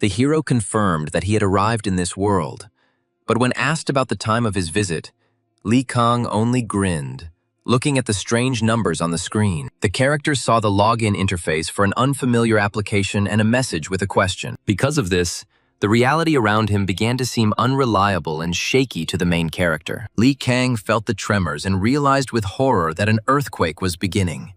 The hero confirmed that he had arrived in this world, but when asked about the time of his visit, Li Kang only grinned, looking at the strange numbers on the screen. The character saw the login interface for an unfamiliar application and a message with a question. Because of this, the reality around him began to seem unreliable and shaky to the main character. Li Kang felt the tremors and realized with horror that an earthquake was beginning,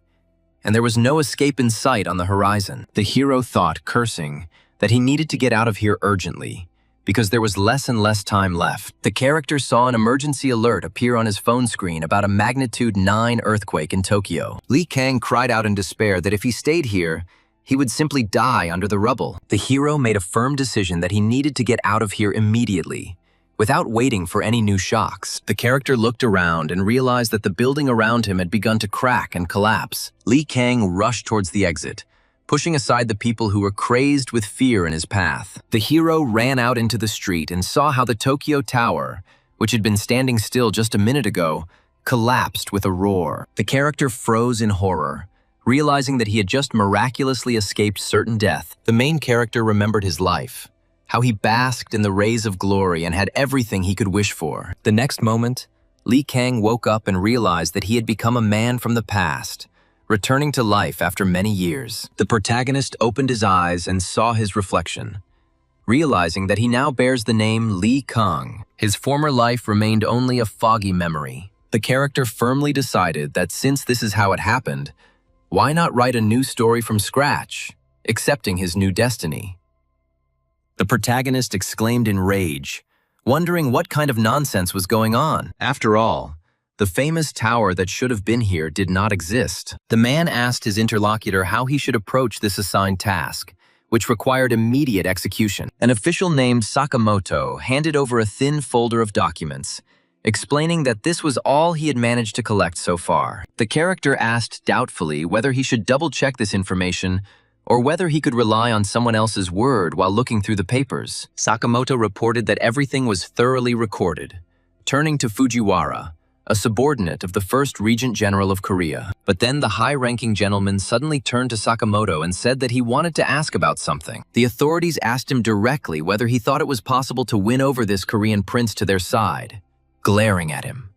and there was no escape in sight on the horizon. The hero thought, cursing, that he needed to get out of here urgently, because there was less and less time left. The character saw an emergency alert appear on his phone screen about a magnitude 9 earthquake in Tokyo. Li Kang cried out in despair that if he stayed here, he would simply die under the rubble. The hero made a firm decision that he needed to get out of here immediately, without waiting for any new shocks. The character looked around and realized that the building around him had begun to crack and collapse. Li Kang rushed towards the exit, pushing aside the people who were crazed with fear in his path. The hero ran out into the street and saw how the Tokyo Tower, which had been standing still just a minute ago, collapsed with a roar. The character froze in horror, realizing that he had just miraculously escaped certain death. The main character remembered his life, how he basked in the rays of glory and had everything he could wish for. The next moment, Li Kang woke up and realized that he had become a man from the past, returning to life after many years. The protagonist opened his eyes and saw his reflection, realizing that he now bears the name Li Kang. His former life remained only a foggy memory. The character firmly decided that since this is how it happened, why not write a new story from scratch, accepting his new destiny? The protagonist exclaimed in rage, wondering what kind of nonsense was going on. After all, the famous tower that should have been here did not exist. The man asked his interlocutor how he should approach this assigned task, which required immediate execution. An official named Sakamoto handed over a thin folder of documents, explaining that this was all he had managed to collect so far. The character asked doubtfully whether he should double-check this information or whether he could rely on someone else's word while looking through the papers. Sakamoto reported that everything was thoroughly recorded, turning to Fujiwara, a subordinate of the first Regent General of Korea. But then the high-ranking gentleman suddenly turned to Sakamoto and said that he wanted to ask about something. The authorities asked him directly whether he thought it was possible to win over this Korean prince to their side, glaring at him.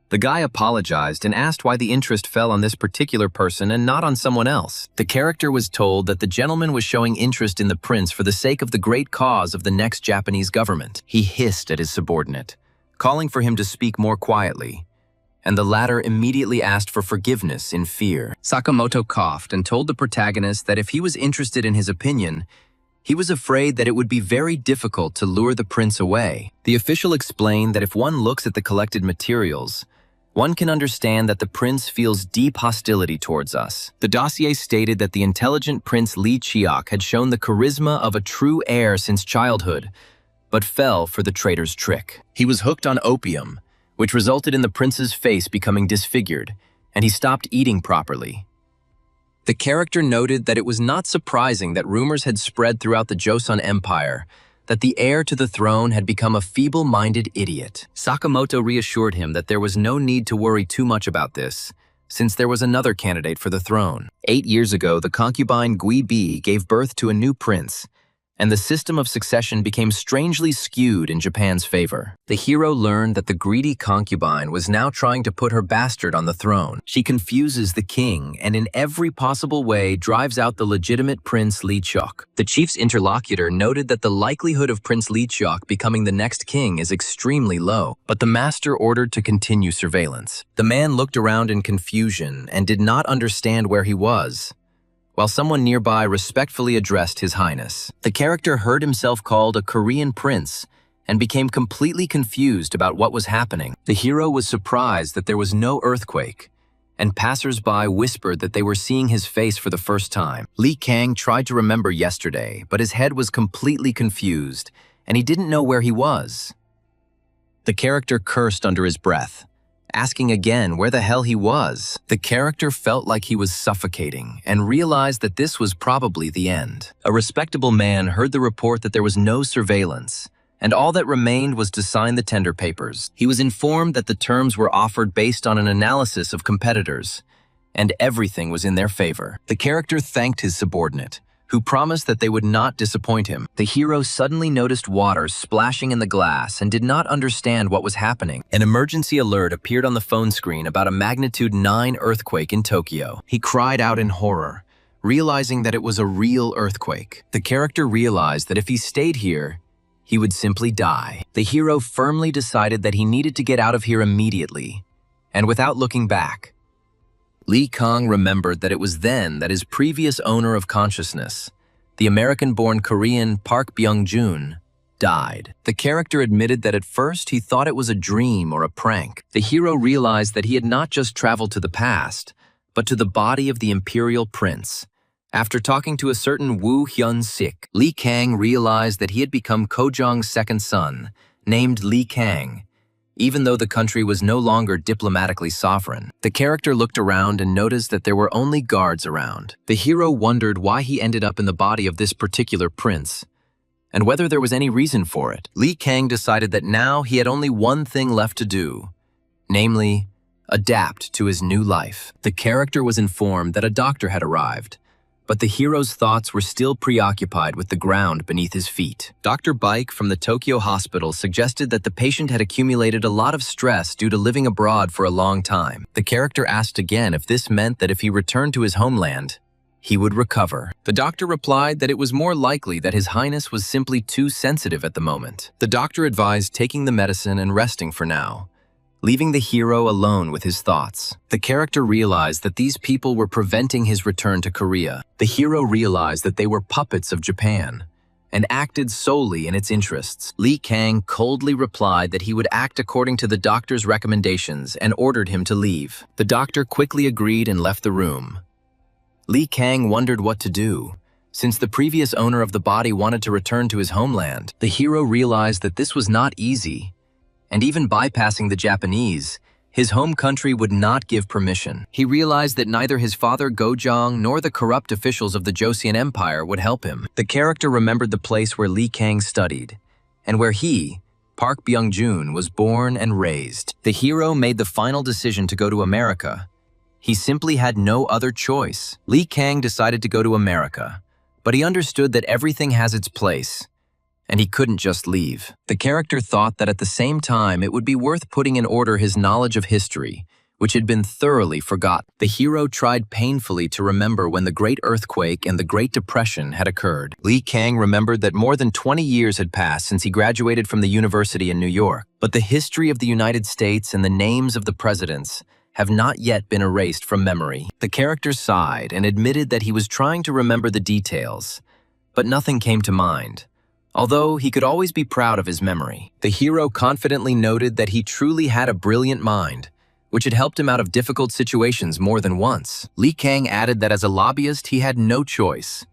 The guy apologized and asked why the interest fell on this particular person and not on someone else. The character was told that the gentleman was showing interest in the prince for the sake of the great cause of the next Japanese government. He hissed at his subordinate, calling for him to speak more quietly, and the latter immediately asked for forgiveness in fear. Sakamoto coughed and told the protagonist that if he was interested in his opinion, he was afraid that it would be very difficult to lure the prince away. The official explained that if one looks at the collected materials, one can understand that the prince feels deep hostility towards us. The dossier stated that the intelligent Prince Li Chiok had shown the charisma of a true heir since childhood, but fell for the traitor's trick. He was hooked on opium, which resulted in the prince's face becoming disfigured, and he stopped eating properly. The character noted that it was not surprising that rumors had spread throughout the Joseon Empire that the heir to the throne had become a feeble-minded idiot. Sakamoto reassured him that there was no need to worry too much about this, since there was another candidate for the throne. 8 years ago, the concubine Gui Bi gave birth to a new prince, and the system of succession became strangely skewed in Japan's favor. The hero learned that the greedy concubine was now trying to put her bastard on the throne. She confuses the king and in every possible way drives out the legitimate Prince Li Chiok. The chief's interlocutor noted that the likelihood of Prince Li Chiok becoming the next king is extremely low, but the master ordered to continue surveillance. The man looked around in confusion and did not understand where he was, while someone nearby respectfully addressed His Highness. The character heard himself called a Korean prince and became completely confused about what was happening. The hero was surprised that there was no earthquake, and passers-by whispered that they were seeing his face for the first time. Li Kang tried to remember yesterday, but his head was completely confused, and he didn't know where he was. The character cursed under his breath, asking again where the hell he was. The character felt like he was suffocating and realized that this was probably the end. A respectable man heard the report that there was no surveillance, and all that remained was to sign the tender papers. He was informed that the terms were offered based on an analysis of competitors, and everything was in their favor. The character thanked his subordinate, who promised that they would not disappoint him. The hero suddenly noticed water splashing in the glass and did not understand what was happening. An emergency alert appeared on the phone screen about a magnitude 9 earthquake in Tokyo. He cried out in horror, realizing that it was a real earthquake. The character realized that if he stayed here, he would simply die. The hero firmly decided that he needed to get out of here immediately, and without looking back, Lee Kang remembered that it was then that his previous owner of consciousness, the American-born Korean Park Byung-joon, died. The character admitted that at first he thought it was a dream or a prank. The hero realized that he had not just traveled to the past, but to the body of the imperial prince. After talking to a certain Woo Hyun-sik, Lee Kang realized that he had become Kojong's second son, named Lee Kang, even though the country was no longer diplomatically sovereign. The character looked around and noticed that there were only guards around. The hero wondered why he ended up in the body of this particular prince, and whether there was any reason for it. Lee Kang decided that now he had only one thing left to do, namely, adapt to his new life. The character was informed that a doctor had arrived, but the hero's thoughts were still preoccupied with the ground beneath his feet. Dr. Baik from the Tokyo hospital suggested that the patient had accumulated a lot of stress due to living abroad for a long time. The character asked again if this meant that if he returned to his homeland, he would recover. The doctor replied that it was more likely that His Highness was simply too sensitive at the moment. The doctor advised taking the medicine and resting for now, leaving the hero alone with his thoughts. The character realized that these people were preventing his return to Korea. The hero realized that they were puppets of Japan and acted solely in its interests. Lee Kang coldly replied that he would act according to the doctor's recommendations and ordered him to leave. The doctor quickly agreed and left the room. Lee Kang wondered what to do. Since the previous owner of the body wanted to return to his homeland, the hero realized that this was not easy, and even bypassing the Japanese, his home country would not give permission. He realized that neither his father Gojong nor the corrupt officials of the Joseon Empire would help him. The character remembered the place where Lee Kang studied, and where he, Park Byung-joon, was born and raised. The hero made the final decision to go to America. He simply had no other choice. Lee Kang decided to go to America, but he understood that everything has its place, and he couldn't just leave. The character thought that at the same time it would be worth putting in order his knowledge of history, which had been thoroughly forgotten. The hero tried painfully to remember when the Great Earthquake and the Great Depression had occurred. Lee Kang remembered that more than 20 years had passed since he graduated from the university in New York, but the history of the United States and the names of the presidents have not yet been erased from memory. The character sighed and admitted that he was trying to remember the details, but nothing came to mind. Although he could always be proud of his memory, the hero confidently noted that he truly had a brilliant mind, which had helped him out of difficult situations more than once. Lee Kang added that as a lobbyist he had no choice,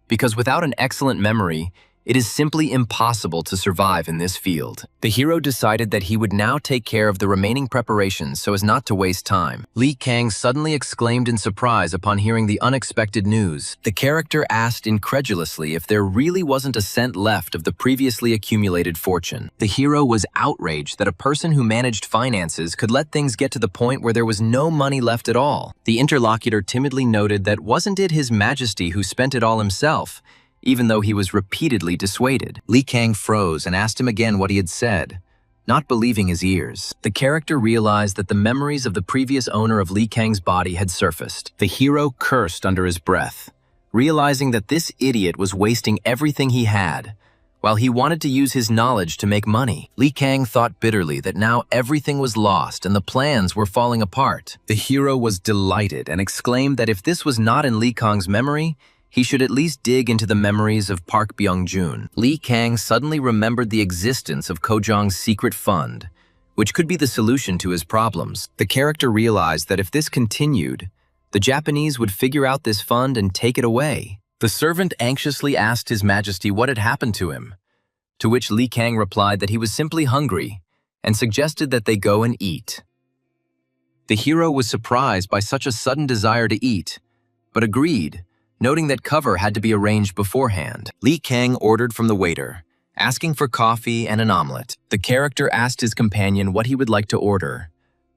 because without an excellent memory, it is simply impossible to survive in this field. The hero decided that he would now take care of the remaining preparations so as not to waste time. Lee Kang suddenly exclaimed in surprise upon hearing the unexpected news. The character asked incredulously if there really wasn't a cent left of the previously accumulated fortune. The hero was outraged that a person who managed finances could let things get to the point where there was no money left at all. The interlocutor timidly noted that wasn't it His Majesty who spent it all himself, even though he was repeatedly dissuaded. Lee Kang froze and asked him again what he had said, not believing his ears. The character realized that the memories of the previous owner of Lee Kang's body had surfaced. The hero cursed under his breath, realizing that this idiot was wasting everything he had, while he wanted to use his knowledge to make money. Lee Kang thought bitterly that now everything was lost and the plans were falling apart. The hero was delighted and exclaimed that if this was not in Lee Kang's memory, he should at least dig into the memories of Park Byung-joon. Lee Kang suddenly remembered the existence of Kojong's secret fund, which could be the solution to his problems. The character realized that if this continued, the Japanese would figure out this fund and take it away. The servant anxiously asked His Majesty what had happened to him, to which Lee Kang replied that he was simply hungry and suggested that they go and eat. The hero was surprised by such a sudden desire to eat, but agreed, noting that cover had to be arranged beforehand. Lee Kang ordered from the waiter, asking for coffee and an omelet. The character asked his companion what he would like to order,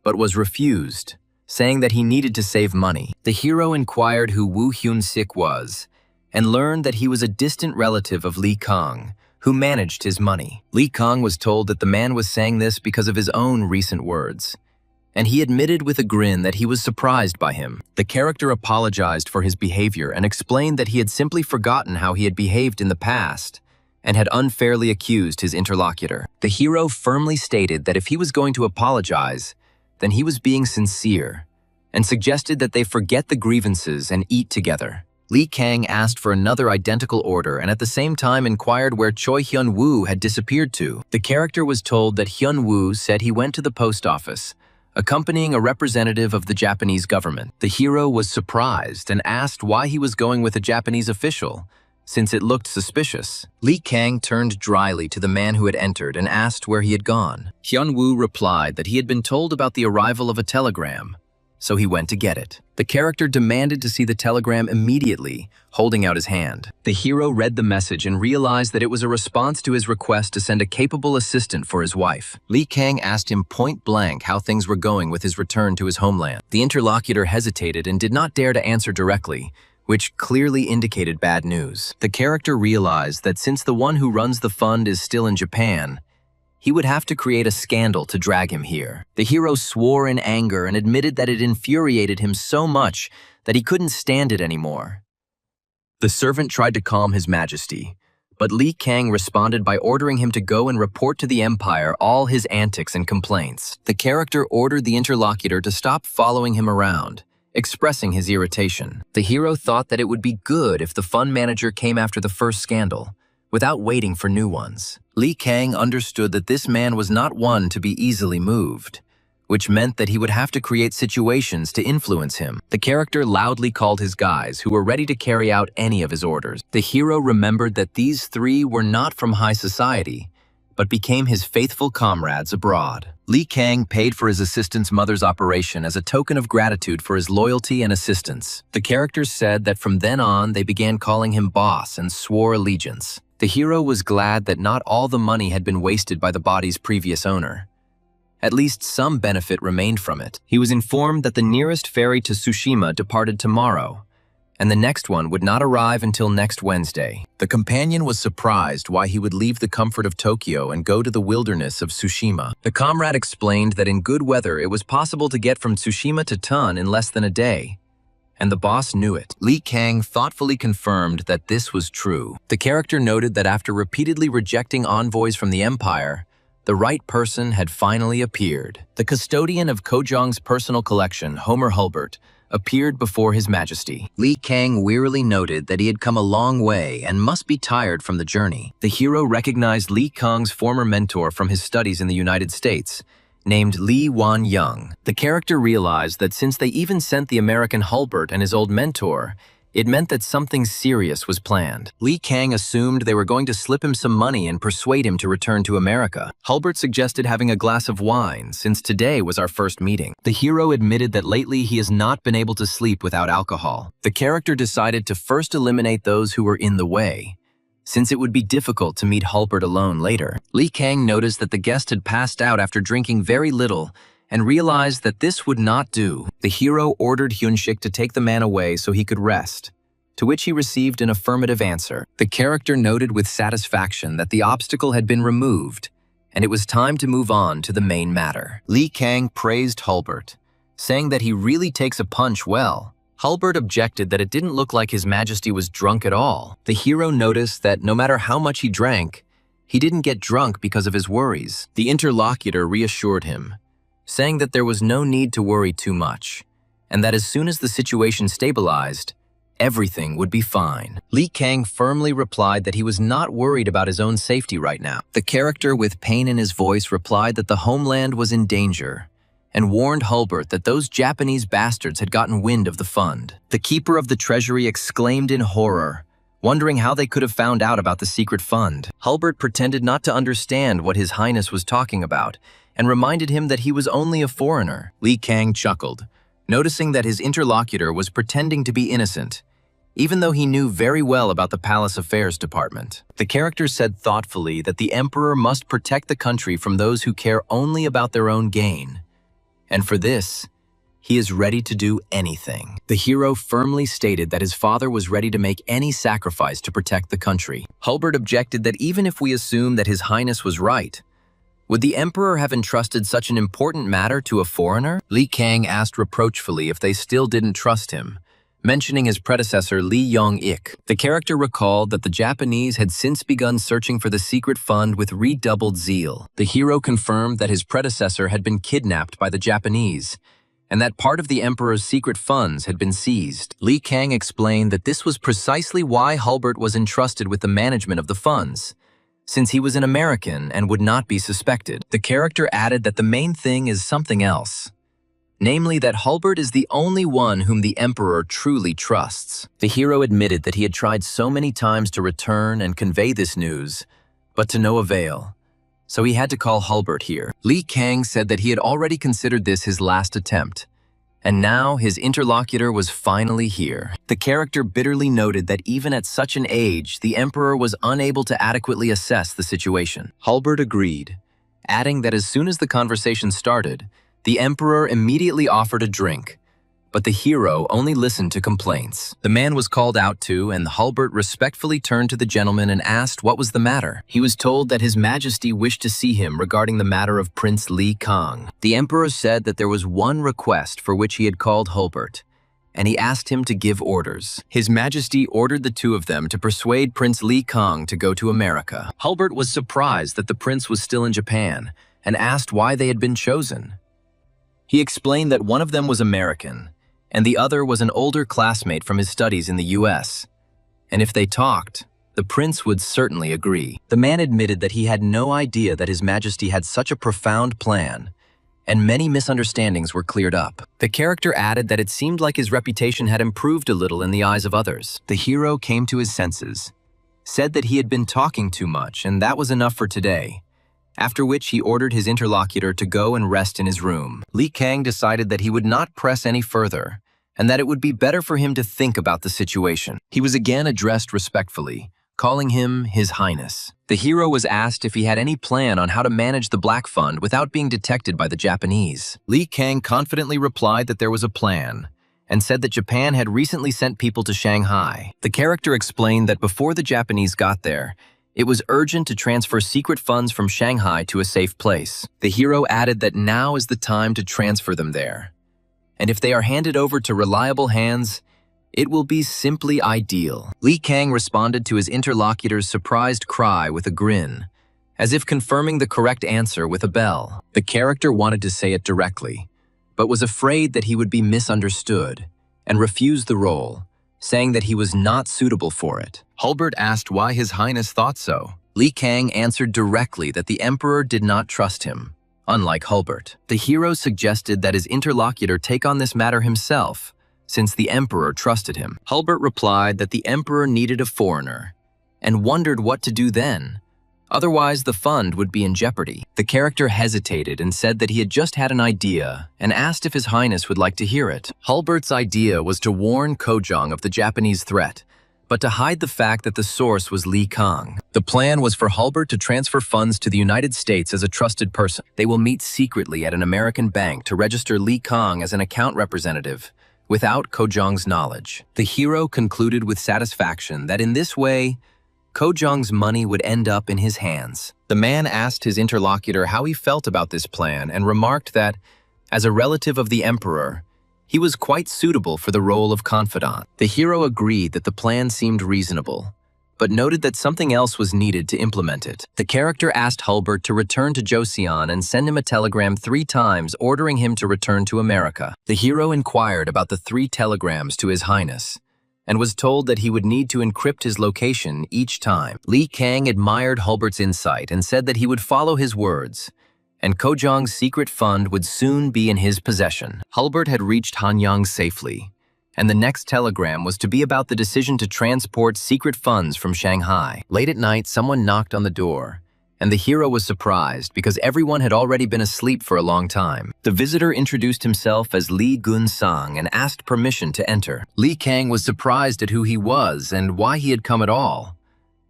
but was refused, saying that he needed to save money. The hero inquired who Woo Hyun-sik was, and learned that he was a distant relative of Li Kang, who managed his money. Li Kang was told that the man was saying this because of his own recent words, and he admitted with a grin that he was surprised by him. The character apologized for his behavior and explained that he had simply forgotten how he had behaved in the past and had unfairly accused his interlocutor. The hero firmly stated that if he was going to apologize, then he was being sincere, and suggested that they forget the grievances and eat together. Li Kang asked for another identical order and at the same time inquired where Choi Hyun-woo had disappeared to. The character was told that Hyun-woo said he went to the post office, accompanying a representative of the Japanese government. The hero was surprised and asked why he was going with a Japanese official, since it looked suspicious. Li Kang turned dryly to the man who had entered and asked where he had gone. Hyun-woo replied that he had been told about the arrival of a telegram, so he went to get it. The character demanded to see the telegram immediately, holding out his hand. The hero read the message and realized that it was a response to his request to send a capable assistant for his wife. Li Kang asked him point blank how things were going with his return to his homeland. The interlocutor hesitated and did not dare to answer directly, which clearly indicated bad news. The character realized that since the one who runs the fund is still in Japan, he would have to create a scandal to drag him here. The hero swore in anger and admitted that it infuriated him so much that he couldn't stand it anymore. The servant tried to calm his majesty, but Li Kang responded by ordering him to go and report to the Empire all his antics and complaints. The character ordered the interlocutor to stop following him around, expressing his irritation. The hero thought that it would be good if the fund manager came after the first scandal, without waiting for new ones. Li Kang understood that this man was not one to be easily moved, which meant that he would have to create situations to influence him. The character loudly called his guys, who were ready to carry out any of his orders. The hero remembered that these three were not from high society, but became his faithful comrades abroad. Li Kang paid for his assistant's mother's operation as a token of gratitude for his loyalty and assistance. The characters said that from then on they began calling him boss and swore allegiance. The hero was glad that not all the money had been wasted by the body's previous owner. At least some benefit remained from it. He was informed that the nearest ferry to Tsushima departed tomorrow, and the next one would not arrive until next Wednesday. The companion was surprised why he would leave the comfort of Tokyo and go to the wilderness of Tsushima. The comrade explained that in good weather it was possible to get from Tsushima to Tun in less than a day, and the boss knew it. Li Kang thoughtfully confirmed that this was true. The character noted that after repeatedly rejecting envoys from the Empire, the right person had finally appeared. The custodian of Kojong's personal collection, Homer Hulbert, appeared before His Majesty. Li Kang wearily noted that he had come a long way and must be tired from the journey. The hero recognized Li Kang's former mentor from his studies in the United States, named Lee Wan-young. The character realized that since they even sent the American Hulbert and his old mentor, it meant that something serious was planned. Li Kang assumed they were going to slip him some money and persuade him to return to America. Hulbert suggested having a glass of wine, since today was our first meeting. The hero admitted that lately he has not been able to sleep without alcohol. The character decided to first eliminate those who were in the way, since it would be difficult to meet Hulbert alone later. Li Kang noticed that the guest had passed out after drinking very little and realized that this would not do. The hero ordered Hyun-shik to take the man away so he could rest, to which he received an affirmative answer. The character noted with satisfaction that the obstacle had been removed, and it was time to move on to the main matter. Li Kang praised Hulbert, saying that he really takes a punch well. Hulbert objected that it didn't look like His Majesty was drunk at all. The hero noticed that no matter how much he drank, he didn't get drunk because of his worries. The interlocutor reassured him, saying that there was no need to worry too much, and that as soon as the situation stabilized, everything would be fine. Li Kang firmly replied that he was not worried about his own safety right now. The character, with pain in his voice, replied that the homeland was in danger, and warned Hulbert that those Japanese bastards had gotten wind of the fund. The keeper of the treasury exclaimed in horror, wondering how they could have found out about the secret fund. Hulbert pretended not to understand what His Highness was talking about, and reminded him that he was only a foreigner. Li Kang chuckled, noticing that his interlocutor was pretending to be innocent, even though he knew very well about the Palace Affairs Department. The character said thoughtfully that the emperor must protect the country from those who care only about their own gain, and for this, He is ready to do anything. The hero firmly stated that his father was ready to make any sacrifice to protect the country. Hulbert objected that even if we assume that His Highness was right, would the emperor have entrusted such an important matter to a foreigner? Li Kang asked reproachfully if they still didn't trust him, mentioning his predecessor Li Yong-ik. The character recalled that the Japanese had since begun searching for the secret fund with redoubled zeal. The hero confirmed that his predecessor had been kidnapped by the Japanese, and that part of the emperor's secret funds had been seized. Li Kang explained that this was precisely why Hulbert was entrusted with the management of the funds, since he was an American and would not be suspected. The character added that the main thing is something else, namely that Hulbert is the only one whom the emperor truly trusts. The hero admitted that he had tried so many times to return and convey this news, but to no avail, so he had to call Hulbert here. Li Kang said that he had already considered this his last attempt, and now his interlocutor was finally here. The character bitterly noted that even at such an age, the emperor was unable to adequately assess the situation. Hulbert agreed, adding that as soon as the conversation started, the emperor immediately offered a drink, but the hero only listened to complaints. The man was called out to, and Hulbert respectfully turned to the gentleman and asked what was the matter. He was told that His Majesty wished to see him regarding the matter of Prince Li Kang. The emperor said that there was one request for which he had called Hulbert, and he asked him to give orders. His Majesty ordered the two of them to persuade Prince Li Kang to go to America. Hulbert was surprised that the prince was still in Japan and asked why they had been chosen. He explained that one of them was American, and the other was an older classmate from his studies in the US. And if they talked, the prince would certainly agree. The man admitted that he had no idea that His Majesty had such a profound plan, and many misunderstandings were cleared up. The character added that it seemed like his reputation had improved a little in the eyes of others. The hero came to his senses, said that he had been talking too much, and that was enough for today, after which he ordered his interlocutor to go and rest in his room. Li Kang decided that he would not press any further, and that it would be better for him to think about the situation. He was again addressed respectfully, calling him His Highness. The hero was asked if he had any plan on how to manage the Black Fund without being detected by the Japanese. Li Kang confidently replied that there was a plan, and said that Japan had recently sent people to Shanghai. The character explained that before the Japanese got there, it was urgent to transfer secret funds from Shanghai to a safe place. The hero added that now is the time to transfer them there, and if they are handed over to reliable hands, it will be simply ideal. Li Kang responded to his interlocutor's surprised cry with a grin, as if confirming the correct answer with a bell. The character wanted to say it directly, but was afraid that he would be misunderstood, and refused the role, saying that he was not suitable for it. Hulbert asked why His Highness thought so. Li Kang answered directly that the emperor did not trust him, unlike Hulbert. The hero suggested that his interlocutor take on this matter himself, since the emperor trusted him. Hulbert replied that the emperor needed a foreigner, and wondered what to do then. Otherwise, the fund would be in jeopardy. The character hesitated and said that he had just had an idea and asked if His Highness would like to hear it. Hulbert's idea was to warn Kojong of the Japanese threat, but to hide the fact that the source was Li Kang. The plan was for Hulbert to transfer funds to the United States as a trusted person. They will meet secretly at an American bank to register Li Kang as an account representative, without Kojong's knowledge. The hero concluded with satisfaction that in this way, Kojong's money would end up in his hands. The man asked his interlocutor how he felt about this plan and remarked that, as a relative of the emperor, he was quite suitable for the role of confidant. The hero agreed that the plan seemed reasonable, but noted that something else was needed to implement it. The character asked Hulbert to return to Joseon and send him a telegram 3 times ordering him to return to America. The hero inquired about the 3 telegrams to His Highness, and was told that he would need to encrypt his location each time. Li Kang admired Hulbert's insight and said that he would follow his words, and Kojong's secret fund would soon be in his possession. Hulbert had reached Hanyang safely, and the next telegram was to be about the decision to transport secret funds from Shanghai. Late at night, someone knocked on the door, and the hero was surprised because everyone had already been asleep for a long time. The visitor introduced himself as Li Gun-sang and asked permission to enter. Li Kang was surprised at who he was and why he had come at all,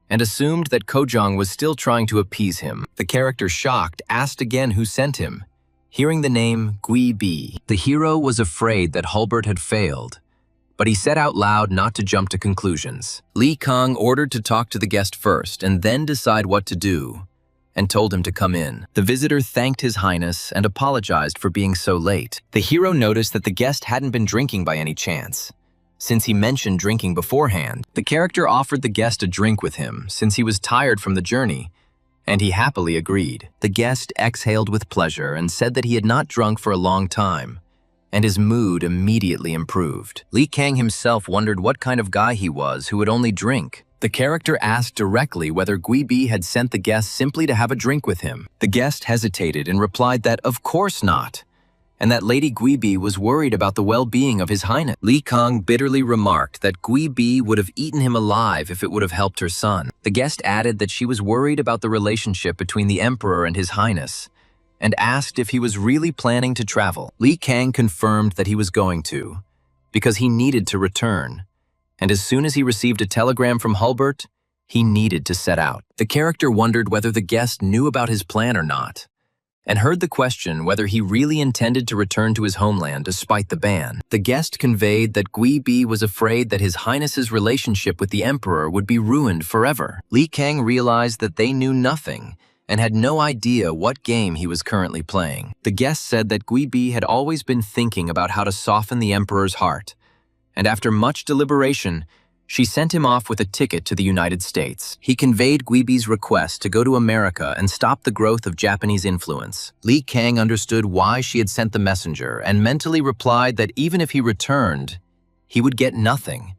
and assumed that Kojong was still trying to appease him. The character, shocked, asked again who sent him. Hearing the name Gui Bi, the hero was afraid that Hulbert had failed, but he said out loud not to jump to conclusions. Li Kang ordered to talk to the guest first and then decide what to do, and told him to come in. The visitor thanked His Highness and apologized for being so late. The hero noticed that the guest hadn't been drinking by any chance, since he mentioned drinking beforehand. The character offered the guest a drink with him, since he was tired from the journey, and he happily agreed. The guest exhaled with pleasure and said that he had not drunk for a long time, and his mood immediately improved. Li Kang himself wondered what kind of guy he was who would only drink. The character asked directly whether Gui Bi had sent the guest simply to have a drink with him. The guest hesitated and replied that of course not, and that Lady Gui Bi was worried about the well-being of His Highness. Li Kang bitterly remarked that Gui Bi would have eaten him alive if it would have helped her son. The guest added that she was worried about the relationship between the Emperor and His Highness, and asked if he was really planning to travel. Li Kang confirmed that he was going to, because he needed to return, and as soon as he received a telegram from Hulbert, he needed to set out. The character wondered whether the guest knew about his plan or not, and heard the question whether he really intended to return to his homeland despite the ban. The guest conveyed that Gui Bi was afraid that His Highness's relationship with the Emperor would be ruined forever. Li Kang realized that they knew nothing and had no idea what game he was currently playing. The guest said that Gui Bi had always been thinking about how to soften the Emperor's heart, and after much deliberation, she sent him off with a ticket to the United States. He conveyed Gui Bi's request to go to America and stop the growth of Japanese influence. Li Kang understood why she had sent the messenger and mentally replied that even if he returned, he would get nothing,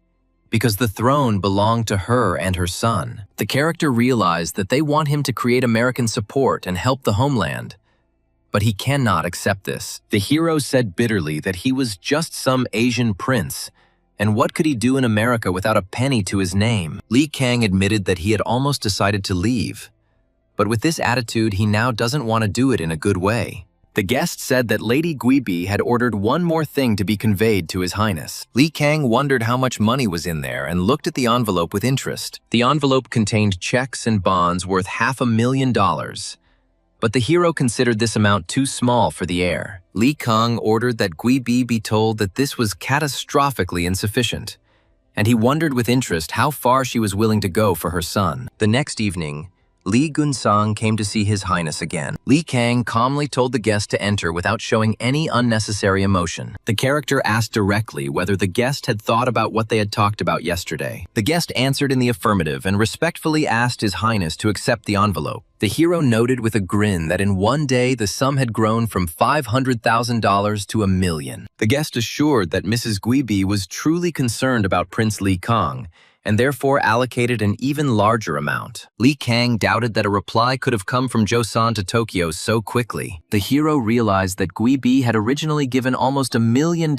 because the throne belonged to her and her son. The character realized that they want him to create American support and help the homeland, but he cannot accept this. The hero said bitterly that he was just some Asian prince, and what could he do in America without a penny to his name? Li Kang admitted that he had almost decided to leave, but with this attitude, he now doesn't want to do it in a good way. The guest said that Lady Gui Bi had ordered one more thing to be conveyed to His Highness. Li Kang wondered how much money was in there and looked at the envelope with interest. The envelope contained checks and bonds worth $500,000, but the hero considered this amount too small for the heir. Li Kang ordered that Gui Bi be told that this was catastrophically insufficient, and he wondered with interest how far she was willing to go for her son. The next evening, Li Gunsang came to see His Highness again. Li Kang calmly told the guest to enter without showing any unnecessary emotion. The character asked directly whether the guest had thought about what they had talked about yesterday. The guest answered in the affirmative and respectfully asked His Highness to accept the envelope. The hero noted with a grin that in one day the sum had grown from $500,000 to $1 million. The guest assured that Mrs. Gui Bi was truly concerned about Prince Li Kang, and therefore allocated an even larger amount. Li Kang doubted that a reply could have come from Joseon to Tokyo so quickly. The hero realized that Gui Bi had originally given almost $1 million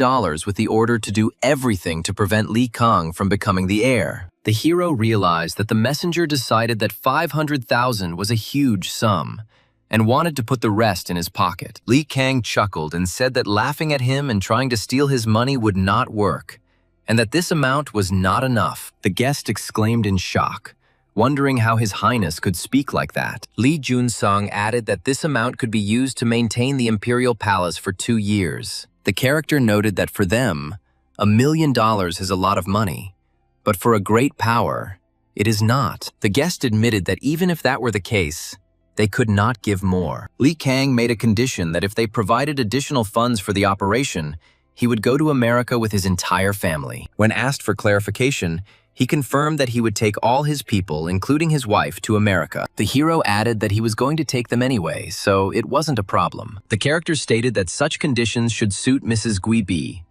with the order to do everything to prevent Li Kang from becoming the heir. The hero realized that the messenger decided that $500,000 was a huge sum, and wanted to put the rest in his pocket. Li Kang chuckled and said that laughing at him and trying to steal his money would not work, and that this amount was not enough. The guest exclaimed in shock, wondering how His Highness could speak like that. Li Junsong added that this amount could be used to maintain the imperial palace for 2 years. The character noted that for them, $1 million is a lot of money, but for a great power, it is not. The guest admitted that even if that were the case, they could not give more. Li Kang made a condition that if they provided additional funds for the operation, he would go to America with his entire family. When asked for clarification, he confirmed that he would take all his people, including his wife, to America. The hero added that he was going to take them anyway, so it wasn't a problem. The character stated that such conditions should suit Mrs. Gui Bi,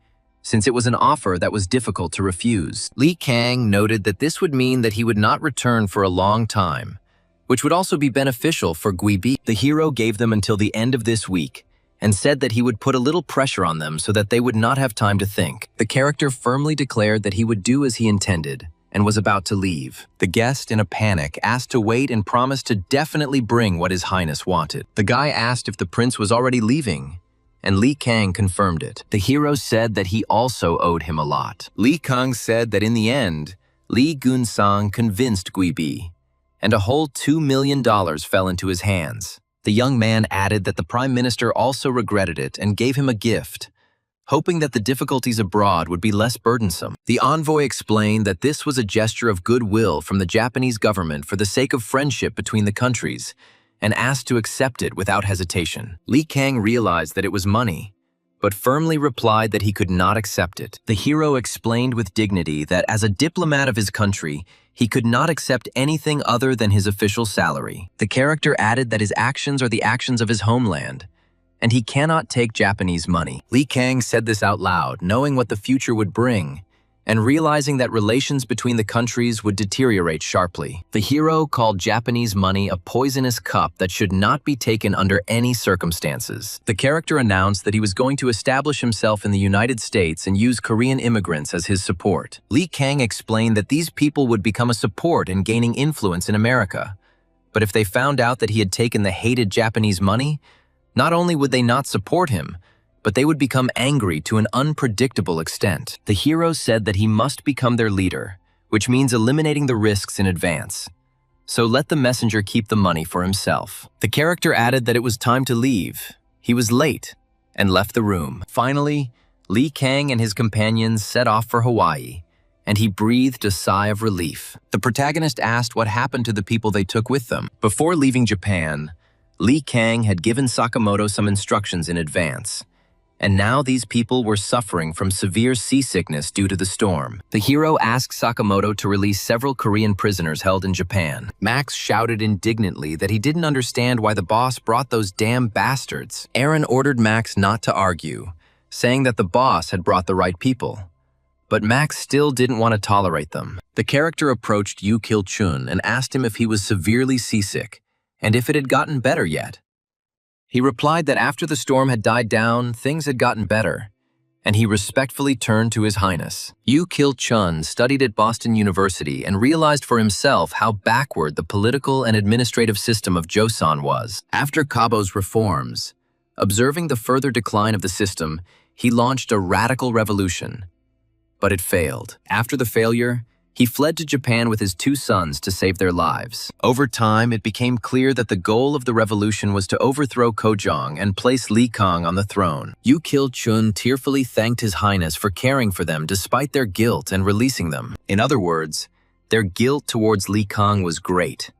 since it was an offer that was difficult to refuse. Li Kang noted that this would mean that he would not return for a long time, which would also be beneficial for Gui Bi. The hero gave them until the end of this week, and said that he would put a little pressure on them so that they would not have time to think. The character firmly declared that he would do as he intended, and was about to leave. The guest, in a panic, asked to wait and promised to definitely bring what His Highness wanted. The guy asked if the prince was already leaving, and Li Kang confirmed it. The hero said that he also owed him a lot. Li Kang said that in the end, Li Gunsang convinced Gui Bi, and a whole $2 million fell into his hands. The young man added that the Prime Minister also regretted it and gave him a gift, hoping that the difficulties abroad would be less burdensome. The envoy explained that this was a gesture of goodwill from the Japanese government for the sake of friendship between the countries, and asked to accept it without hesitation. Li Kang realized that it was money, but firmly replied that he could not accept it. The hero explained with dignity that as a diplomat of his country, he could not accept anything other than his official salary. The character added that his actions are the actions of his homeland, and he cannot take Japanese money. Li Kang said this out loud, knowing what the future would bring, and realizing that relations between the countries would deteriorate sharply. The hero called Japanese money a poisonous cup that should not be taken under any circumstances. The character announced that he was going to establish himself in the United States and use Korean immigrants as his support. Li Kang explained that these people would become a support in gaining influence in America. But if they found out that he had taken the hated Japanese money, not only would they not support him, but they would become angry to an unpredictable extent. The hero said that he must become their leader, which means eliminating the risks in advance. So let the messenger keep the money for himself. The character added that it was time to leave. He was late and left the room. Finally, Li Kang and his companions set off for Hawaii, and he breathed a sigh of relief. The protagonist asked what happened to the people they took with them. Before leaving Japan, Li Kang had given Sakamoto some instructions in advance, and now these people were suffering from severe seasickness due to the storm. The hero asked Sakamoto to release several Korean prisoners held in Japan. Max shouted indignantly that he didn't understand why the boss brought those damn bastards. Aaron ordered Max not to argue, saying that the boss had brought the right people. But Max still didn't want to tolerate them. The character approached Yu Kil-chun and asked him if he was severely seasick, and if it had gotten better yet. He replied that after the storm had died down, things had gotten better, and he respectfully turned to His Highness. Yu Kil-chun studied at Boston University and realized for himself how backward the political and administrative system of Joseon was. After Kabo's reforms, observing the further decline of the system, he launched a radical revolution. But it failed. After the failure, he fled to Japan with his 2 sons to save their lives. Over time, it became clear that the goal of the revolution was to overthrow Kojong and place Li Kang on the throne. Yu Kil-chun tearfully thanked His Highness for caring for them despite their guilt and releasing them. In other words, their guilt towards Li Kang was great.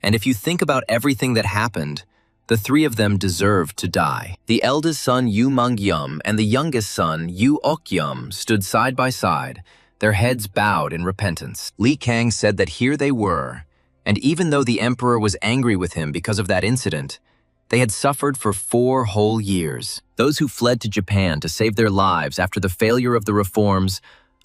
And if you think about everything that happened, the 3 of them deserved to die. The eldest son Yu Mangyum and the youngest son Yu Okyum stood side by side, their heads bowed in repentance. Li Kang said that here they were, and even though the emperor was angry with him because of that incident, they had suffered for 4 whole years. Those who fled to Japan to save their lives after the failure of the reforms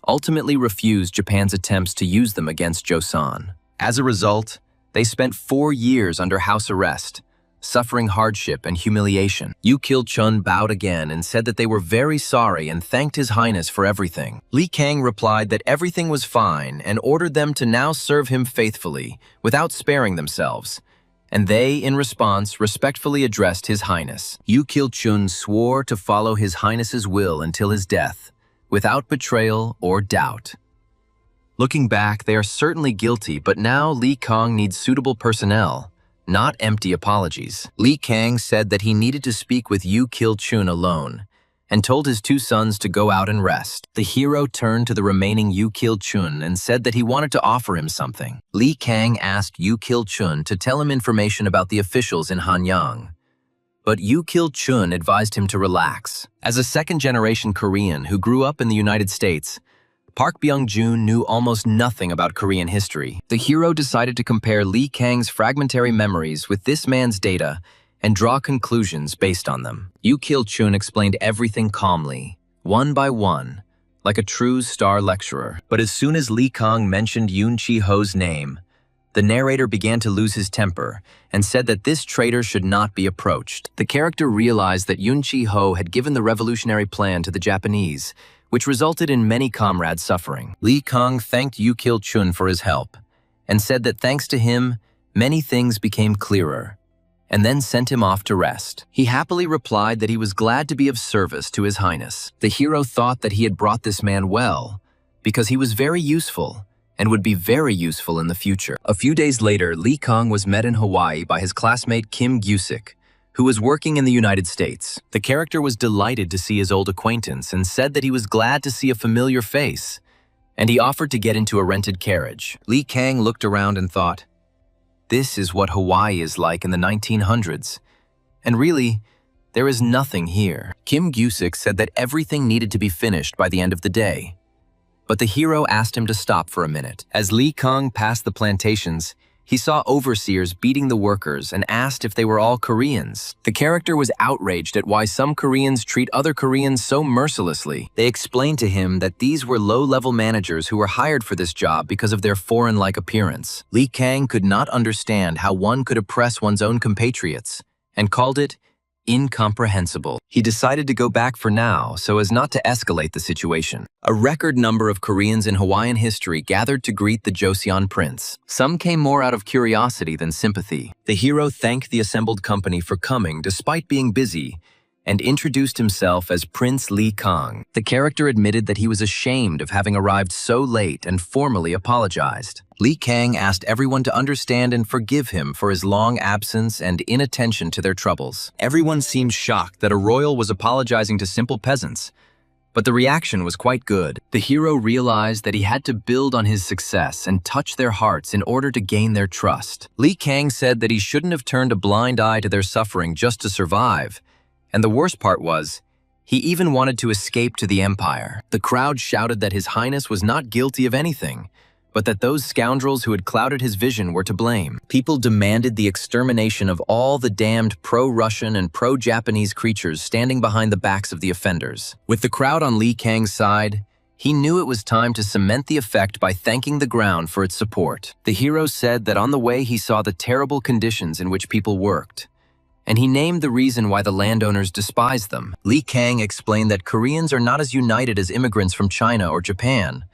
ultimately refused Japan's attempts to use them against Joseon. As a result, they spent 4 years under house arrest, suffering hardship and humiliation. Yu Kil-chun bowed again and said that they were very sorry and thanked His Highness for everything. Li Kang replied that everything was fine and ordered them to now serve him faithfully, without sparing themselves. And they, in response, respectfully addressed His Highness. Yu Kil-chun swore to follow His Highness's will until his death, without betrayal or doubt. Looking back, they are certainly guilty, but now Li Kang needs suitable personnel, not empty apologies. Li Kang said that he needed to speak with Yu Kil-chun alone, and told his 2 sons to go out and rest. The hero turned to the remaining Yu Kil-chun and said that he wanted to offer him something. Li Kang asked Yu Kil-chun to tell him information about the officials in Hanyang, but Yu Kil-chun advised him to relax. As a second-generation Korean who grew up in the United States, Park Byung-joon knew almost nothing about Korean history. The hero decided to compare Li Kang's fragmentary memories with this man's data and draw conclusions based on them. Yu Kil-chun explained everything calmly, one by one, like a true star lecturer. But as soon as Li Kang mentioned Yoon Chi-ho's name, the narrator began to lose his temper and said that this traitor should not be approached. The character realized that Yoon Chi-ho had given the revolutionary plan to the Japanese, which resulted in many comrades suffering. Li Kang thanked Yu Kil-chun for his help and said that thanks to him, many things became clearer, and then sent him off to rest. He happily replied that he was glad to be of service to His Highness. The hero thought that he had brought this man well, because he was very useful and would be very useful in the future. A few days later, Lee Kang was met in Hawaii by his classmate Kim Gusik, who was working in the United States. The character was delighted to see his old acquaintance and said that he was glad to see a familiar face, and he offered to get into a rented carriage. Lee Kang looked around and thought, "This is what Hawaii is like in the 1900s, and really, there is nothing here." Kim Gusik said that everything needed to be finished by the end of the day, but the hero asked him to stop for a minute. As Lee Kang passed the plantations, he saw overseers beating the workers and asked if they were all Koreans. The character was outraged at why some Koreans treat other Koreans so mercilessly. They explained to him that these were low-level managers who were hired for this job because of their foreign-like appearance. Lee Kang could not understand how one could oppress one's own compatriots and called it incomprehensible. He decided to go back for now so as not to escalate the situation. A record number of Koreans in Hawaiian history gathered to greet the Joseon prince. Some came more out of curiosity than sympathy. The hero thanked the assembled company for coming despite being busy and introduced himself as Prince Lee Kang. The character admitted that he was ashamed of having arrived so late and formally apologized. Lee Kang asked everyone to understand and forgive him for his long absence and inattention to their troubles. Everyone seemed shocked that a royal was apologizing to simple peasants, but the reaction was quite good. The hero realized that he had to build on his success and touch their hearts in order to gain their trust. Lee Kang said that he shouldn't have turned a blind eye to their suffering just to survive, and the worst part was, he even wanted to escape to the empire. The crowd shouted that His Highness was not guilty of anything, but that those scoundrels who had clouded his vision were to blame. People demanded the extermination of all the damned pro-Russian and pro-Japanese creatures standing behind the backs of the offenders. With the crowd on Lee Kang's side, he knew it was time to cement the effect by thanking the ground for its support. The hero said that on the way he saw the terrible conditions in which people worked, and he named the reason why the landowners despised them. Lee Kang explained that Koreans are not as united as immigrants from China or Japan,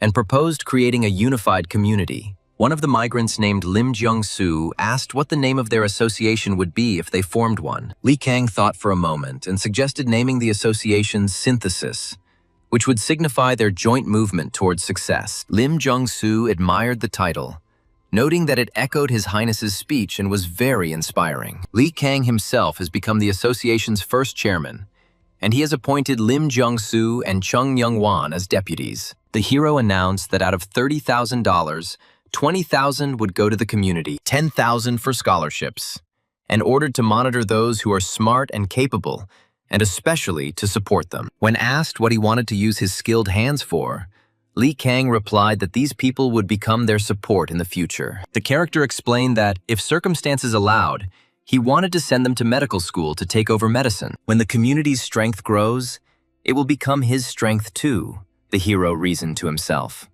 and proposed creating a unified community. One of the migrants named Lim Jung-soo asked what the name of their association would be if they formed one. Lee Kang thought for a moment and suggested naming the association Synthesis, which would signify their joint movement towards success. Lim Jung-soo admired the title, noting that it echoed His Highness's speech and was very inspiring. Lee Kang himself has become the association's first chairman, and he has appointed Lim Jung-soo and Chung Young-wan as deputies. The hero announced that out of $30,000, $20,000 would go to the community, $10,000 for scholarships, and ordered to monitor those who are smart and capable, and especially to support them. When asked what he wanted to use his skilled hands for, Lee Kang replied that these people would become their support in the future. The character explained that, if circumstances allowed, he wanted to send them to medical school to take over medicine. When the community's strength grows, it will become his strength too, the hero reasoned to himself.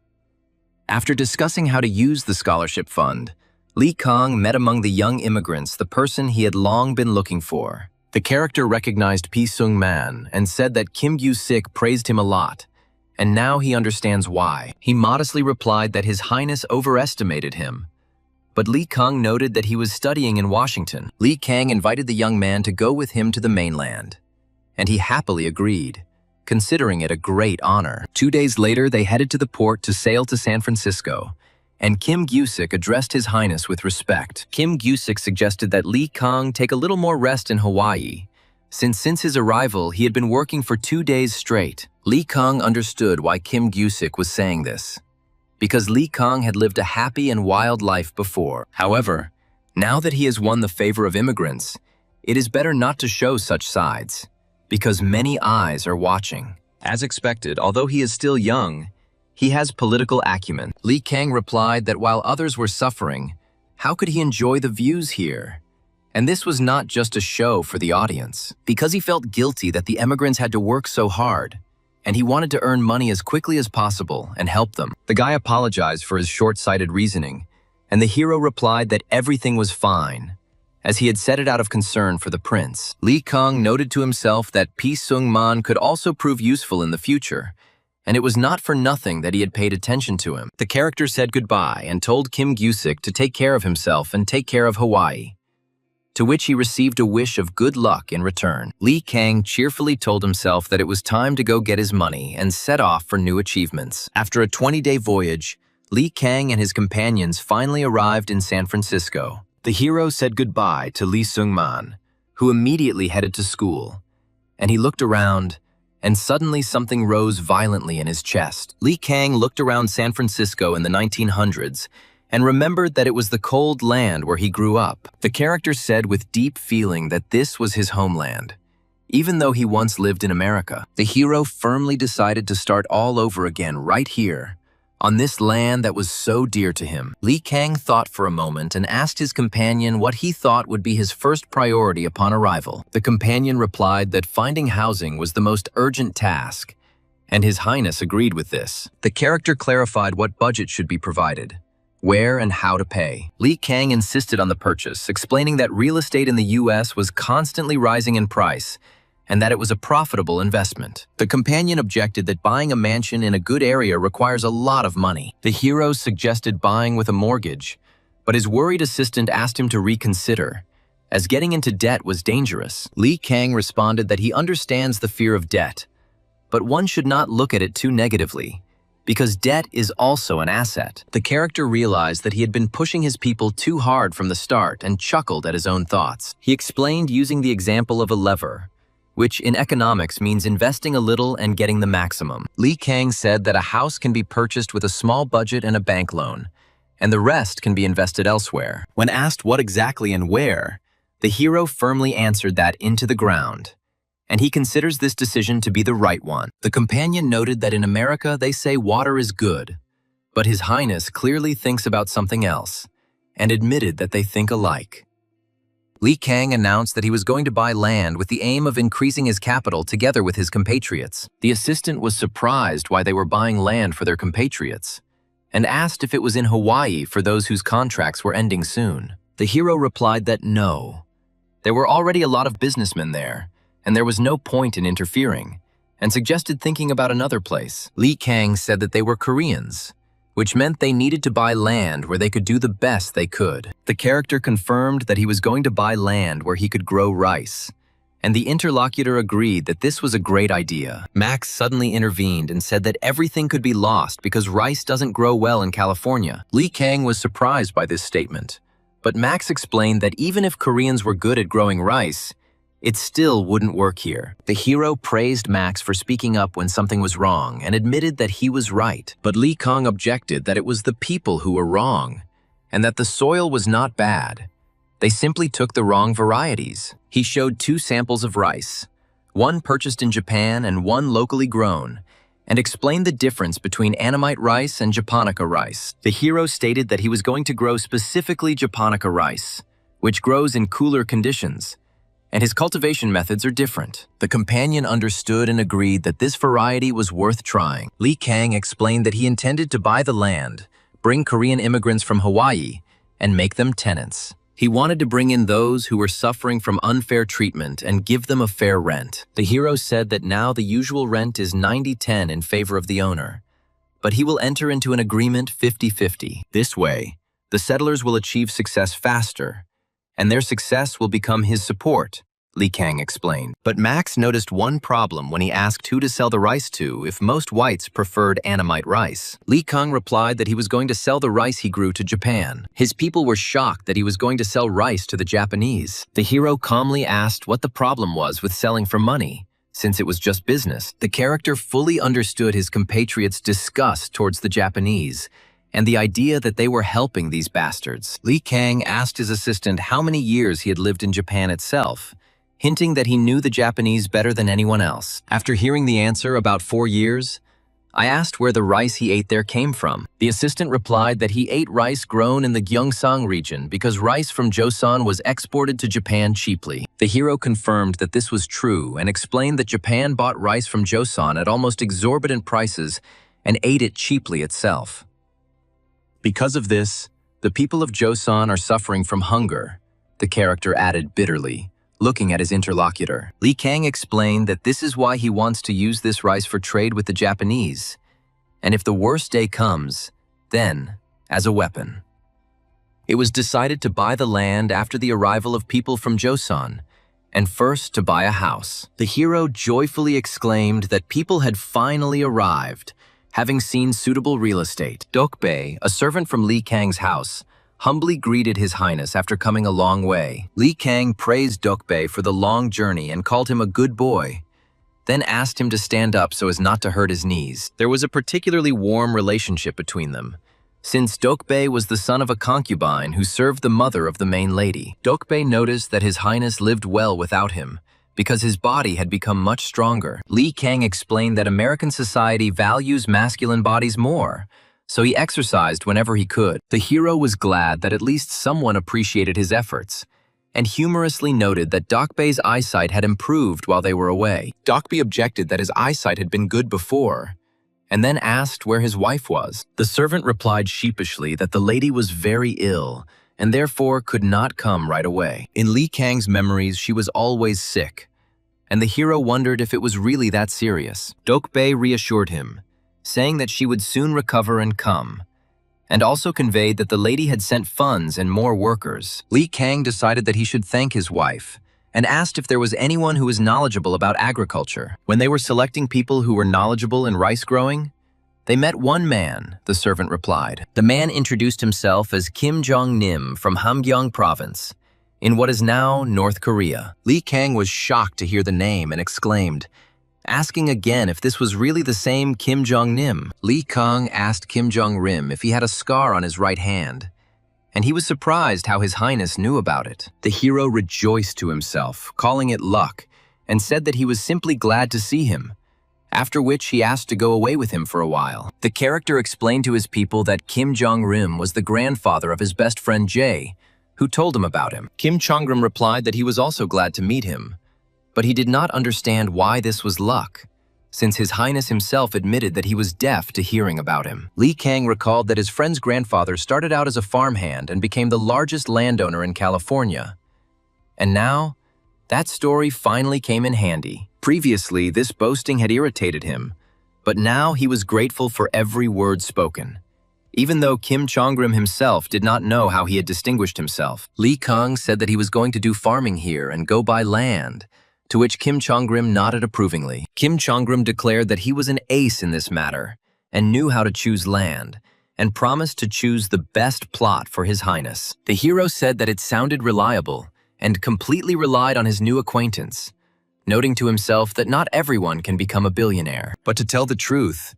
After discussing how to use the scholarship fund, Lee Kang met among the young immigrants the person he had long been looking for. The character recognized Pi Sung Man and said that Kim Gyu-sik praised him a lot, and now he understands why. He modestly replied that His Highness overestimated him, but Lee Kang noted that he was studying in Washington. Lee Kang invited the young man to go with him to the mainland, and he happily agreed, considering it a great honor. 2 days later, they headed to the port to sail to San Francisco, and Kim Gyu-sik addressed His Highness with respect. Kim Gyu-sik suggested that Lee Kang take a little more rest in Hawaii, since his arrival he had been working for 2 days straight. Lee Kang understood why Kim Gyu-sik was saying this, because Lee Kang had lived a happy and wild life before. However, now that he has won the favor of immigrants, it is better not to show such sides, because many eyes are watching. As expected, although he is still young, he has political acumen. Lee Kang replied that while others were suffering, how could he enjoy the views here? And this was not just a show for the audience, because he felt guilty that the immigrants had to work so hard, and he wanted to earn money as quickly as possible and help them. The guy apologized for his short-sighted reasoning, and the hero replied that everything was fine, as he had said it out of concern for the prince. Lee Kang noted to himself that Pi Sung Man could also prove useful in the future, and it was not for nothing that he had paid attention to him. The character said goodbye and told Kim Gyu-sik to take care of himself and take care of Hawaii, to which he received a wish of good luck in return. Lee Kang cheerfully told himself that it was time to go get his money and set off for new achievements. After a 20-day voyage, Li Kang and his companions finally arrived in San Francisco. The hero said goodbye to Li Sungman, who immediately headed to school, and he looked around, and suddenly something rose violently in his chest. Li Kang looked around San Francisco in the 1900s and remembered that it was the cold land where he grew up. The character said with deep feeling that this was his homeland. Even though he once lived in America, the hero firmly decided to start all over again right here, on this land that was so dear to him. Li Kang thought for a moment and asked his companion what he thought would be his first priority upon arrival. The companion replied that finding housing was the most urgent task, and His Highness agreed with this. The character clarified what budget should be provided, where and how to pay. Li Kang insisted on the purchase, explaining that real estate in the US was constantly rising in price, and that it was a profitable investment. The companion objected that buying a mansion in a good area requires a lot of money. The hero suggested buying with a mortgage, but his worried assistant asked him to reconsider, as getting into debt was dangerous. Li Kang responded that he understands the fear of debt, but one should not look at it too negatively, because debt is also an asset. The character realized that he had been pushing his people too hard from the start and chuckled at his own thoughts. He explained using the example of a lever, which in economics means investing a little and getting the maximum. Li Kang said that a house can be purchased with a small budget and a bank loan, and the rest can be invested elsewhere. When asked what exactly and where, the hero firmly answered that into the ground, and he considers this decision to be the right one. The companion noted that in America they say water is good, but His Highness clearly thinks about something else, and admitted that they think alike. Li Kang announced that he was going to buy land with the aim of increasing his capital together with his compatriots. The assistant was surprised why they were buying land for their compatriots, and asked if it was in Hawaii for those whose contracts were ending soon. The hero replied that no. There were already a lot of businessmen there, and there was no point in interfering, and suggested thinking about another place. Li Kang said that they were Koreans, which meant they needed to buy land where they could do the best they could. The character confirmed that he was going to buy land where he could grow rice, and the interlocutor agreed that this was a great idea. Max suddenly intervened and said that everything could be lost because rice doesn't grow well in California. Li Kang was surprised by this statement, but Max explained that even if Koreans were good at growing rice, it still wouldn't work here. The hero praised Max for speaking up when something was wrong and admitted that he was right. But Li Kang objected that it was the people who were wrong, and that the soil was not bad. They simply took the wrong varieties. He showed 2 samples of rice, one purchased in Japan and one locally grown, and explained the difference between Annamite rice and Japonica rice. The hero stated that he was going to grow specifically Japonica rice, which grows in cooler conditions, and his cultivation methods are different. The companion understood and agreed that this variety was worth trying. Li Kang explained that he intended to buy the land, bring Korean immigrants from Hawaii, and make them tenants. He wanted to bring in those who were suffering from unfair treatment and give them a fair rent. The hero said that now the usual rent is 90-10 in favor of the owner, but he will enter into an agreement 50-50. This way, the settlers will achieve success faster, and their success will become his support, Li Kang explained. But Max noticed one problem when he asked who to sell the rice to if most whites preferred Annamite rice. Li Kang replied that he was going to sell the rice he grew to Japan. His people were shocked that he was going to sell rice to the Japanese. The hero calmly asked what the problem was with selling for money, since it was just business. The character fully understood his compatriots' disgust towards the Japanese, and the idea that they were helping these bastards. Li Kang asked his assistant how many years he had lived in Japan itself, hinting that he knew the Japanese better than anyone else. After hearing the answer, about 4 years, I asked where the rice he ate there came from. The assistant replied that he ate rice grown in the Gyeongsang region because rice from Joseon was exported to Japan cheaply. The hero confirmed that this was true and explained that Japan bought rice from Joseon at almost exorbitant prices and ate it cheaply itself. Because of this, the people of Joseon are suffering from hunger, the character added bitterly, looking at his interlocutor. Li Kang explained that this is why he wants to use this rice for trade with the Japanese, and if the worst day comes, then as a weapon. It was decided to buy the land after the arrival of people from Joseon, and first to buy a house. The hero joyfully exclaimed that people had finally arrived, having seen suitable real estate. Dokbae, a servant from Li Kang's house, humbly greeted His Highness after coming a long way. Li Kang praised Dokbae for the long journey and called him a good boy, then asked him to stand up so as not to hurt his knees. There was a particularly warm relationship between them, since Dokbae was the son of a concubine who served the mother of the main lady. Dokbae noticed that His Highness lived well without him, because his body had become much stronger. Li Kang explained that American society values masculine bodies more, so he exercised whenever he could. The hero was glad that at least someone appreciated his efforts, and humorously noted that Dokbae's eyesight had improved while they were away. Dokbae objected that his eyesight had been good before, and then asked where his wife was. The servant replied sheepishly that the lady was very ill, and therefore could not come right away. In Li Kang's memories, she was always sick, and the hero wondered if it was really that serious. Dokbae reassured him, saying that she would soon recover and come, and also conveyed that the lady had sent funds and more workers. Li Kang decided that he should thank his wife, and asked if there was anyone who was knowledgeable about agriculture. When they were selecting people who were knowledgeable in rice growing, they met one man, the servant replied. The man introduced himself as Kim Jong-nim from Hamgyong Province, in what is now North Korea. Li Kang was shocked to hear the name and exclaimed, asking again if this was really the same Kim Jong-nim. Li Kang asked Kim Jong-rim if he had a scar on his right hand, and he was surprised how His Highness knew about it. The hero rejoiced to himself, calling it luck, and said that he was simply glad to see him, after which he asked to go away with him for a while. The character explained to his people that Kim Jong-rim was the grandfather of his best friend Jae, who told him about him. Kim Jong-rim replied that he was also glad to meet him, but he did not understand why this was luck, since His Highness himself admitted that he was deaf to hearing about him. Li Kang recalled that his friend's grandfather started out as a farmhand and became the largest landowner in California. And now, that story finally came in handy. Previously, this boasting had irritated him, but now he was grateful for every word spoken. Even though Kim Jong-rim himself did not know how he had distinguished himself. Li Kang said that he was going to do farming here and go buy land, to which Kim Jong-rim nodded approvingly. Kim Jong-rim declared that he was an ace in this matter and knew how to choose land, and promised to choose the best plot for His Highness. The hero said that it sounded reliable and completely relied on his new acquaintance, noting to himself that not everyone can become a billionaire. But to tell the truth,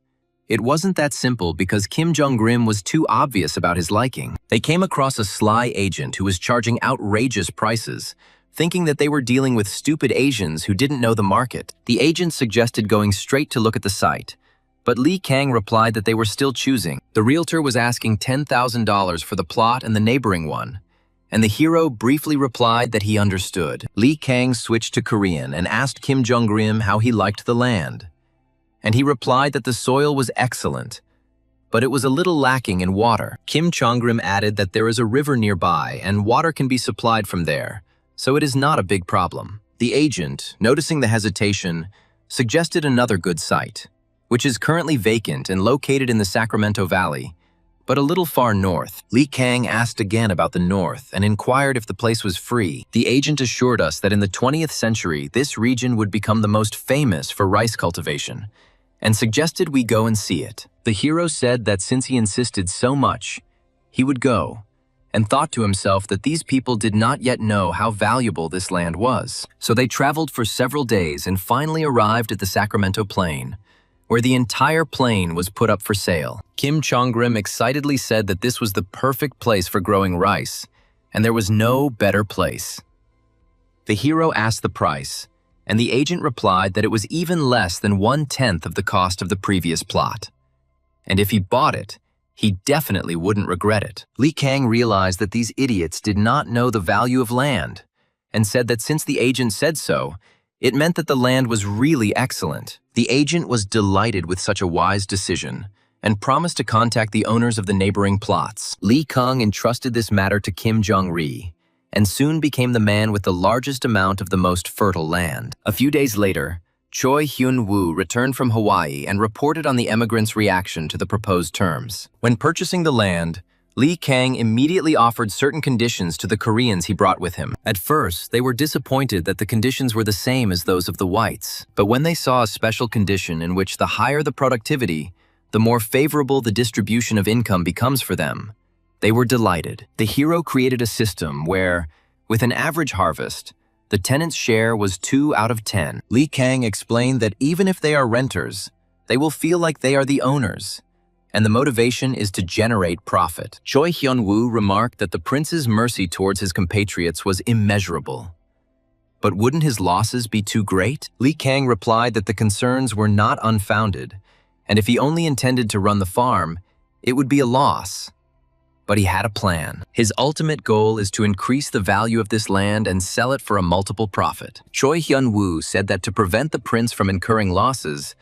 it wasn't that simple because Kim Jong-rim was too obvious about his liking. They came across a sly agent who was charging outrageous prices, thinking that they were dealing with stupid Asians who didn't know the market. The agent suggested going straight to look at the site, but Li Kang replied that they were still choosing. The realtor was asking $10,000 for the plot and the neighboring one, and the hero briefly replied that he understood. Li Kang switched to Korean and asked Kim Jong-rim how he liked the land, and he replied that the soil was excellent, but it was a little lacking in water. Kim Jong-rim added that there is a river nearby and water can be supplied from there, so it is not a big problem. The agent, noticing the hesitation, suggested another good site, which is currently vacant and located in the Sacramento Valley, but a little far north. Li Kang asked again about the north and inquired if the place was free. The agent assured us that in the 20th century, this region would become the most famous for rice cultivation, and suggested we go and see it. The hero said that since he insisted so much, he would go, and thought to himself that these people did not yet know how valuable this land was. So they traveled for several days and finally arrived at the Sacramento Plain, where the entire plain was put up for sale. Kim Jong-rim excitedly said that this was the perfect place for growing rice, and there was no better place. The hero asked the price, and the agent replied that it was even less than 1/10 of the cost of the previous plot. And if he bought it, he definitely wouldn't regret it. Li Kang realized that these idiots did not know the value of land, and said that since the agent said so, it meant that the land was really excellent. The agent was delighted with such a wise decision, and promised to contact the owners of the neighboring plots. Li Kang entrusted this matter to Kim Jong-ri, and soon became the man with the largest amount of the most fertile land. A few days later, Choi Hyun-woo returned from Hawaii and reported on the emigrants' reaction to the proposed terms. When purchasing the land, Li Kang immediately offered certain conditions to the Koreans he brought with him. At first, they were disappointed that the conditions were the same as those of the whites. But when they saw a special condition in which the higher the productivity, the more favorable the distribution of income becomes for them. They were delighted. The hero created a system where, with an average harvest, the tenant's share was 2 out of 10. Li Kang explained that even if they are renters, they will feel like they are the owners, and the motivation is to generate profit. Choi Hyun-woo remarked that the prince's mercy towards his compatriots was immeasurable. But wouldn't his losses be too great? Li Kang replied that the concerns were not unfounded, and if he only intended to run the farm, it would be a loss. But he had a plan. His ultimate goal is to increase the value of this land and sell it for a multiple profit. Choi Hyun-woo said that to prevent the prince from incurring losses,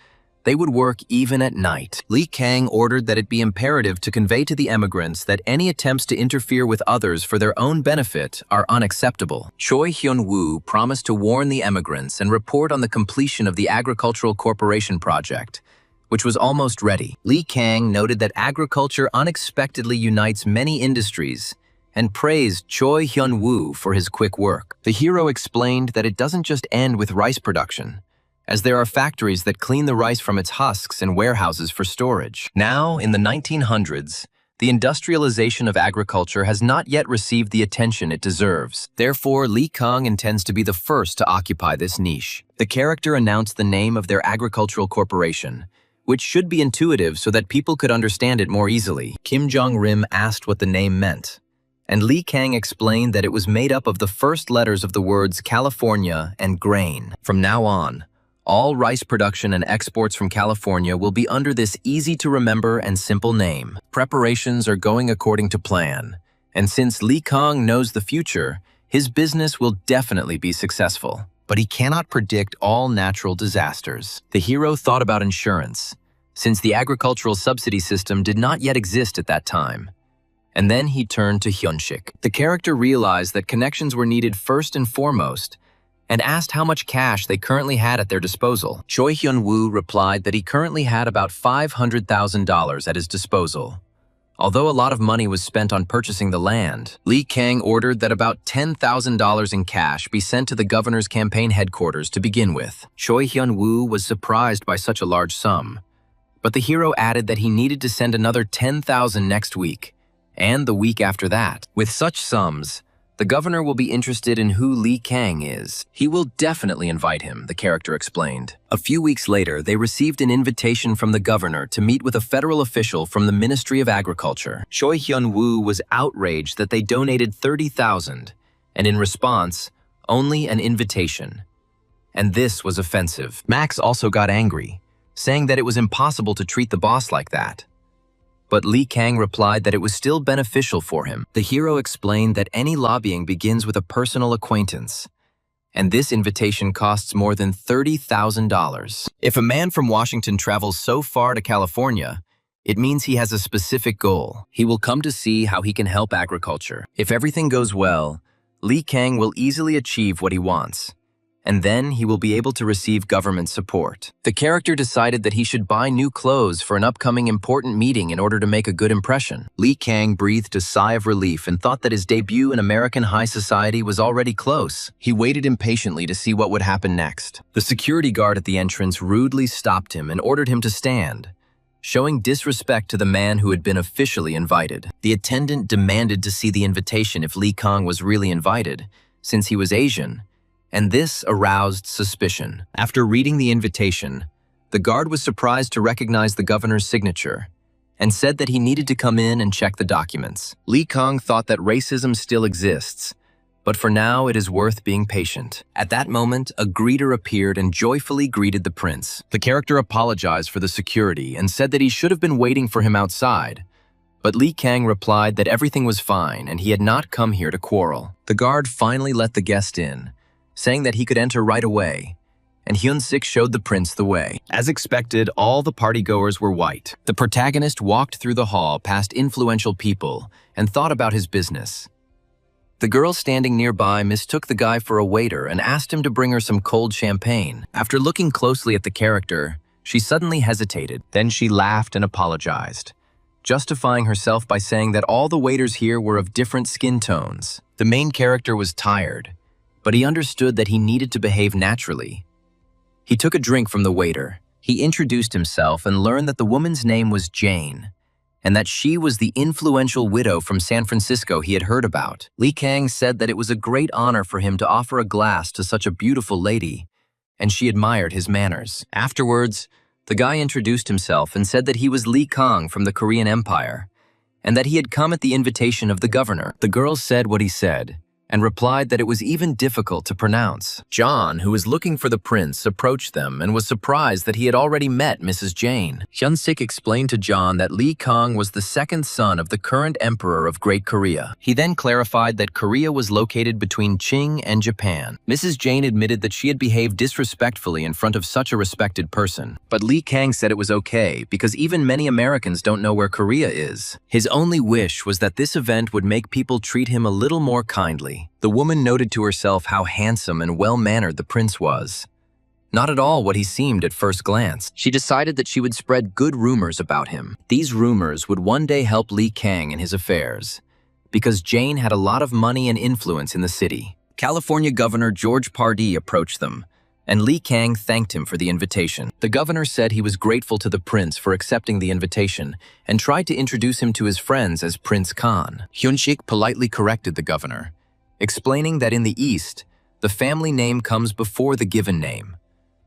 they would work even at night. Li Kang ordered that it be imperative to convey to the emigrants that any attempts to interfere with others for their own benefit are unacceptable. Choi Hyun-woo promised to warn the emigrants and report on the completion of the Agricultural Corporation project, which was almost ready. Li Kang noted that agriculture unexpectedly unites many industries and praised Choi Hyun-woo for his quick work. The hero explained that it doesn't just end with rice production, as there are factories that clean the rice from its husks and warehouses for storage. Now, in the 1900s, the industrialization of agriculture has not yet received the attention it deserves. Therefore, Li Kang intends to be the first to occupy this niche. The character announced the name of their agricultural corporation, which should be intuitive so that people could understand it more easily. Kim Jong-rim asked what the name meant, and Li Kang explained that it was made up of the first letters of the words California and grain. From now on, all rice production and exports from California will be under this easy-to-remember and simple name. Preparations are going according to plan, and since Li Kang knows the future, his business will definitely be successful. But he cannot predict all natural disasters. The hero thought about insurance, since the agricultural subsidy system did not yet exist at that time. And then he turned to Hyunshik. The character realized that connections were needed first and foremost, and asked how much cash they currently had at their disposal. Choi Hyun-woo replied that he currently had about $500,000 at his disposal. Although a lot of money was spent on purchasing the land, Li Kang ordered that about $10,000 in cash be sent to the governor's campaign headquarters to begin with. Choi Hyun-woo was surprised by such a large sum, but the hero added that he needed to send another $10,000 next week, and the week after that. With such sums, the governor will be interested in who Li Kang is. He will definitely invite him, the character explained. A few weeks later, they received an invitation from the governor to meet with a federal official from the Ministry of Agriculture. Choi Hyun-woo was outraged that they donated $30,000, and in response, only an invitation. And this was offensive. Max also got angry, saying that it was impossible to treat the boss like that. But Li Kang replied that it was still beneficial for him. The hero explained that any lobbying begins with a personal acquaintance, and this invitation costs more than $30,000. If a man from Washington travels so far to California, it means he has a specific goal. He will come to see how he can help agriculture. If everything goes well, Li Kang will easily achieve what he wants, and then he will be able to receive government support. The character decided that he should buy new clothes for an upcoming important meeting in order to make a good impression. Li Kang breathed a sigh of relief and thought that his debut in American high society was already close. He waited impatiently to see what would happen next. The security guard at the entrance rudely stopped him and ordered him to stand, showing disrespect to the man who had been officially invited. The attendant demanded to see the invitation if Li Kang was really invited, since he was Asian, and this aroused suspicion. After reading the invitation, the guard was surprised to recognize the governor's signature and said that he needed to come in and check the documents. Li Kang thought that racism still exists, but for now it is worth being patient. At that moment, a greeter appeared and joyfully greeted the prince. The character apologized for the security and said that he should have been waiting for him outside, but Li Kang replied that everything was fine and he had not come here to quarrel. The guard finally let the guest in, saying that he could enter right away, and Hyun-sik showed the prince the way. As expected, all the partygoers were white. The protagonist walked through the hall past influential people and thought about his business. The girl standing nearby mistook the guy for a waiter and asked him to bring her some cold champagne. After looking closely at the character, she suddenly hesitated. Then she laughed and apologized, justifying herself by saying that all the waiters here were of different skin tones. The main character was tired, but he understood that he needed to behave naturally. He took a drink from the waiter. He introduced himself and learned that the woman's name was Jane, and that she was the influential widow from San Francisco he had heard about. Li Kang said that it was a great honor for him to offer a glass to such a beautiful lady, and she admired his manners. Afterwards, the guy introduced himself and said that he was Li Kang from the Korean Empire, and that he had come at the invitation of the governor. The girl said what he said, and replied that it was even difficult to pronounce. John, who was looking for the prince, approached them and was surprised that he had already met Mrs. Jane. Hyun-sik explained to John that Li Kang was the second son of the current emperor of Great Korea. He then clarified that Korea was located between Qing and Japan. Mrs. Jane admitted that she had behaved disrespectfully in front of such a respected person. But Li Kang said it was okay because even many Americans don't know where Korea is. His only wish was that this event would make people treat him a little more kindly. The woman noted to herself how handsome and well-mannered the prince was. Not at all what he seemed at first glance. She decided that she would spread good rumors about him. These rumors would one day help Li Kang in his affairs, because Jane had a lot of money and influence in the city. California Governor George Pardee approached them, and Li Kang thanked him for the invitation. The governor said he was grateful to the prince for accepting the invitation and tried to introduce him to his friends as Prince Khan. Hyun-sik politely corrected the governor, explaining that in the East, the family name comes before the given name.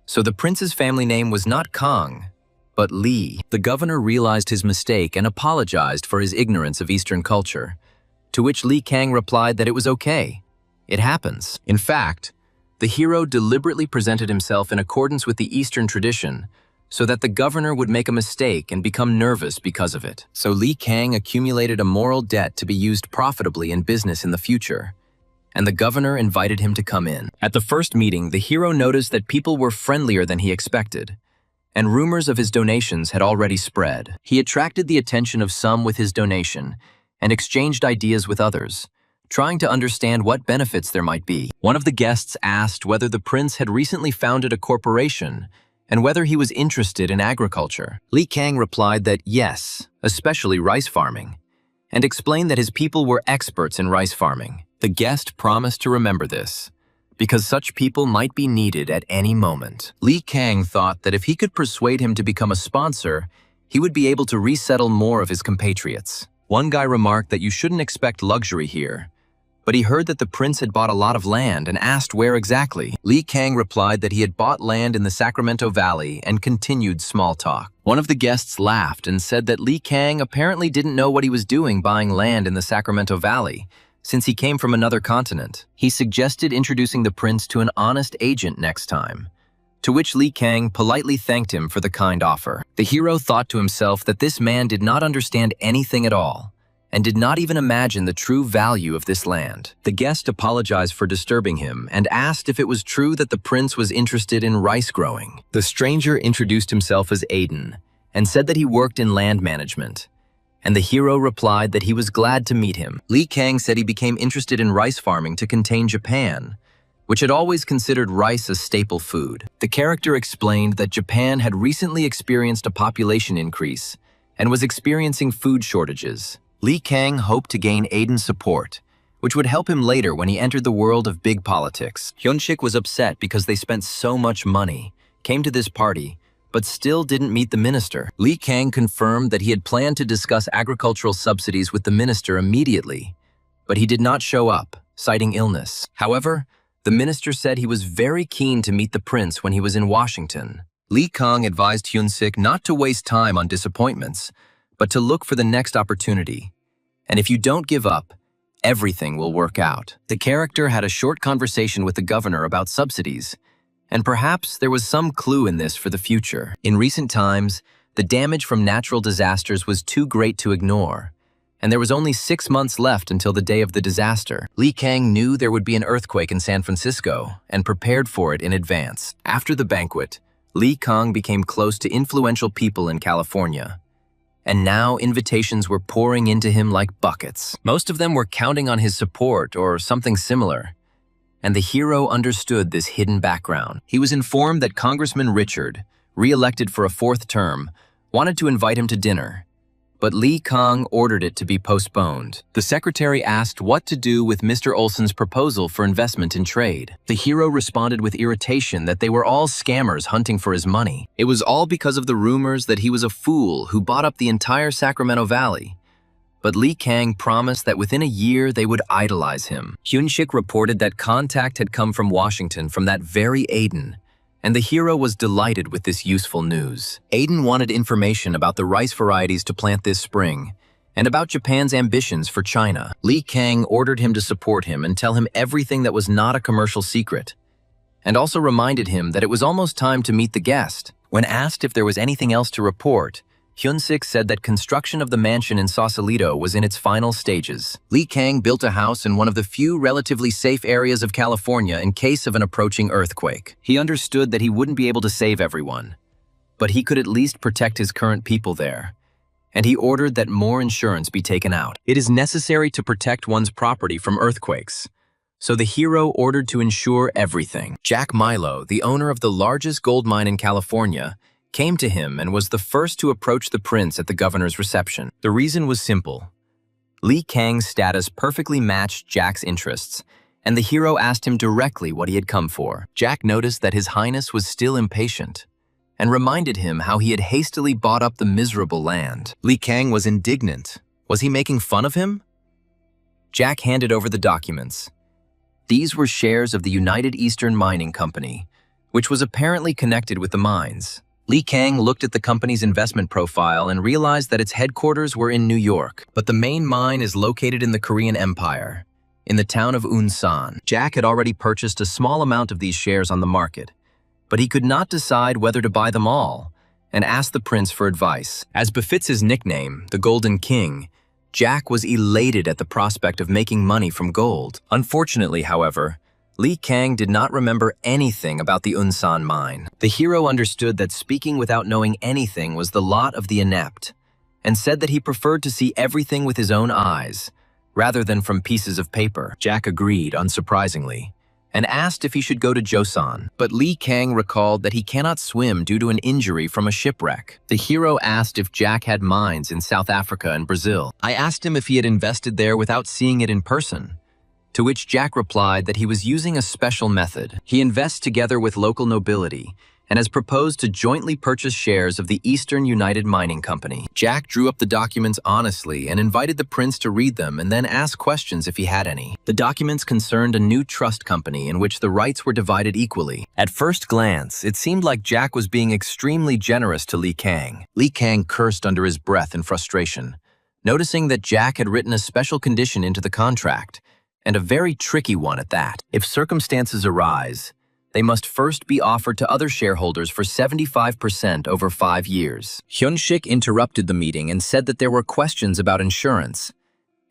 So the prince's family name was not Kang, but Li. The governor realized his mistake and apologized for his ignorance of Eastern culture, to which Li Kang replied that it was okay. It happens. In fact, the hero deliberately presented himself in accordance with the Eastern tradition so that the governor would make a mistake and become nervous because of it. So Li Kang accumulated a moral debt to be used profitably in business in the future, and the governor invited him to come in. At the first meeting, the hero noticed that people were friendlier than he expected, and rumors of his donations had already spread. He attracted the attention of some with his donation and exchanged ideas with others, trying to understand what benefits there might be. One of the guests asked whether the prince had recently founded a corporation and whether he was interested in agriculture. Li Kang replied that yes, especially rice farming, and explained that his people were experts in rice farming. The guest promised to remember this, because such people might be needed at any moment. Li Kang thought that if he could persuade him to become a sponsor, he would be able to resettle more of his compatriots. One guy remarked that you shouldn't expect luxury here, but he heard that the prince had bought a lot of land and asked where exactly. Li Kang replied that he had bought land in the Sacramento Valley and continued small talk. One of the guests laughed and said that Li Kang apparently didn't know what he was doing buying land in the Sacramento Valley, since he came from another continent. He suggested introducing the prince to an honest agent next time, to which Li Kang politely thanked him for the kind offer. The hero thought to himself that this man did not understand anything at all, and did not even imagine the true value of this land. The guest apologized for disturbing him and asked if it was true that the prince was interested in rice growing. The stranger introduced himself as Aiden and said that he worked in land management, and the hero replied that he was glad to meet him. Li Kang said he became interested in rice farming to contain Japan, which had always considered rice a staple food. The character explained that Japan had recently experienced a population increase and was experiencing food shortages. Li Kang hoped to gain Aiden's support, which would help him later when he entered the world of big politics. Hyun-sik was upset because they spent so much money, came to this party, but still didn't meet the minister. Li Kang confirmed that he had planned to discuss agricultural subsidies with the minister immediately, but he did not show up, citing illness. However, the minister said he was very keen to meet the prince when he was in Washington. Li Kang advised Hyun-sik not to waste time on disappointments, but to look for the next opportunity. And if you don't give up, everything will work out. The character had a short conversation with the governor about subsidies, and perhaps there was some clue in this for the future. In recent times, the damage from natural disasters was too great to ignore, and there was only 6 months left until the day of the disaster. Li Kang knew there would be an earthquake in San Francisco and prepared for it in advance. After the banquet, Li Kang became close to influential people in California, and now invitations were pouring into him like buckets. Most of them were counting on his support or something similar, and the hero understood this hidden background. He was informed that Congressman Richard, re-elected for a 4th term, wanted to invite him to dinner, but Li Kang ordered it to be postponed. The secretary asked what to do with Mr. Olson's proposal for investment in trade. The hero responded with irritation that they were all scammers hunting for his money. It was all because of the rumors that he was a fool who bought up the entire Sacramento Valley. But Li Kang promised that within a year they would idolize him. Hyun-sik reported that contact had come from Washington from that very Aiden, and the hero was delighted with this useful news. Aiden wanted information about the rice varieties to plant this spring, and about Japan's ambitions for China. Li Kang ordered him to support him and tell him everything that was not a commercial secret, and also reminded him that it was almost time to meet the guest. When asked if there was anything else to report, Hyun-sik said that construction of the mansion in Sausalito was in its final stages. Li Kang built a house in one of the few relatively safe areas of California in case of an approaching earthquake. He understood that he wouldn't be able to save everyone, but he could at least protect his current people there, and he ordered that more insurance be taken out. It is necessary to protect one's property from earthquakes, so the hero ordered to insure everything. Jack Milo, the owner of the largest gold mine in California, came to him and was the first to approach the prince at the governor's reception. The reason was simple. Li Kang's status perfectly matched Jack's interests, and the hero asked him directly what he had come for. Jack noticed that His Highness was still impatient, and reminded him how he had hastily bought up the miserable land. Li Kang was indignant. Was he making fun of him? Jack handed over the documents. These were shares of the United Eastern Mining Company, which was apparently connected with the mines. Li Kang looked at the company's investment profile and realized that its headquarters were in New York, but the main mine is located in the Korean Empire, in the town of Unsan. Jack had already purchased a small amount of these shares on the market, but he could not decide whether to buy them all, and asked the prince for advice. As befits his nickname, the Golden King, Jack was elated at the prospect of making money from gold. Unfortunately, however, Li Kang did not remember anything about the Unsan mine. The hero understood that speaking without knowing anything was the lot of the inept, and said that he preferred to see everything with his own eyes, rather than from pieces of paper. Jack agreed, unsurprisingly, and asked if he should go to Joseon. But Li Kang recalled that he cannot swim due to an injury from a shipwreck. The hero asked if Jack had mines in South Africa and Brazil. I asked him if he had invested there without seeing it in person, to which Jack replied that he was using a special method. He invests together with local nobility and has proposed to jointly purchase shares of the Eastern United Mining Company. Jack drew up the documents honestly and invited the prince to read them and then ask questions if he had any. The documents concerned a new trust company in which the rights were divided equally. At first glance, it seemed like Jack was being extremely generous to Li Kang. Li Kang cursed under his breath in frustration, noticing that Jack had written a special condition into the contract, and a very tricky one at that. If circumstances arise, they must first be offered to other shareholders for 75% over 5 years. Hyun-sik interrupted the meeting and said that there were questions about insurance,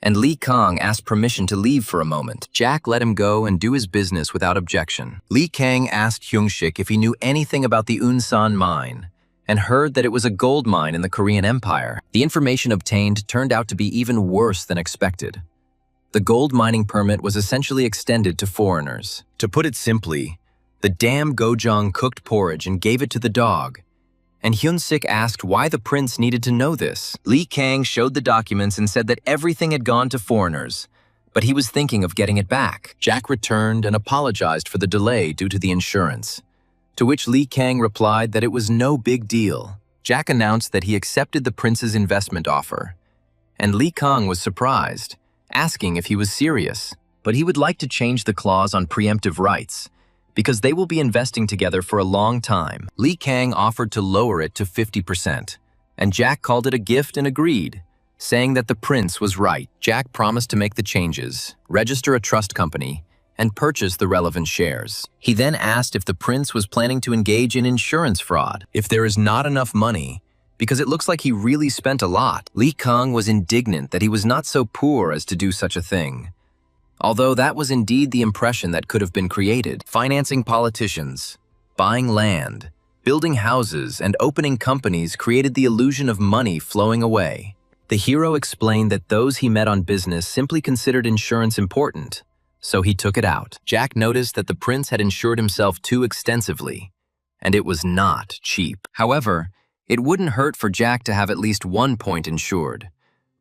and Li Kang asked permission to leave for a moment. Jack let him go and do his business without objection. Li Kang asked Hyun-sik if he knew anything about the Unsan mine, and heard that it was a gold mine in the Korean Empire. The information obtained turned out to be even worse than expected. The gold mining permit was essentially extended to foreigners. To put it simply, the damn Gojong cooked porridge and gave it to the dog, and Hyun-sik asked why the prince needed to know this. Li Kang showed the documents and said that everything had gone to foreigners, but he was thinking of getting it back. Jack returned and apologized for the delay due to the insurance, to which Li Kang replied that it was no big deal. Jack announced that he accepted the prince's investment offer, and Li Kang was surprised, asking if he was serious, but he would like to change the clause on preemptive rights, because they will be investing together for a long time. Li Kang offered to lower it to 50%, and Jack called it a gift and agreed, saying that the prince was right. Jack promised to make the changes, register a trust company, and purchase the relevant shares. He then asked if the prince was planning to engage in insurance fraud. If there is not enough money, because it looks like he really spent a lot. Li Kang was indignant that he was not so poor as to do such a thing, although that was indeed the impression that could have been created. Financing politicians, buying land, building houses, and opening companies created the illusion of money flowing away. The hero explained that those he met on business simply considered insurance important, so he took it out. Jack noticed that the prince had insured himself too extensively, and it was not cheap. However, It wouldn't hurt for Jack to have at least one point insured,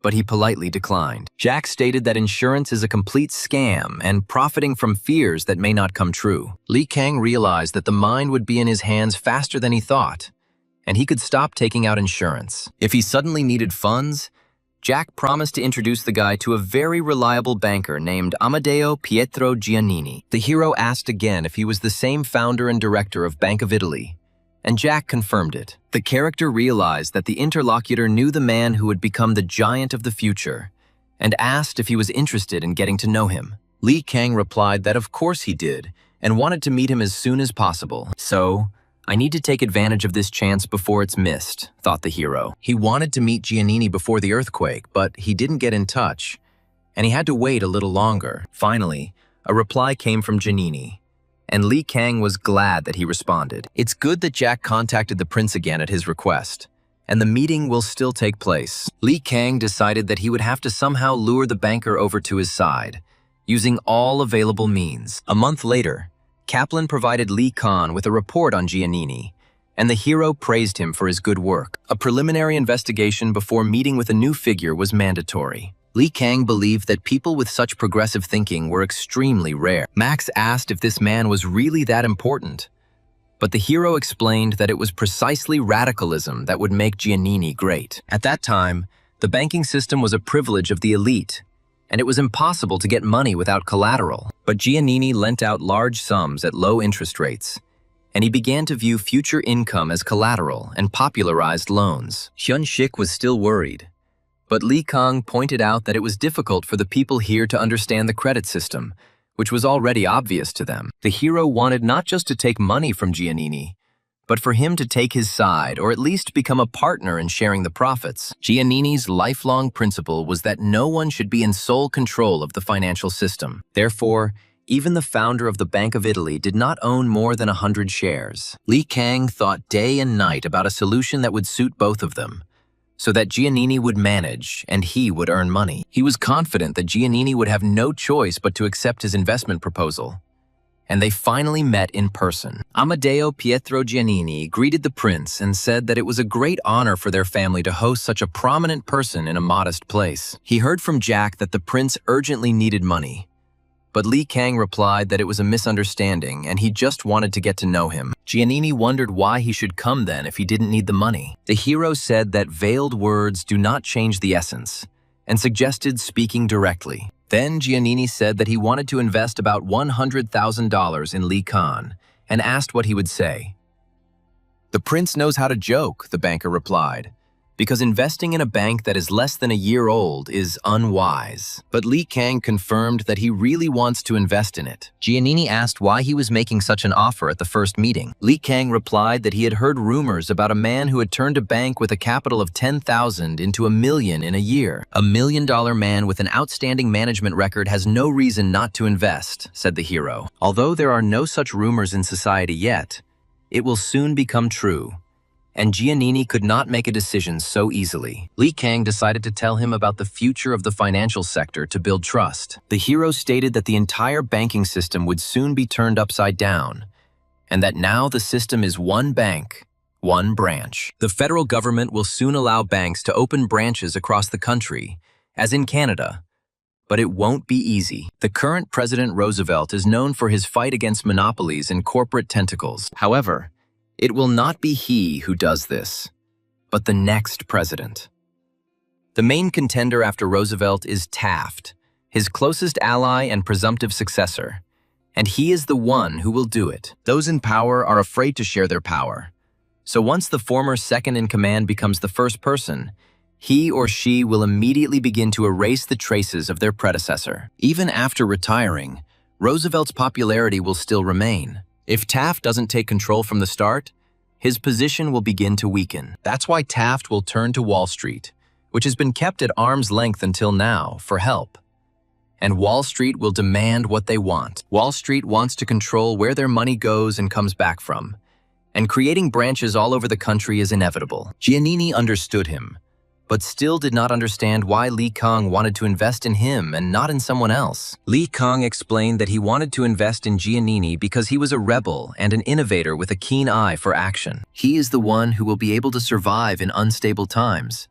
but he politely declined. Jack stated that insurance is a complete scam and profiting from fears that may not come true. Li Kang realized that the mine would be in his hands faster than he thought, and he could stop taking out insurance. If he suddenly needed funds, Jack promised to introduce the guy to a very reliable banker named Amedeo Pietro Giannini. The hero asked again if he was the same founder and director of Bank of Italy, and Jack confirmed it. The character realized that the interlocutor knew the man who would become the giant of the future, and asked if he was interested in getting to know him. Li Kang replied that of course he did, and wanted to meet him as soon as possible. So, I need to take advantage of this chance before it's missed, thought the hero. He wanted to meet Giannini before the earthquake, but he didn't get in touch, and he had to wait a little longer. Finally, a reply came from Giannini, and Li Kang was glad that he responded. It's good that Jack contacted the prince again at his request, and the meeting will still take place. Li Kang decided that he would have to somehow lure the banker over to his side, using all available means. A month later, Kaplan provided Li Kang with a report on Giannini, and the hero praised him for his good work. A preliminary investigation before meeting with a new figure was mandatory. Li Kang believed that people with such progressive thinking were extremely rare. Max asked if this man was really that important, but the hero explained that it was precisely radicalism that would make Giannini great. At that time, the banking system was a privilege of the elite, and it was impossible to get money without collateral. But Giannini lent out large sums at low interest rates, and he began to view future income as collateral and popularized loans. Hyun Shik was still worried, but Li Kang pointed out that it was difficult for the people here to understand the credit system, which was already obvious to them. The hero wanted not just to take money from Giannini, but for him to take his side or at least become a partner in sharing the profits. Giannini's lifelong principle was that no one should be in sole control of the financial system. Therefore, even the founder of the Bank of Italy did not own more than 100 shares. Li Kang thought day and night about a solution that would suit both of them, so that Giannini would manage and he would earn money. He was confident that Giannini would have no choice but to accept his investment proposal, and they finally met in person. Amedeo Pietro Giannini greeted the prince and said that it was a great honor for their family to host such a prominent person in a modest place. He heard from Jack that the prince urgently needed money, but Li Kang replied that it was a misunderstanding and he just wanted to get to know him. Giannini wondered why he should come then if he didn't need the money. The hero said that veiled words do not change the essence, and suggested speaking directly. Then Giannini said that he wanted to invest about $100,000 in Li Kang and asked what he would say. The prince knows how to joke, the banker replied, because investing in a bank that is less than a year old is unwise. But Li Kang confirmed that he really wants to invest in it. Giannini asked why he was making such an offer at the first meeting. Li Kang replied that he had heard rumors about a man who had turned a bank with a capital of 10,000 into $1 million in a year. A $1 million man with an outstanding management record has no reason not to invest, said the hero. Although there are no such rumors in society yet, it will soon become true. And Giannini could not make a decision so easily. Li Kang decided to tell him about the future of the financial sector to build trust. The hero stated that the entire banking system would soon be turned upside down, and that now the system is one bank, one branch. The federal government will soon allow banks to open branches across the country, as in Canada, but it won't be easy. The current President Roosevelt is known for his fight against monopolies and corporate tentacles. However, it will not be he who does this, but the next president. The main contender after Roosevelt is Taft, his closest ally and presumptive successor, and he is the one who will do it. Those in power are afraid to share their power, so once the former second-in-command becomes the first person, he or she will immediately begin to erase the traces of their predecessor. Even after retiring, Roosevelt's popularity will still remain. If Taft doesn't take control from the start, his position will begin to weaken. That's why Taft will turn to Wall Street, which has been kept at arm's length until now, for help. And Wall Street will demand what they want. Wall Street wants to control where their money goes and comes back from, and creating branches all over the country is inevitable. Giannini understood him, but still did not understand why Li Kang wanted to invest in him and not in someone else. Li Kang explained that he wanted to invest in Giannini because he was a rebel and an innovator with a keen eye for action. He is the one who will be able to survive in unstable times.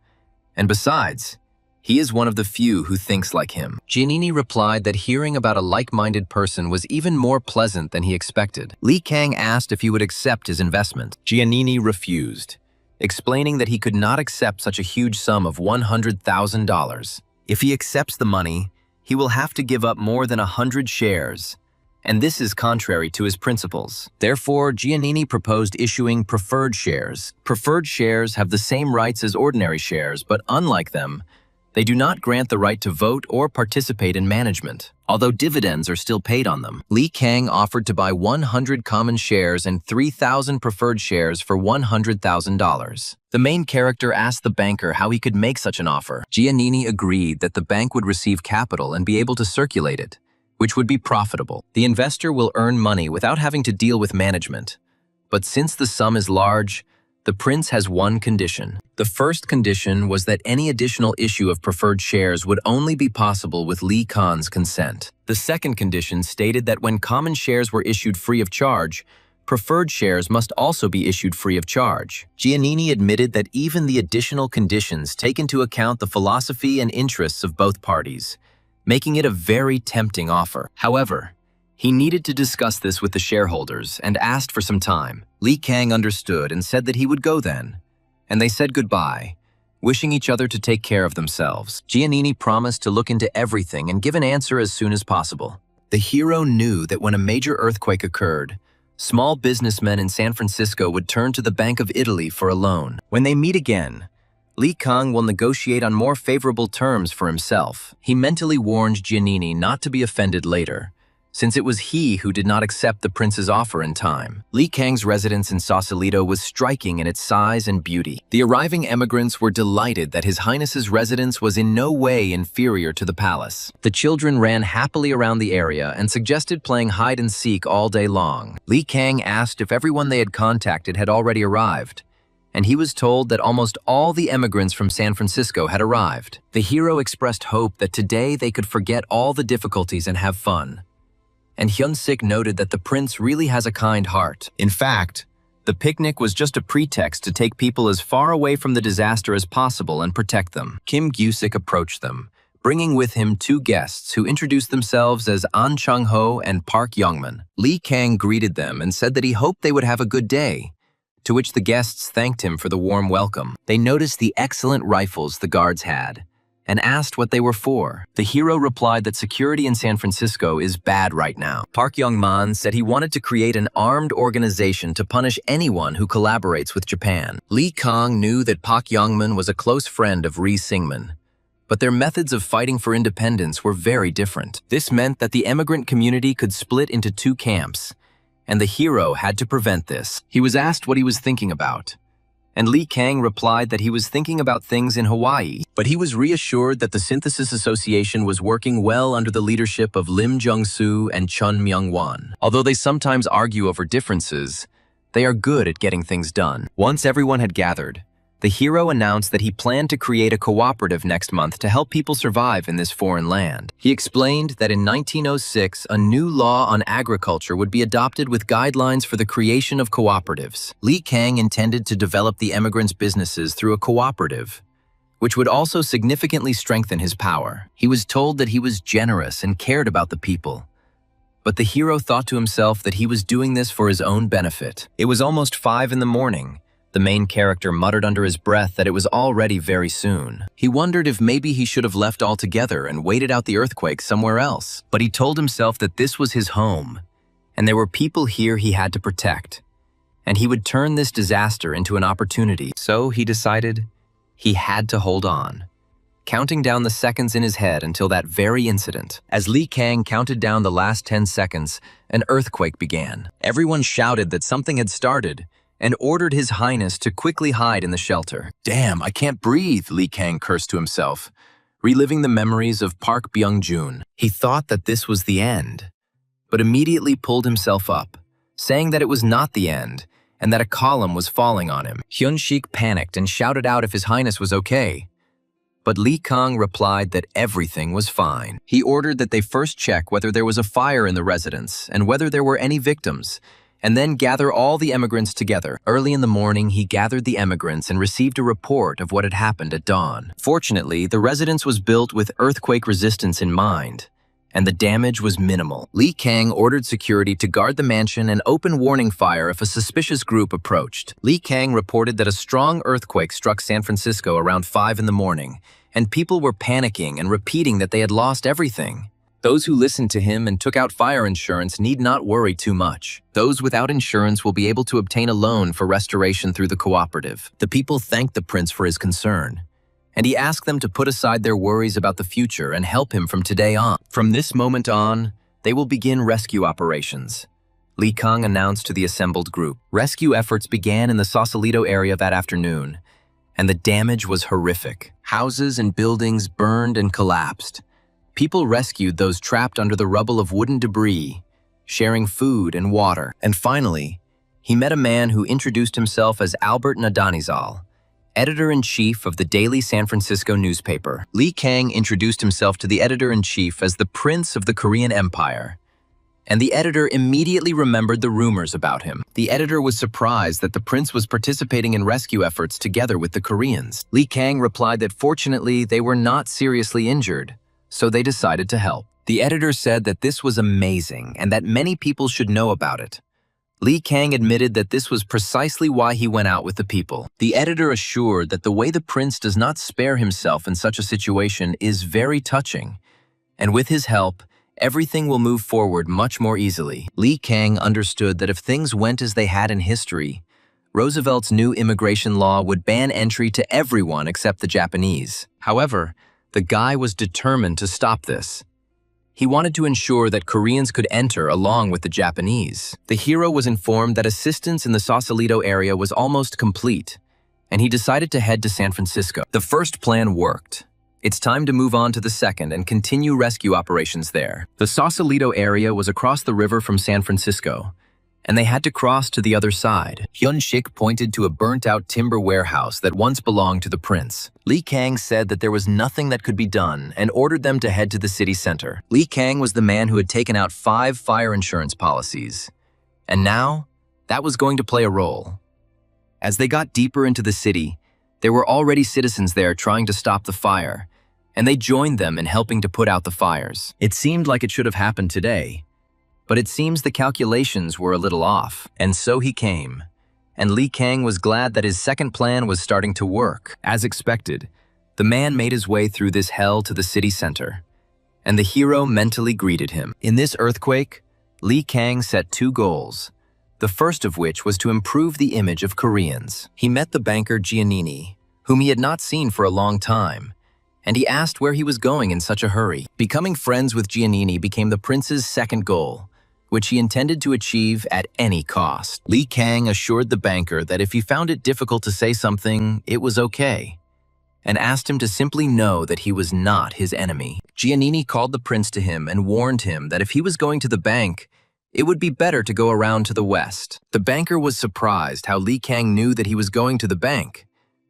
And besides, he is one of the few who thinks like him. Giannini replied that hearing about a like-minded person was even more pleasant than he expected. Li Kang asked if he would accept his investment. Giannini refused, explaining that he could not accept such a huge sum of $100,000. If he accepts the money, he will have to give up more than 100 shares, and this is contrary to his principles. Therefore, Giannini proposed issuing preferred shares. Preferred shares have the same rights as ordinary shares, but unlike them, they do not grant the right to vote or participate in management, although dividends are still paid on them. Li Kang offered to buy 100 common shares and 3,000 preferred shares for $100,000. The main character asked the banker how he could make such an offer. Giannini agreed that the bank would receive capital and be able to circulate it, which would be profitable. The investor will earn money without having to deal with management. But since the sum is large, the prince has one condition. The first condition was that any additional issue of preferred shares would only be possible with Li Kang's consent. The second condition stated that when common shares were issued free of charge, preferred shares must also be issued free of charge. Giannini admitted that even the additional conditions take into account the philosophy and interests of both parties, making it a very tempting offer. However, he needed to discuss this with the shareholders and asked for some time. Li Kang understood and said that he would go then, and they said goodbye, wishing each other to take care of themselves. Giannini promised to look into everything and give an answer as soon as possible. The hero knew that when a major earthquake occurred, small businessmen in San Francisco would turn to the Bank of Italy for a loan. When they meet again, Li Kang will negotiate on more favorable terms for himself. He mentally warned Giannini not to be offended later, since it was he who did not accept the prince's offer in time. Li Kang's residence in Sausalito was striking in its size and beauty. The arriving emigrants were delighted that His Highness's residence was in no way inferior to the palace. The children ran happily around the area and suggested playing hide-and-seek all day long. Li Kang asked if everyone they had contacted had already arrived, and he was told that almost all the emigrants from San Francisco had arrived. The hero expressed hope that today they could forget all the difficulties and have fun. And Hyun-sik noted that the prince really has a kind heart. In fact, the picnic was just a pretext to take people as far away from the disaster as possible and protect them. Kim Gyu-sik approached them, bringing with him two guests who introduced themselves as An Chung-ho and Park Youngman. Li Kang greeted them and said that he hoped they would have a good day, to which the guests thanked him for the warm welcome. They noticed the excellent rifles the guards had, and asked what they were for. The hero replied that security in San Francisco is bad right now. Park Young-man said he wanted to create an armed organization to punish anyone who collaborates with Japan. Li Kang knew that Park Young-man was a close friend of Ri Singman, but their methods of fighting for independence were very different. This meant that the emigrant community could split into two camps, and the hero had to prevent this. He was asked what he was thinking about, and Li Kang replied that he was thinking about things in Hawaii, but he was reassured that the Synthesis Association was working well under the leadership of Lim Jung-soo and Chun Myung-won. Although they sometimes argue over differences, they are good at getting things done. Once everyone had gathered, the hero announced that he planned to create a cooperative next month to help people survive in this foreign land. He explained that in 1906, a new law on agriculture would be adopted with guidelines for the creation of cooperatives. Li Kang intended to develop the emigrants' businesses through a cooperative, which would also significantly strengthen his power. He was told that he was generous and cared about the people, but the hero thought to himself that he was doing this for his own benefit. It was almost 5 in the morning. The main character muttered under his breath that it was already very soon. He wondered if maybe he should have left altogether and waited out the earthquake somewhere else. But he told himself that this was his home, and there were people here he had to protect, and he would turn this disaster into an opportunity. So he decided he had to hold on, counting down the seconds in his head until that very incident. As Li Kang counted down the last 10 seconds, an earthquake began. Everyone shouted that something had started, and ordered His Highness to quickly hide in the shelter. Damn, I can't breathe, Li Kang cursed to himself, reliving the memories of Park Byung-joon. He thought that this was the end, but immediately pulled himself up, saying that it was not the end, and that a column was falling on him. Hyun-sik panicked and shouted out if His Highness was okay, But Li Kang replied that everything was fine. He ordered that they first check whether there was a fire in the residence and whether there were any victims, and then gather all the emigrants together. Early in the morning, he gathered the emigrants and received a report of what had happened at dawn. Fortunately, the residence was built with earthquake resistance in mind, and the damage was minimal. Li Kang ordered security to guard the mansion and open warning fire if a suspicious group approached. Li Kang reported that a strong earthquake struck San Francisco around 5 in the morning, and people were panicking and repeating that they had lost everything. Those who listened to him and took out fire insurance need not worry too much. Those without insurance will be able to obtain a loan for restoration through the cooperative. The people thanked the prince for his concern, and he asked them to put aside their worries about the future and help him from today on. From this moment on, they will begin rescue operations. Li Kang announced to the assembled group. Rescue efforts began in the Sausalito area that afternoon, and the damage was horrific. Houses and buildings burned and collapsed. People rescued those trapped under the rubble of wooden debris, sharing food and water. And finally, he met a man who introduced himself as Albert Nadanizal, editor-in-chief of the Daily San Francisco newspaper. Li Kang introduced himself to the editor-in-chief as the Prince of the Korean Empire, and the editor immediately remembered the rumors about him. The editor was surprised that the prince was participating in rescue efforts together with the Koreans. Li Kang replied that fortunately they were not seriously injured, so they decided to help. The editor said that this was amazing and that many people should know about it. Li Kang admitted that this was precisely why he went out with the people. The editor assured that the way the prince does not spare himself in such a situation is very touching, and with his help, everything will move forward much more easily. Li Kang understood that if things went as they had in history, Roosevelt's new immigration law would ban entry to everyone except the Japanese. However, the guy was determined to stop this. He wanted to ensure that Koreans could enter along with the Japanese. The hero was informed that assistance in the Sausalito area was almost complete, and he decided to head to San Francisco. The first plan worked. It's time to move on to the second and continue rescue operations there. The Sausalito area was across the river from San Francisco, and they had to cross to the other side. Hyun-shik pointed to a burnt-out timber warehouse that once belonged to the prince. Li Kang said that there was nothing that could be done and ordered them to head to the city center. Li Kang was the man who had taken out 5 fire insurance policies, and now that was going to play a role. As they got deeper into the city, there were already citizens there trying to stop the fire, and they joined them in helping to put out the fires. It seemed like it should have happened today, but it seems the calculations were a little off. And so he came, and Li Kang was glad that his second plan was starting to work. As expected, the man made his way through this hell to the city center, and the hero mentally greeted him. In this earthquake, Li Kang set 2 goals, the first of which was to improve the image of Koreans. He met the banker Giannini, whom he had not seen for a long time, and he asked where he was going in such a hurry. Becoming friends with Giannini became the prince's second goal, which he intended to achieve at any cost. Li Kang assured the banker that if he found it difficult to say something, it was okay, and asked him to simply know that he was not his enemy. Giannini called the prince to him and warned him that if he was going to the bank, it would be better to go around to the west. The banker was surprised how Li Kang knew that he was going to the bank,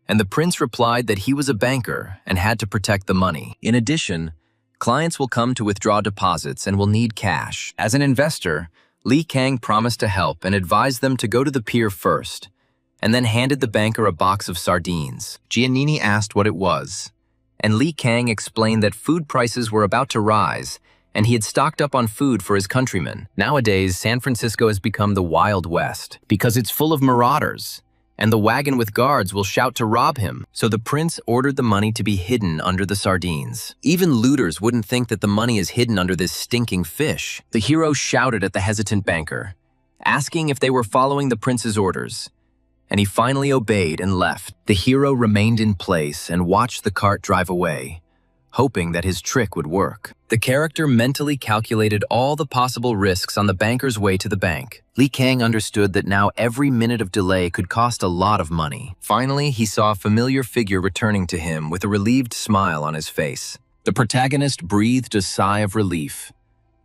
and the prince replied that he was a banker and had to protect the money. In addition, clients will come to withdraw deposits and will need cash. As an investor, Li Kang promised to help and advised them to go to the pier first, and then handed the banker a box of sardines. Giannini asked what it was, and Li Kang explained that food prices were about to rise, and he had stocked up on food for his countrymen. Nowadays, San Francisco has become the Wild West because it's full of marauders, and the wagon with guards will shout to rob him. So the prince ordered the money to be hidden under the sardines. Even looters wouldn't think that the money is hidden under this stinking fish. The hero shouted at the hesitant banker, asking if they were following the prince's orders, and he finally obeyed and left. The hero remained in place and watched the cart drive away, hoping that his trick would work. The character mentally calculated all the possible risks on the banker's way to the bank. Li Kang understood that now every minute of delay could cost a lot of money. Finally, he saw a familiar figure returning to him with a relieved smile on his face. The protagonist breathed a sigh of relief,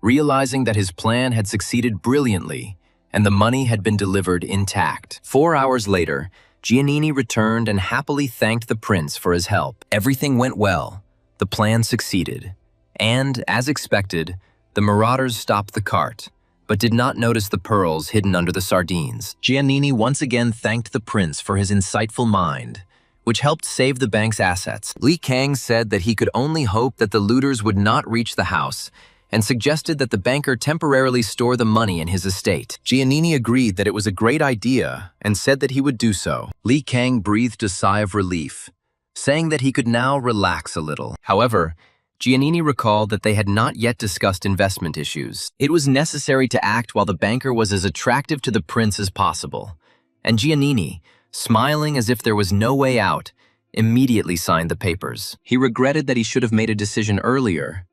realizing that his plan had succeeded brilliantly and the money had been delivered intact. 4 hours later, Giannini returned and happily thanked the prince for his help. Everything went well. The plan succeeded. And, as expected, the marauders stopped the cart, but did not notice the pearls hidden under the sardines. Giannini once again thanked the prince for his insightful mind, which helped save the bank's assets. Li Kang said that he could only hope that the looters would not reach the house, and suggested that the banker temporarily store the money in his estate. Giannini agreed that it was a great idea and said that he would do so. Li Kang breathed a sigh of relief, saying that he could now relax a little. However, Giannini recalled that they had not yet discussed investment issues. It was necessary to act while the banker was as attractive to the prince as possible. And Giannini, smiling as if there was no way out, immediately signed the papers. He regretted that he should have made a decision earlier,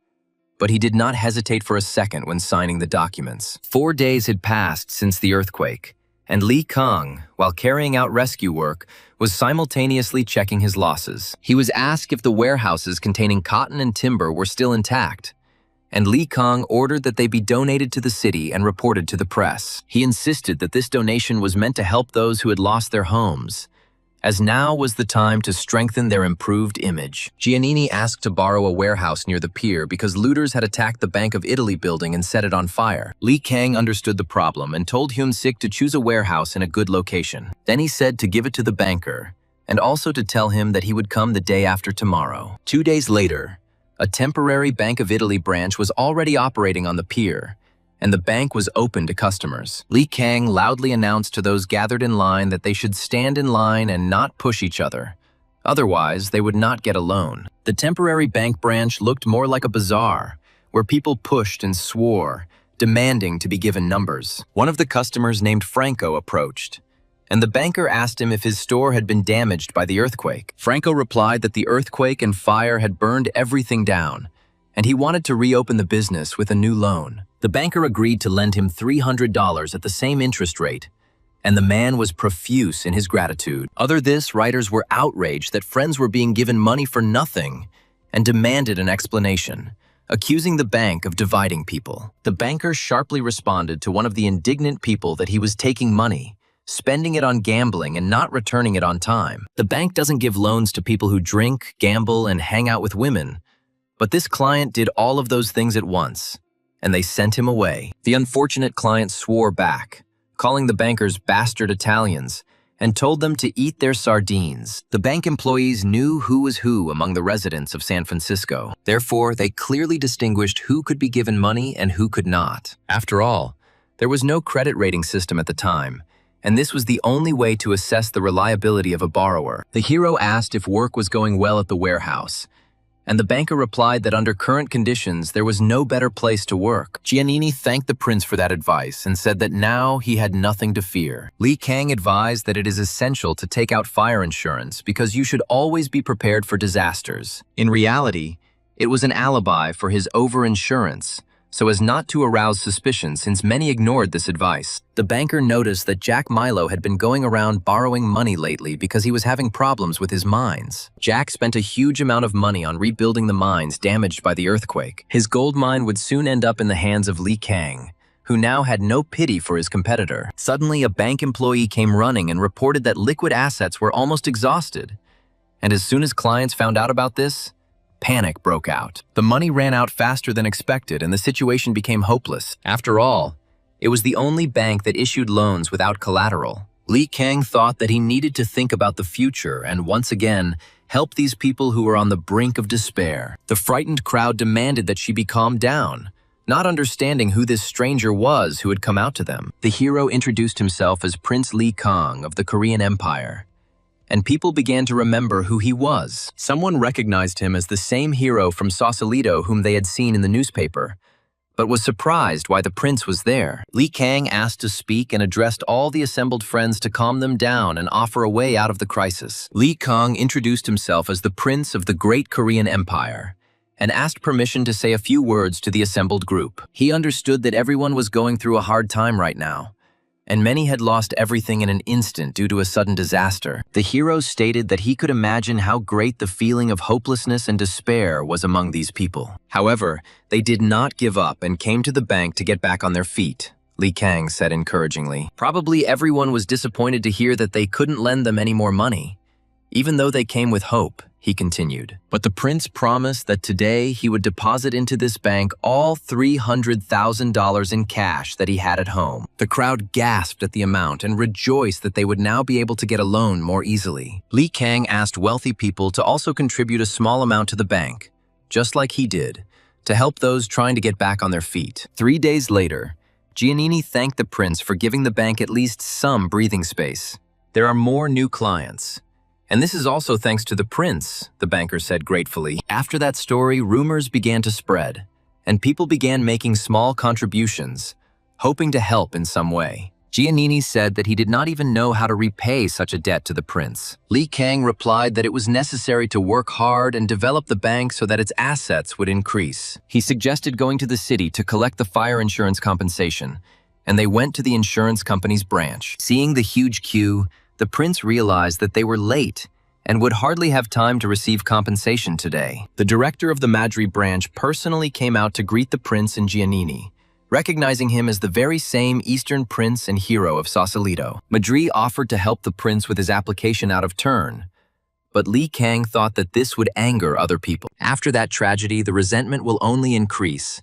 but he did not hesitate for a second when signing the documents. 4 days had passed since the earthquake, and Li Kang, while carrying out rescue work, was simultaneously checking his losses. He was asked if the warehouses containing cotton and timber were still intact, and Li Kang ordered that they be donated to the city and reported to the press. He insisted that this donation was meant to help those who had lost their homes, as now was the time to strengthen their improved image. Giannini asked to borrow a warehouse near the pier because looters had attacked the Bank of Italy building and set it on fire. Li Kang understood the problem and told Hyun-sik to choose a warehouse in a good location. Then he said to give it to the banker, and also to tell him that he would come the day after tomorrow. 2 days later, a temporary Bank of Italy branch was already operating on the pier, and the bank was open to customers. Li Kang loudly announced to those gathered in line that they should stand in line and not push each other. Otherwise, they would not get a loan. The temporary bank branch looked more like a bazaar, where people pushed and swore, demanding to be given numbers. One of the customers named Franco approached, and the banker asked him if his store had been damaged by the earthquake. Franco replied that the earthquake and fire had burned everything down, and he wanted to reopen the business with a new loan. The banker agreed to lend him $300 at the same interest rate, and the man was profuse in his gratitude. Other this, writers were outraged that friends were being given money for nothing and demanded an explanation, accusing the bank of dividing people. The banker sharply responded to one of the indignant people that he was taking money, spending it on gambling and not returning it on time. The bank doesn't give loans to people who drink, gamble, and hang out with women, but this client did all of those things at once, and they sent him away. The unfortunate client swore back, calling the bankers bastard Italians, and told them to eat their sardines. The bank employees knew who was who among the residents of San Francisco. Therefore, they clearly distinguished who could be given money and who could not. After all, there was no credit rating system at the time, and this was the only way to assess the reliability of a borrower. The hero asked if work was going well at the warehouse, and the banker replied that under current conditions, there was no better place to work. Giannini thanked the prince for that advice and said that now he had nothing to fear. Li Kang advised that it is essential to take out fire insurance because you should always be prepared for disasters. In reality, it was an alibi for his over-insurance, so as not to arouse suspicion since many ignored this advice. The banker noticed that Jack Milo had been going around borrowing money lately because he was having problems with his mines. Jack spent a huge amount of money on rebuilding the mines damaged by the earthquake. His gold mine would soon end up in the hands of Li Kang, who now had no pity for his competitor. Suddenly, a bank employee came running and reported that liquid assets were almost exhausted. And as soon as clients found out about this, panic broke out. The money ran out faster than expected and the situation became hopeless. After all, it was the only bank that issued loans without collateral. Li Kang thought that he needed to think about the future and once again help these people who were on the brink of despair. The frightened crowd demanded that she be calmed down, not understanding who this stranger was who had come out to them. The hero introduced himself as Prince Li Kang of the Korean Empire, and people began to remember who he was. Someone recognized him as the same hero from Sausalito whom they had seen in the newspaper, but was surprised why the prince was there. Li Kang asked to speak and addressed all the assembled friends to calm them down and offer a way out of the crisis. Li Kang introduced himself as the Prince of the Great Korean Empire and asked permission to say a few words to the assembled group. He understood that everyone was going through a hard time right now, and many had lost everything in an instant due to a sudden disaster. The hero stated that he could imagine how great the feeling of hopelessness and despair was among these people. However, they did not give up and came to the bank to get back on their feet. Li Kang said encouragingly. Probably everyone was disappointed to hear that they couldn't lend them any more money, even though they came with hope, he continued. But the prince promised that today he would deposit into this bank all $300,000 in cash that he had at home. The crowd gasped at the amount and rejoiced that they would now be able to get a loan more easily. Li Kang asked wealthy people to also contribute a small amount to the bank, just like he did, to help those trying to get back on their feet. 3 days later, Giannini thanked the prince for giving the bank at least some breathing space. There are more new clients. And this is also thanks to the prince, the banker said gratefully. After that story, rumors began to spread, and people began making small contributions, hoping to help in some way. Giannini said that he did not even know how to repay such a debt to the prince. Li Kang replied that it was necessary to work hard and develop the bank so that its assets would increase. He suggested going to the city to collect the fire insurance compensation, and they went to the insurance company's branch. Seeing the huge queue, the prince realized that they were late and would hardly have time to receive compensation today. The director of the Madri branch personally came out to greet the prince and Giannini, recognizing him as the very same Eastern prince and hero of Sausalito. Madri offered to help the prince with his application out of turn, but Li Kang thought that this would anger other people. After that tragedy, the resentment will only increase,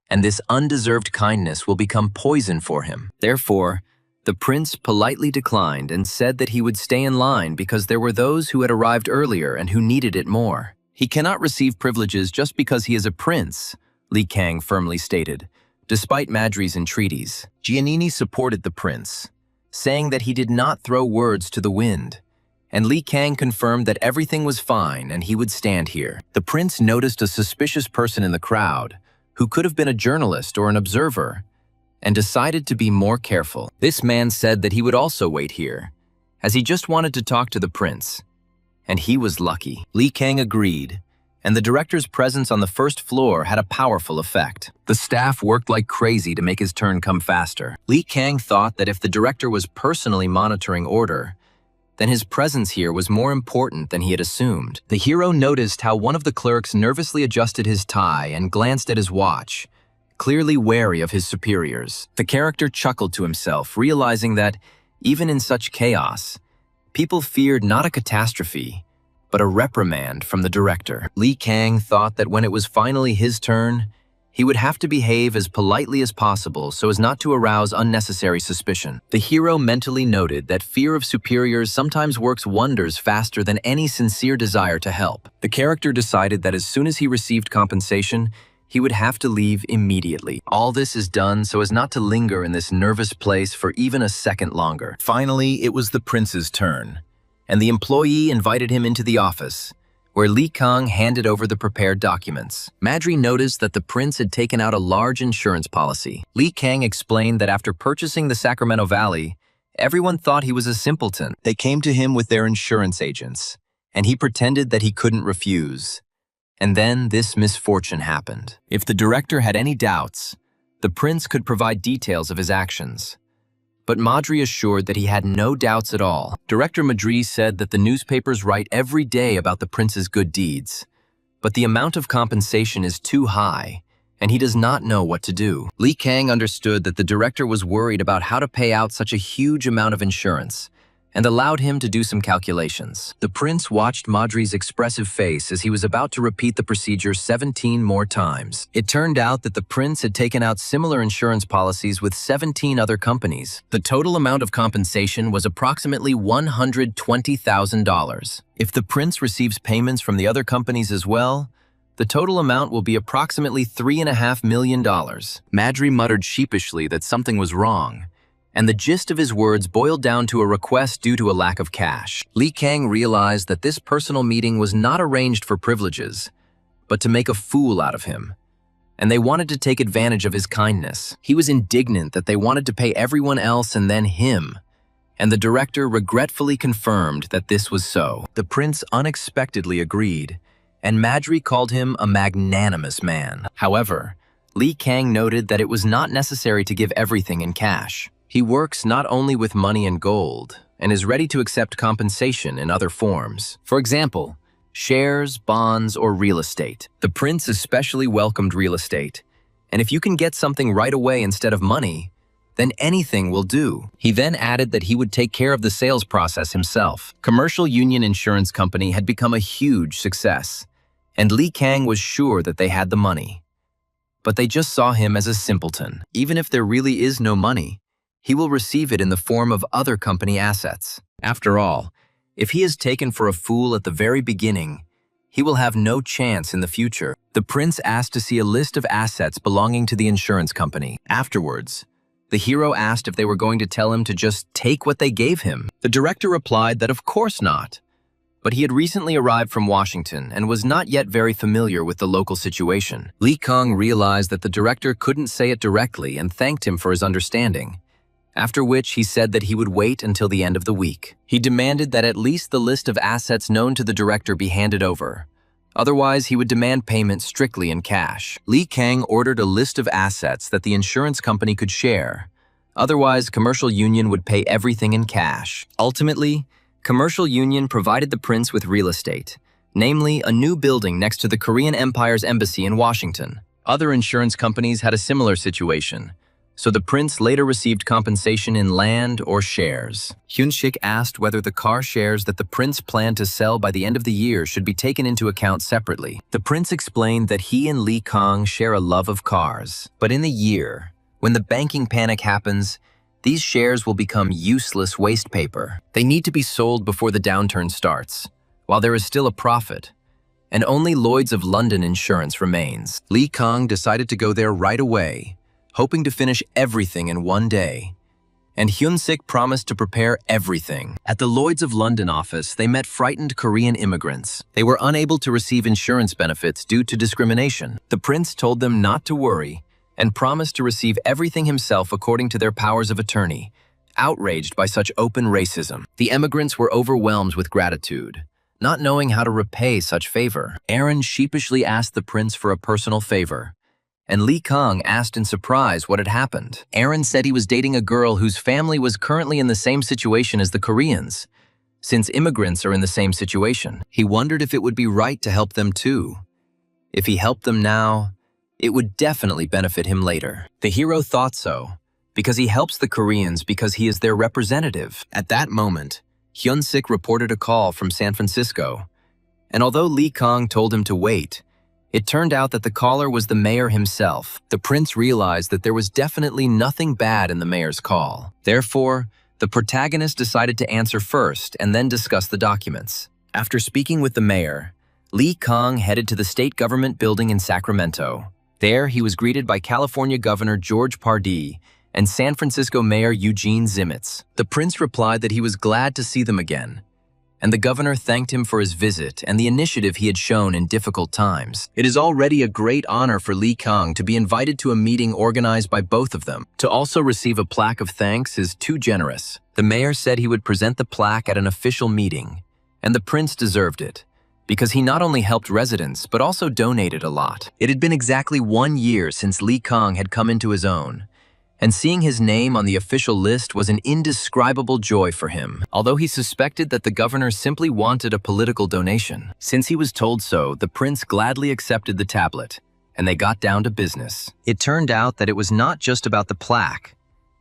and this undeserved kindness will become poison for him. Therefore, the prince politely declined and said that he would stay in line because there were those who had arrived earlier and who needed it more. He cannot receive privileges just because he is a prince, Li Kang firmly stated. Despite Madri's entreaties, Giannini supported the prince, saying that he did not throw words to the wind, and Li Kang confirmed that everything was fine and he would stand here. The prince noticed a suspicious person in the crowd, who could have been a journalist or an observer, and decided to be more careful. This man said that he would also wait here, as he just wanted to talk to the prince, and he was lucky. Li Kang agreed, and the director's presence on the first floor had a powerful effect. The staff worked like crazy to make his turn come faster. Li Kang thought that if the director was personally monitoring order, then his presence here was more important than he had assumed. The hero noticed how one of the clerks nervously adjusted his tie and glanced at his watch, clearly wary of his superiors. The character chuckled to himself, realizing that, even in such chaos, people feared not a catastrophe, but a reprimand from the director. Li Kang thought that when it was finally his turn, he would have to behave as politely as possible so as not to arouse unnecessary suspicion. The hero mentally noted that fear of superiors sometimes works wonders faster than any sincere desire to help. The character decided that as soon as he received compensation, he would have to leave immediately. All this is done so as not to linger in this nervous place for even a second longer. Finally, it was the prince's turn, and the employee invited him into the office, where Li Kang handed over the prepared documents. Madri noticed that the prince had taken out a large insurance policy. Li Kang explained that after purchasing the Sacramento Valley, everyone thought he was a simpleton. They came to him with their insurance agents, and he pretended that he couldn't refuse. And then this misfortune happened. If the director had any doubts, the prince could provide details of his actions. But Madri assured that he had no doubts at all. Director Madri said that the newspapers write every day about the prince's good deeds, but the amount of compensation is too high, and he does not know what to do. Li Kang understood that the director was worried about how to pay out such a huge amount of insurance, and allowed him to do some calculations. The prince watched Madri's expressive face as he was about to repeat the procedure 17 more times. It turned out that the prince had taken out similar insurance policies with 17 other companies. The total amount of compensation was approximately $120,000. If the prince receives payments from the other companies as well, the total amount will be approximately $3.5 million. Madri muttered sheepishly that something was wrong, and the gist of his words boiled down to a request due to a lack of cash. Li Kang realized that this personal meeting was not arranged for privileges, but to make a fool out of him, and they wanted to take advantage of his kindness. He was indignant that they wanted to pay everyone else and then him, and the director regretfully confirmed that this was so. The prince unexpectedly agreed, and Madri called him a magnanimous man. However, Li Kang noted that it was not necessary to give everything in cash. He works not only with money and gold, and is ready to accept compensation in other forms. For example, shares, bonds, or real estate. The prince especially welcomed real estate, and if you can get something right away instead of money, then anything will do. He then added that he would take care of the sales process himself. Commercial Union Insurance Company had become a huge success, and Li Kang was sure that they had the money. But they just saw him as a simpleton. Even if there really is no money, he will receive it in the form of other company assets. After all, if he is taken for a fool at the very beginning, he will have no chance in the future. The prince asked to see a list of assets belonging to the insurance company. Afterwards, the hero asked if they were going to tell him to just take what they gave him. The director replied that of course not, but he had recently arrived from Washington and was not yet very familiar with the local situation. Li Kang realized that the director couldn't say it directly and thanked him for his understanding, after which he said that he would wait until the end of the week. He demanded that at least the list of assets known to the director be handed over. Otherwise, he would demand payment strictly in cash. Li Kang ordered a list of assets that the insurance company could share. Otherwise, Commercial Union would pay everything in cash. Ultimately, Commercial Union provided the prince with real estate, namely a new building next to the Korean Empire's embassy in Washington. Other insurance companies had a similar situation, so the prince later received compensation in land or shares. Hyun-sik asked whether the car shares that the prince planned to sell by the end of the year should be taken into account separately. The prince explained that he and Li Kang share a love of cars, but in the year, when the banking panic happens, these shares will become useless waste paper. They need to be sold before the downturn starts, while there is still a profit, and only Lloyd's of London insurance remains. Li Kang decided to go there right away, hoping to finish everything in one day, and Hyun-sik promised to prepare everything. At the Lloyd's of London office, they met frightened Korean immigrants. They were unable to receive insurance benefits due to discrimination. The prince told them not to worry and promised to receive everything himself according to their powers of attorney, outraged by such open racism. The immigrants were overwhelmed with gratitude, not knowing how to repay such favor. Aaron sheepishly asked the prince for a personal favor, and Li Kang asked in surprise what had happened. Aaron said he was dating a girl whose family was currently in the same situation as the Koreans. Since immigrants are in the same situation, he wondered if it would be right to help them too. If he helped them now, it would definitely benefit him later. The hero thought so, because he helps the Koreans because he is their representative. At that moment, Hyun-sik reported a call from San Francisco, and although Li Kang told him to wait, it turned out that the caller was the mayor himself. The prince realized that there was definitely nothing bad in the mayor's call. Therefore, the protagonist decided to answer first and then discuss the documents. After speaking with the mayor, Li Kang headed to the state government building in Sacramento. There, he was greeted by California Governor George Pardee and San Francisco Mayor Eugene Zimitz. The prince replied that he was glad to see them again, and the governor thanked him for his visit and the initiative he had shown in difficult times. It is already a great honor for Li Kang to be invited to a meeting organized by both of them. To also receive a plaque of thanks is too generous. The mayor said he would present the plaque at an official meeting, and the prince deserved it, because he not only helped residents but also donated a lot. It had been exactly 1 year since Li Kang had come into his own, and seeing his name on the official list was an indescribable joy for him, although he suspected that the governor simply wanted a political donation. Since he was told so, the prince gladly accepted the tablet, and they got down to business. It turned out that it was not just about the plaque.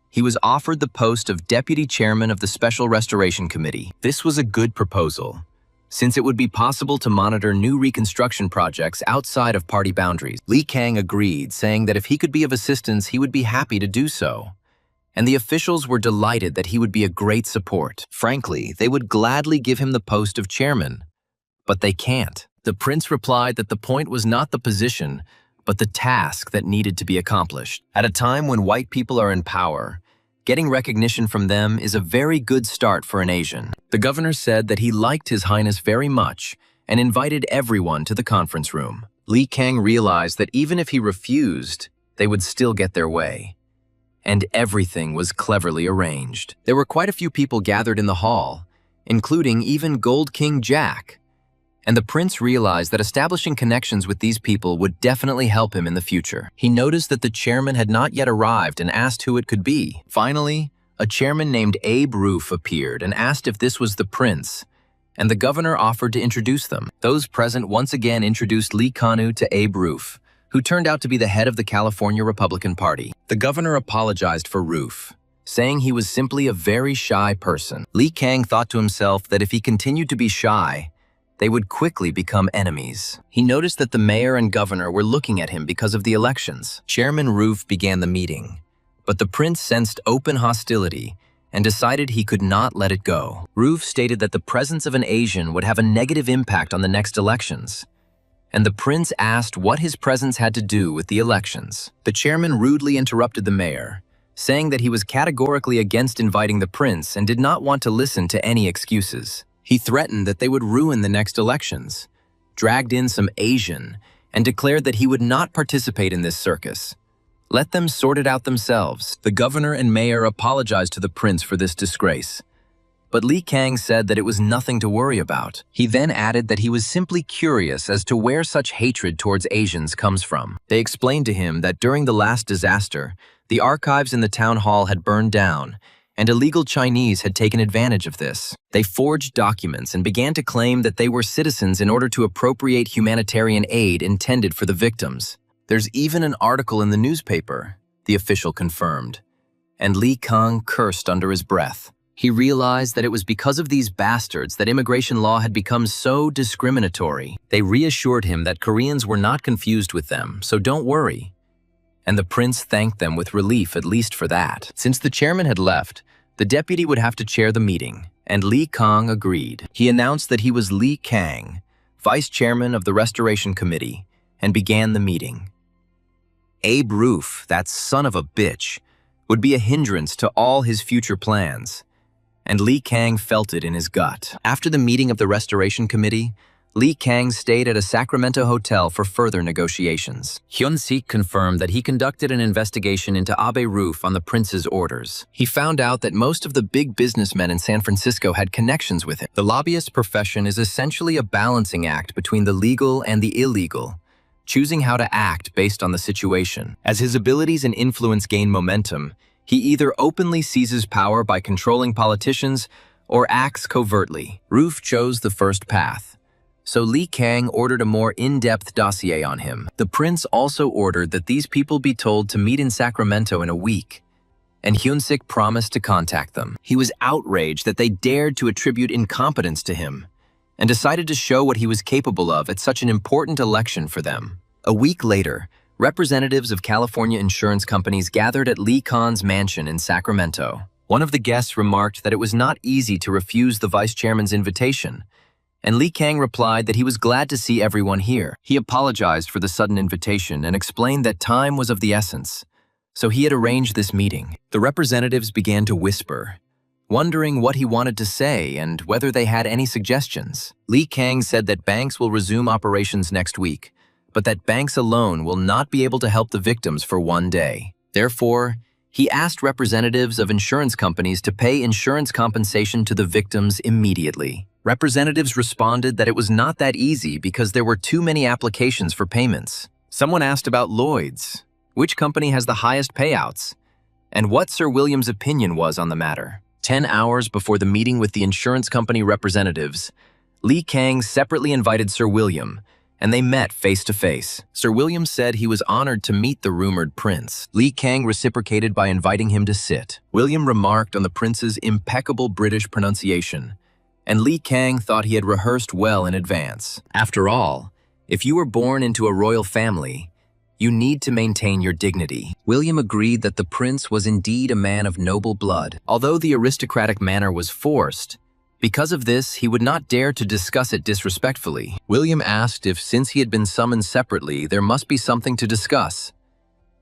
He was offered the post of deputy chairman of the Special Restoration Committee. This was a good proposal, since it would be possible to monitor new reconstruction projects outside of party boundaries. Li Kang agreed, saying that if he could be of assistance, he would be happy to do so. And the officials were delighted that he would be a great support. Frankly, they would gladly give him the post of chairman, but they can't. The prince replied that the point was not the position, but the task that needed to be accomplished. At a time when white people are in power, getting recognition from them is a very good start for an Asian. The governor said that he liked His Highness very much and invited everyone to the conference room. Li Kang realized that even if he refused, they would still get their way. And everything was cleverly arranged. There were quite a few people gathered in the hall, including even Gold King Jack. And the prince realized that establishing connections with these people would definitely help him in the future. He noticed that the chairman had not yet arrived and asked who it could be. Finally, a chairman named Abe Roof appeared and asked if this was the prince, and the governor offered to introduce them. Those present once again introduced Li Kanu to Abe Roof, who turned out to be the head of the California Republican Party. The governor apologized for Roof, saying he was simply a very shy person. Li Kang thought to himself that if he continued to be shy, they would quickly become enemies. He noticed that the mayor and governor were looking at him because of the elections. Chairman Roof began the meeting, but the prince sensed open hostility and decided he could not let it go. Roof stated that the presence of an Asian would have a negative impact on the next elections, and the prince asked what his presence had to do with the elections. The chairman rudely interrupted the mayor, saying that he was categorically against inviting the prince and did not want to listen to any excuses. He threatened that they would ruin the next elections, dragged in some Asian, and declared that he would not participate in this circus. Let them sort it out themselves. The governor and mayor apologized to the prince for this disgrace, but Li Kang said that it was nothing to worry about. He then added that he was simply curious as to where such hatred towards Asians comes from. They explained to him that during the last disaster, the archives in the town hall had burned down, and illegal Chinese had taken advantage of this. They forged documents and began to claim that they were citizens in order to appropriate humanitarian aid intended for the victims. There's even an article in the newspaper, the official confirmed, and Li Kang cursed under his breath. He realized that it was because of these bastards that immigration law had become so discriminatory. They reassured him that Koreans were not confused with them, so don't worry. And the prince thanked them with relief, at least for that. Since the chairman had left, the deputy would have to chair the meeting, and Li Kang agreed. He announced that he was Li Kang, vice chairman of the Restoration Committee, and began the meeting. Abe Roof, that son of a bitch, would be a hindrance to all his future plans, and Li Kang felt it in his gut. After the meeting of the Restoration Committee, Li Kang stayed at a Sacramento hotel for further negotiations. Hyun-sik confirmed that he conducted an investigation into Abe Roof on the prince's orders. He found out that most of the big businessmen in San Francisco had connections with him. The lobbyist profession is essentially a balancing act between the legal and the illegal, choosing how to act based on the situation. As his abilities and influence gain momentum, he either openly seizes power by controlling politicians or acts covertly. Roof chose the first path, so Li Kang ordered a more in-depth dossier on him. The prince also ordered that these people be told to meet in Sacramento in a week, and Hyun-sik promised to contact them. He was outraged that they dared to attribute incompetence to him, and decided to show what he was capable of at such an important election for them. A week later, representatives of California insurance companies gathered at Li Kang's mansion in Sacramento. One of the guests remarked that it was not easy to refuse the vice chairman's invitation, and Li Kang replied that he was glad to see everyone here. He apologized for the sudden invitation and explained that time was of the essence, so he had arranged this meeting. The representatives began to whisper, wondering what he wanted to say and whether they had any suggestions. Li Kang said that banks will resume operations next week, but that banks alone will not be able to help the victims for one day. Therefore, he asked representatives of insurance companies to pay insurance compensation to the victims immediately. Representatives responded that it was not that easy because there were too many applications for payments. Someone asked about Lloyd's, which company has the highest payouts, and what Sir William's opinion was on the matter. 10 hours before the meeting with the insurance company representatives, Li Kang separately invited Sir William, and they met face-to-face. Sir William said he was honored to meet the rumored prince. Li Kang reciprocated by inviting him to sit. William remarked on the prince's impeccable British pronunciation, and Li Kang thought he had rehearsed well in advance. After all, if you were born into a royal family, you need to maintain your dignity. William agreed that the prince was indeed a man of noble blood. Although the aristocratic manner was forced, because of this, he would not dare to discuss it disrespectfully. William asked if, since he had been summoned separately, there must be something to discuss,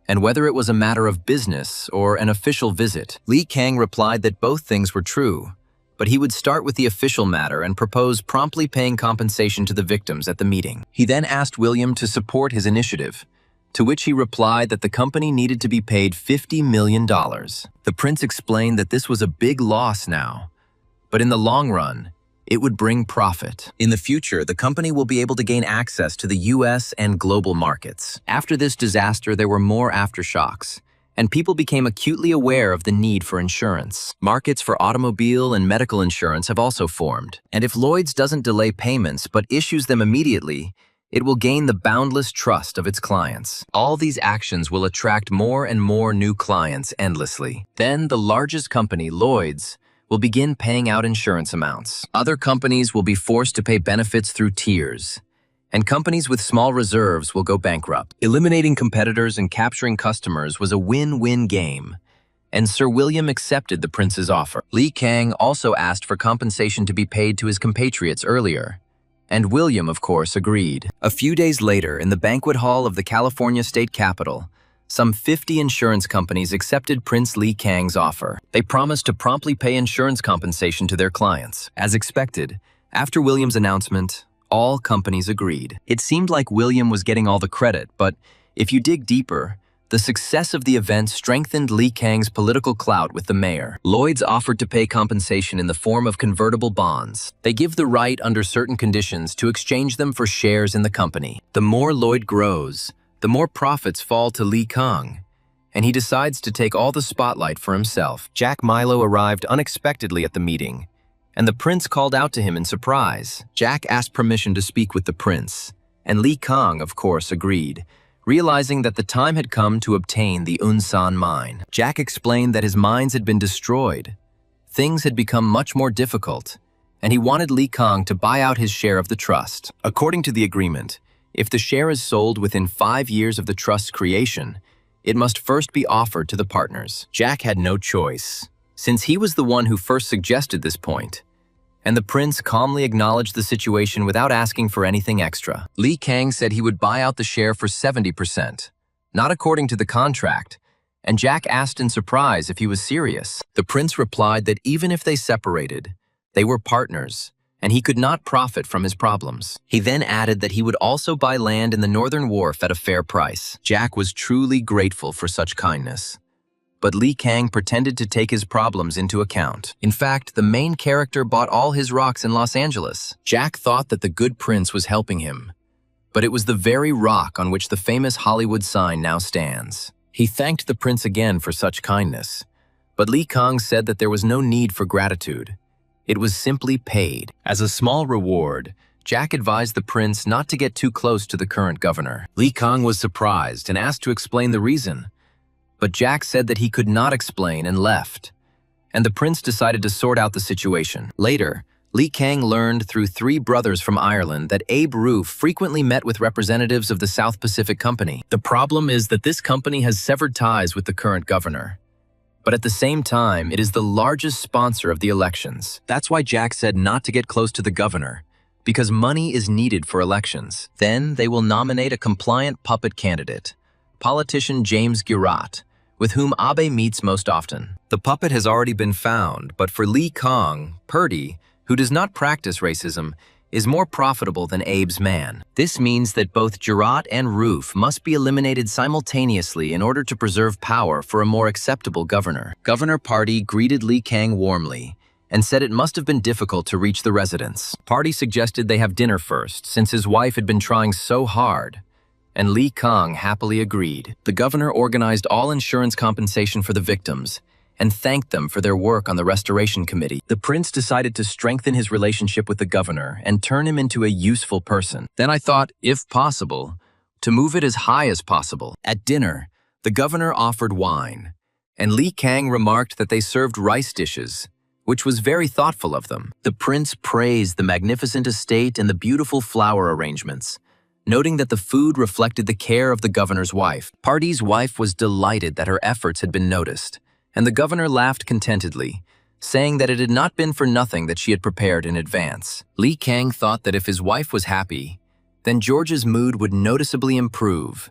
and whether it was a matter of business or an official visit. Li Kang replied that both things were true, but he would start with the official matter and propose promptly paying compensation to the victims at the meeting. He then asked William to support his initiative, to which he replied that the company needed to be paid $50 million. The prince explained that this was a big loss now, but in the long run, it would bring profit. In the future, the company will be able to gain access to the US and global markets. After this disaster, there were more aftershocks, and people became acutely aware of the need for insurance. Markets for automobile and medical insurance have also formed, and if Lloyd's doesn't delay payments but issues them immediately, It will gain the boundless trust of its clients. All these actions will attract more and more new clients endlessly. Then the largest company, Lloyd's, will begin paying out insurance amounts. Other companies will be forced to pay benefits through tiers, and companies with small reserves will go bankrupt. Eliminating competitors and capturing customers was a win-win game, and Sir William accepted the prince's offer. Li Kang also asked for compensation to be paid to his compatriots earlier, and William, of course, agreed. A few days later, in the banquet hall of the California state capitol, some 50 insurance companies accepted Prince Li Kang's offer. They promised to promptly pay insurance compensation to their clients. As expected, after William's announcement, all companies agreed. It seemed like William was getting all the credit, but if you dig deeper, the success of the event strengthened Li Kang's political clout with the mayor. Lloyd's offered to pay compensation in the form of convertible bonds. They give the right, under certain conditions, to exchange them for shares in the company. The more Lloyd grows, the more profits fall to Li Kang, and he decides to take all the spotlight for himself. Jack Milo arrived unexpectedly at the meeting, and the prince called out to him in surprise. Jack asked permission to speak with the prince, and Li Kang, of course, agreed, realizing that the time had come to obtain the Unsan mine. Jack explained that his mines had been destroyed. Things had become much more difficult, and he wanted Li Kang to buy out his share of the trust. According to the agreement, if the share is sold within 5 years of the trust's creation, it must first be offered to the partners. Jack had no choice, since he was the one who first suggested this point, and the prince calmly acknowledged the situation without asking for anything extra. Li Kang said he would buy out the share for 70%, not according to the contract, and Jack asked in surprise if he was serious. The prince replied that even if they separated, they were partners, and he could not profit from his problems. He then added that he would also buy land in the Northern Wharf at a fair price. Jack was truly grateful for such kindness, but Li Kang pretended to take his problems into account. In fact, the main character bought all his rocks in Los Angeles. Jack thought that the good prince was helping him, but it was the very rock on which the famous Hollywood sign now stands. He thanked the prince again for such kindness, but Li Kang said that there was no need for gratitude. It was simply paid. As a small reward, Jack advised the prince not to get too close to the current governor. Li Kang was surprised and asked to explain the reason, but Jack said that he could not explain and left, and the prince decided to sort out the situation. Later, Li Kang learned through 3 brothers from Ireland that Abe Roof frequently met with representatives of the South Pacific Company. The problem is that this company has severed ties with the current governor, but at the same time, it is the largest sponsor of the elections. That's why Jack said not to get close to the governor, because money is needed for elections. Then they will nominate a compliant puppet candidate, politician James Gurat, with whom Abe meets most often. The puppet has already been found, but for Li Kang, Purdy, who does not practice racism, is more profitable than Abe's man. This means that both Jurat and Roof must be eliminated simultaneously in order to preserve power for a more acceptable governor. Governor Purdy greeted Li Kang warmly and said it must have been difficult to reach the residence. Purdy suggested they have dinner first, since his wife had been trying so hard, and Li Kang happily agreed. The governor organized all insurance compensation for the victims and thanked them for their work on the restoration committee. The prince decided to strengthen his relationship with the governor and turn him into a useful person. Then I thought, if possible, to move it as high as possible. At dinner, the governor offered wine, and Li Kang remarked that they served rice dishes, which was very thoughtful of them. The prince praised the magnificent estate and the beautiful flower arrangements, noting that the food reflected the care of the governor's wife. Purdy's wife was delighted that her efforts had been noticed, and the governor laughed contentedly, saying that it had not been for nothing that she had prepared in advance. Li Kang thought that if his wife was happy, then George's mood would noticeably improve,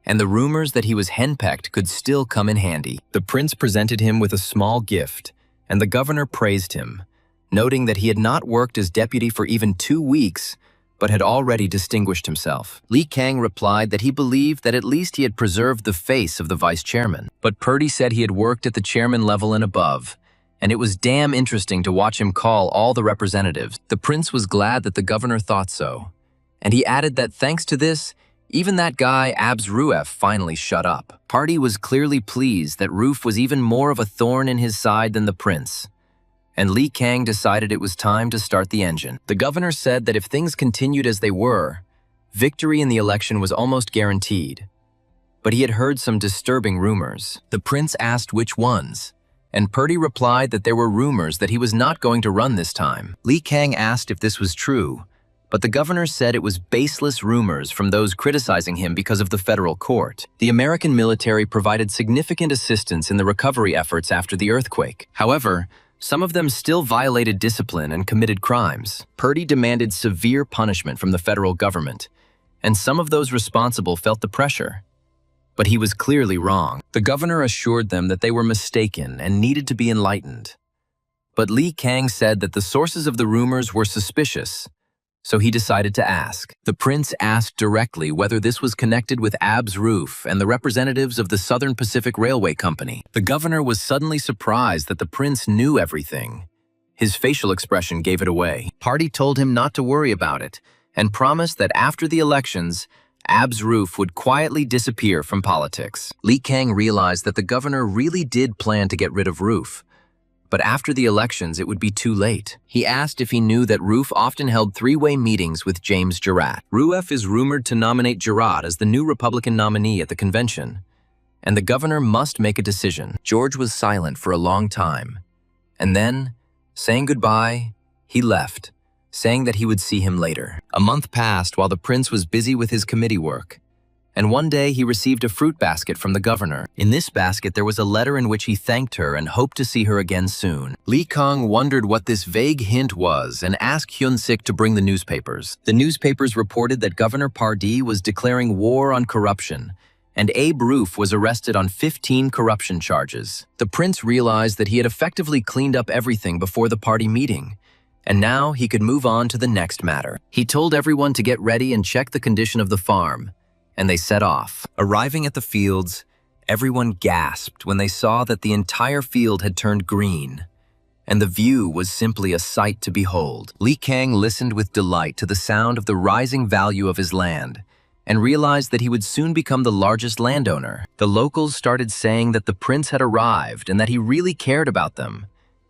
and the rumors that he was henpecked could still come in handy. The prince presented him with a small gift, and the governor praised him, noting that he had not worked as deputy for even 2 weeks, but had already distinguished himself. Li Kang replied that he believed that at least he had preserved the face of the vice chairman. But Purdy said he had worked at the chairman level and above, and it was damn interesting to watch him call all the representatives. The prince was glad that the governor thought so, and he added that thanks to this, even that guy Abs Ruef finally shut up. Purdy was clearly pleased that Roof was even more of a thorn in his side than the prince, and Li Kang decided it was time to start the engine. The governor said that if things continued as they were, Victory in the election was almost guaranteed, but he had heard some disturbing rumors. The prince asked which ones, and Purdy replied that there were rumors that he was not going to run this time. Li Kang asked if this was true, but the governor said it was baseless rumors from those criticizing him because of the federal court. The American military provided significant assistance in the recovery efforts after the earthquake. However, some of them still violated discipline and committed crimes. Purdy demanded severe punishment from the federal government, and some of those responsible felt the pressure. But he was clearly wrong. The governor assured them that they were mistaken and needed to be enlightened. But Li Kang said that the sources of the rumors were suspicious, so he decided to ask. The prince asked directly whether this was connected with Ab's roof and the representatives of the Southern Pacific Railway Company. The governor was suddenly surprised that the prince knew everything. His facial expression gave it away. Purdy told him not to worry about it and promised that after the elections, Ab's roof would quietly disappear from politics. Li Kang realized that the governor really did plan to get rid of Roof, but after the elections it would be too late. He asked if he knew that Roof often held three-way meetings with James Jarrett. Roof is rumored to nominate Jarrett as the new Republican nominee at the convention, and the governor must make a decision. George was silent for a long time, and then, saying goodbye, he left, saying that he would see him later. A month passed while the prince was busy with his committee work, and one day he received a fruit basket from the governor. In this basket there was a letter in which he thanked her and hoped to see her again soon. Li Kang wondered what this vague hint was and asked Hyun-sik to bring the newspapers. The newspapers reported that Governor Pardee was declaring war on corruption, and Abe Roof was arrested on 15 corruption charges. The prince realized that he had effectively cleaned up everything before the party meeting, and now he could move on to the next matter. He told everyone to get ready and check the condition of the farm, and they set off. Arriving at the fields, everyone gasped when they saw that the entire field had turned green, and the view was simply a sight to behold. Li Kang listened with delight to the sound of the rising value of his land, and realized that he would soon become the largest landowner. The locals started saying that the prince had arrived and that he really cared about them,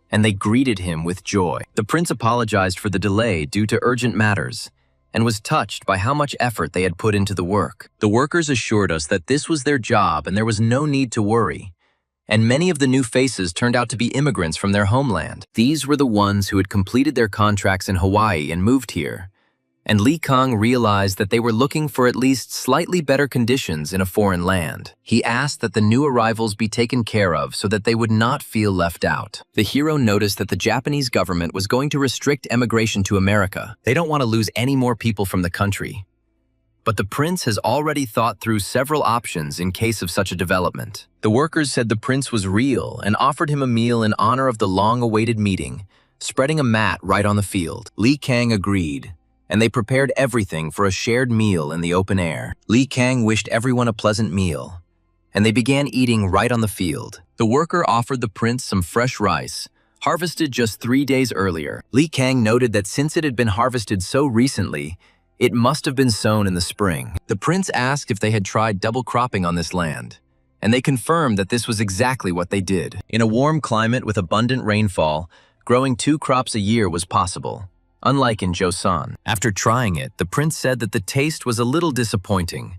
and they greeted him with joy. The prince apologized for the delay due to urgent matters, and was touched by how much effort they had put into the work. The workers assured us that this was their job and there was no need to worry, and many of the new faces turned out to be immigrants from their homeland. These were the ones who had completed their contracts in Hawaii and moved here, and Li Kang realized that they were looking for at least slightly better conditions in a foreign land. He asked that the new arrivals be taken care of so that they would not feel left out. The hero noticed that the Japanese government was going to restrict emigration to America. They don't want to lose any more people from the country. But the prince has already thought through several options in case of such a development. The workers said the prince was real and offered him a meal in honor of the long-awaited meeting, spreading a mat right on the field. Li Kang agreed, and they prepared everything for a shared meal in the open air. Li Kang wished everyone a pleasant meal, and they began eating right on the field. The worker offered the prince some fresh rice, harvested just 3 days earlier. Li Kang noted that since it had been harvested so recently, it must have been sown in the spring. The prince asked if they had tried double cropping on this land, and they confirmed that this was exactly what they did. In a warm climate with abundant rainfall, growing 2 crops a year was possible, unlike in Joseon. After trying it, the prince said that the taste was a little disappointing,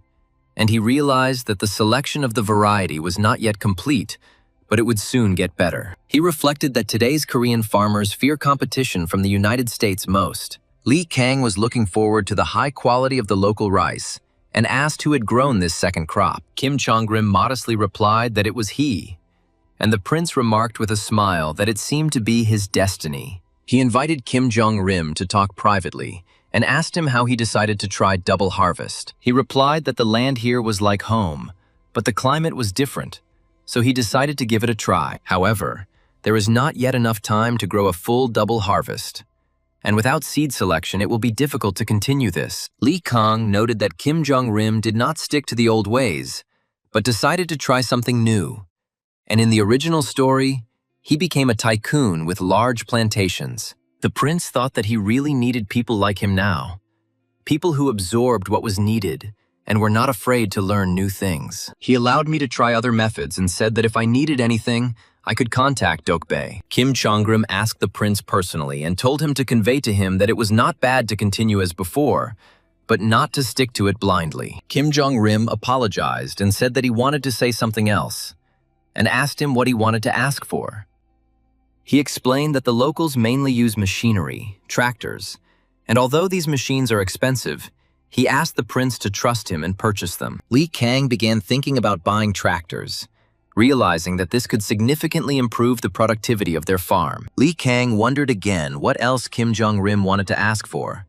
and he realized that the selection of the variety was not yet complete, but it would soon get better. He reflected that today's Korean farmers fear competition from the United States most. Li Kang was looking forward to the high quality of the local rice and asked who had grown this second crop. Kim Chong-rim modestly replied that it was he, and the prince remarked with a smile that it seemed to be his destiny. He invited Kim Jong-rim to talk privately and asked him how he decided to try double harvest. He replied that the land here was like home, but the climate was different, so he decided to give it a try. However, there is not yet enough time to grow a full double harvest, and without seed selection it will be difficult to continue this. Li Kang noted that Kim Jong-rim did not stick to the old ways, but decided to try something new. And in the original story, he became a tycoon with large plantations. The prince thought that he really needed people like him now, people who absorbed what was needed and were not afraid to learn new things. He allowed me to try other methods and said that if I needed anything, I could contact Dokbae. Kim Chong-rim asked the prince personally and told him to convey to him that it was not bad to continue as before, but not to stick to it blindly. Kim Jong-rim apologized and said that he wanted to say something else, and asked him what he wanted to ask for. He explained that the locals mainly use machinery, tractors, and although these machines are expensive, he asked the prince to trust him and purchase them. Li Kang began thinking about buying tractors, realizing that this could significantly improve the productivity of their farm. Li Kang wondered again what else Kim Jong-rim wanted to ask for,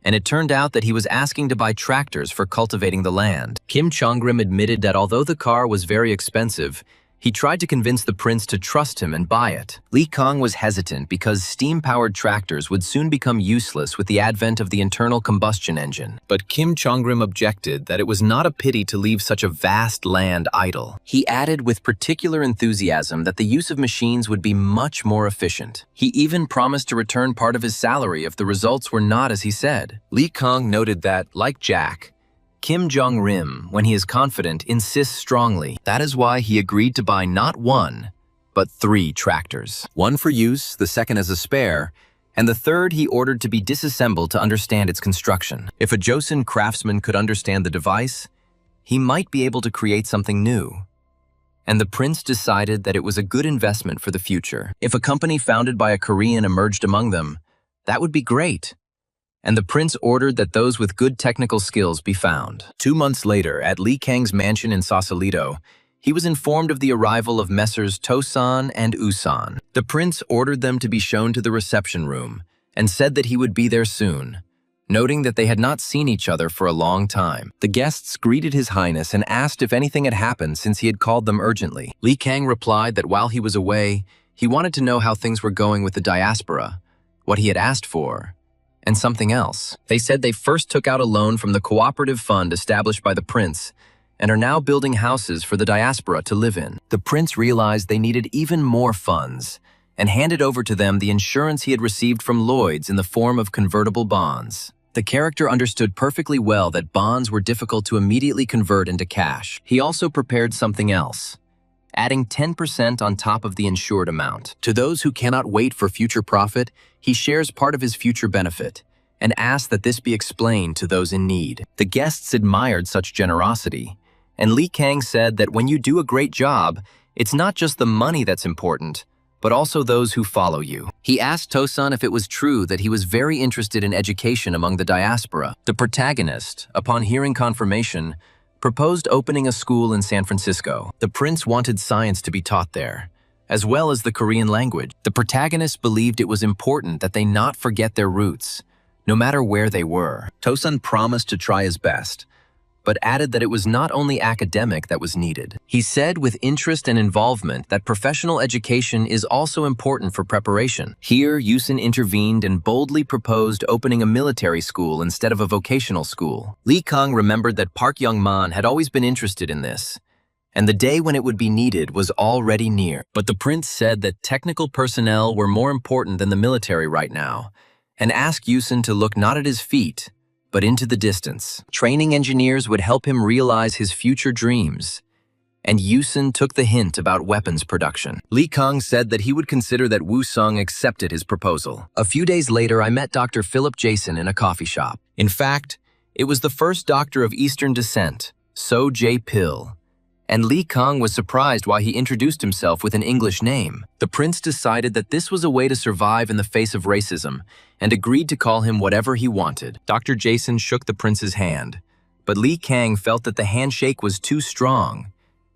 and it turned out that he was asking to buy tractors for cultivating the land. Kim Jong-rim admitted that although the car was very expensive, he tried to convince the prince to trust him and buy it. Li Kang was hesitant because steam-powered tractors would soon become useless with the advent of the internal combustion engine. But Kim Jong-rim objected that it was not a pity to leave such a vast land idle. He added with particular enthusiasm that the use of machines would be much more efficient. He even promised to return part of his salary if the results were not as he said. Li Kang noted that, like Jack, Kim Jong-rim, when he is confident, insists strongly. That is why he agreed to buy not one, but 3 tractors. One for use, the second as a spare, and the third he ordered to be disassembled to understand its construction. If a Joseon craftsman could understand the device, he might be able to create something new. And the prince decided that it was a good investment for the future. If a company founded by a Korean emerged among them, that would be great. And the prince ordered that those with good technical skills be found. 2 months later, at Li Kang's mansion in Sausalito, he was informed of the arrival of Messrs. Tosan and Usan. The prince ordered them to be shown to the reception room and said that he would be there soon, noting that they had not seen each other for a long time. The guests greeted His Highness and asked if anything had happened since he had called them urgently. Li Kang replied that while he was away, he wanted to know how things were going with the diaspora, what he had asked for, and something else. They said they first took out a loan from the cooperative fund established by the prince and are now building houses for the diaspora to live in. The prince realized they needed even more funds and handed over to them the insurance he had received from Lloyd's in the form of convertible bonds. The character understood perfectly well that bonds were difficult to immediately convert into cash. He also prepared something else, adding 10% on top of the insured amount. To those who cannot wait for future profit, he shares part of his future benefit and asks that this be explained to those in need. The guests admired such generosity, and Li Kang said that when you do a great job, it's not just the money that's important, but also those who follow you. He asked Tosan if it was true that he was very interested in education among the diaspora. The protagonist, upon hearing confirmation, proposed opening a school in San Francisco. The prince wanted science to be taught there, as well as the Korean language. The protagonist believed it was important that they not forget their roots, no matter where they were. Tosan promised to try his best, but added that it was not only academic that was needed. He said with interest and involvement that professional education is also important for preparation. Here, Yusin intervened and boldly proposed opening a military school instead of a vocational school. Li Kang remembered that Park Young-man had always been interested in this, and the day when it would be needed was already near. But the prince said that technical personnel were more important than the military right now, and asked Yusin to look not at his feet, but into the distance. Training engineers would help him realize his future dreams, and Yusin took the hint about weapons production. Li Kang said that he would consider that Woo Sung accepted his proposal. A few days later, I met Dr. Philip Jason in a coffee shop. In fact, it was the first doctor of Eastern descent, So Jae Pil, and Li Kang was surprised why he introduced himself with an English name. The prince decided that this was a way to survive in the face of racism and agreed to call him whatever he wanted. Dr. Jason shook the prince's hand, but Li Kang felt that the handshake was too strong,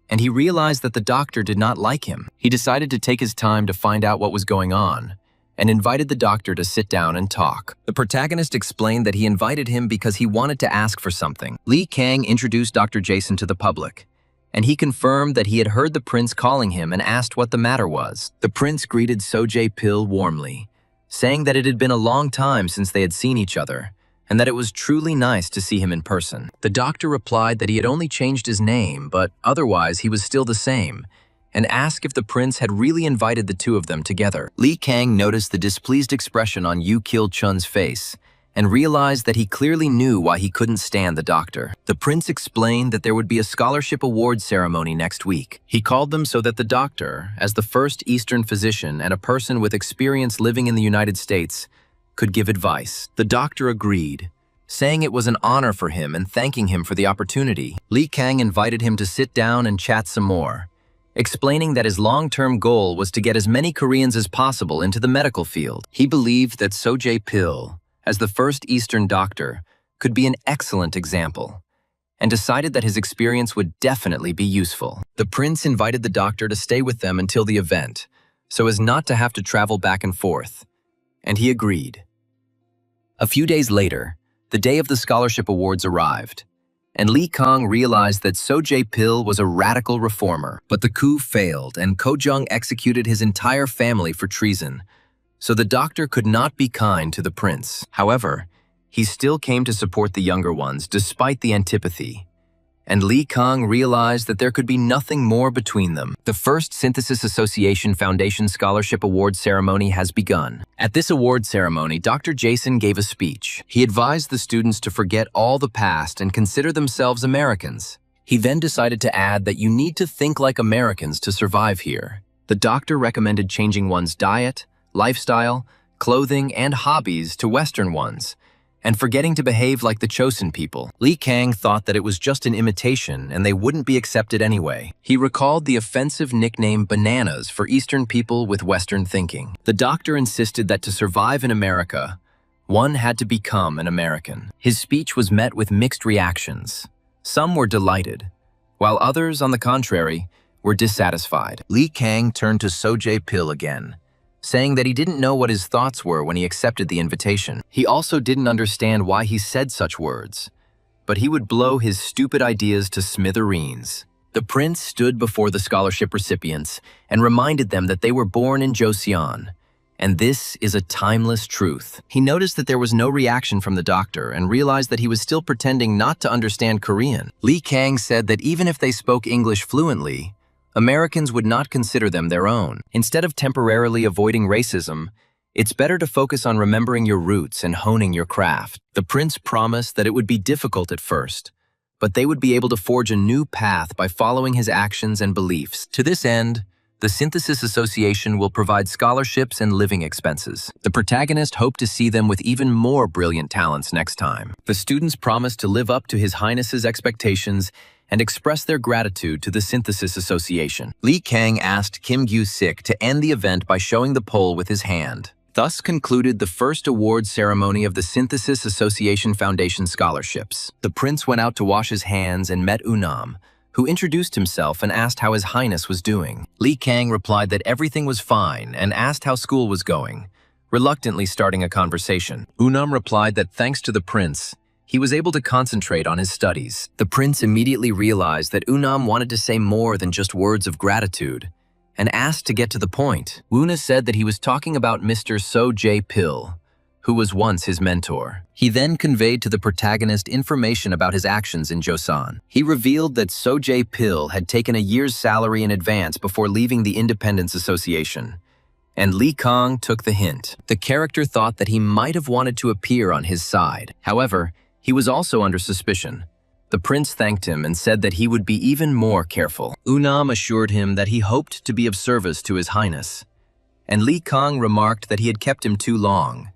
and he realized that the doctor did not like him. He decided to take his time to find out what was going on, and invited the doctor to sit down and talk. The protagonist explained that he invited him because he wanted to ask for something. Li Kang introduced Dr. Jason to the public, and he confirmed that he had heard the prince calling him and asked what the matter was. The prince greeted So Jae Pil warmly, saying that it had been a long time since they had seen each other, and that it was truly nice to see him in person. The doctor replied that he had only changed his name, but otherwise he was still the same, and asked if the prince had really invited the two of them together. Li Kang noticed the displeased expression on Yoo Kil-chun's face, and realized that he clearly knew why he couldn't stand the doctor. The prince explained that there would be a scholarship award ceremony next week. He called them so that the doctor, as the first Eastern physician and a person with experience living in the United States, could give advice. The doctor agreed, saying it was an honor for him and thanking him for the opportunity. Lee Kang invited him to sit down and chat some more, explaining that his long-term goal was to get as many Koreans as possible into the medical field. He believed that Jae-pil, as the first Eastern doctor, could be an excellent example, and decided that his experience would definitely be useful. The prince invited the doctor to stay with them until the event, so as not to have to travel back and forth, and he agreed. A few days later, the day of the scholarship awards arrived, and Lee Kang realized that Jae-pil was a radical reformer. But the coup failed, and Ko Jung executed his entire family for treason, so the doctor could not be kind to the prince. However, he still came to support the younger ones despite the antipathy, and Lee Kang realized that there could be nothing more between them. The first Synthesis Association Foundation Scholarship Award ceremony has begun. At this award ceremony, Dr. Jason gave a speech. He advised the students to forget all the past and consider themselves Americans. He then decided to add that you need to think like Americans to survive here. The doctor recommended changing one's diet, lifestyle, clothing, and hobbies to Western ones, and forgetting to behave like the Chosen people. Lee Kang thought that it was just an imitation and they wouldn't be accepted anyway. He recalled the offensive nickname bananas for Eastern people with Western thinking. The doctor insisted that to survive in America, one had to become an American. His speech was met with mixed reactions. Some were delighted, while others, on the contrary, were dissatisfied. Lee Kang turned to Jae-pil again, saying that he didn't know what his thoughts were when he accepted the invitation. He also didn't understand why he said such words, but he would blow his stupid ideas to smithereens. The prince stood before the scholarship recipients and reminded them that they were born in Joseon, and this is a timeless truth. He noticed that there was no reaction from the doctor and realized that he was still pretending not to understand Korean. Lee Kang said that even if they spoke English fluently, Americans would not consider them their own. Instead of temporarily avoiding racism, it's better to focus on remembering your roots and honing your craft. The prince promised that it would be difficult at first, but they would be able to forge a new path by following his actions and beliefs. To this end, the Synthesis Association will provide scholarships and living expenses. The protagonist hoped to see them with even more brilliant talents next time. The students promised to live up to His Highness's expectations and express their gratitude to the Synthesis Association. Lee Kang asked Kim Gyu-sik to end the event by showing the pole with his hand. Thus concluded the first award ceremony of the Synthesis Association Foundation scholarships. The prince went out to wash his hands and met Unam, who introduced himself and asked how His Highness was doing. Lee Kang replied that everything was fine and asked how school was going, reluctantly starting a conversation. Unam replied that thanks to the prince, he was able to concentrate on his studies. The prince immediately realized that Unam wanted to say more than just words of gratitude, and asked to get to the point. Una said that he was talking about Mr. Jae-pil, who was once his mentor. He then conveyed to the protagonist information about his actions in Joseon. He revealed that Jae-pil had taken a year's salary in advance before leaving the Independence Association, and Lee Kang took the hint. The character thought that he might have wanted to appear on his side. However, he was also under suspicion. The prince thanked him and said that he would be even more careful. Unam assured him that he hoped to be of service to His Highness, and Lee Kang remarked that he had kept him too long,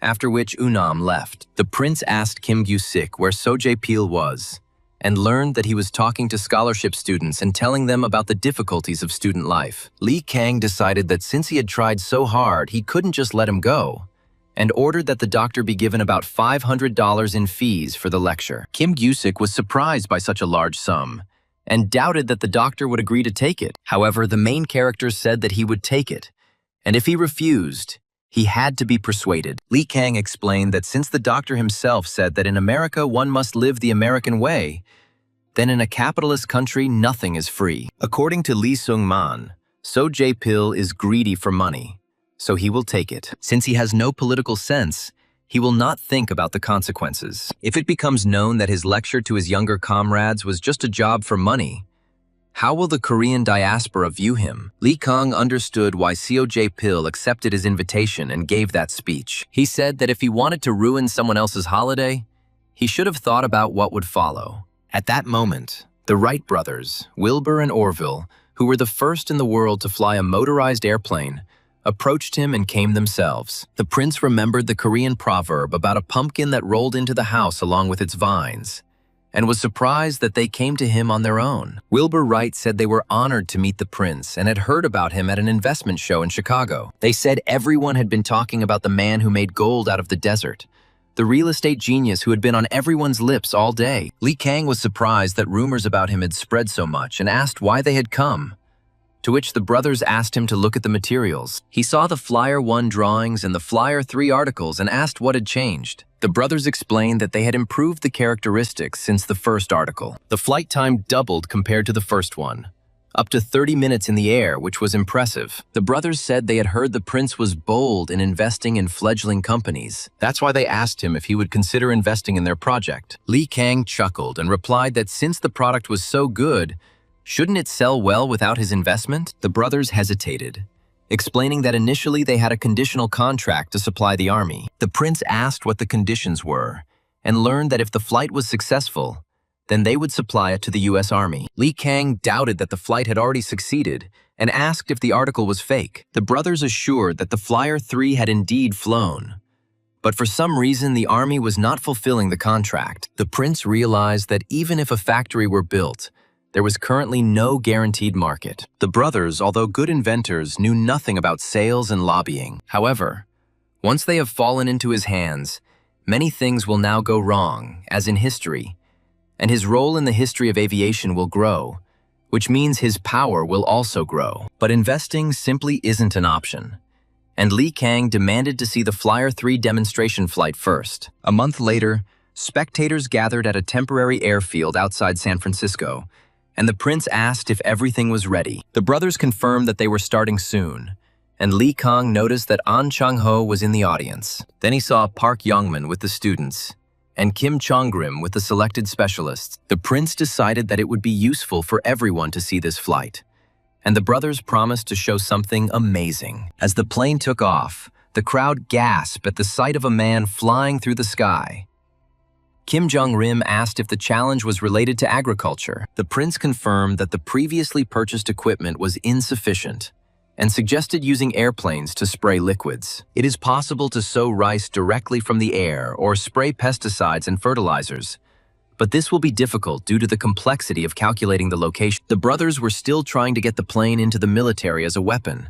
after which Unam left. The prince asked Kim Gyu-sik where Jae-pil was, and learned that he was talking to scholarship students and telling them about the difficulties of student life. Lee Kang decided that since he had tried so hard, he couldn't just let him go, and ordered that the doctor be given about $500 in fees for the lecture. Kim Gyu-sik was surprised by such a large sum, and doubted that the doctor would agree to take it. However, the main character said that he would take it, and if he refused, he had to be persuaded. Lee Kang explained that since the doctor himself said that in America one must live the American way, then in a capitalist country nothing is free. According to Lee Sung-man, Jae-pil is greedy for money, so he will take it. Since he has no political sense, he will not think about the consequences. If it becomes known that his lecture to his younger comrades was just a job for money, how will the Korean diaspora view him? Lee Kang understood why Jae-pil accepted his invitation and gave that speech. He said that if he wanted to ruin someone else's holiday, he should have thought about what would follow. At that moment, the Wright brothers, Wilbur and Orville, who were the first in the world to fly a motorized airplane, approached him and came themselves. The prince remembered the Korean proverb about a pumpkin that rolled into the house along with its vines, and was surprised that they came to him on their own. Wilbur Wright said they were honored to meet the prince and had heard about him at an investment show in Chicago. They said everyone had been talking about the man who made gold out of the desert, the real estate genius who had been on everyone's lips all day. Lee Kang was surprised that rumors about him had spread so much and asked why they had come, to which the brothers asked him to look at the materials. He saw the Flyer 1 drawings and the Flyer 3 articles and asked what had changed. The brothers explained that they had improved the characteristics since the first article. The flight time doubled compared to the first one, up to 30 minutes in the air, which was impressive. The brothers said they had heard the prince was bold in investing in fledgling companies. That's why they asked him if he would consider investing in their project. Lee Kang chuckled and replied that since the product was so good, shouldn't it sell well without his investment? The brothers hesitated, explaining that initially they had a conditional contract to supply the army. The prince asked what the conditions were and learned that if the flight was successful, then they would supply it to the U.S. Army. Lee Kang doubted that the flight had already succeeded and asked if the article was fake. The brothers assured that the Flyer 3 had indeed flown, but for some reason the Army was not fulfilling the contract. The prince realized that even if a factory were built, there was currently no guaranteed market. The brothers, although good inventors, knew nothing about sales and lobbying. However, once they have fallen into his hands, many things will now go wrong, as in history, and his role in the history of aviation will grow, which means his power will also grow. But investing simply isn't an option, and Lee Kang demanded to see the Flyer 3 demonstration flight first. A month later, spectators gathered at a temporary airfield outside San Francisco, and the prince asked if everything was ready. The brothers confirmed that they were starting soon, and Lee Kang noticed that An Chang-ho was in the audience. Then he saw Park Youngman with the students, and Kim Chong-grim with the selected specialists. The prince decided that it would be useful for everyone to see this flight, and the brothers promised to show something amazing. As the plane took off, the crowd gasped at the sight of a man flying through the sky. Kim Jong-rim asked if the challenge was related to agriculture. The prince confirmed that the previously purchased equipment was insufficient and suggested using airplanes to spray liquids. It is possible to sow rice directly from the air or spray pesticides and fertilizers, but this will be difficult due to the complexity of calculating the location. The brothers were still trying to get the plane into the military as a weapon,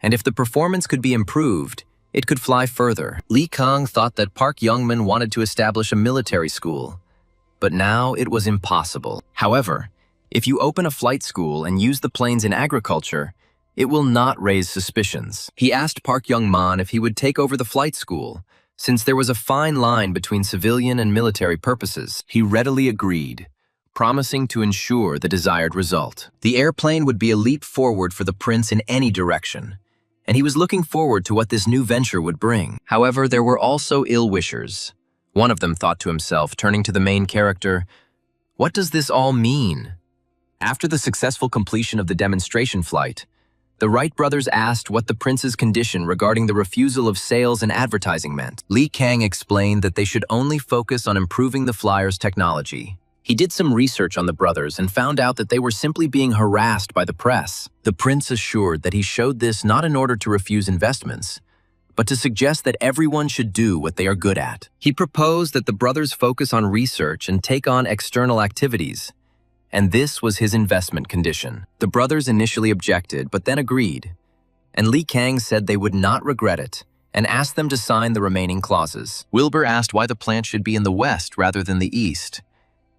and if the performance could be improved, it could fly further. Lee Kang thought that Park Youngman wanted to establish a military school, but now it was impossible. However, if you open a flight school and use the planes in agriculture, it will not raise suspicions. He asked Park Young-man if he would take over the flight school, since there was a fine line between civilian and military purposes. He readily agreed, promising to ensure the desired result. The airplane would be a leap forward for the prince in any direction, and he was looking forward to what this new venture would bring. However, there were also ill-wishers. One of them thought to himself, turning to the main character, "What does this all mean?" After the successful completion of the demonstration flight, the Wright brothers asked what the prince's condition regarding the refusal of sales and advertising meant. Lee Kang explained that they should only focus on improving the Flyer's technology. He did some research on the brothers and found out that they were simply being harassed by the press. The prince assured that he showed this not in order to refuse investments, but to suggest that everyone should do what they are good at. He proposed that the brothers focus on research and take on external activities, and this was his investment condition. The brothers initially objected, but then agreed, and Lee Kang said they would not regret it and asked them to sign the remaining clauses. Wilbur asked why the plant should be in the west rather than the east,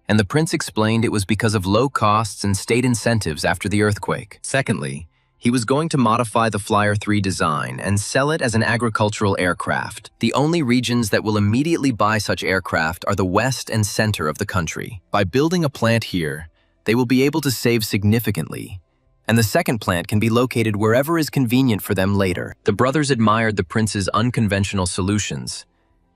and the prince explained it was because of low costs and state incentives after the earthquake. Secondly, he was going to modify the Flyer 3 design and sell it as an agricultural aircraft. The only regions that will immediately buy such aircraft are the west and center of the country. By building a plant here, they will be able to save significantly, and the second plant can be located wherever is convenient for them later. The brothers admired the prince's unconventional solutions,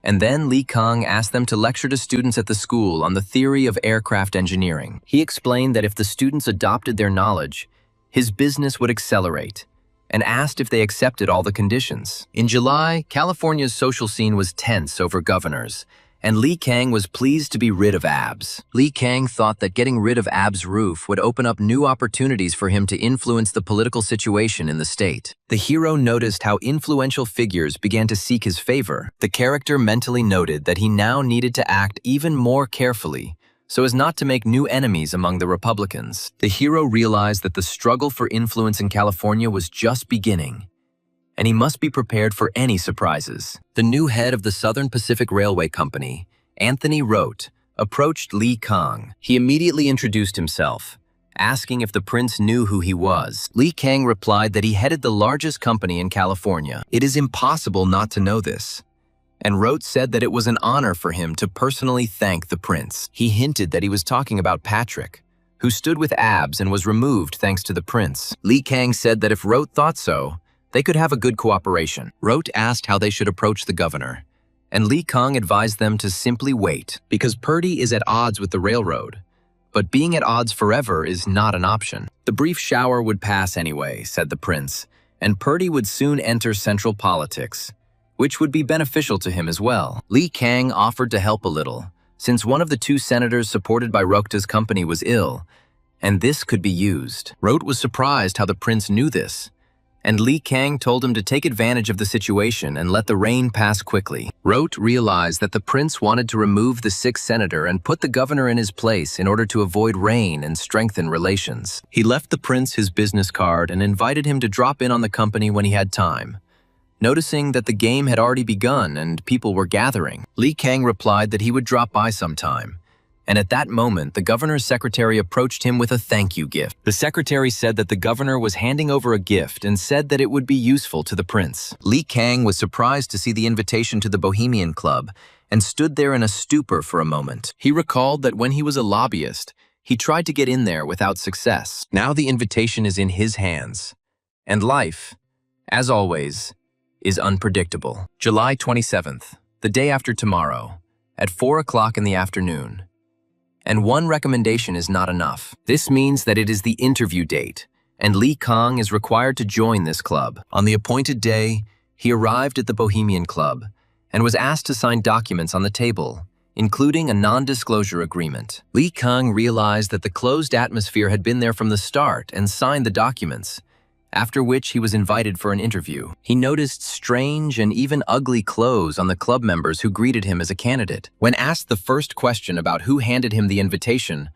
and then Lee Kang asked them to lecture to students at the school on the theory of aircraft engineering. He explained that if the students adopted their knowledge, his business would accelerate, and asked if they accepted all the conditions. In July, California's social scene was tense over governors, and Li Kang was pleased to be rid of Abs. Li Kang thought that getting rid of Abs' roof would open up new opportunities for him to influence the political situation in the state. The hero noticed how influential figures began to seek his favor. The character mentally noted that he now needed to act even more carefully so as not to make new enemies among the Republicans. The hero realized that the struggle for influence in California was just beginning, and he must be prepared for any surprises. The new head of the Southern Pacific Railway Company, Anthony Rote, approached Li Kang. He immediately introduced himself, asking if the prince knew who he was. Li Kang replied that he headed the largest company in California. It is impossible not to know this. And Rote said that it was an honor for him to personally thank the prince. He hinted that he was talking about Patrick, who stood with Abs and was removed thanks to the prince. Li Kang said that if Rote thought so, they could have a good cooperation. Rote asked how they should approach the governor, and Li Kang advised them to simply wait, because Purdy is at odds with the railroad. But being at odds forever is not an option. The brief shower would pass anyway, said the prince, and Purdy would soon enter central politics, which would be beneficial to him as well. Li Kang offered to help a little, since one of the two senators supported by Rokta's company was ill, and this could be used. Rote was surprised how the prince knew this, and Li Kang told him to take advantage of the situation and let the rain pass quickly. Rote realized that the prince wanted to remove the sixth senator and put the governor in his place in order to avoid rain and strengthen relations. He left the prince his business card and invited him to drop in on the company when he had time. Noticing that the game had already begun and people were gathering, Li Kang replied that he would drop by sometime. And at that moment, the governor's secretary approached him with a thank you gift. The secretary said that the governor was handing over a gift and said that it would be useful to the prince. Li Kang was surprised to see the invitation to the Bohemian Club and stood there in a stupor for a moment. He recalled that when he was a lobbyist, he tried to get in there without success. Now the invitation is in his hands. And life, as always, is unpredictable. July 27th, the day after tomorrow, at 4 o'clock in the afternoon. And one recommendation is not enough. This means that it is the interview date, and Li Kang is required to join this club. On the appointed day, he arrived at the Bohemian Club and was asked to sign documents on the table, including a non-disclosure agreement. Li Kang realized that the closed atmosphere had been there from the start and signed the documents, after which he was invited for an interview. He noticed strange and even ugly clothes on the club members who greeted him as a candidate. When asked the first question about who handed him the invitation,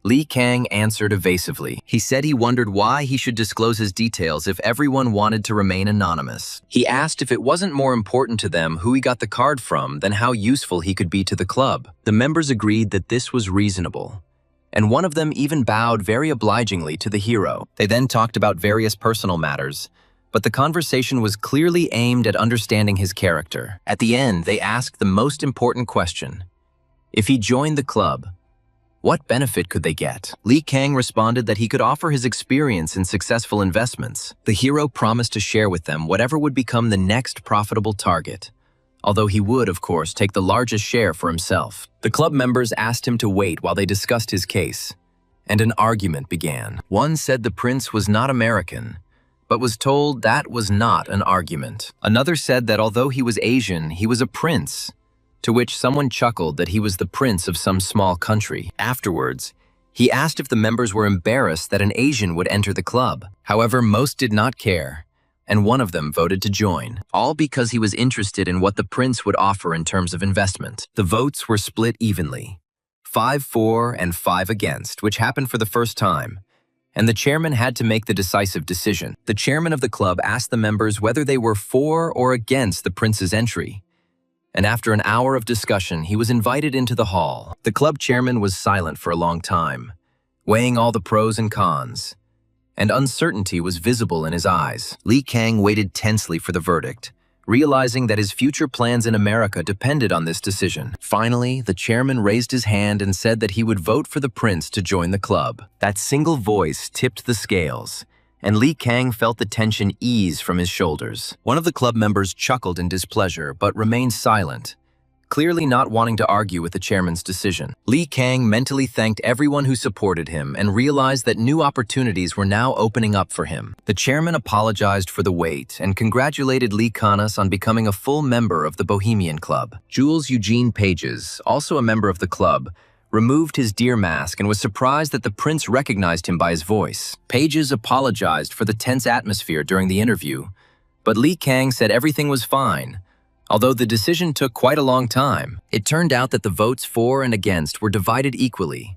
Li Kang answered evasively. He said he wondered why he should disclose his details if everyone wanted to remain anonymous. He asked if it wasn't more important to them who he got the card from than how useful he could be to the club. The members agreed that this was reasonable, and one of them even bowed very obligingly to the hero. They then talked about various personal matters, but the conversation was clearly aimed at understanding his character. At the end, they asked the most important question. If he joined the club, what benefit could they get? Li Kang responded that he could offer his experience in successful investments. The hero promised to share with them whatever would become the next profitable target, although he would, of course, take the largest share for himself. The club members asked him to wait while they discussed his case, and an argument began. One said the prince was not American, but was told that was not an argument. Another said that although he was Asian, he was a prince, to which someone chuckled that he was the prince of some small country. Afterwards, he asked if the members were embarrassed that an Asian would enter the club. However, most did not care, and one of them voted to join, all because he was interested in what the prince would offer in terms of investment. The votes were split evenly, 5 for and 5 against, which happened for the first time, and the chairman had to make the decisive decision. The chairman of the club asked the members whether they were for or against the prince's entry, and after an hour of discussion, he was invited into the hall. The club chairman was silent for a long time, weighing all the pros and cons, and uncertainty was visible in his eyes. Li Kang waited tensely for the verdict, realizing that his future plans in America depended on this decision. Finally, the chairman raised his hand and said that he would vote for the prince to join the club. That single voice tipped the scales, and Li Kang felt the tension ease from his shoulders. One of the club members chuckled in displeasure but remained silent, clearly not wanting to argue with the chairman's decision. Lee Kang mentally thanked everyone who supported him and realized that new opportunities were now opening up for him. The chairman apologized for the wait and congratulated Lee Canas on becoming a full member of the Bohemian Club. Jules Eugene Pages, also a member of the club, removed his deer mask and was surprised that the prince recognized him by his voice. Pages apologized for the tense atmosphere during the interview, but Lee Kang said everything was fine. Although the decision took quite a long time, it turned out that the votes for and against were divided equally,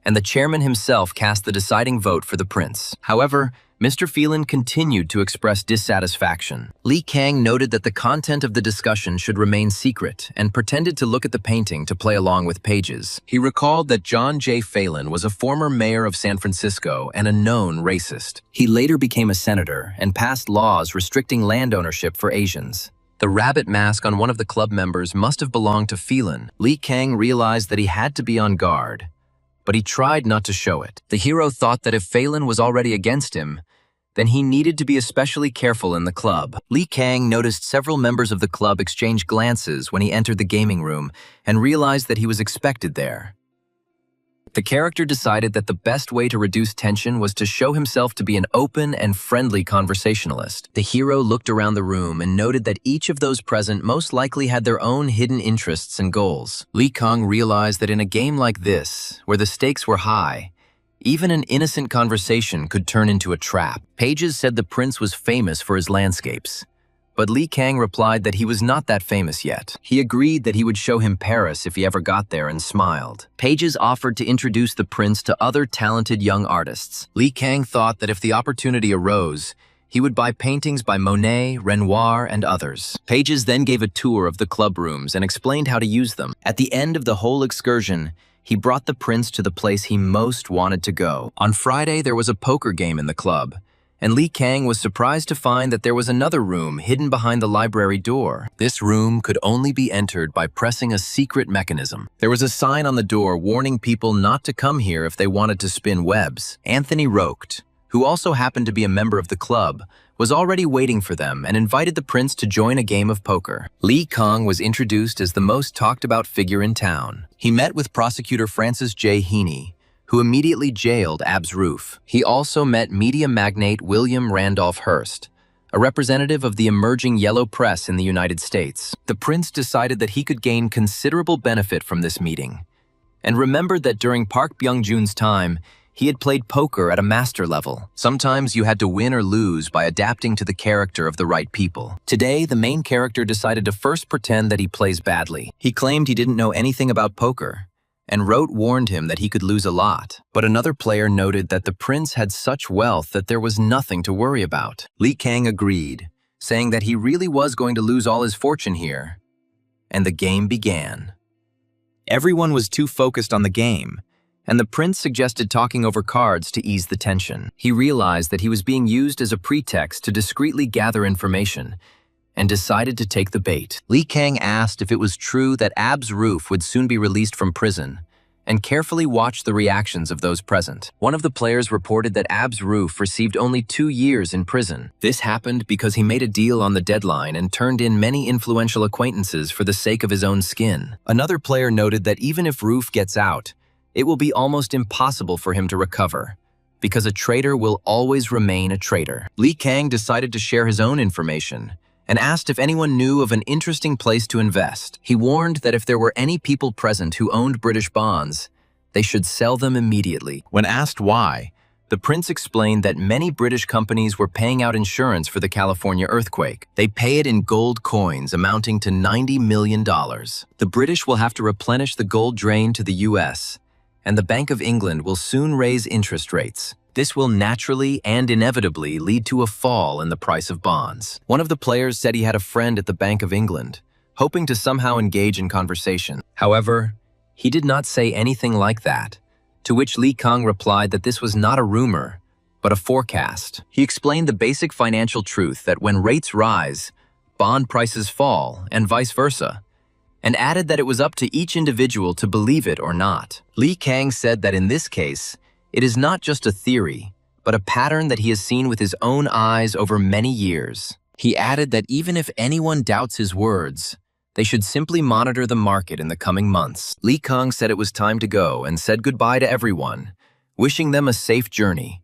and the chairman himself cast the deciding vote for the prince. However, Mr. Phelan continued to express dissatisfaction. Lee Kang noted that the content of the discussion should remain secret and pretended to look at the painting to play along with Pages. He recalled that John J. Phelan was a former mayor of San Francisco and a known racist. He later became a senator and passed laws restricting land ownership for Asians. The rabbit mask on one of the club members must have belonged to Phelan. Lee Kang realized that he had to be on guard, but he tried not to show it. The hero thought that if Phelan was already against him, then he needed to be especially careful in the club. Lee Kang noticed several members of the club exchange glances when he entered the gaming room and realized that he was expected there. The character decided that the best way to reduce tension was to show himself to be an open and friendly conversationalist. The hero looked around the room and noted that each of those present most likely had their own hidden interests and goals. Lee Kang realized that in a game like this, where the stakes were high, even an innocent conversation could turn into a trap. Pages said the prince was famous for his landscapes, but Lee Kang replied that he was not that famous yet. He agreed that he would show him Paris if he ever got there and smiled. Pages offered to introduce the prince to other talented young artists. Lee Kang thought that if the opportunity arose, he would buy paintings by Monet, Renoir, and others. Pages then gave a tour of the club rooms and explained how to use them. At the end of the whole excursion, he brought the prince to the place he most wanted to go. On Friday, there was a poker game in the club, and Lee Kang was surprised to find that there was another room hidden behind the library door. This room could only be entered by pressing a secret mechanism. There was a sign on the door warning people not to come here if they wanted to spin webs. Anthony Rocht, who also happened to be a member of the club, was already waiting for them and invited the prince to join a game of poker. Lee Kang was introduced as the most talked-about figure in town. He met with prosecutor Francis J. Heaney, who immediately jailed Abs Roof. He also met media magnate William Randolph Hearst, a representative of the emerging yellow press in the United States. The prince decided that he could gain considerable benefit from this meeting, and remembered that during Park Byung-jun's time, he had played poker at a master level. Sometimes you had to win or lose by adapting to the character of the right people. Today, the main character decided to first pretend that he plays badly. He claimed he didn't know anything about poker, and Rote warned him that he could lose a lot. But another player noted that the prince had such wealth that there was nothing to worry about. Lee Kang agreed, saying that he really was going to lose all his fortune here. And the game began. Everyone was too focused on the game, and the prince suggested talking over cards to ease the tension. He realized that he was being used as a pretext to discreetly gather information, and decided to take the bait. Lee Kang asked if it was true that Abs Roof would soon be released from prison, and carefully watched the reactions of those present. One of the players reported that Abs Roof received only 2 years in prison. This happened because he made a deal on the deadline and turned in many influential acquaintances for the sake of his own skin. Another player noted that even if Roof gets out, it will be almost impossible for him to recover, because a traitor will always remain a traitor. Lee Kang decided to share his own information and asked if anyone knew of an interesting place to invest. He warned that if there were any people present who owned British bonds, they should sell them immediately. When asked why, the prince explained that many British companies were paying out insurance for the California earthquake. They pay it in gold coins amounting to $90 million. The British will have to replenish the gold drain to the US, and the Bank of England will soon raise interest rates. This will naturally and inevitably lead to a fall in the price of bonds. One of the players said he had a friend at the Bank of England, hoping to somehow engage in conversation. However, he did not say anything like that, to which Lee Kang replied that this was not a rumor, but a forecast. He explained the basic financial truth that when rates rise, bond prices fall, and vice versa, and added that it was up to each individual to believe it or not. Lee Kang said that in this case, it is not just a theory, but a pattern that he has seen with his own eyes over many years. He added that even if anyone doubts his words, They should simply monitor the market in the coming months. Li Kang said it was time to go and said goodbye to everyone, wishing them a safe journey,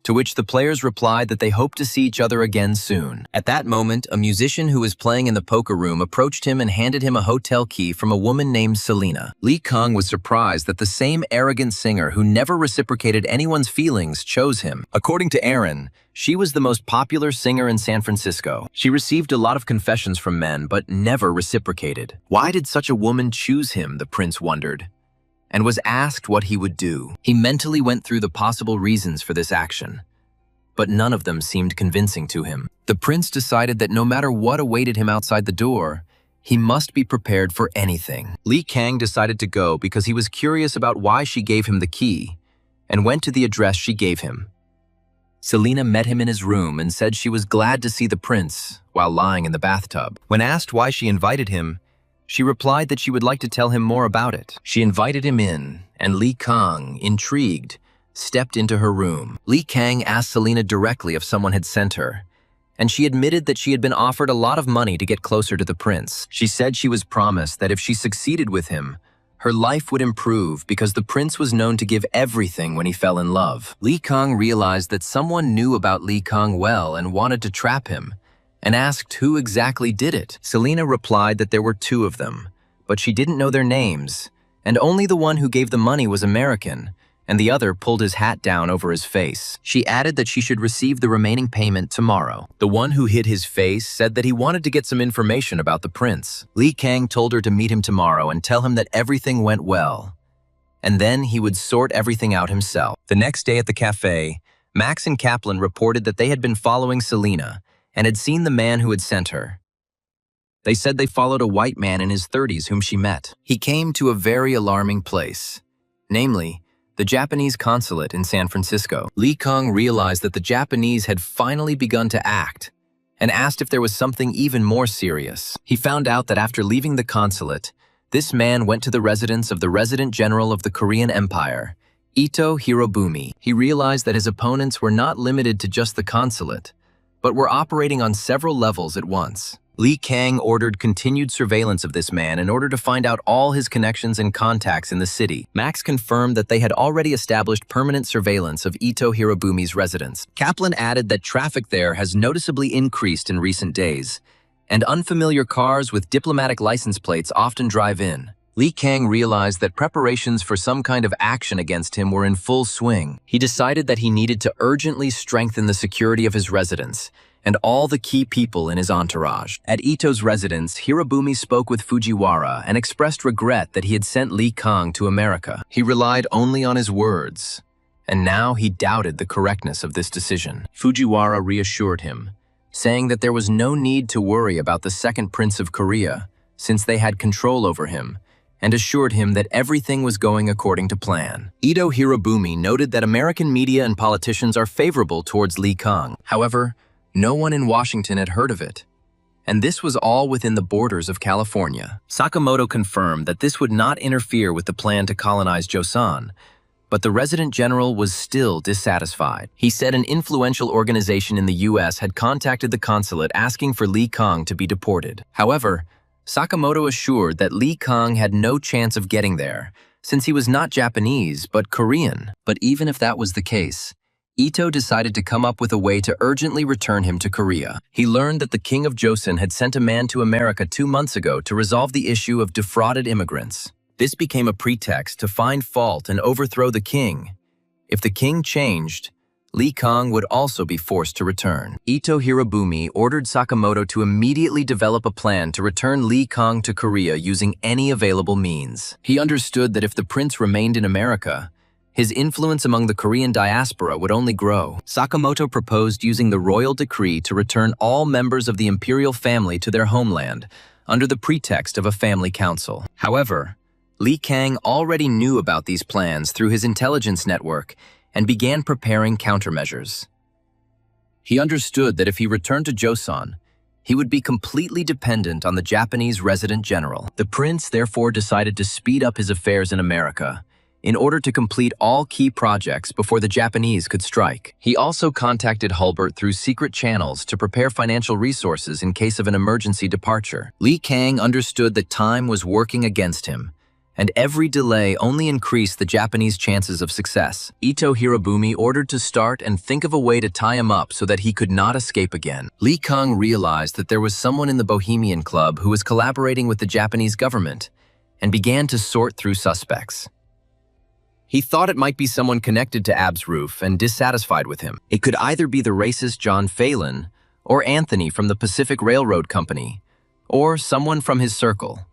to which the players replied that they hope to see each other again soon. At that moment, a musician who was playing in the poker room approached him and handed him a hotel key from a woman named Selena. Li Kang was surprised that the same arrogant singer who never reciprocated anyone's feelings chose him. According to Aaron, she was the most popular singer in San Francisco. She received a lot of confessions from men, but never reciprocated. Why did such a woman choose him, the prince wondered, and was asked what he would do. He mentally went through the possible reasons for this action, but none of them seemed convincing to him. The prince decided that no matter what awaited him outside the door, he must be prepared for anything. Li Kang decided to go because he was curious about why she gave him the key, and went to the address she gave him. Selena met him in his room and said she was glad to see the prince while lying in the bathtub. When asked why she invited him, she replied that she would like to tell him more about it. She invited him in, and Li Kang, intrigued, stepped into her room. Li Kang asked Selena directly if someone had sent her, and she admitted that she had been offered a lot of money to get closer to the prince. She said she was promised that if she succeeded with him, her life would improve because the prince was known to give everything when he fell in love. Li Kang realized that someone knew about Li Kang well and wanted to trap him, and asked who exactly did it. Selena replied that there were two of them, but she didn't know their names, and only the one who gave the money was American, and the other pulled his hat down over his face. She added that she should receive the remaining payment tomorrow. The one who hid his face said that he wanted to get some information about the prince. Li Kang told her to meet him tomorrow and tell him that everything went well, and then he would sort everything out himself. The next day at the cafe, Max and Kaplan reported that they had been following Selena and had seen the man who had sent her. They said they followed a white man in his 30s whom she met. He came to a very alarming place, namely, the Japanese consulate in San Francisco. Li Kang realized that the Japanese had finally begun to act and asked if there was something even more serious. He found out that after leaving the consulate, this man went to the residence of the Resident General of the Korean Empire, Ito Hirobumi. He realized that his opponents were not limited to just the consulate, but were operating on several levels at once. Li Kang ordered continued surveillance of this man in order to find out all his connections and contacts in the city. Max confirmed that they had already established permanent surveillance of Ito Hirobumi's residence. Kaplan added that traffic there has noticeably increased in recent days, and unfamiliar cars with diplomatic license plates often drive in. Li Kang realized that preparations for some kind of action against him were in full swing. He decided that he needed to urgently strengthen the security of his residence and all the key people in his entourage. At Ito's residence, Hirobumi spoke with Fujiwara and expressed regret that he had sent Li Kang to America. He relied only on his words, and now he doubted the correctness of this decision. Fujiwara reassured him, saying that there was no need to worry about the second Prince of Korea, since they had control over him, and assured him that everything was going according to plan. Ito Hirobumi noted that American media and politicians are favorable towards Li Kang. However, no one in Washington had heard of it, and this was all within the borders of California. Sakamoto confirmed that this would not interfere with the plan to colonize Joseon, but the Resident General was still dissatisfied. He said an influential organization in the U.S. had contacted the consulate asking for Li Kang to be deported. However, Sakamoto assured that Li Kang had no chance of getting there, since he was not Japanese but Korean. But even if that was the case, Ito decided to come up with a way to urgently return him to Korea. He learned that the king of Joseon had sent a man to America 2 months ago to resolve the issue of defrauded immigrants. This became a pretext to find fault and overthrow the king. If the king changed, Li Kang would also be forced to return. Ito Hirobumi ordered Sakamoto to immediately develop a plan to return Li Kang to Korea using any available means. He understood that if the prince remained in America, his influence among the Korean diaspora would only grow. Sakamoto proposed using the royal decree to return all members of the imperial family to their homeland under the pretext of a family council. However, Li Kang already knew about these plans through his intelligence network and began preparing countermeasures. He understood that if he returned to Joseon, he would be completely dependent on the Japanese resident general. The prince therefore decided to speed up his affairs in America in order to complete all key projects before the Japanese could strike. He also contacted Hulbert through secret channels to prepare financial resources in case of an emergency departure. Li Kang understood that time was working against him, and every delay only increased the Japanese chances of success. Ito Hirobumi ordered to start and think of a way to tie him up so that he could not escape again. Li Kang realized that there was someone in the Bohemian Club who was collaborating with the Japanese government and began to sort through suspects. He thought it might be someone connected to Ab's roof and dissatisfied with him. It could either be the racist John Phelan, or Anthony from the Pacific Railroad Company, or someone from his circle.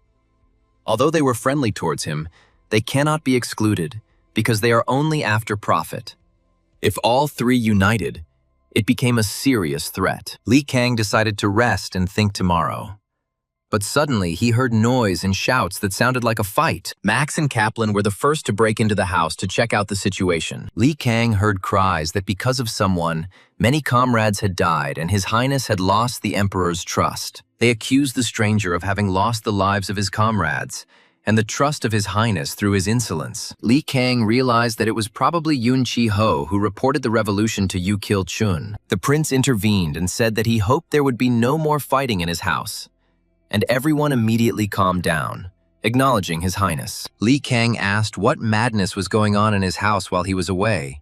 Although they were friendly towards him, they cannot be excluded because they are only after profit. If all three united, it became a serious threat. Li Kang decided to rest and think tomorrow. But suddenly he heard noise and shouts that sounded like a fight. Max and Kaplan were the first to break into the house to check out the situation. Li Kang heard cries that because of someone, many comrades had died and His Highness had lost the Emperor's trust. They accused the stranger of having lost the lives of his comrades and the trust of His Highness through his insolence. Li Kang realized that it was probably Yun Chi-ho who reported the revolution to Yu Kil-chun. The prince intervened and said that he hoped there would be no more fighting in his house, and everyone immediately calmed down, acknowledging His Highness. Li Kang asked what madness was going on in his house while he was away,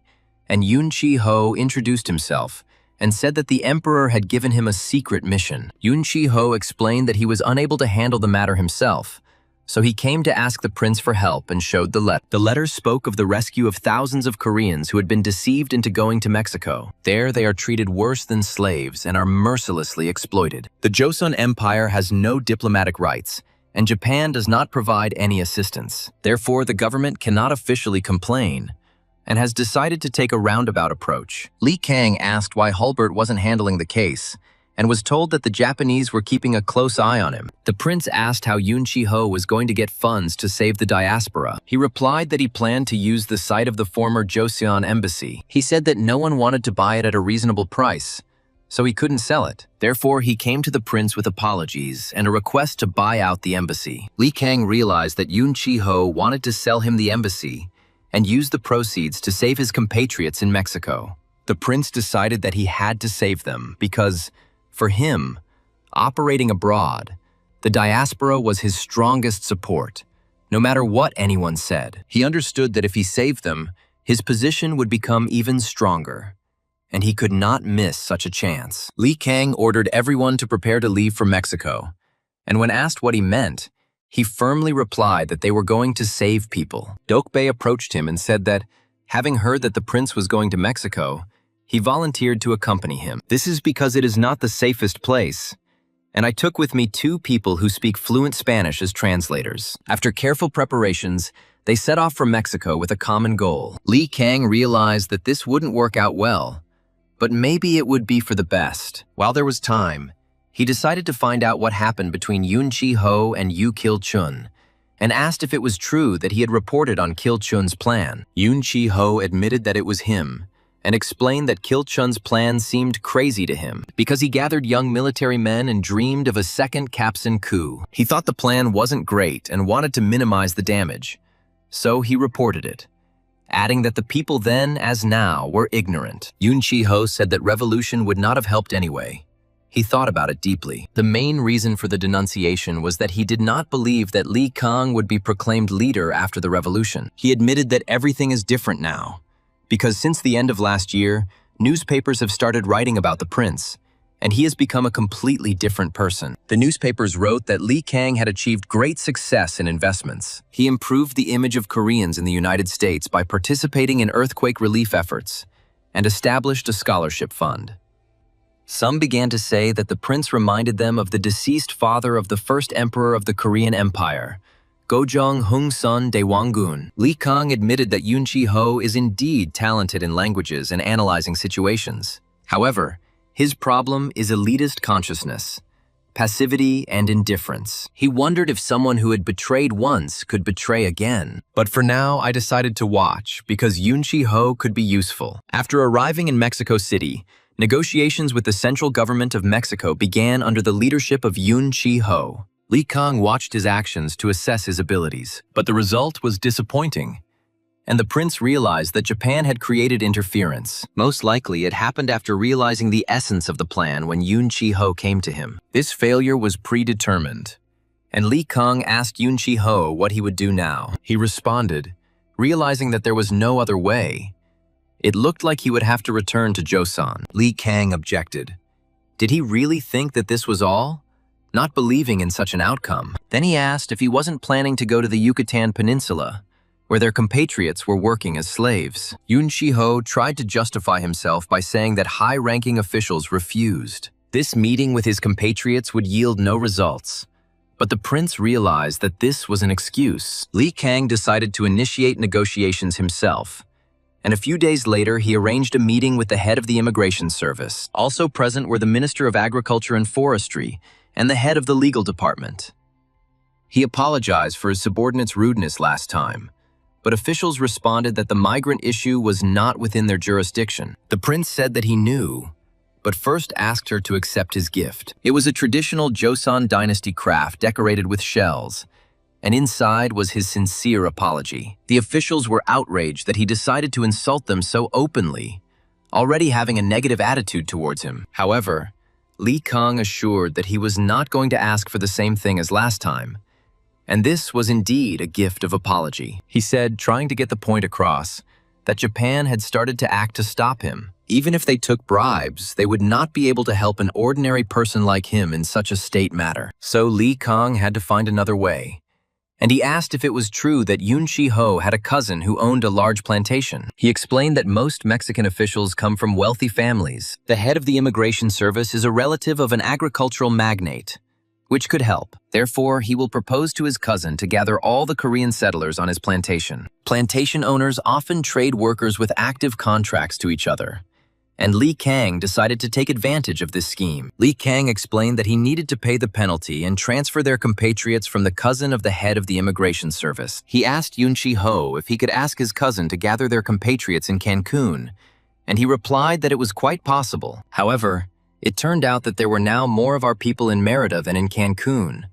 and Yun Chi-ho introduced himself and said that the Emperor had given him a secret mission. Yun Chi-ho explained that he was unable to handle the matter himself, so he came to ask the prince for help and showed the letter. The letter spoke of the rescue of thousands of Koreans who had been deceived into going to Mexico. There they are treated worse than slaves and are mercilessly exploited. The Joseon Empire has no diplomatic rights, and Japan does not provide any assistance. Therefore, the government cannot officially complain and has decided to take a roundabout approach. Li Kang asked why Hulbert wasn't handling the case, and was told that the Japanese were keeping a close eye on him. The prince asked how Yun Chi-ho was going to get funds to save the diaspora. He replied that he planned to use the site of the former Joseon embassy. He said that no one wanted to buy it at a reasonable price, so he couldn't sell it. Therefore, he came to the prince with apologies and a request to buy out the embassy. Li Kang realized that Yun Chi-ho wanted to sell him the embassy and use the proceeds to save his compatriots in Mexico. The prince decided that he had to save them because, for him, operating abroad, the diaspora was his strongest support, no matter what anyone said. He understood that if he saved them, his position would become even stronger, and he could not miss such a chance. Li Kang ordered everyone to prepare to leave for Mexico, and when asked what he meant, he firmly replied that they were going to save people. Dokbae approached him and said that, having heard that the prince was going to Mexico, he volunteered to accompany him. This is because it is not the safest place, and I took with me 2 people who speak fluent Spanish as translators. After careful preparations, they set off from Mexico with a common goal. Li Kang realized that this wouldn't work out well, but maybe it would be for the best. While there was time, he decided to find out what happened between Yun Chi-ho and Yu Kil-chun, and asked if it was true that he had reported on Kil-chun's plan. Yun Chi-ho admitted that it was him, and explained that Kil-chun's plan seemed crazy to him because he gathered young military men and dreamed of a second Kapsan coup. He thought the plan wasn't great and wanted to minimize the damage, so he reported it, adding that the people then, as now, were ignorant. Yun Chi-ho said that revolution would not have helped anyway. He thought about it deeply. The main reason for the denunciation was that he did not believe that Li Kang would be proclaimed leader after the revolution. He admitted that everything is different now, because since the end of last year, newspapers have started writing about the prince, and he has become a completely different person. The newspapers wrote that Li Kang had achieved great success in investments. He improved the image of Koreans in the United States by participating in earthquake relief efforts and established a scholarship fund. Some began to say that the prince reminded them of the deceased father of the first emperor of the Korean Empire, Gojong Hung-sun Daewanggun. Li Kang admitted that Yun Chi-ho is indeed talented in languages and analyzing situations. However, his problem is elitist consciousness, passivity, and indifference. He wondered if someone who had betrayed once could betray again. But for now, I decided to watch because Yun Chi-ho could be useful. After arriving in Mexico City, negotiations with the central government of Mexico began under the leadership of Yun Chi-ho. Li Kang watched his actions to assess his abilities, but the result was disappointing. and the prince realized that Japan had created interference. Most likely, it happened after realizing the essence of the plan when Yoon Chi-ho came to him. This failure was predetermined, and Lee Kang asked Yoon Chi-ho what he would do now. He responded, realizing that there was no other way. It looked like he would have to return to Joseon. Lee Kang objected. Did he really think that this was all? Not believing in such an outcome. Then he asked if he wasn't planning to go to the Yucatan Peninsula, where their compatriots were working as slaves. Yoon Chi-ho tried to justify himself by saying that high-ranking officials refused. This meeting with his compatriots would yield no results. But the prince realized that this was an excuse. Lee Kang decided to initiate negotiations himself, and a few days later he arranged a meeting with the head of the Immigration Service. Also present were the Minister of Agriculture and Forestry and the head of the legal department. He apologized for his subordinate's rudeness last time, but officials responded that the migrant issue was not within their jurisdiction. The prince said that he knew, but first asked her to accept his gift. It was a traditional Joseon dynasty craft decorated with shells, and inside was his sincere apology. The officials were outraged that he decided to insult them so openly, already having a negative attitude towards him. However, Lee Kang assured that he was not going to ask for the same thing as last time, and this was indeed a gift of apology. He said, trying to get the point across, that Japan had started to act to stop him. Even if they took bribes, they would not be able to help an ordinary person like him in such a state matter. So Lee Kang had to find another way, and he asked if it was true that Yoon Chi-ho had a cousin who owned a large plantation. He explained that most Mexican officials come from wealthy families. The head of the Immigration Service is a relative of an agricultural magnate, which could help. Therefore, he will propose to his cousin to gather all the Korean settlers on his plantation. Plantation owners often trade workers with active contracts to each other, and Lee Kang decided to take advantage of this scheme. Lee Kang explained that he needed to pay the penalty and transfer their compatriots from the cousin of the head of the Immigration Service. He asked Yoon Chi-ho if he could ask his cousin to gather their compatriots in Cancun, and he replied that it was quite possible. However, it turned out that there were now more of our people in Merida than in Cancun,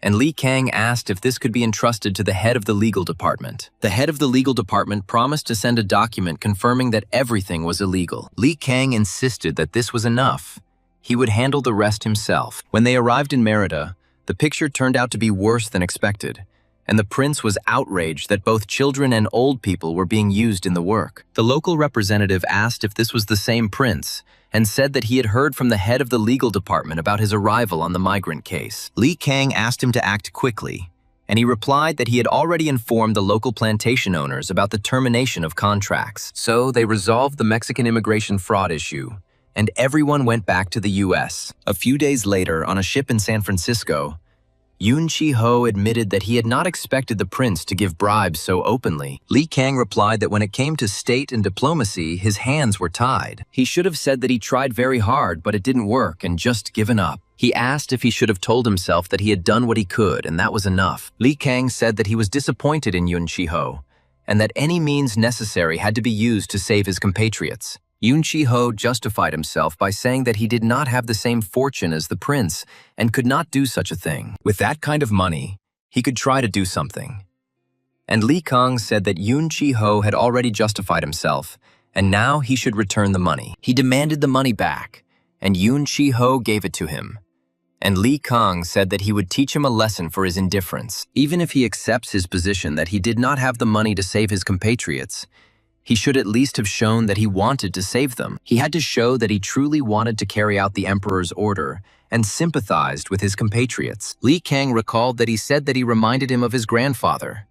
and Lee Kang asked if this could be entrusted to the head of the legal department. The head of the legal department promised to send a document confirming that everything was illegal. Lee Kang insisted that this was enough. He would handle the rest himself. When they arrived in Merida, the picture turned out to be worse than expected, and the prince was outraged that both children and old people were being used in the work. The local representative asked if this was the same prince, and said that he had heard from the head of the legal department about his arrival on the migrant case. Lee Kang asked him to act quickly, and he replied that he had already informed the local plantation owners about the termination of contracts. So they resolved the Mexican immigration fraud issue, and everyone went back to the U.S. A few days later, on a ship in San Francisco, Yoon Chi-ho admitted that he had not expected the prince to give bribes so openly. Lee Kang replied that when it came to state and diplomacy, his hands were tied. He should have said that he tried very hard, but it didn't work, and just given up. He asked if he should have told himself that he had done what he could, and that was enough. Lee Kang said that he was disappointed in Yoon Chi-ho, and that any means necessary had to be used to save his compatriots. Yoon Chi-ho justified himself by saying that he did not have the same fortune as the prince and could not do such a thing. With that kind of money, he could try to do something. And Lee Kang said that Yoon Chi-ho had already justified himself, and now he should return the money. He demanded the money back, and Yoon Chi-ho gave it to him. And Lee Kang said that he would teach him a lesson for his indifference. Even if he accepts his position that he did not have the money to save his compatriots, he should at least have shown that he wanted to save them. He had to show that he truly wanted to carry out the emperor's order and sympathized with his compatriots. Lee Kang recalled that he said that he reminded him of his grandfather,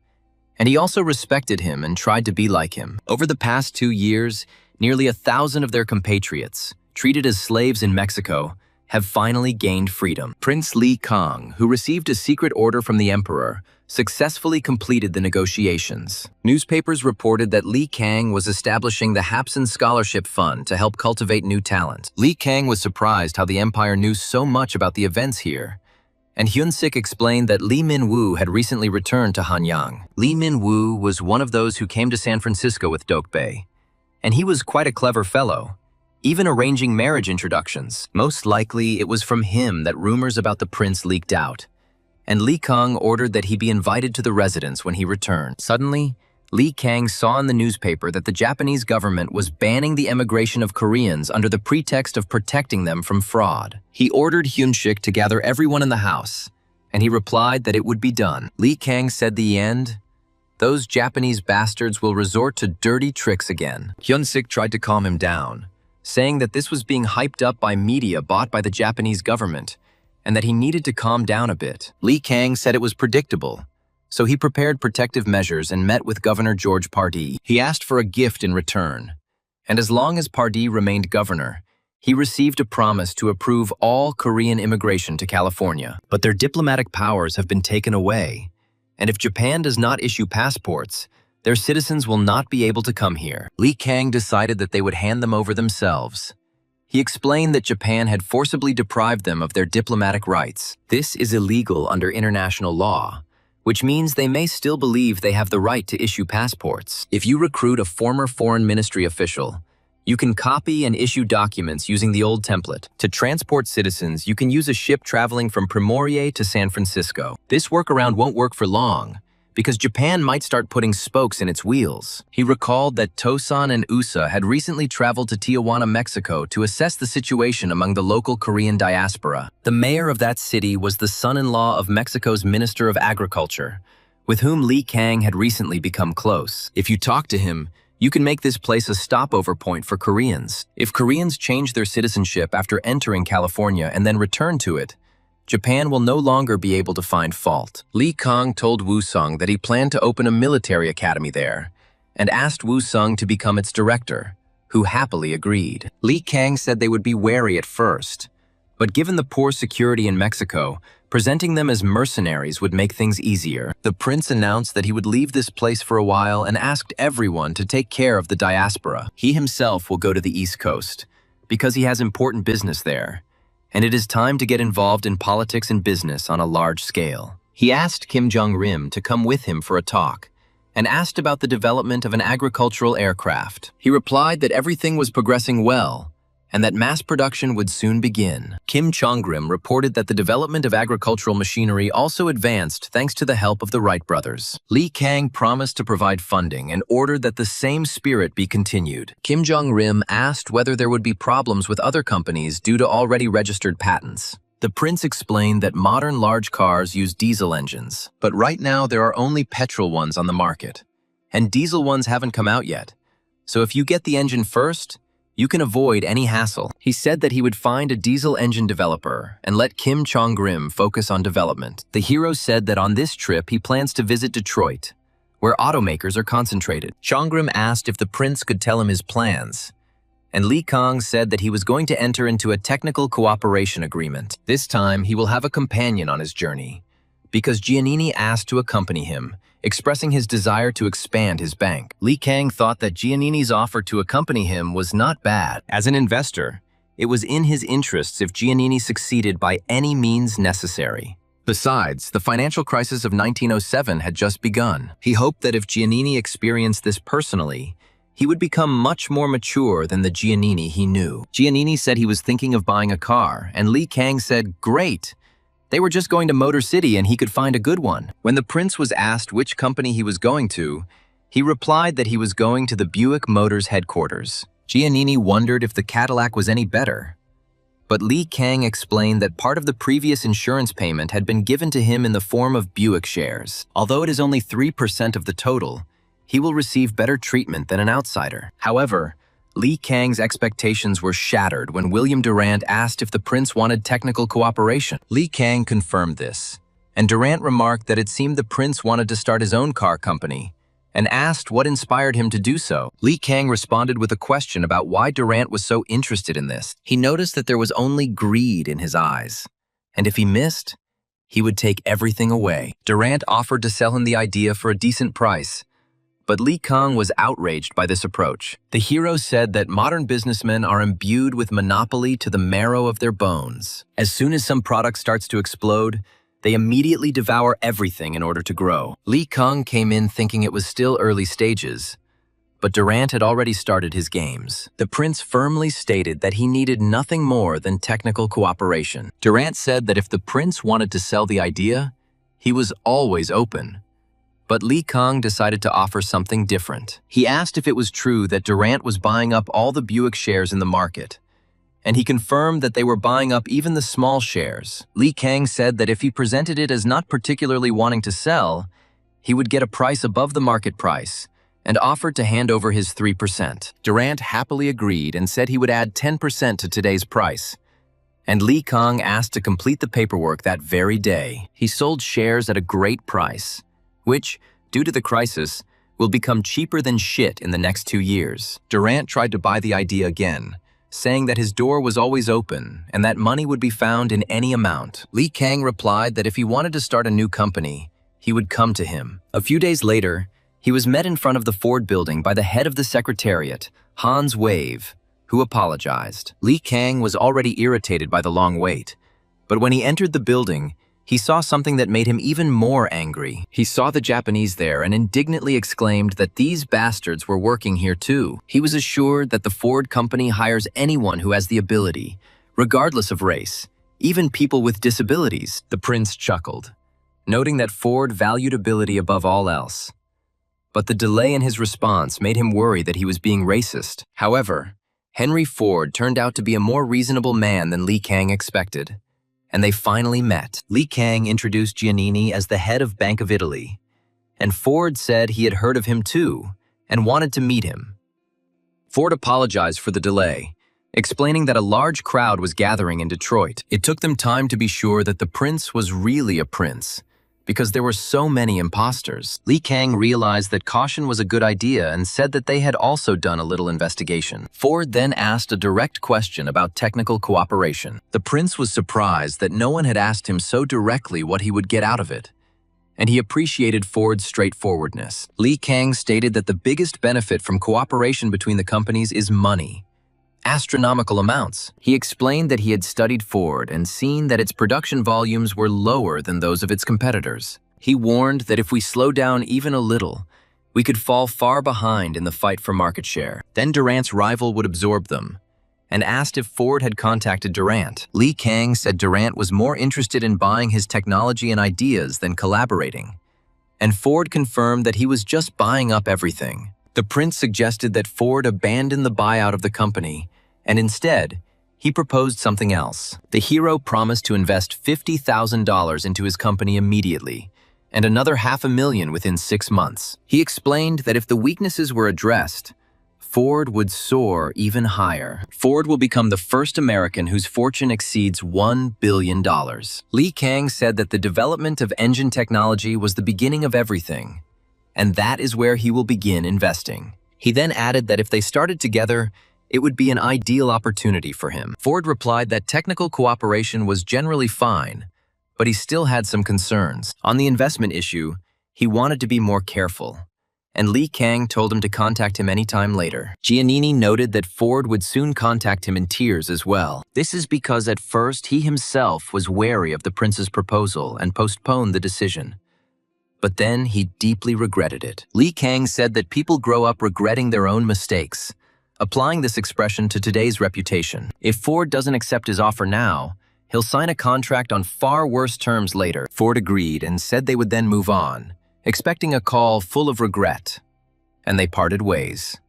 and he also respected him and tried to be like him. Over the past 2 years, nearly 1,000 of their compatriots, treated as slaves in Mexico, have finally gained freedom. Prince Lee Kang, who received a secret order from the emperor, successfully completed the negotiations. Newspapers reported that Lee Kang was establishing the Hapsan Scholarship Fund to help cultivate new talent. Lee Kang was surprised how the empire knew so much about the events here, and Hyun-sik explained that Lee Min-woo had recently returned to Hanyang. Lee Min-woo was one of those who came to San Francisco with Dokbae, and he was quite a clever fellow, even arranging marriage introductions. Most likely, it was from him that rumors about the prince leaked out, and Lee Kang ordered that he be invited to the residence when he returned. Suddenly, Lee Kang saw in the newspaper that the Japanese government was banning the emigration of Koreans under the pretext of protecting them from fraud. He ordered Hyun-sik to gather everyone in the house, and he replied that it would be done. Lee Kang said the end, "Those Japanese bastards will resort to dirty tricks again." Hyun-sik tried to calm him down, saying that this was being hyped up by media bought by the Japanese government, and that he needed to calm down a bit. Lee Kang said it was predictable, so he prepared protective measures and met with Governor George Pardee. He asked for a gift in return, and as long as Pardee remained governor, he received a promise to approve all Korean immigration to California. But their diplomatic powers have been taken away, and if Japan does not issue passports, their citizens will not be able to come here. Lee Kang decided that they would hand them over themselves. He explained that Japan had forcibly deprived them of their diplomatic rights. This is illegal under international law, which means they may still believe they have the right to issue passports. If you recruit a former foreign ministry official, you can copy and issue documents using the old template. To transport citizens, you can use a ship traveling from Primorye to San Francisco. This workaround won't work for long, because Japan might start putting spokes in its wheels. He recalled that Tosan and USA had recently traveled to Tijuana, Mexico to assess the situation among the local Korean diaspora. The mayor of that city was the son-in-law of Mexico's Minister of Agriculture, with whom Lee Kang had recently become close. If you talk to him, you can make this place a stopover point for Koreans. If Koreans change their citizenship after entering California and then return to it, Japan will no longer be able to find fault. Lee Kang told Woo-sung that he planned to open a military academy there and asked Woo-sung to become its director, who happily agreed. Lee Kang said they would be wary at first, but given the poor security in Mexico, presenting them as mercenaries would make things easier. The prince announced that he would leave this place for a while and asked everyone to take care of the diaspora. He himself will go to the East Coast because he has important business there, and it is time to get involved in politics and business on a large scale. He asked Kim Jong-rim to come with him for a talk and asked about the development of an agricultural aircraft. He replied that everything was progressing well and that mass production would soon begin. Kim Jong-rim reported that the development of agricultural machinery also advanced thanks to the help of the Wright brothers. Lee Kang promised to provide funding and ordered that the same spirit be continued. Kim Jong-rim asked whether there would be problems with other companies due to already registered patents. The prince explained that modern large cars use diesel engines, but right now there are only petrol ones on the market, and diesel ones haven't come out yet. So if you get the engine first, you can avoid any hassle. He said that he would find a diesel engine developer and let Kim Jong-rim focus on development. The hero said that on this trip he plans to visit Detroit, where automakers are concentrated. Jong-rim asked if the prince could tell him his plans, and Lee Kang said that he was going to enter into a technical cooperation agreement. This time he will have a companion on his journey, because Giannini asked to accompany him, expressing his desire to expand his bank. Lee Kang thought that Giannini's offer to accompany him was not bad. As an investor, it was in his interests if Giannini succeeded by any means necessary. Besides, the financial crisis of 1907 had just begun. He hoped that if Giannini experienced this personally, he would become much more mature than the Giannini he knew. Giannini said he was thinking of buying a car, and Lee Kang said, "Great! They were just going to Motor City and he could find a good one." When the prince was asked which company he was going to, he replied that he was going to the Buick Motors headquarters. Giannini wondered if the Cadillac was any better, but Lee Kang explained that part of the previous insurance payment had been given to him in the form of Buick shares. Although it is only 3% of the total, he will receive better treatment than an outsider. However, Lee Kang's expectations were shattered when William Durant asked if the prince wanted technical cooperation. Lee Kang confirmed this, and Durant remarked that it seemed the prince wanted to start his own car company, and asked what inspired him to do so. Lee Kang responded with a question about why Durant was so interested in this. He noticed that there was only greed in his eyes, and if he missed, he would take everything away. Durant offered to sell him the idea for a decent price, but Lee Kang was outraged by this approach. The hero said that modern businessmen are imbued with monopoly to the marrow of their bones. As soon as some product starts to explode, they immediately devour everything in order to grow. Lee Kang came in thinking it was still early stages, but Durant had already started his games. The prince firmly stated that he needed nothing more than technical cooperation. Durant said that if the prince wanted to sell the idea, he was always open, But Li Kang decided to offer something different. He asked if it was true that Durant was buying up all the Buick shares in the market, and he confirmed that they were buying up even the small shares. Li Kang said that if he presented it as not particularly wanting to sell, he would get a price above the market price, and offered to hand over his 3%. Durant happily agreed and said he would add 10% to today's price. And Li Kang asked to complete the paperwork that very day. He sold shares at a great price, which, due to the crisis, will become cheaper than shit in the next 2 years. Durant tried to buy the idea again, saying that his door was always open and that money would be found in any amount. Li Kang replied that if he wanted to start a new company, he would come to him. A few days later, he was met in front of the Ford building by the head of the secretariat, Hans Wave, who apologized. Li Kang was already irritated by the long wait, but when he entered the building, he saw something that made him even more angry. He saw the Japanese there and indignantly exclaimed that these bastards were working here too. He was assured that the Ford company hires anyone who has the ability, regardless of race, even people with disabilities. The prince chuckled, noting that Ford valued ability above all else. But the delay in his response made him worry that he was being racist. However, Henry Ford turned out to be a more reasonable man than Li Kang expected, and they finally met. Li Kang introduced Giannini as the head of Bank of Italy, and Ford said he had heard of him too and wanted to meet him. Ford apologized for the delay, explaining that a large crowd was gathering in Detroit. It took them time to be sure that the prince was really a prince, because there were so many imposters. Li Kang realized that caution was a good idea and said that they had also done a little investigation. Ford then asked a direct question about technical cooperation. The prince was surprised that no one had asked him so directly what he would get out of it, and he appreciated Ford's straightforwardness. Li Kang stated that the biggest benefit from cooperation between the companies is money. Astronomical amounts. He explained that he had studied Ford and seen that its production volumes were lower than those of its competitors. He warned that if we slow down even a little, we could fall far behind in the fight for market share. Then Durant's rival would absorb them, and asked if Ford had contacted Durant. Li Kang said Durant was more interested in buying his technology and ideas than collaborating, and Ford confirmed that he was just buying up everything. The prince suggested that Ford abandon the buyout of the company, and instead, he proposed something else. The hero promised to invest $50,000 into his company immediately, and another $500,000 within 6 months. He explained that if the weaknesses were addressed, Ford would soar even higher. Ford will become the first American whose fortune exceeds $1 billion. Li Kang said that the development of engine technology was the beginning of everything, and that is where he will begin investing. He then added that if they started together, it would be an ideal opportunity for him. Ford replied that technical cooperation was generally fine, but he still had some concerns. On the investment issue, he wanted to be more careful, and Li Kang told him to contact him anytime later. Giannini noted that Ford would soon contact him in tears as well. This is because at first he himself was wary of the prince's proposal and postponed the decision. But then he deeply regretted it. Li Kang said that people grow up regretting their own mistakes, applying this expression to today's reputation. If Ford doesn't accept his offer now, he'll sign a contract on far worse terms later. Ford agreed and said they would then move on, expecting a call full of regret, and they parted ways.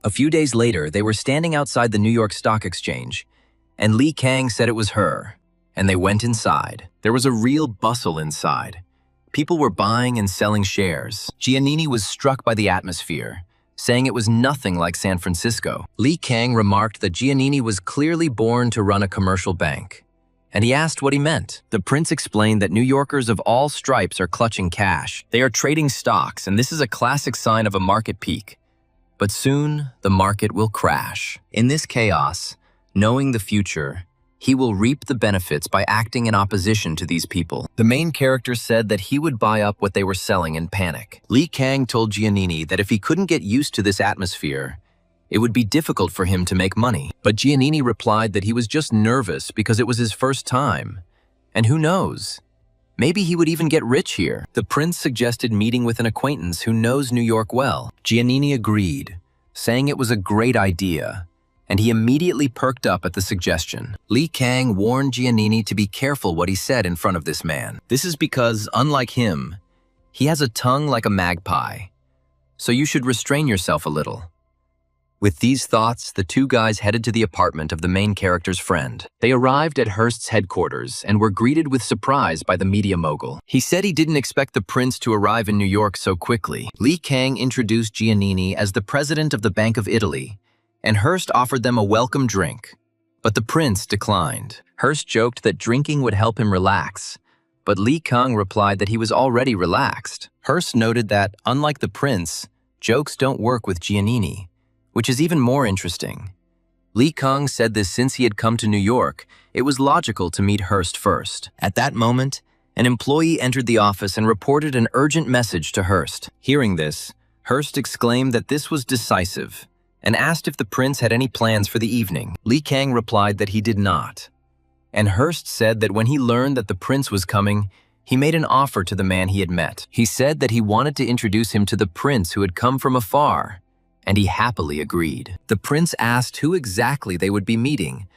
A few days later, they were standing outside the New York Stock Exchange, and Li Kang said it was her, and they went inside. There was a real bustle inside. People were buying and selling shares. Giannini was struck by the atmosphere, saying it was nothing like San Francisco. Li Kang remarked that Giannini was clearly born to run a commercial bank, and he asked what he meant. The prince explained that New Yorkers of all stripes are clutching cash. They are trading stocks, and this is a classic sign of a market peak. But soon, the market will crash. In this chaos, knowing the future, he will reap the benefits by acting in opposition to these people. The main character said that he would buy up what they were selling in panic. Li Kang told Giannini that if he couldn't get used to this atmosphere, it would be difficult for him to make money. But Giannini replied that he was just nervous because it was his first time. And who knows? Maybe he would even get rich here. The prince suggested meeting with an acquaintance who knows New York well. Giannini agreed, saying it was a great idea, and he immediately perked up at the suggestion. Li Kang warned Giannini to be careful what he said in front of this man. This is because, unlike him, He has a tongue like a magpie, so you should restrain yourself a little." With these thoughts, the two guys headed to the apartment of the main character's friend. They arrived at Hearst's headquarters and were greeted with surprise by the media mogul. He said he didn't expect the prince to arrive in New York so quickly. Li Kang introduced Giannini as the president of the Bank of Italy, and Hearst offered them a welcome drink. But the prince declined. Hearst joked that drinking would help him relax, but Li Kang replied that he was already relaxed. Hearst noted that, unlike the prince, jokes don't work with Giannini, which is even more interesting. Li Kang said this since he had come to New York, it was logical to meet Hearst first. At that moment, an employee entered the office and reported an urgent message to Hearst. Hearing this, Hearst exclaimed that this was decisive and asked if the prince had any plans for the evening. Li Kang replied that he did not. And Hearst said that when he learned that the prince was coming, he made an offer to the man he had met. He said that he wanted to introduce him to the prince who had come from afar, and he happily agreed. The prince asked who exactly they would be meeting,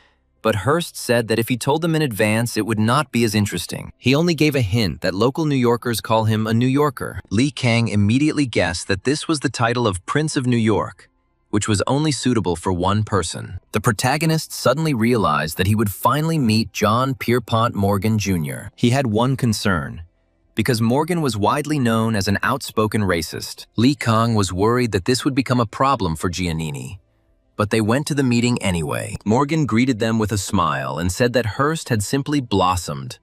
but Hearst said that if he told them in advance, it would not be as interesting. He only gave a hint that local New Yorkers call him a New Yorker. Li Kang immediately guessed that this was the title of Prince of New York, which was only suitable for one person. The protagonist suddenly realized that he would finally meet John Pierpont Morgan Jr. He had one concern. Because Morgan was widely known as an outspoken racist, Li Kang was worried that this would become a problem for Giannini. But they went to the meeting anyway. Morgan greeted them with a smile and said that Hearst had simply blossomed.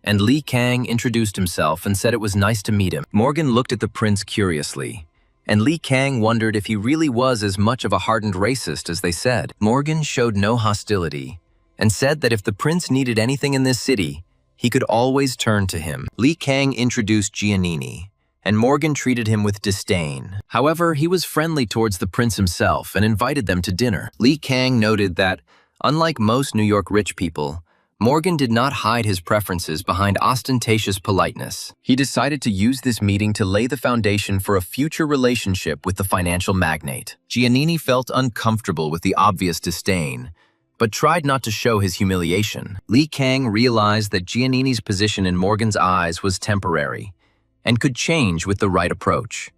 And Li Kang introduced himself and said it was nice to meet him. Morgan looked at the prince curiously, and Li Kang wondered if he really was as much of a hardened racist as they said. Morgan showed no hostility and said that if the prince needed anything in this city, he could always turn to him. Li Kang introduced Giannini, and Morgan treated him with disdain. However, he was friendly towards the prince himself and invited them to dinner. Li Kang noted that, unlike most New York rich people, Morgan did not hide his preferences behind ostentatious politeness. He decided to use this meeting to lay the foundation for a future relationship with the financial magnate. Giannini felt uncomfortable with the obvious disdain, but tried not to show his humiliation. Li Kang realized that Giannini's position in Morgan's eyes was temporary and could change with the right approach.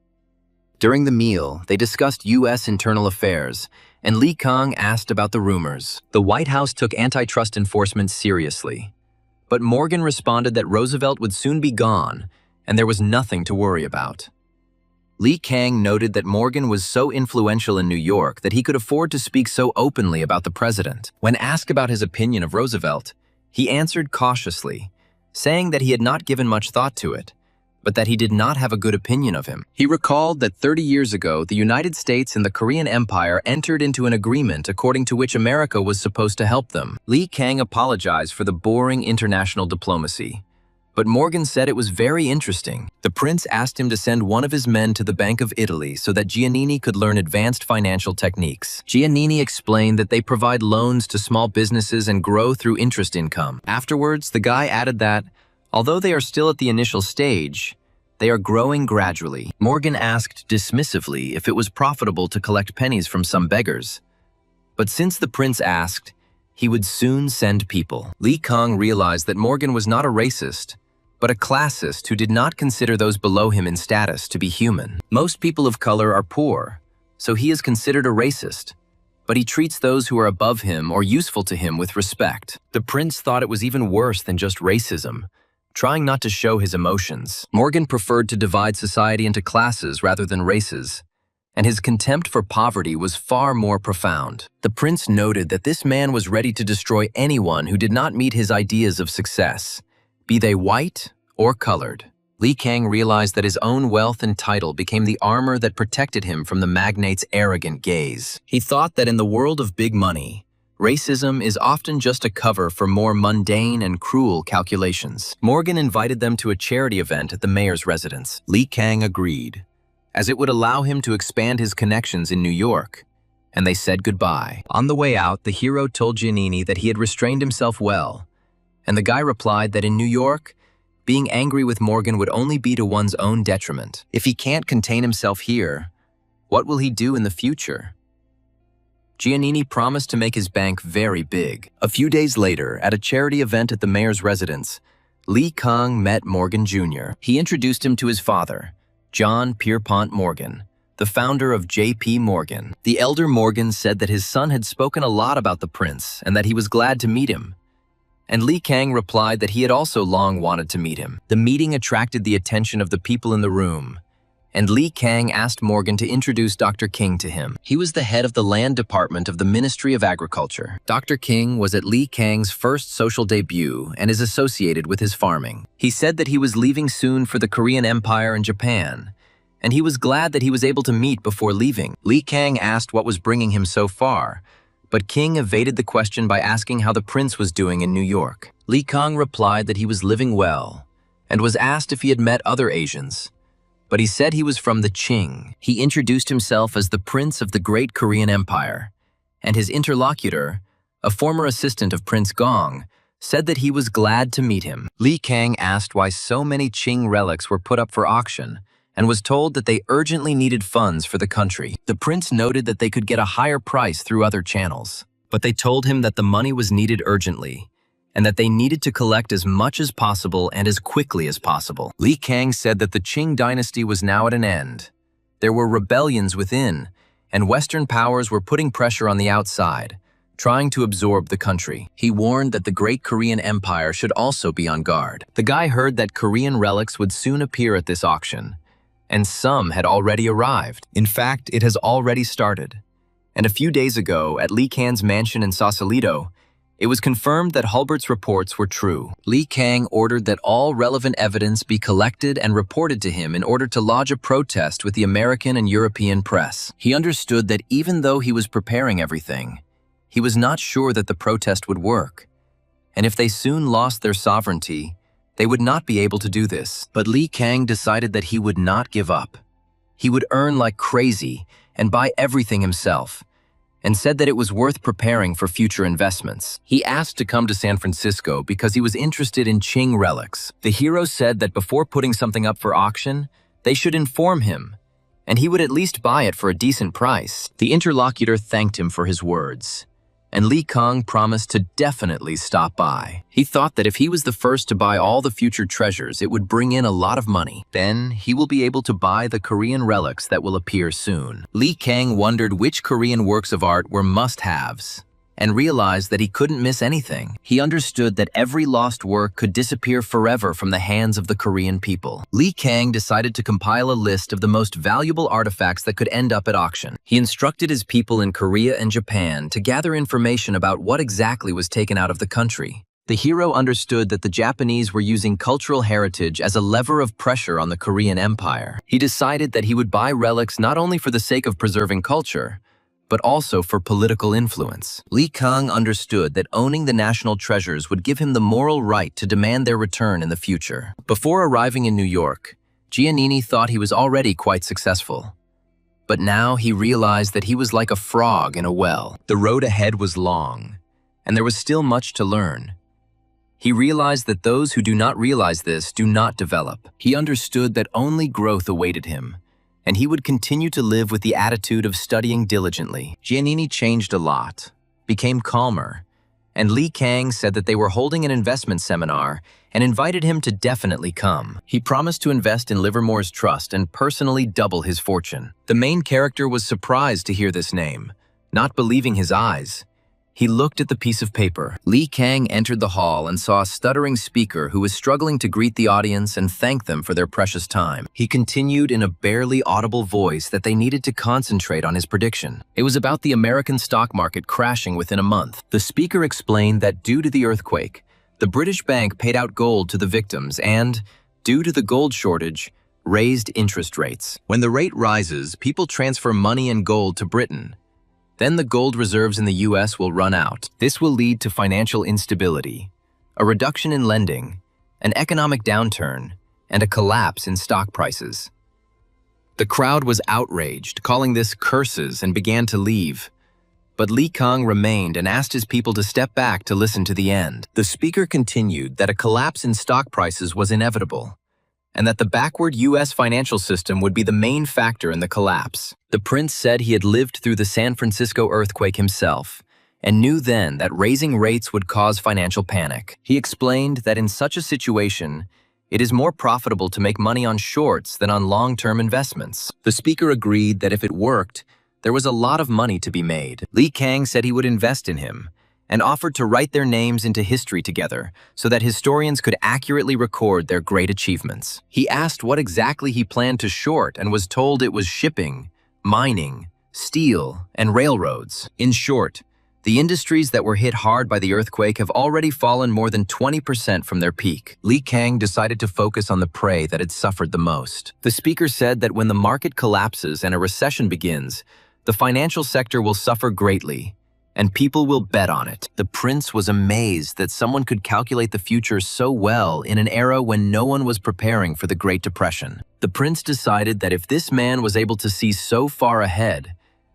During the meal, they discussed U.S. internal affairs, and Li Kang asked about the rumors. The White House took antitrust enforcement seriously, but Morgan responded that Roosevelt would soon be gone and there was nothing to worry about. Li Kang noted that Morgan was so influential in New York that he could afford to speak so openly about the president. When asked about his opinion of Roosevelt, he answered cautiously, saying that he had not given much thought to it, but that he did not have a good opinion of him. He recalled that 30 years ago, the United States and the Korean Empire entered into an agreement according to which America was supposed to help them. Li Kang apologized for the boring international diplomacy, but Morgan said it was very interesting. The prince asked him to send one of his men to the Bank of Italy so that Giannini could learn advanced financial techniques. Giannini explained that they provide loans to small businesses and grow through interest income. Afterwards, the guy added that, although they are still at the initial stage, they are growing gradually. Morgan asked dismissively if it was profitable to collect pennies from some beggars. But since the prince asked, he would soon send people. Li Kang realized that Morgan was not a racist, but a classist who did not consider those below him in status to be human. Most people of color are poor, so he is considered a racist, but he treats those who are above him or useful to him with respect. The prince thought it was even worse than just racism, trying not to show his emotions. Morgan preferred to divide society into classes rather than races, and his contempt for poverty was far more profound. The prince noted that this man was ready to destroy anyone who did not meet his ideas of success, be they white or colored. Li Kang realized that his own wealth and title became the armor that protected him from the magnate's arrogant gaze. He thought that in the world of big money, racism is often just a cover for more mundane and cruel calculations. Morgan invited them to a charity event at the mayor's residence. Li Kang agreed, as it would allow him to expand his connections in New York, and they said goodbye. On the way out, the hero told Giannini that he had restrained himself well, and the guy replied that in New York, being angry with Morgan would only be to one's own detriment. If he can't contain himself here, what will he do in the future? Giannini promised to make his bank very big. A few days later, at a charity event at the mayor's residence, Li Kang met Morgan Jr. He introduced him to his father, John Pierpont Morgan, the founder of J.P. Morgan. The elder Morgan said that his son had spoken a lot about the prince and that he was glad to meet him. And Li Kang replied that he had also long wanted to meet him. The meeting attracted the attention of the people in the room, and Li Kang asked Morgan to introduce Dr. King to him. He was the head of the land department of the Ministry of Agriculture. Dr. King was at Li Kang's first social debut and is associated with his farming. He said that he was leaving soon for the Korean Empire and Japan, and he was glad that he was able to meet before leaving. Li Kang asked what was bringing him so far, but King evaded the question by asking how the prince was doing in New York. Li Kang replied that he was living well, and was asked if he had met other Asians, but he said he was from the Qing. He introduced himself as the Prince of the Great Korean Empire, and his interlocutor, a former assistant of Prince Gong, said that he was glad to meet him. Li Kang asked why so many Qing relics were put up for auction, and was told that they urgently needed funds for the country. The prince noted that they could get a higher price through other channels, but they told him that the money was needed urgently, and that they needed to collect as much as possible and as quickly as possible. Li Kang said that the Qing dynasty was now at an end. There were rebellions within, and Western powers were putting pressure on the outside, trying to absorb the country. He warned that the Great Korean Empire should also be on guard. The guy heard that Korean relics would soon appear at this auction, and some had already arrived. In fact, it has already started. And a few days ago, at Li Kang's mansion in Sausalito, it was confirmed that Hulbert's reports were true. Li Kang ordered that all relevant evidence be collected and reported to him in order to lodge a protest with the American and European press. He understood that even though he was preparing everything, he was not sure that the protest would work. And if they soon lost their sovereignty, they would not be able to do this. But Li Kang decided that he would not give up. He would earn like crazy and buy everything himself, and said that it was worth preparing for future investments. He asked to come to San Francisco because he was interested in Qing relics. The hero said that before putting something up for auction, they should inform him, and he would at least buy it for a decent price. The interlocutor thanked him for his words, and Li Kang promised to definitely stop by. He thought that if he was the first to buy all the future treasures, it would bring in a lot of money. Then he will be able to buy the Korean relics that will appear soon. Li Kang wondered which Korean works of art were must-haves, and realized that he couldn't miss anything. He understood that every lost work could disappear forever from the hands of the Korean people. Li Kang decided to compile a list of the most valuable artifacts that could end up at auction. He instructed his people in Korea and Japan to gather information about what exactly was taken out of the country. The hero understood that the Japanese were using cultural heritage as a lever of pressure on the Korean Empire. He decided that he would buy relics not only for the sake of preserving culture, but also for political influence. Li Kang understood that owning the national treasures would give him the moral right to demand their return in the future. Before arriving in New York, Giannini thought he was already quite successful. But now he realized that he was like a frog in a well. The road ahead was long, and there was still much to learn. He realized that those who do not realize this do not develop. He understood that only growth awaited him, and he would continue to live with the attitude of studying diligently. Giannini changed a lot, became calmer, and Li Kang said that they were holding an investment seminar and invited him to definitely come. He promised to invest in Livermore's trust and personally double his fortune. The main character was surprised to hear this name, not believing his eyes. He looked at the piece of paper. Li Kang entered the hall and saw a stuttering speaker who was struggling to greet the audience and thank them for their precious time. He continued in a barely audible voice that they needed to concentrate on his prediction. It was about the American stock market crashing within a month. The speaker explained that due to the earthquake, the British bank paid out gold to the victims and, due to the gold shortage, raised interest rates. When the rate rises, people transfer money and gold to Britain. Then the gold reserves in the US will run out. This will lead to financial instability, a reduction in lending, an economic downturn, and a collapse in stock prices. The crowd was outraged, calling this curses, and began to leave. But Li Kang remained and asked his people to step back to listen to the end. The speaker continued that a collapse in stock prices was inevitable, and that the backward US financial system would be the main factor in the collapse. The prince said he had lived through the San Francisco earthquake himself, and knew then that raising rates would cause financial panic. He explained that in such a situation, it is more profitable to make money on shorts than on long-term investments. The speaker agreed that if it worked, there was a lot of money to be made. Li Kang said he would invest in him and offered to write their names into history together so that historians could accurately record their great achievements. He asked what exactly he planned to short and was told it was shipping, mining, steel, and railroads. In short, the industries that were hit hard by the earthquake have already fallen more than 20% from their peak. Li Kang decided to focus on the prey that had suffered the most. The speaker said that when the market collapses and a recession begins, the financial sector will suffer greatly, and people will bet on it. The prince was amazed that someone could calculate the future so well in an era when no one was preparing for the Great Depression. The prince decided that if this man was able to see so far ahead,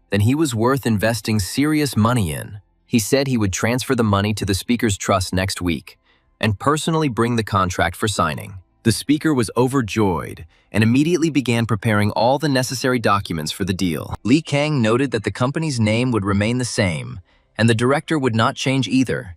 then he was worth investing serious money in. He said he would transfer the money to the speaker's trust next week and personally bring the contract for signing. The speaker was overjoyed and immediately began preparing all the necessary documents for the deal. Li Kang noted that the company's name would remain the same, and the director would not change either.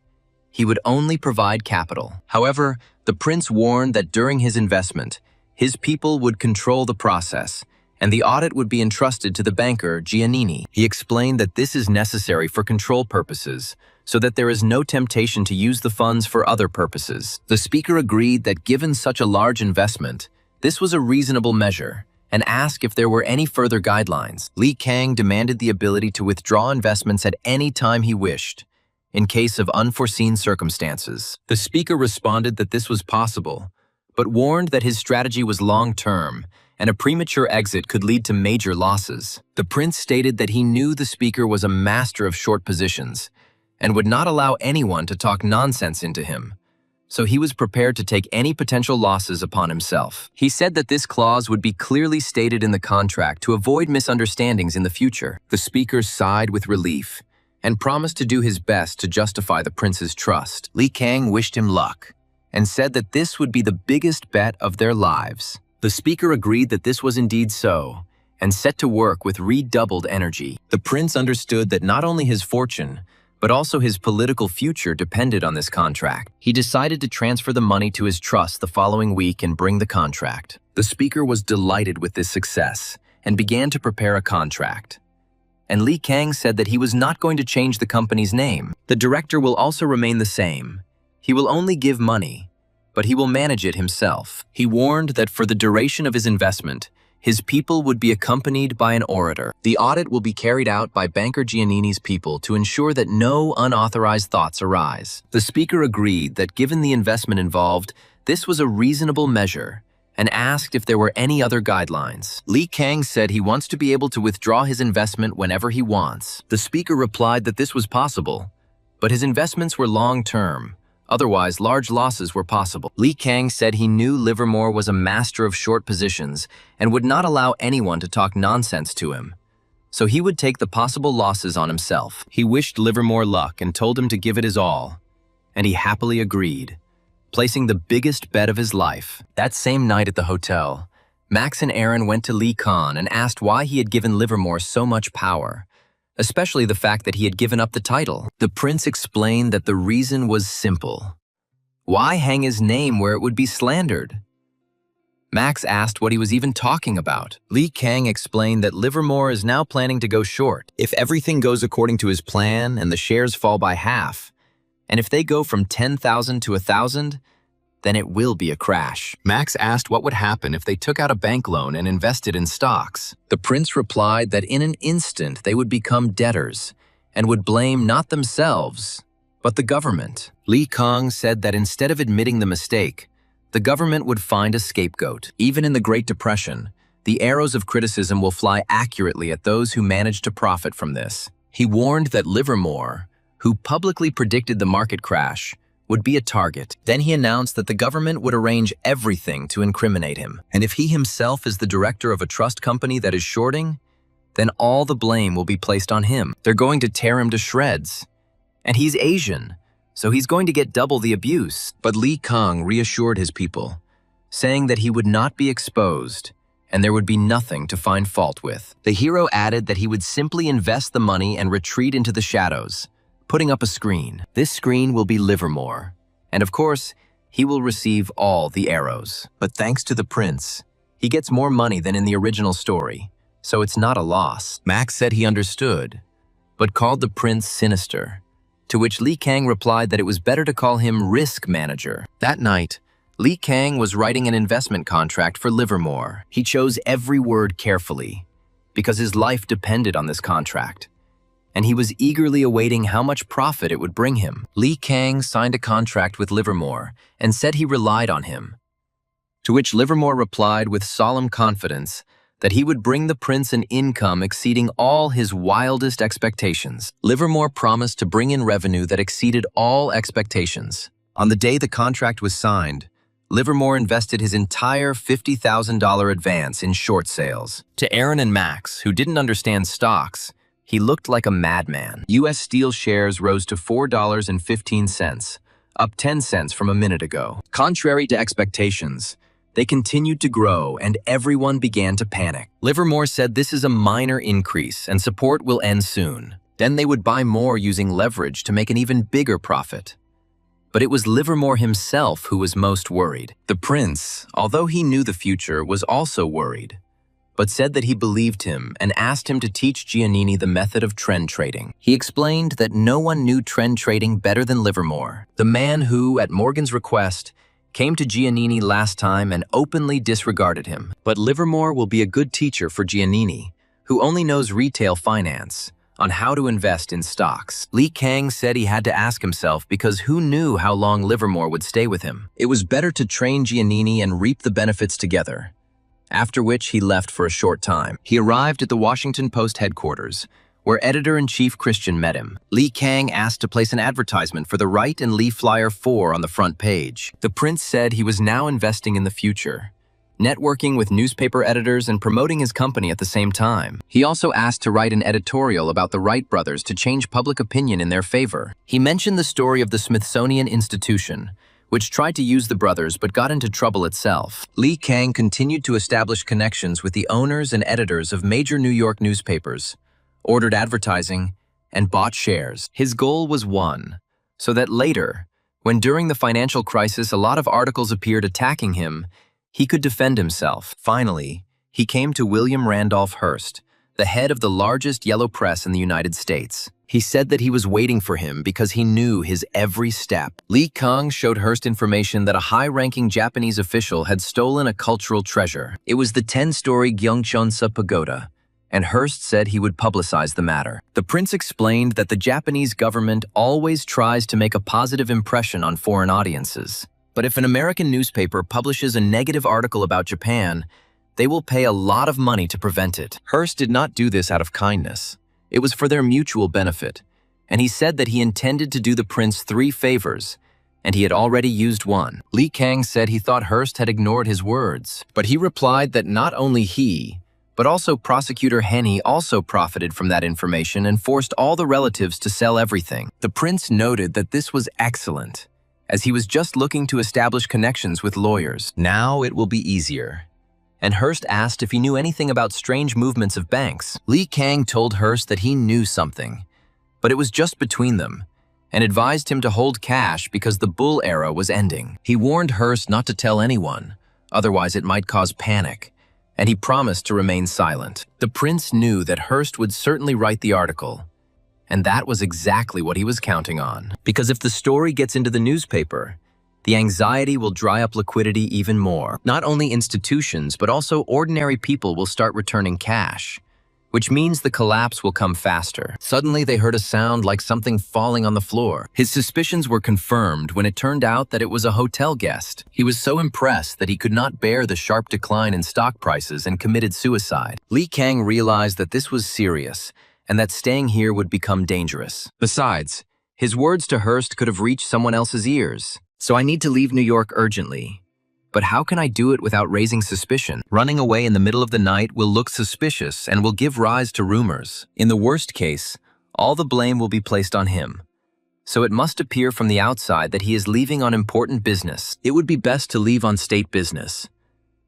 He would only provide capital. However, the prince warned that during his investment, his people would control the process, and the audit would be entrusted to the banker Giannini. He explained that this is necessary for control purposes, so that there is no temptation to use the funds for other purposes. The speaker agreed that given such a large investment, this was a reasonable measure, and asked if there were any further guidelines. Li Kang demanded the ability to withdraw investments at any time he wished, in case of unforeseen circumstances. The speaker responded that this was possible, but warned that his strategy was long-term, and a premature exit could lead to major losses. The prince stated that he knew the speaker was a master of short positions and would not allow anyone to talk nonsense into him, so he was prepared to take any potential losses upon himself. He said that this clause would be clearly stated in the contract to avoid misunderstandings in the future. The speaker sighed with relief and promised to do his best to justify the prince's trust. Li Kang wished him luck and said that this would be the biggest bet of their lives. The speaker agreed that this was indeed so, and set to work with redoubled energy. The prince understood that not only his fortune, but also his political future depended on this contract. He decided to transfer the money to his trust the following week and bring the contract. The speaker was delighted with this success and began to prepare a contract. And Li Kang said that he was not going to change the company's name. The director will also remain the same. He will only give money, but he will manage it himself. He warned that for the duration of his investment, his people would be accompanied by an orator. The audit will be carried out by banker Giannini's people to ensure that no unauthorized thoughts arise. The speaker agreed that given the investment involved, this was a reasonable measure, and asked if there were any other guidelines. Li Kang said he wants to be able to withdraw his investment whenever he wants. The speaker replied that this was possible, but his investments were long-term. Otherwise, large losses were possible. Li Kang said he knew Livermore was a master of short positions and would not allow anyone to talk nonsense to him, so he would take the possible losses on himself. He wished Livermore luck and told him to give it his all, and he happily agreed, placing the biggest bet of his life. That same night at the hotel, Max and Aaron went to Li Kang and asked why he had given Livermore so much power, especially the fact that he had given up the title. The prince explained that the reason was simple. Why hang his name where it would be slandered? Max asked what he was even talking about. Li Kang explained that Livermore is now planning to go short. If everything goes according to his plan and the shares fall by half, and if they go from 10,000 to 1,000, then it will be a crash. Max asked what would happen if they took out a bank loan and invested in stocks. The prince replied that in an instant they would become debtors and would blame not themselves, but the government. Li Kang said that instead of admitting the mistake, the government would find a scapegoat. Even in the Great Depression, the arrows of criticism will fly accurately at those who manage to profit from this. He warned that Livermore, who publicly predicted the market crash, would be a target. Then he announced that the government would arrange everything to incriminate him. And if he himself is the director of a trust company that is shorting, then all the blame will be placed on him. They're going to tear him to shreds. And he's Asian, so he's going to get double the abuse. But Li Kang reassured his people, saying that he would not be exposed and there would be nothing to find fault with. The hero added that he would simply invest the money and retreat into the shadows, putting up a screen. This screen will be Livermore, and of course, he will receive all the arrows. But thanks to the prince, he gets more money than in the original story, so it's not a loss. Max said he understood, but called the prince sinister, to which Li Kang replied that it was better to call him risk manager. That night, Li Kang was writing an investment contract for Livermore. He chose every word carefully, because his life depended on this contract, and he was eagerly awaiting how much profit it would bring him. Li Kang signed a contract with Livermore and said he relied on him, to which Livermore replied with solemn confidence that he would bring the prince an income exceeding all his wildest expectations. Livermore promised to bring in revenue that exceeded all expectations. On the day the contract was signed, Livermore invested his entire $50,000 advance in short sales. To Aaron and Max, who didn't understand stocks, he looked like a madman. U.S. Steel shares rose to $4.15, up 10 cents from a minute ago. Contrary to expectations, they continued to grow and everyone began to panic. Livermore said this is a minor increase and support will end soon. Then they would buy more using leverage to make an even bigger profit. But it was Livermore himself who was most worried. The prince, although he knew the future, was also worried, but said that he believed him and asked him to teach Giannini the method of trend trading. He explained that no one knew trend trading better than Livermore, the man who, at Morgan's request, came to Giannini last time and openly disregarded him. But Livermore will be a good teacher for Giannini, who only knows retail finance, on how to invest in stocks. Li Kang said he had to ask himself because who knew how long Livermore would stay with him. It was better to train Giannini and reap the benefits together, after which he left for a short time. He arrived at the Washington Post headquarters, where editor-in-chief Christian met him. Li Kang asked to place an advertisement for the Wright and Lee Flyer 4 on the front page. The prince said he was now investing in the future, networking with newspaper editors and promoting his company at the same time. He also asked to write an editorial about the Wright brothers to change public opinion in their favor. He mentioned the story of the Smithsonian Institution, which tried to use the brothers but got into trouble itself. Li Kang continued to establish connections with the owners and editors of major New York newspapers, ordered advertising, and bought shares. His goal was one, so that later, when during the financial crisis a lot of articles appeared attacking him, he could defend himself. Finally, he came to William Randolph Hearst, the head of the largest yellow press in the United States. He said that he was waiting for him because he knew his every step. Li Kang showed Hearst information that a high-ranking Japanese official had stolen a cultural treasure. It was the 10-story Gyeongchonsa Pagoda, and Hearst said he would publicize the matter. The prince explained that the Japanese government always tries to make a positive impression on foreign audiences. But if an American newspaper publishes a negative article about Japan, they will pay a lot of money to prevent it. Hearst did not do this out of kindness. It was for their mutual benefit, and he said that he intended to do the prince 3 favors, and he had already used one. Li Kang said he thought Hearst had ignored his words, but he replied that not only he, but also prosecutor Henny also profited from that information and forced all the relatives to sell everything. The prince noted that this was excellent, as he was just looking to establish connections with lawyers. Now it will be easier. And Hearst asked if he knew anything about strange movements of banks. Li Kang told Hearst that he knew something, but it was just between them, and advised him to hold cash because the bull era was ending. He warned Hearst not to tell anyone, otherwise it might cause panic, and he promised to remain silent. The prince knew that Hearst would certainly write the article, and that was exactly what he was counting on. Because if the story gets into the newspaper, the anxiety will dry up liquidity even more. Not only institutions, but also ordinary people will start returning cash, which means the collapse will come faster. Suddenly, they heard a sound like something falling on the floor. His suspicions were confirmed when it turned out that it was a hotel guest. He was so impressed that he could not bear the sharp decline in stock prices and committed suicide. Li Kang realized that this was serious and that staying here would become dangerous. Besides, his words to Hearst could have reached someone else's ears. So I need to leave New York urgently. But how can I do it without raising suspicion? Running away in the middle of the night will look suspicious and will give rise to rumors. In the worst case, all the blame will be placed on him. So it must appear from the outside that he is leaving on important business. It would be best to leave on state business.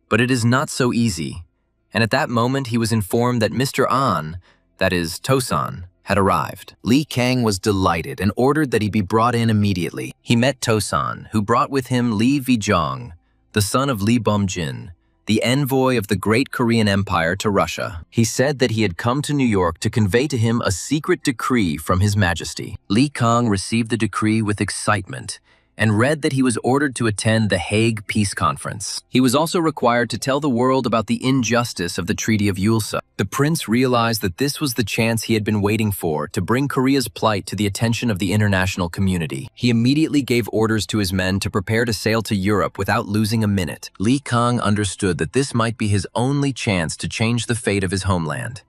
But it is not so easy. And at that moment he was informed that Mr. An, that is, Tosan, had arrived. Li Kang was delighted and ordered that he be brought in immediately. He met Tosan, who brought with him Li Vijong, the son of Li Bomjin, the envoy of the great Korean Empire to Russia. He said that he had come to New York to convey to him a secret decree from His Majesty. Li Kang received the decree with excitement and read that he was ordered to attend the Hague Peace Conference. He was also required to tell the world about the injustice of the Treaty of Ulsa. The prince realized that this was the chance he had been waiting for to bring Korea's plight to the attention of the international community. He immediately gave orders to his men to prepare to sail to Europe without losing a minute. Li Kang understood that this might be his only chance to change the fate of his homeland,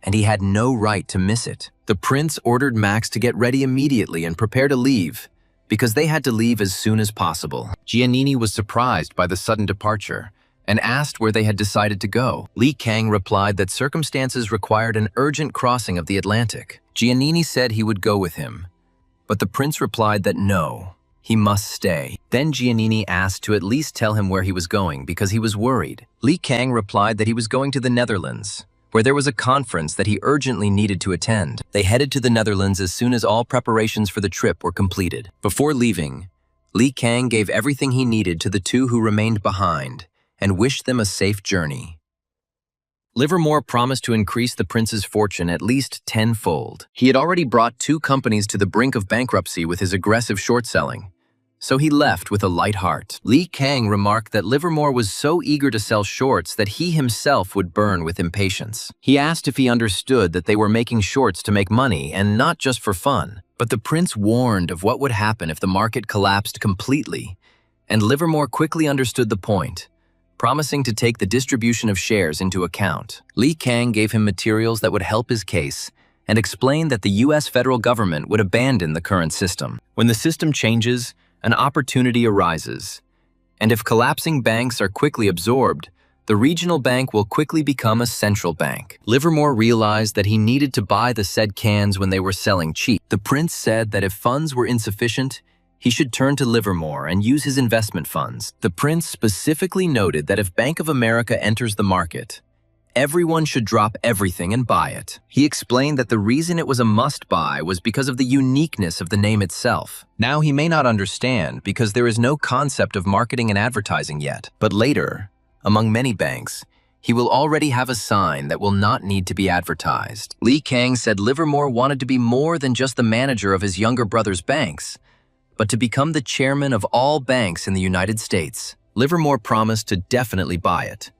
and he had no right to miss it. The prince ordered Max to get ready immediately and prepare to leave, because they had to leave as soon as possible. Giannini was surprised by the sudden departure and asked where they had decided to go. Li Kang replied that circumstances required an urgent crossing of the Atlantic. Giannini said he would go with him, but the prince replied that no, he must stay. Then Giannini asked to at least tell him where he was going because he was worried. Li Kang replied that he was going to the Netherlands, where there was a conference that he urgently needed to attend. They headed to the Netherlands as soon as all preparations for the trip were completed. Before leaving, Li Kang gave everything he needed to the two who remained behind and wished them a safe journey. Livermore promised to increase the prince's fortune at least tenfold. He had already brought 2 companies to the brink of bankruptcy with his aggressive short selling, so he left with a light heart. Li Kang remarked that Livermore was so eager to sell shorts that he himself would burn with impatience. He asked if he understood that they were making shorts to make money and not just for fun. But the prince warned of what would happen if the market collapsed completely, and Livermore quickly understood the point, promising to take the distribution of shares into account. Li Kang gave him materials that would help his case and explained that the U.S. federal government would abandon the current system. When the system changes, an opportunity arises, and if collapsing banks are quickly absorbed, the regional bank will quickly become a central bank. Livermore realized that he needed to buy the said cans when they were selling cheap. The prince said that if funds were insufficient, he should turn to Livermore and use his investment funds. The prince specifically noted that if Bank of America enters the market, everyone should drop everything and buy it. He explained that the reason it was a must-buy was because of the uniqueness of the name itself. Now he may not understand because there is no concept of marketing and advertising yet, but later, among many banks, he will already have a sign that will not need to be advertised. Li Kang said Livermore wanted to be more than just the manager of his younger brother's banks, but to become the chairman of all banks in the United States. Livermore promised to definitely buy it,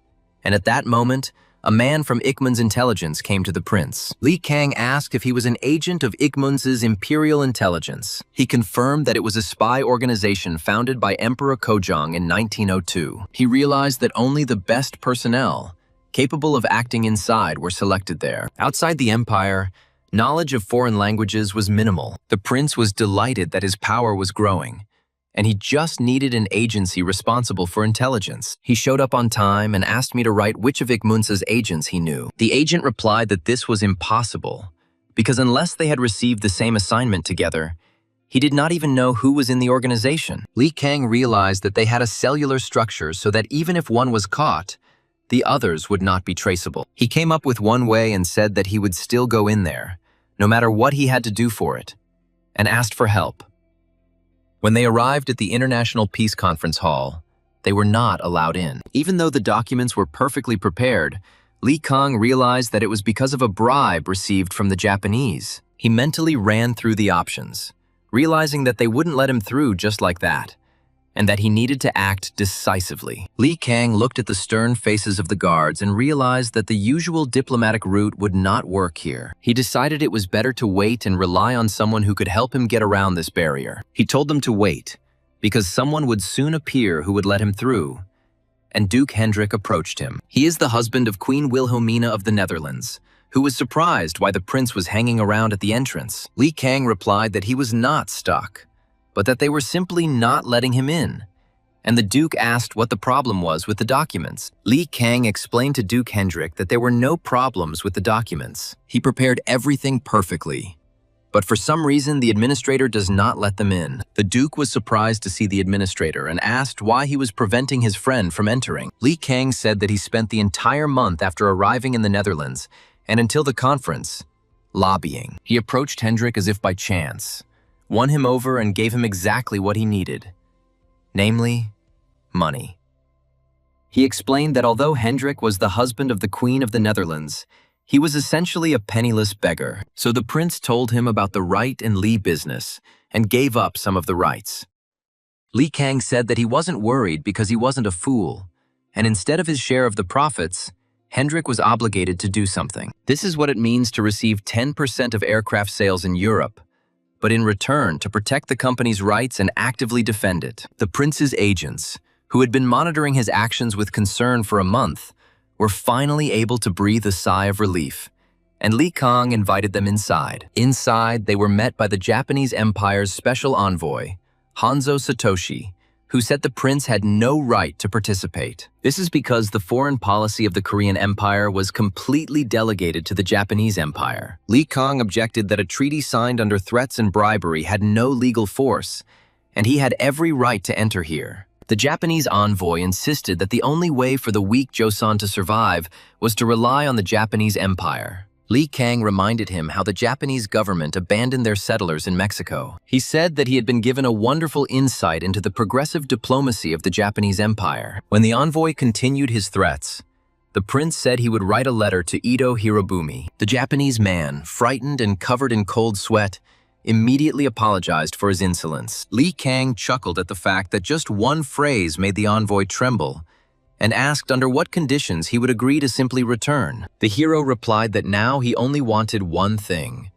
and at that moment, a man from Ikmun's intelligence came to the prince. Li Kang asked if he was an agent of Ikmun's Imperial Intelligence. He confirmed that it was a spy organization founded by Emperor Kojong in 1902. He realized that only the best personnel, capable of acting inside, were selected there. Outside the empire, knowledge of foreign languages was minimal. The prince was delighted that his power was growing, and he just needed an agency responsible for intelligence. He showed up on time and asked me to write which of Ikmun's agents he knew. The agent replied that this was impossible, because unless they had received the same assignment together, he did not even know who was in the organization. Li Kang realized that they had a cellular structure so that even if one was caught, the others would not be traceable. He came up with one way and said that he would still go in there, no matter what he had to do for it, and asked for help. When they arrived at the International Peace Conference Hall, they were not allowed in. Even though the documents were perfectly prepared, Li Kang realized that it was because of a bribe received from the Japanese. He mentally ran through the options, realizing that they wouldn't let him through just like that, and that he needed to act decisively. Li Kang looked at the stern faces of the guards and realized that the usual diplomatic route would not work here. He decided it was better to wait and rely on someone who could help him get around this barrier. He told them to wait, because someone would soon appear who would let him through, and Duke Hendrik approached him. He is the husband of Queen Wilhelmina of the Netherlands, who was surprised why the prince was hanging around at the entrance. Li Kang replied that he was not stuck, but that they were simply not letting him in, and the Duke asked what the problem was with the documents. Li Kang explained to Duke Hendrik that there were no problems with the documents. He prepared everything perfectly, but for some reason the administrator does not let them in. The Duke was surprised to see the administrator and asked why he was preventing his friend from entering. Li Kang said that he spent the entire month after arriving in the Netherlands and until the conference, lobbying. He approached Hendrik as if by chance, won him over and gave him exactly what he needed, namely, money. He explained that although Hendrik was the husband of the Queen of the Netherlands, he was essentially a penniless beggar. So the prince told him about the Wright and Lee business and gave up some of the rights. Li Kang said that he wasn't worried because he wasn't a fool, and instead of his share of the profits, Hendrik was obligated to do something. This is what it means to receive 10% of aircraft sales in Europe, but in return to protect the company's rights and actively defend it. The prince's agents, who had been monitoring his actions with concern for a month, were finally able to breathe a sigh of relief, and Li Kang invited them inside. Inside, they were met by the Japanese Empire's special envoy, Hanzo Satoshi, who said the prince had no right to participate. This is because the foreign policy of the Korean Empire was completely delegated to the Japanese Empire. Li Kang objected that a treaty signed under threats and bribery had no legal force, and he had every right to enter here. The Japanese envoy insisted that the only way for the weak Joseon to survive was to rely on the Japanese Empire. Li Kang reminded him how the Japanese government abandoned their settlers in Mexico. He said that he had been given a wonderful insight into the progressive diplomacy of the Japanese Empire. When the envoy continued his threats, the prince said he would write a letter to Ito Hirobumi. The Japanese man, frightened and covered in cold sweat, immediately apologized for his insolence. Li Kang chuckled at the fact that just one phrase made the envoy tremble, and asked under what conditions he would agree to simply return. The hero replied that now he only wanted one thing: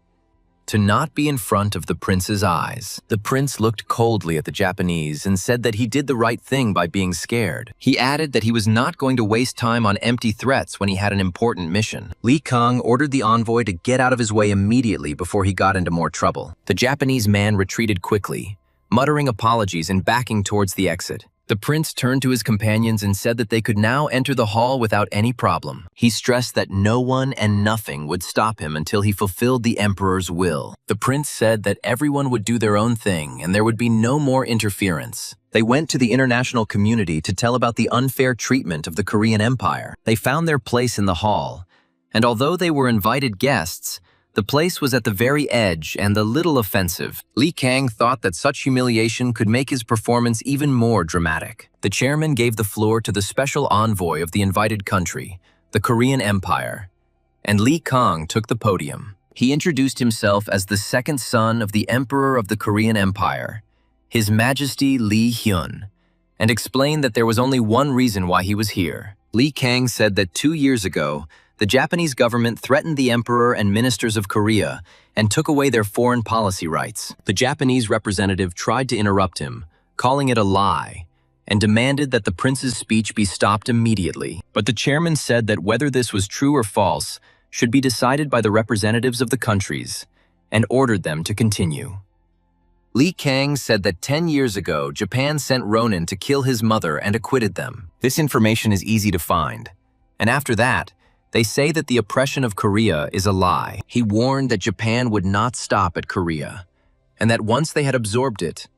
to not be in front of the prince's eyes. The prince looked coldly at the Japanese and said that he did the right thing by being scared. He added that he was not going to waste time on empty threats when he had an important mission. Li Kang ordered the envoy to get out of his way immediately before he got into more trouble. The Japanese man retreated quickly, muttering apologies and backing towards the exit. The prince turned to his companions and said that they could now enter the hall without any problem. He stressed that no one and nothing would stop him until he fulfilled the emperor's will. The prince said that everyone would do their own thing and there would be no more interference. They went to the international community to tell about the unfair treatment of the Korean Empire. They found their place in the hall, and although they were invited guests, the place was at the very edge and a little offensive. Li Kang thought that such humiliation could make his performance even more dramatic. The chairman gave the floor to the special envoy of the invited country, the Korean Empire, and Li Kang took the podium. He introduced himself as the second son of the Emperor of the Korean Empire, His Majesty Lee Hyun, and explained that there was only one reason why he was here. Li Kang said that 2 years ago, the Japanese government threatened the emperor and ministers of Korea and took away their foreign policy rights. The Japanese representative tried to interrupt him, calling it a lie, and demanded that the prince's speech be stopped immediately. But the chairman said that whether this was true or false should be decided by the representatives of the countries, and ordered them to continue. Li Kang said that 10 years ago, Japan sent Ronin to kill his mother and acquitted them. This information is easy to find, and after that, they say that the oppression of Korea is a lie. He warned that Japan would not stop at Korea, and that once they had absorbed it,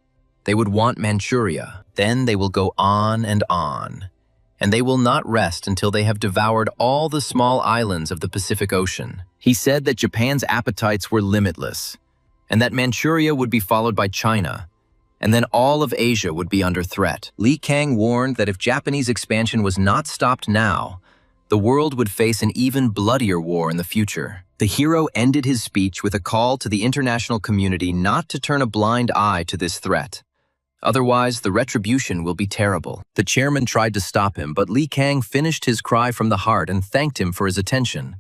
they would want Manchuria. Then they will go on, and they will not rest until they have devoured all the small islands of the Pacific Ocean. He said that Japan's appetites were limitless, and that Manchuria would be followed by China, and then all of Asia would be under threat. Li Kang warned that if Japanese expansion was not stopped now, the world would face an even bloodier war in the future. The hero ended his speech with a call to the international community not to turn a blind eye to this threat. Otherwise, the retribution will be terrible. The chairman tried to stop him, but Li Kang finished his cry from the heart and thanked him for his attention,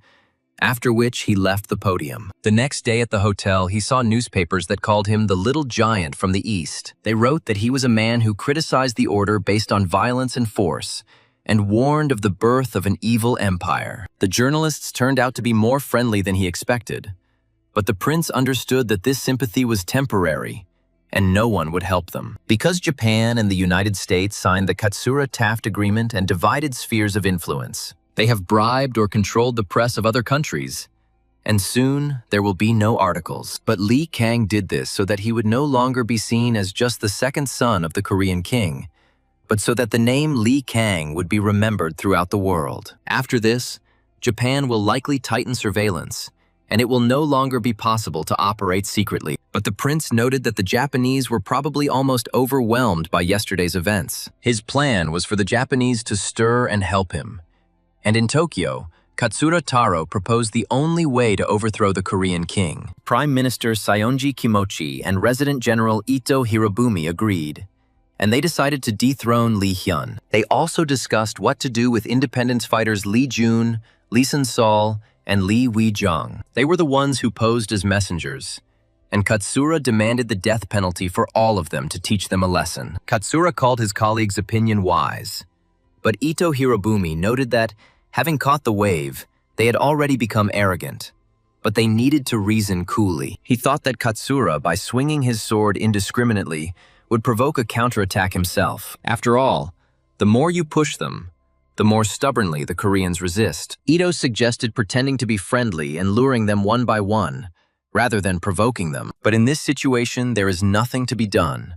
after which he left the podium. The next day at the hotel, he saw newspapers that called him the Little Giant from the East. They wrote that he was a man who criticized the order based on violence and force, and warned of the birth of an evil empire. The journalists turned out to be more friendly than he expected, but the prince understood that this sympathy was temporary, and no one would help them. Because Japan and the United States signed the Katsura-Taft Agreement and divided spheres of influence, they have bribed or controlled the press of other countries, and soon there will be no articles. But Li Kang did this so that he would no longer be seen as just the second son of the Korean king, but so that the name Li Kang would be remembered throughout the world. After this, Japan will likely tighten surveillance, and it will no longer be possible to operate secretly. But the prince noted that the Japanese were probably almost overwhelmed by yesterday's events. His plan was for the Japanese to stir and help him. And in Tokyo, Katsura Taro proposed the only way to overthrow the Korean king. Prime Minister Saionji Kimochi and Resident General Ito Hirobumi agreed, and they decided to dethrone Lee Hyun. They also discussed what to do with independence fighters Lee Jun, Lee Sun-sol, and Lee Wee-jung. They were the ones who posed as messengers, and Katsura demanded the death penalty for all of them to teach them a lesson. Katsura called his colleagues' opinion wise, but Ito Hirobumi noted that, having caught the wave, they had already become arrogant, but they needed to reason coolly. He thought that Katsura, by swinging his sword indiscriminately, would provoke a counterattack himself. After all, the more you push them, the more stubbornly the Koreans resist. Ito suggested pretending to be friendly and luring them one by one, rather than provoking them. But in this situation, there is nothing to be done.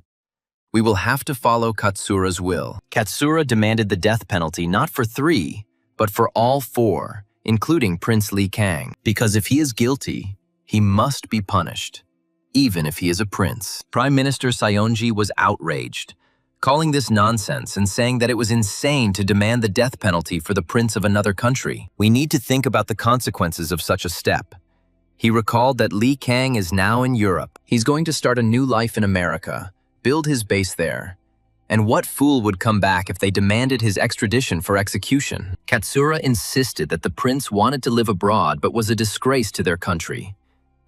We will have to follow Katsura's will. Katsura demanded the death penalty not for 3, but for all 4, including Prince Lee Kang. Because if he is guilty, he must be punished, even if he is a prince. Prime Minister Saionji was outraged, calling this nonsense and saying that it was insane to demand the death penalty for the prince of another country. We need to think about the consequences of such a step. He recalled that Lee Kang is now in Europe. He's going to start a new life in America, build his base there. And what fool would come back if they demanded his extradition for execution? Katsura insisted that the prince wanted to live abroad but was a disgrace to their country,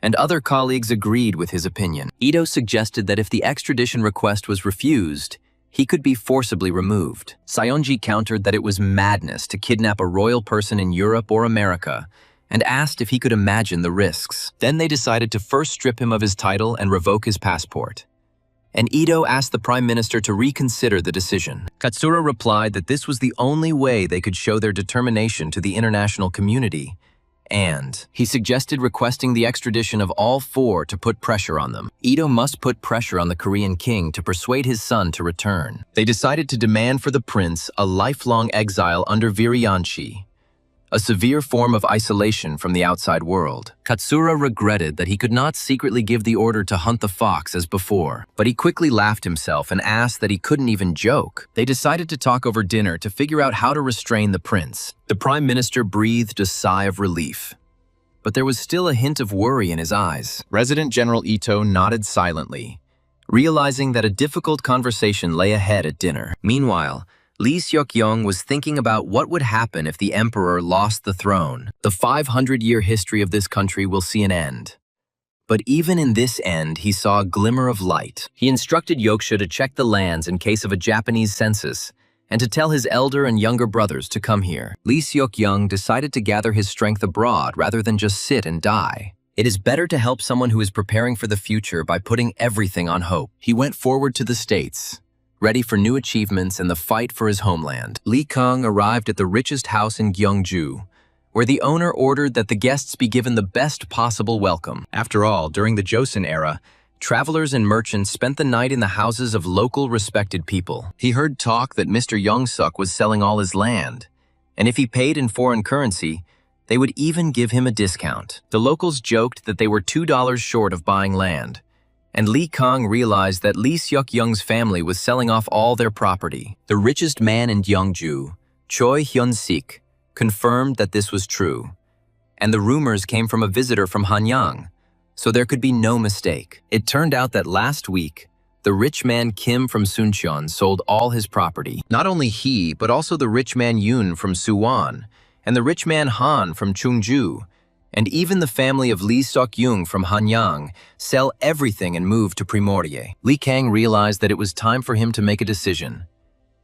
and other colleagues agreed with his opinion. Ito suggested that if the extradition request was refused, he could be forcibly removed. Saionji countered that it was madness to kidnap a royal person in Europe or America, and asked if he could imagine the risks. Then they decided to first strip him of his title and revoke his passport. And Ito asked the prime minister to reconsider the decision. Katsura replied that this was the only way they could show their determination to the international community, and he suggested requesting the extradition of all 4 to put pressure on them. Ito must put pressure on the Korean king to persuade his son to return. They decided to demand for the prince a lifelong exile under Viryanshi, a severe form of isolation from the outside world. Katsura regretted that he could not secretly give the order to hunt the fox as before, but he quickly laughed himself and asked that he couldn't even joke. They decided to talk over dinner to figure out how to restrain the prince. The prime minister breathed a sigh of relief, but there was still a hint of worry in his eyes. Resident General Ito nodded silently, realizing that a difficult conversation lay ahead at dinner. Meanwhile, Lee Seok-young was thinking about what would happen if the emperor lost the throne. The 500-year history of this country will see an end. But even in this end, he saw a glimmer of light. He instructed Yoksha to check the lands in case of a Japanese census, and to tell his elder and younger brothers to come here. Lee Seok-young decided to gather his strength abroad rather than just sit and die. It is better to help someone who is preparing for the future by putting everything on hope. He went forward to the States, ready for new achievements and the fight for his homeland. Lee Kang arrived at the richest house in Gyeongju, where the owner ordered that the guests be given the best possible welcome. After all, during the Joseon era, travelers and merchants spent the night in the houses of local respected people. He heard talk that Mr. Young-suk was selling all his land, and if he paid in foreign currency, they would even give him a discount. The locals joked that they were $2 short of buying land, and Lee Kang realized that Lee Seok-young's family was selling off all their property. The richest man in Gyeongju, Choi Hyun-sik, confirmed that this was true, and the rumors came from a visitor from Hanyang, so there could be no mistake. It turned out that last week, the rich man Kim from Suncheon sold all his property. Not only he, but also the rich man Yoon from Suwon, and the rich man Han from Chungju, and even the family of Lee Seok-young from Hanyang sell everything and move to Primorye. Lee Kang realized that it was time for him to make a decision,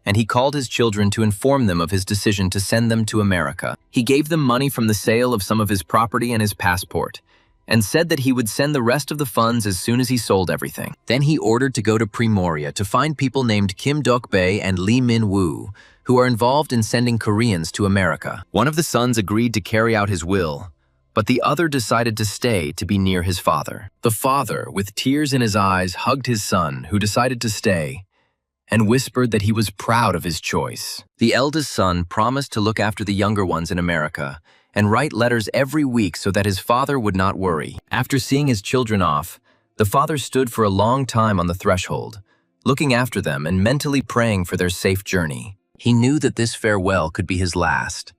and he called his children to inform them of his decision to send them to America. He gave them money from the sale of some of his property and his passport, and said that he would send the rest of the funds as soon as he sold everything. Then he ordered to go to Primorye to find people named Kim Dok-bae and Lee Min-woo, who are involved in sending Koreans to America. One of the sons agreed to carry out his will, but the other decided to stay to be near his father. The father, with tears in his eyes, hugged his son, who decided to stay, and whispered that he was proud of his choice. The eldest son promised to look after the younger ones in America, and write letters every week so that his father would not worry. After seeing his children off, the father stood for a long time on the threshold, looking after them and mentally praying for their safe journey. He knew that this farewell could be his last,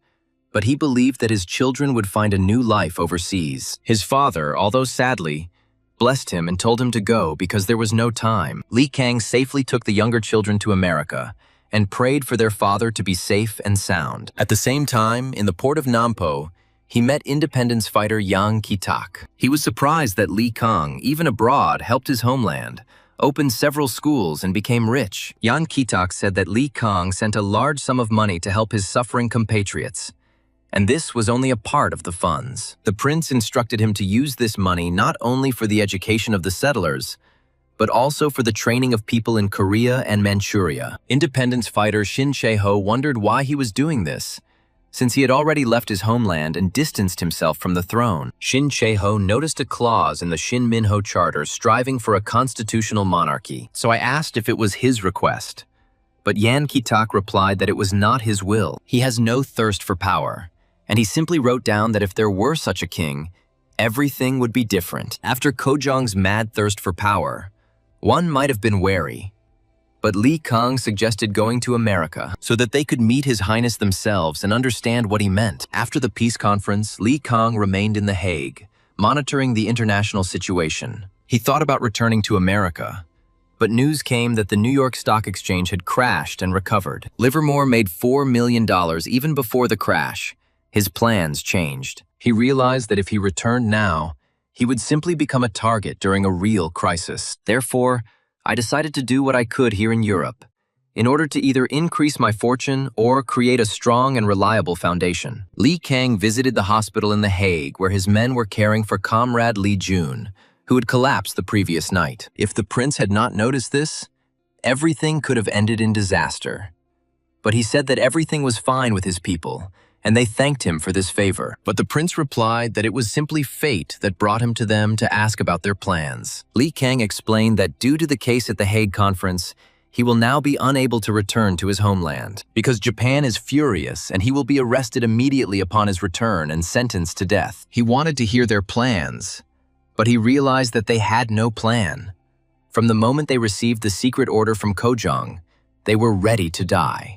but he believed that his children would find a new life overseas. His father, although sadly, blessed him and told him to go because there was no time. Li Kang safely took the younger children to America and prayed for their father to be safe and sound. At the same time, in the port of Nampo, he met independence fighter Yang Ki-tak. He was surprised that Li Kang, even abroad, helped his homeland, opened several schools, and became rich. Yang Ki-tak said that Li Kang sent a large sum of money to help his suffering compatriots, and this was only a part of the funds. The prince instructed him to use this money not only for the education of the settlers, but also for the training of people in Korea and Manchuria. Independence fighter Shin Chae-ho wondered why he was doing this, since he had already left his homeland and distanced himself from the throne. Shin Chae-ho noticed a clause in the Shin Min-ho Charter striving for a constitutional monarchy, so I asked if it was his request. But Yan Ki-tak replied that it was not his will. He has no thirst for power, and he simply wrote down that if there were such a king, everything would be different. After Kojong's mad thirst for power, one might have been wary, but Li Kang suggested going to America so that they could meet His Highness themselves and understand what he meant. After the peace conference, Li Kang remained in The Hague, monitoring the international situation. He thought about returning to America, but news came that the New York Stock Exchange had crashed and recovered. Livermore made $4 million even before the crash. His plans changed. He realized that if he returned now, he would simply become a target during a real crisis. Therefore, I decided to do what I could here in Europe, in order to either increase my fortune or create a strong and reliable foundation. Li Kang visited the hospital in The Hague where his men were caring for Comrade Li Jun, who had collapsed the previous night. If the prince had not noticed this, everything could have ended in disaster. But he said that everything was fine with his people, and they thanked him for this favor. But the prince replied that it was simply fate that brought him to them to ask about their plans. Li Kang explained that due to the case at the Hague Conference, he will now be unable to return to his homeland, because Japan is furious and he will be arrested immediately upon his return and sentenced to death. He wanted to hear their plans, but he realized that they had no plan. From the moment they received the secret order from Kojong, they were ready to die.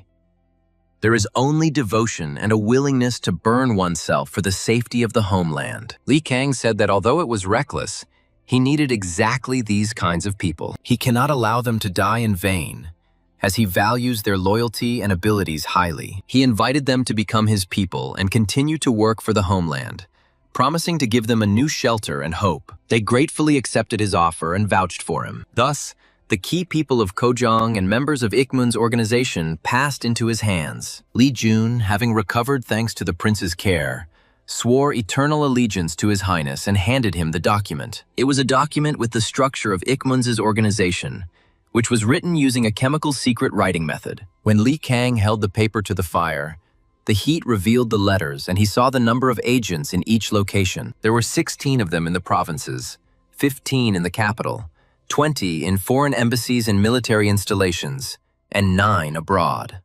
There is only devotion and a willingness to burn oneself for the safety of the homeland. Li Kang said that although it was reckless, he needed exactly these kinds of people. He cannot allow them to die in vain, as he values their loyalty and abilities highly. He invited them to become his people and continue to work for the homeland, promising to give them a new shelter and hope. They gratefully accepted his offer and vouched for him. Thus, the key people of Kojong and members of Ikmun's organization passed into his hands. Li Jun, having recovered thanks to the prince's care, swore eternal allegiance to His Highness and handed him the document. It was a document with the structure of Ikmun's organization, which was written using a chemical secret writing method. When Li Kang held the paper to the fire, the heat revealed the letters and he saw the number of agents in each location. There were 16 of them in the provinces, 15 in the capital, 20 in foreign embassies and military installations, and 9 abroad.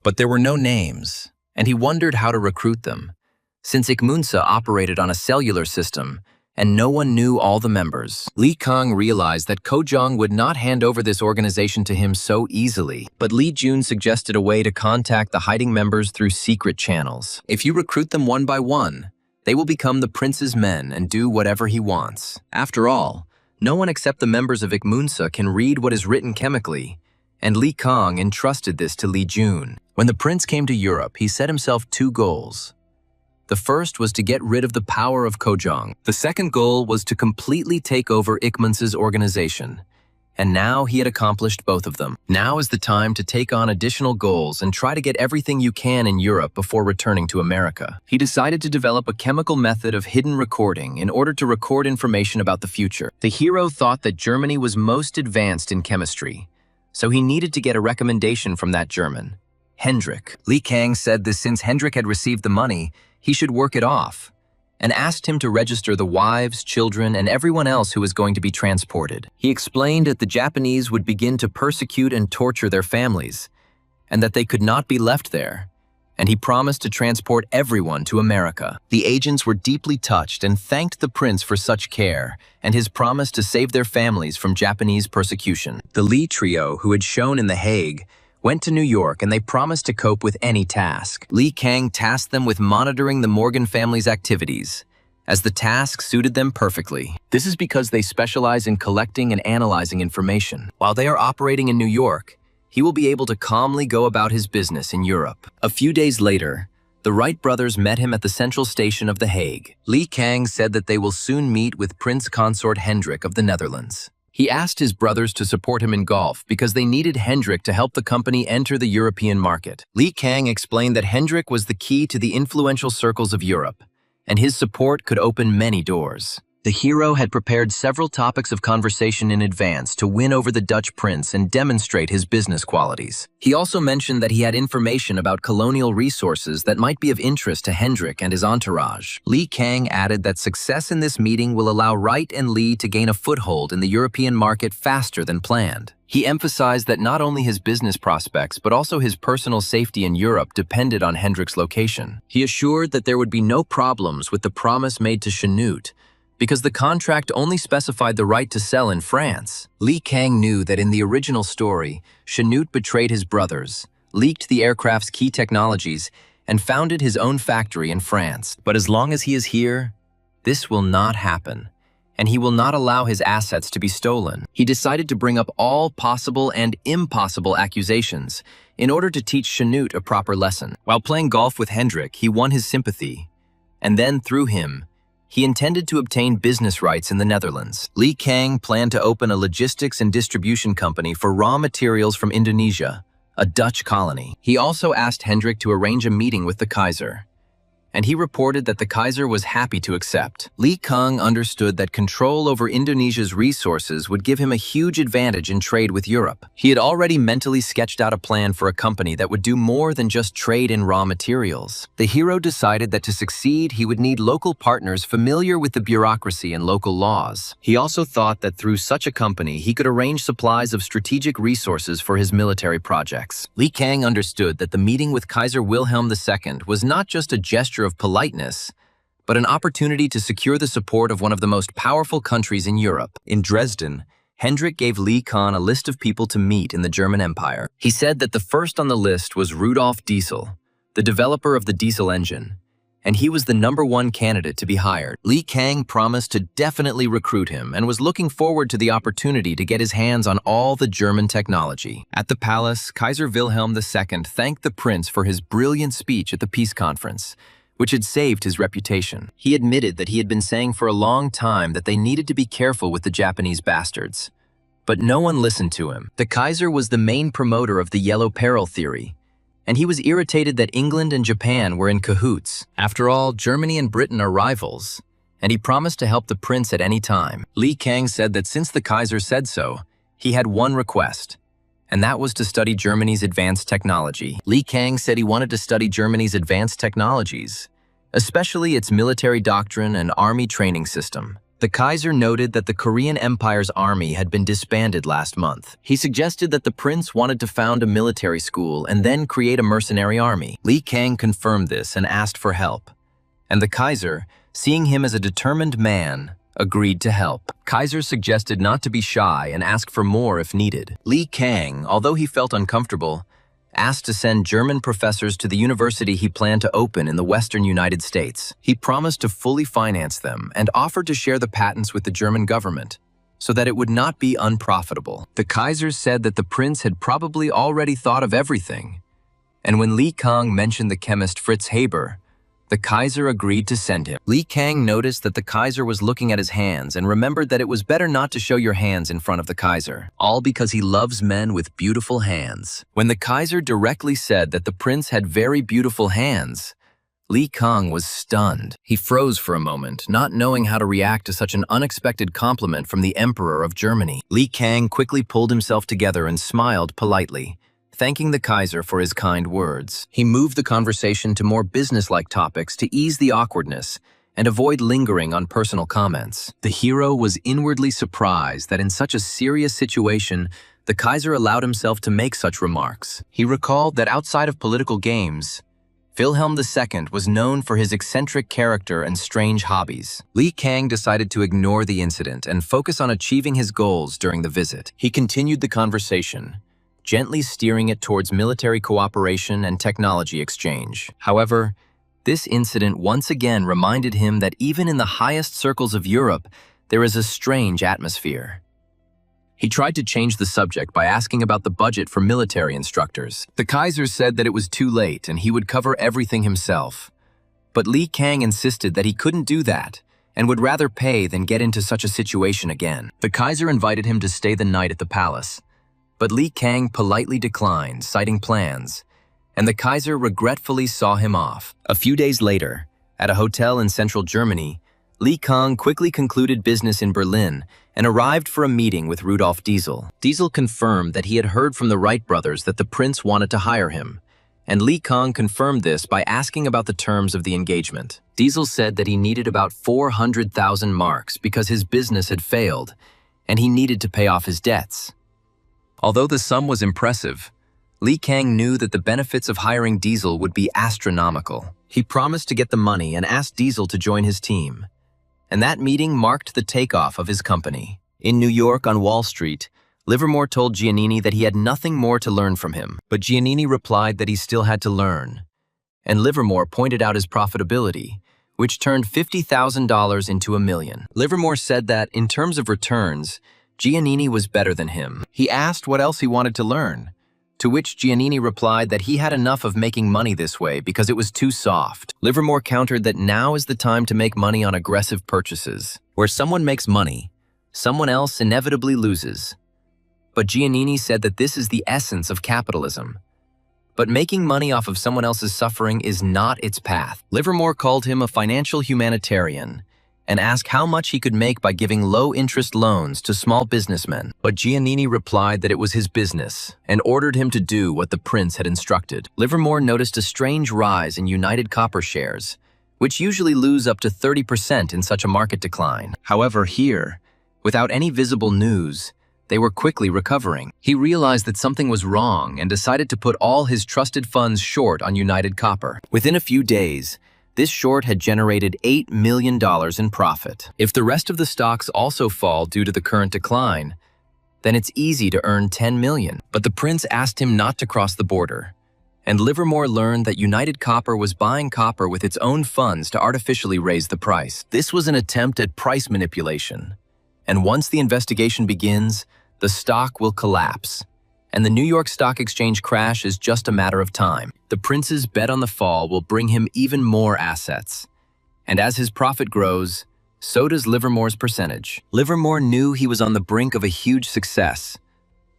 But there were no names, and he wondered how to recruit them, since Ikmunsa operated on a cellular system, and no one knew all the members. Li Kang realized that Kojong would not hand over this organization to him so easily, but Li Jun suggested a way to contact the hiding members through secret channels. If you recruit them one by one, they will become the prince's men and do whatever he wants. After all, no one except the members of Ikmunsa can read what is written chemically, and Li Kang entrusted this to Li Jun. When the prince came to Europe, he set himself 2 goals. The first was to get rid of the power of Kojong. The second goal was to completely take over Ikmunsa's organization. And now he had accomplished both of them. Now is the time to take on additional goals and try to get everything you can in Europe before returning to America. He decided to develop a chemical method of hidden recording in order to record information about the future. The hero thought that Germany was most advanced in chemistry, so he needed to get a recommendation from that German, Hendrik. Li Kang said that since Hendrik had received the money, he should work it off, and asked him to register the wives, children, and everyone else who was going to be transported. He explained that the Japanese would begin to persecute and torture their families, and that they could not be left there, and he promised to transport everyone to America. The agents were deeply touched and thanked the prince for such care and his promise to save their families from Japanese persecution. The Lee trio, who had shown in The Hague, went to New York and they promised to cope with any task. Lee Kang tasked them with monitoring the Morgan family's activities, as the task suited them perfectly. This is because they specialize in collecting and analyzing information. While they are operating in New York, he will be able to calmly go about his business in Europe. A few days later, the Wright brothers met him at the central station of The Hague. Lee Kang said that they will soon meet with Prince Consort Hendrik of the Netherlands. He asked his brothers to support him in golf because they needed Hendrik to help the company enter the European market. Lee Kang explained that Hendrik was the key to the influential circles of Europe, and his support could open many doors. The hero had prepared several topics of conversation in advance to win over the Dutch prince and demonstrate his business qualities. He also mentioned that he had information about colonial resources that might be of interest to Hendrik and his entourage. Lee Kang added that success in this meeting will allow Wright and Lee to gain a foothold in the European market faster than planned. He emphasized that not only his business prospects, but also his personal safety in Europe depended on Hendrik's location. He assured that there would be no problems with the promise made to Chanute, because the contract only specified the right to sell in France. Lee Kang knew that in the original story, Chanute betrayed his brothers, leaked the aircraft's key technologies, and founded his own factory in France. But as long as he is here, this will not happen, and he will not allow his assets to be stolen. He decided to bring up all possible and impossible accusations in order to teach Chanute a proper lesson. While playing golf with Hendrik, he won his sympathy, and then through him, he intended to obtain business rights in the Netherlands. Lee Kang planned to open a logistics and distribution company for raw materials from Indonesia, a Dutch colony. He also asked Hendrik to arrange a meeting with the Kaiser, and he reported that the Kaiser was happy to accept. Lee Kang understood that control over Indonesia's resources would give him a huge advantage in trade with Europe. He had already mentally sketched out a plan for a company that would do more than just trade in raw materials. The hero decided that to succeed, he would need local partners familiar with the bureaucracy and local laws. He also thought that through such a company, he could arrange supplies of strategic resources for his military projects. Lee Kang understood that the meeting with Kaiser Wilhelm II was not just a gesture of politeness, but an opportunity to secure the support of one of the most powerful countries in Europe. In Dresden, Hendrik gave Lee Kang a list of people to meet in the German Empire. He said that the first on the list was Rudolf Diesel, the developer of the diesel engine, and he was the #1 candidate to be hired. Lee Kang promised to definitely recruit him and was looking forward to the opportunity to get his hands on all the German technology. At the palace, Kaiser Wilhelm II thanked the prince for his brilliant speech at the peace conference, which had saved his reputation. He admitted that he had been saying for a long time that they needed to be careful with the Japanese bastards, but no one listened to him. The Kaiser was the main promoter of the Yellow Peril theory, and he was irritated that England and Japan were in cahoots. After all, Germany and Britain are rivals, and he promised to help the prince at any time. Lee Kang said that since the Kaiser said so, he had one request, and that was to study Germany's advanced technology. Lee Kang said he wanted to study Germany's advanced technologies, especially its military doctrine and army training system. The Kaiser noted that the Korean Empire's army had been disbanded last month. He suggested that the prince wanted to found a military school and then create a mercenary army. Lee Kang confirmed this and asked for help, and the Kaiser, seeing him as a determined man, agreed to help. Kaiser suggested not to be shy and ask for more if needed. Lee Kang, although he felt uncomfortable, asked to send German professors to the university he planned to open in the western United States. He promised to fully finance them and offered to share the patents with the German government so that it would not be unprofitable. The Kaiser said that the prince had probably already thought of everything, and when Lee Kang mentioned the chemist Fritz Haber, the Kaiser agreed to send him. Lee Kang noticed that the Kaiser was looking at his hands and remembered that it was better not to show your hands in front of the Kaiser, all because he loves men with beautiful hands. When the Kaiser directly said that the prince had very beautiful hands, Lee Kang was stunned. He froze for a moment, not knowing how to react to such an unexpected compliment from the Emperor of Germany. Lee Kang quickly pulled himself together and smiled politely, thanking the Kaiser for his kind words. He moved the conversation to more business-like topics to ease the awkwardness and avoid lingering on personal comments. The hero was inwardly surprised that in such a serious situation, the Kaiser allowed himself to make such remarks. He recalled that outside of political games, Wilhelm II was known for his eccentric character and strange hobbies. Li Kang decided to ignore the incident and focus on achieving his goals during the visit. He continued the conversation, gently steering it towards military cooperation and technology exchange. However, this incident once again reminded him that even in the highest circles of Europe, there is a strange atmosphere. He tried to change the subject by asking about the budget for military instructors. The Kaiser said that it was too late and he would cover everything himself. But Li Kang insisted that he couldn't do that and would rather pay than get into such a situation again. The Kaiser invited him to stay the night at the palace, but Li Kang politely declined, citing plans, and the Kaiser regretfully saw him off. A few days later, at a hotel in central Germany, Li Kang quickly concluded business in Berlin and arrived for a meeting with Rudolf Diesel. Diesel confirmed that he had heard from the Wright brothers that the prince wanted to hire him, and Li Kang confirmed this by asking about the terms of the engagement. Diesel said that he needed about 400,000 marks because his business had failed, and he needed to pay off his debts. Although the sum was impressive, Li Kang knew that the benefits of hiring Diesel would be astronomical. He promised to get the money and asked Diesel to join his team. And that meeting marked the takeoff of his company. In New York on Wall Street, Livermore told Giannini that he had nothing more to learn from him, but Giannini replied that he still had to learn. And Livermore pointed out his profitability, which turned $50,000 into $1 million. Livermore said that, in terms of returns, Giannini was better than him. He asked what else he wanted to learn, to which Giannini replied that he had enough of making money this way because it was too soft. Livermore countered that now is the time to make money on aggressive purchases. Where someone makes money, someone else inevitably loses. But Giannini said that this is the essence of capitalism. But making money off of someone else's suffering is not its path. Livermore called him a financial humanitarian and asked how much he could make by giving low-interest loans to small businessmen. But Giannini replied that it was his business and ordered him to do what the prince had instructed. Livermore noticed a strange rise in United Copper shares, which usually lose up to 30% in such a market decline. However, here, without any visible news, they were quickly recovering. He realized that something was wrong and decided to put all his trusted funds short on United Copper. Within a few days, this short had generated $8 million in profit. If the rest of the stocks also fall due to the current decline, then it's easy to earn $10 million. But the prince asked him not to cross the border, and Livermore learned that United Copper was buying copper with its own funds to artificially raise the price. This was an attempt at price manipulation, and once the investigation begins, the stock will collapse, and the New York Stock Exchange crash is just a matter of time. The prince's bet on the fall will bring him even more assets, and as his profit grows, so does Livermore's percentage. Livermore knew he was on the brink of a huge success,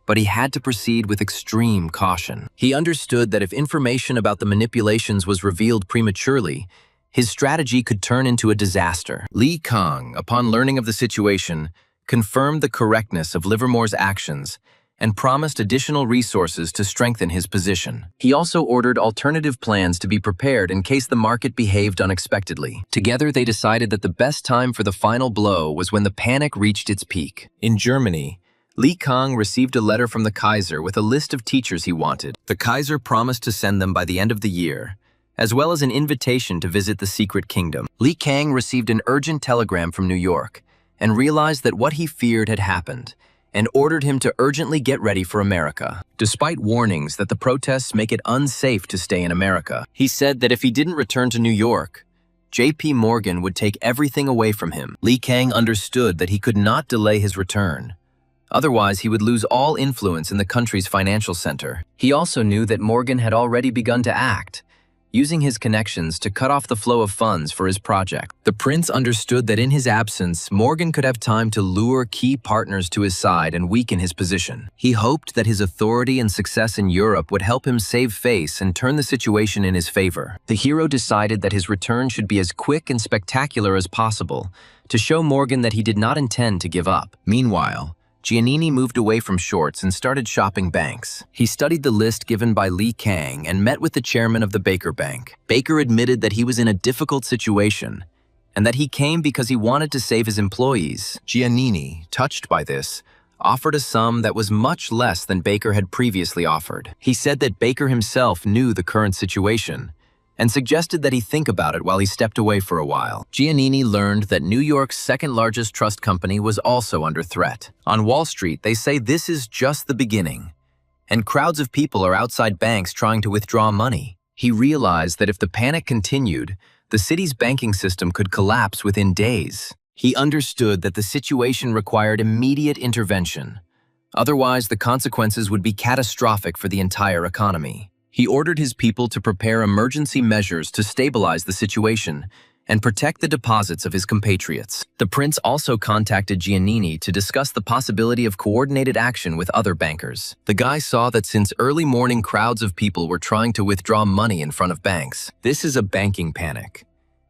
but he had to proceed with extreme caution. He understood that if information about the manipulations was revealed prematurely, his strategy could turn into a disaster. Li Kang, upon learning of the situation, confirmed the correctness of Livermore's actions and promised additional resources to strengthen his position. He also ordered alternative plans to be prepared in case the market behaved unexpectedly. Together, they decided that the best time for the final blow was when the panic reached its peak. In Germany, Li Kang received a letter from the Kaiser with a list of teachers he wanted. The Kaiser promised to send them by the end of the year, as well as an invitation to visit the secret kingdom. Li Kang received an urgent telegram from New York and realized that what he feared had happened, and ordered him to urgently get ready for America. Despite warnings that the protests make it unsafe to stay in America, he said that if he didn't return to New York, J.P. Morgan would take everything away from him. Li Kang understood that he could not delay his return. Otherwise, he would lose all influence in the country's financial center. He also knew that Morgan had already begun to act, using his connections to cut off the flow of funds for his project. The prince understood that in his absence, Morgan could have time to lure key partners to his side and weaken his position. He hoped that his authority and success in Europe would help him save face and turn the situation in his favor. The hero decided that his return should be as quick and spectacular as possible to show Morgan that he did not intend to give up. Meanwhile, Giannini moved away from shorts and started shopping banks. He studied the list given by Li Kang and met with the chairman of the Baker Bank. Baker admitted that he was in a difficult situation and that he came because he wanted to save his employees. Giannini, touched by this, offered a sum that was much less than Baker had previously offered. He said that Baker himself knew the current situation and suggested that he think about it while he stepped away for a while. Giannini learned that New York's second-largest trust company was also under threat. On Wall Street, they say this is just the beginning, and crowds of people are outside banks trying to withdraw money. He realized that if the panic continued, the city's banking system could collapse within days. He understood that the situation required immediate intervention. Otherwise, the consequences would be catastrophic for the entire economy. He ordered his people to prepare emergency measures to stabilize the situation and protect the deposits of his compatriots. The prince also contacted Giannini to discuss the possibility of coordinated action with other bankers. The guy saw that since early morning crowds of people were trying to withdraw money in front of banks, this is a banking panic,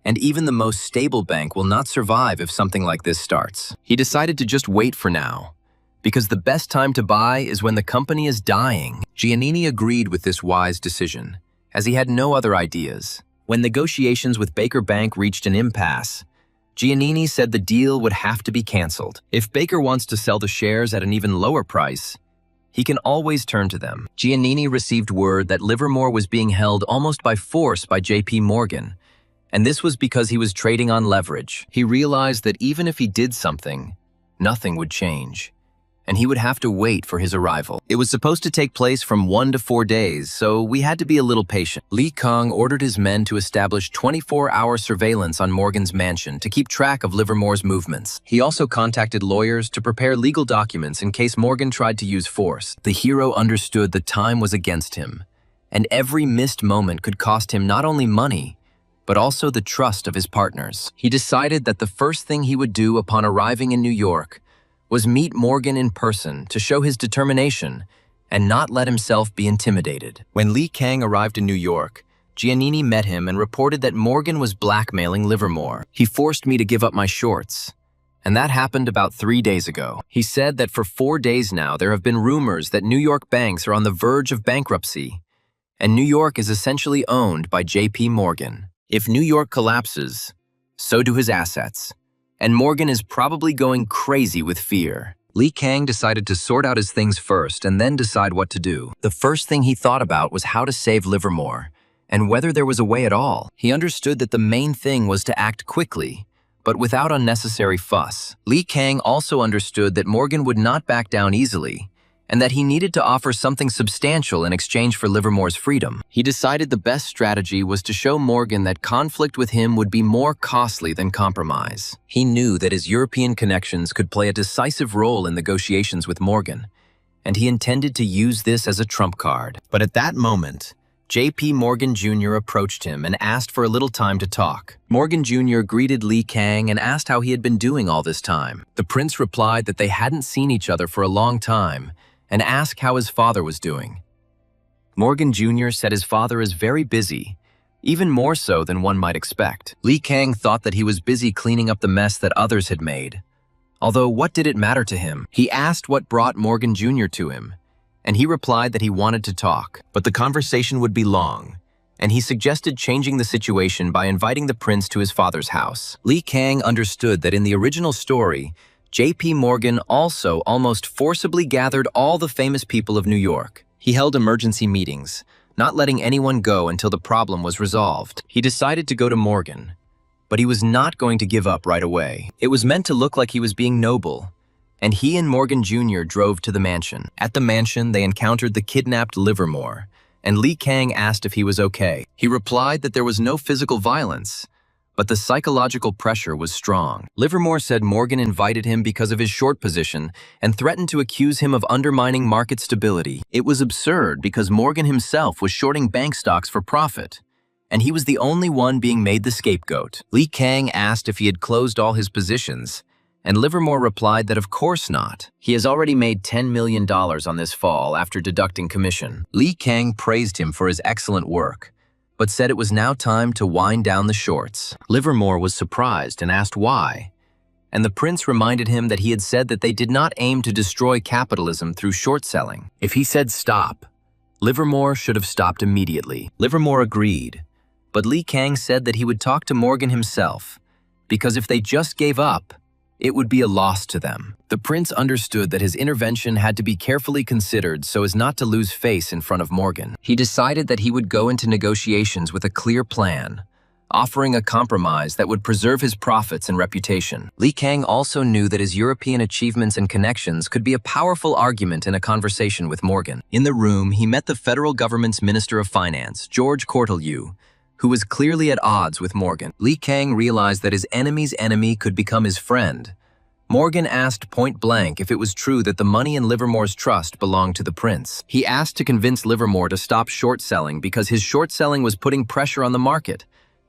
and even the most stable bank will not survive if something like this starts. He decided to just wait for now, because the best time to buy is when the company is dying. Giannini agreed with this wise decision, as he had no other ideas. When negotiations with Baker Bank reached an impasse, Giannini said the deal would have to be canceled. If Baker wants to sell the shares at an even lower price, he can always turn to them. Giannini received word that Livermore was being held almost by force by JP Morgan, and this was because he was trading on leverage. He realized that even if he did something, nothing would change, and he would have to wait for his arrival. It was supposed to take place from 1 to 4 days, so we had to be a little patient. Li Kang ordered his men to establish 24-hour surveillance on Morgan's mansion to keep track of Livermore's movements. He also contacted lawyers to prepare legal documents in case Morgan tried to use force. The hero understood the time was against him, and every missed moment could cost him not only money, but also the trust of his partners. He decided that the first thing he would do upon arriving in New York was meet Morgan in person to show his determination and not let himself be intimidated. When Li Kang arrived in New York, Giannini met him and reported that Morgan was blackmailing Livermore. He forced me to give up my shorts, and that happened about 3 days ago. He said that for 4 days now there have been rumors that New York banks are on the verge of bankruptcy, and New York is essentially owned by JP Morgan. If New York collapses, so do his assets, and Morgan is probably going crazy with fear. Li Kang decided to sort out his things first and then decide what to do. The first thing he thought about was how to save Livermore, and whether there was a way at all. He understood that the main thing was to act quickly, but without unnecessary fuss. Li Kang also understood that Morgan would not back down easily, and that he needed to offer something substantial in exchange for Livermore's freedom. He decided the best strategy was to show Morgan that conflict with him would be more costly than compromise. He knew that his European connections could play a decisive role in negotiations with Morgan, and he intended to use this as a trump card. But at that moment, JP Morgan Jr. approached him and asked for a little time to talk. Morgan Jr. greeted Li Kang and asked how he had been doing all this time. The prince replied that they hadn't seen each other for a long time, and asked how his father was doing. Morgan Jr. said his father is very busy, even more so than one might expect. Li Kang thought that he was busy cleaning up the mess that others had made. Although what did it matter to him? He asked what brought Morgan Jr. to him, and he replied that he wanted to talk, but the conversation would be long, and he suggested changing the situation by inviting the prince to his father's house. Li Kang understood that in the original story, JP Morgan also almost forcibly gathered all the famous people of New York. He held emergency meetings, not letting anyone go until the problem was resolved. He decided to go to Morgan, but he was not going to give up right away. It was meant to look like he was being noble, and he and Morgan Jr. drove to the mansion. At the mansion, they encountered the kidnapped Livermore, and Li Kang asked if he was okay. He replied that there was no physical violence, but the psychological pressure was strong. Livermore said Morgan invited him because of his short position and threatened to accuse him of undermining market stability. It was absurd because Morgan himself was shorting bank stocks for profit, and he was the only one being made the scapegoat. Li Kang asked if he had closed all his positions, and Livermore replied that of course not. He has already made $10 million on this fall after deducting commission. Li Kang praised him for his excellent work, but said it was now time to wind down the shorts. Livermore was surprised and asked why, and the prince reminded him that he had said that they did not aim to destroy capitalism through short selling. If he said stop, Livermore should have stopped immediately. Livermore agreed, but Li Kang said that he would talk to Morgan himself, because if they just gave up, it would be a loss to them. The prince understood that his intervention had to be carefully considered so as not to lose face in front of Morgan. He decided that he would go into negotiations with a clear plan, offering a compromise that would preserve his profits and reputation. Li Kang also knew that his European achievements and connections could be a powerful argument in a conversation with Morgan. In the room, he met the federal government's Minister of Finance, George Cortelyou, who was clearly at odds with Morgan. Li Kang realized that his enemy's enemy could become his friend. Morgan asked point-blank if it was true that the money in Livermore's trust belonged to the prince. He asked to convince Livermore to stop short-selling because his short-selling was putting pressure on the market,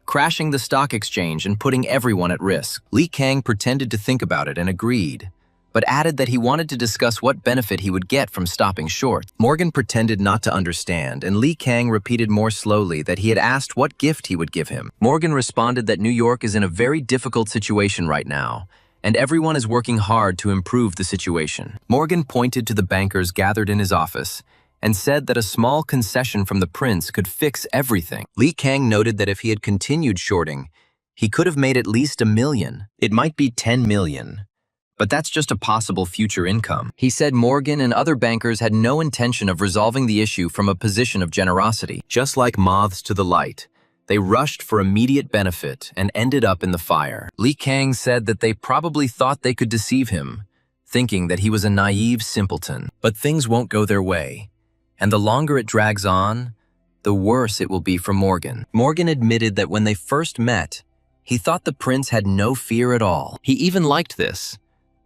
crashing the stock exchange and putting everyone at risk. Li Kang pretended to think about it and agreed, but added that he wanted to discuss what benefit he would get from stopping short. Morgan pretended not to understand, and Li Kang repeated more slowly that he had asked what gift he would give him. Morgan responded that New York is in a very difficult situation right now, and everyone is working hard to improve the situation. Morgan pointed to the bankers gathered in his office and said that a small concession from the prince could fix everything. Li Kang noted that if he had continued shorting, he could have made at least $1 million. It might be 10 million, but that's just a possible future income. He said Morgan and other bankers had no intention of resolving the issue from a position of generosity. Just like moths to the light, they rushed for immediate benefit and ended up in the fire. Li Kang said that they probably thought they could deceive him, thinking that he was a naive simpleton. But things won't go their way, and the longer it drags on, the worse it will be for Morgan. Morgan admitted that when they first met, he thought the prince had no fear at all. He even liked this.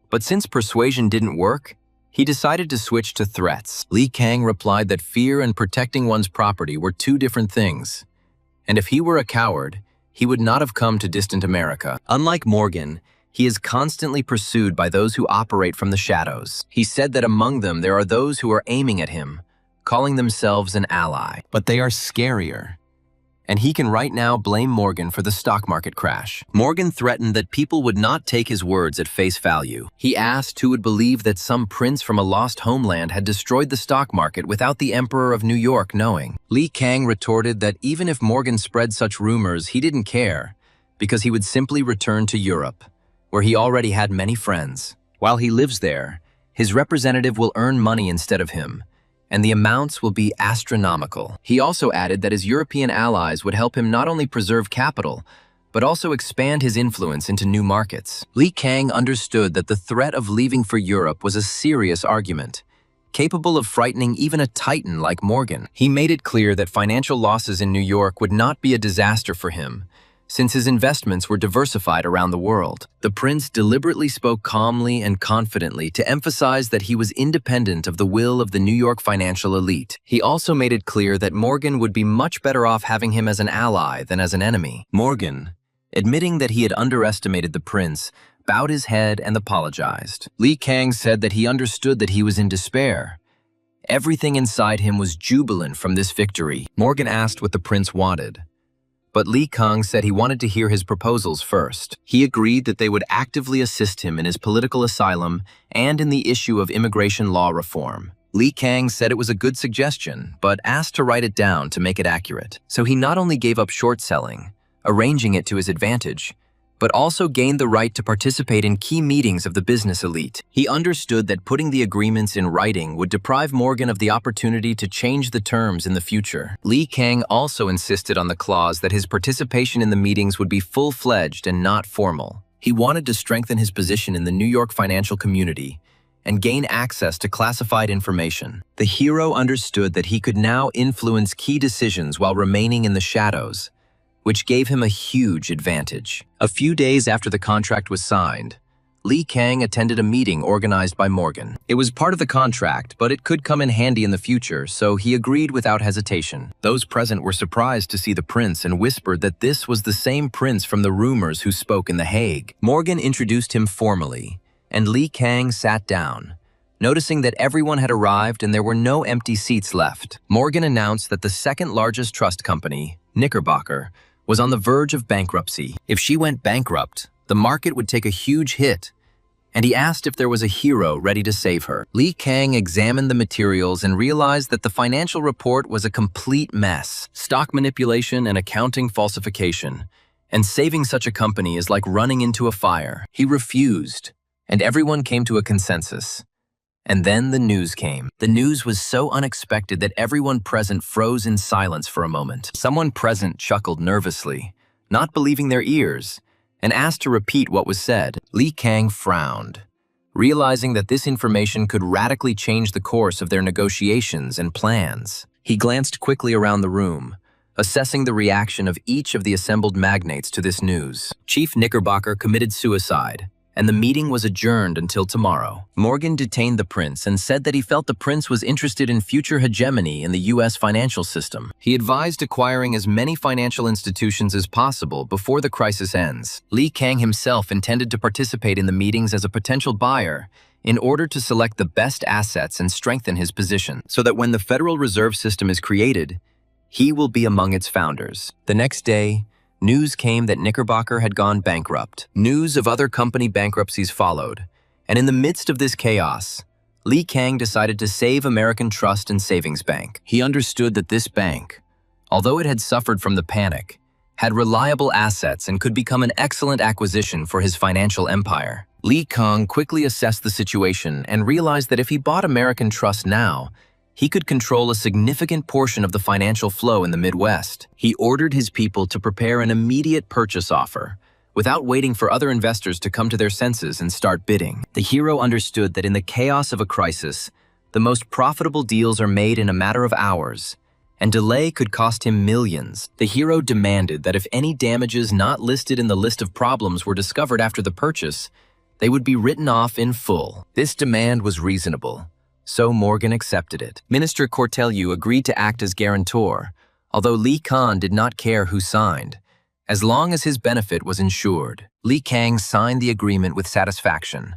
But since persuasion didn't work, he decided to switch to threats. Li Kang replied that fear and protecting one's property were two different things, and if he were a coward, he would not have come to distant America. Unlike Morgan, he is constantly pursued by those who operate from the shadows. He said that among them there are those who are aiming at him, calling themselves an ally. But they are scarier, and he can right now blame Morgan for the stock market crash. Morgan threatened that people would not take his words at face value. He asked who would believe that some prince from a lost homeland had destroyed the stock market without the Emperor of New York knowing. Li Kang retorted that even if Morgan spread such rumors, he didn't care, because he would simply return to Europe, where he already had many friends. While he lives there, his representative will earn money instead of him, and the amounts will be astronomical. He also added that his European allies would help him not only preserve capital, but also expand his influence into new markets. Li Kang understood that the threat of leaving for Europe was a serious argument, capable of frightening even a titan like Morgan. He made it clear that financial losses in New York would not be a disaster for him, since his investments were diversified around the world. The prince deliberately spoke calmly and confidently to emphasize that he was independent of the will of the New York financial elite. He also made it clear that Morgan would be much better off having him as an ally than as an enemy. Morgan, admitting that he had underestimated the prince, bowed his head and apologized. Li Kang said that he understood that he was in despair. Everything inside him was jubilant from this victory. Morgan asked what the prince wanted, but Li Kang said he wanted to hear his proposals first. He agreed that they would actively assist him in his political asylum and in the issue of immigration law reform. Li Kang said it was a good suggestion, but asked to write it down to make it accurate. So he not only gave up short selling, arranging it to his advantage, but also gained the right to participate in key meetings of the business elite. He understood that putting the agreements in writing would deprive Morgan of the opportunity to change the terms in the future. Li Kang also insisted on the clause that his participation in the meetings would be full-fledged and not formal. He wanted to strengthen his position in the New York financial community and gain access to classified information. The hero understood that he could now influence key decisions while remaining in the shadows, which gave him a huge advantage. A few days after the contract was signed, Li Kang attended a meeting organized by Morgan. It was part of the contract, but it could come in handy in the future, so he agreed without hesitation. Those present were surprised to see the prince and whispered that this was the same prince from the rumors who spoke in The Hague. Morgan introduced him formally, and Li Kang sat down, noticing that everyone had arrived and there were no empty seats left. Morgan announced that the second largest trust company, Knickerbocker, was on the verge of bankruptcy. If she went bankrupt, the market would take a huge hit, and he asked if there was a hero ready to save her. Li Kang examined the materials and realized that the financial report was a complete mess. Stock manipulation and accounting falsification, and saving such a company is like running into a fire. He refused, and everyone came to a consensus. And then the news came. The news was so unexpected that everyone present froze in silence for a moment. Someone present chuckled nervously, not believing their ears, and asked to repeat what was said. Li Kang frowned, realizing that this information could radically change the course of their negotiations and plans. He glanced quickly around the room, assessing the reaction of each of the assembled magnates to this news. Chief Knickerbocker committed suicide, and the meeting was adjourned until tomorrow. Morgan detained the prince and said that he felt the prince was interested in future hegemony in the U.S. financial system. He advised acquiring as many financial institutions as possible before the crisis ends. Li Kang himself intended to participate in the meetings as a potential buyer in order to select the best assets and strengthen his position, so that when the Federal Reserve System is created, he will be among its founders. The next day, news came that Knickerbocker had gone bankrupt. News of other company bankruptcies followed, and in the midst of this chaos, Li Kang decided to save American Trust and Savings Bank. He understood that this bank, although it had suffered from the panic, had reliable assets and could become an excellent acquisition for his financial empire. Li Kang quickly assessed the situation and realized that if he bought American Trust now, he could control a significant portion of the financial flow in the Midwest. He ordered his people to prepare an immediate purchase offer, without waiting for other investors to come to their senses and start bidding. The hero understood that in the chaos of a crisis, the most profitable deals are made in a matter of hours, and delay could cost him millions. The hero demanded that if any damages not listed in the list of problems were discovered after the purchase, they would be written off in full. This demand was reasonable, so Morgan accepted it. Minister Cortelyou agreed to act as guarantor, although Li Kang did not care who signed, as long as his benefit was ensured. Li Kang signed the agreement with satisfaction,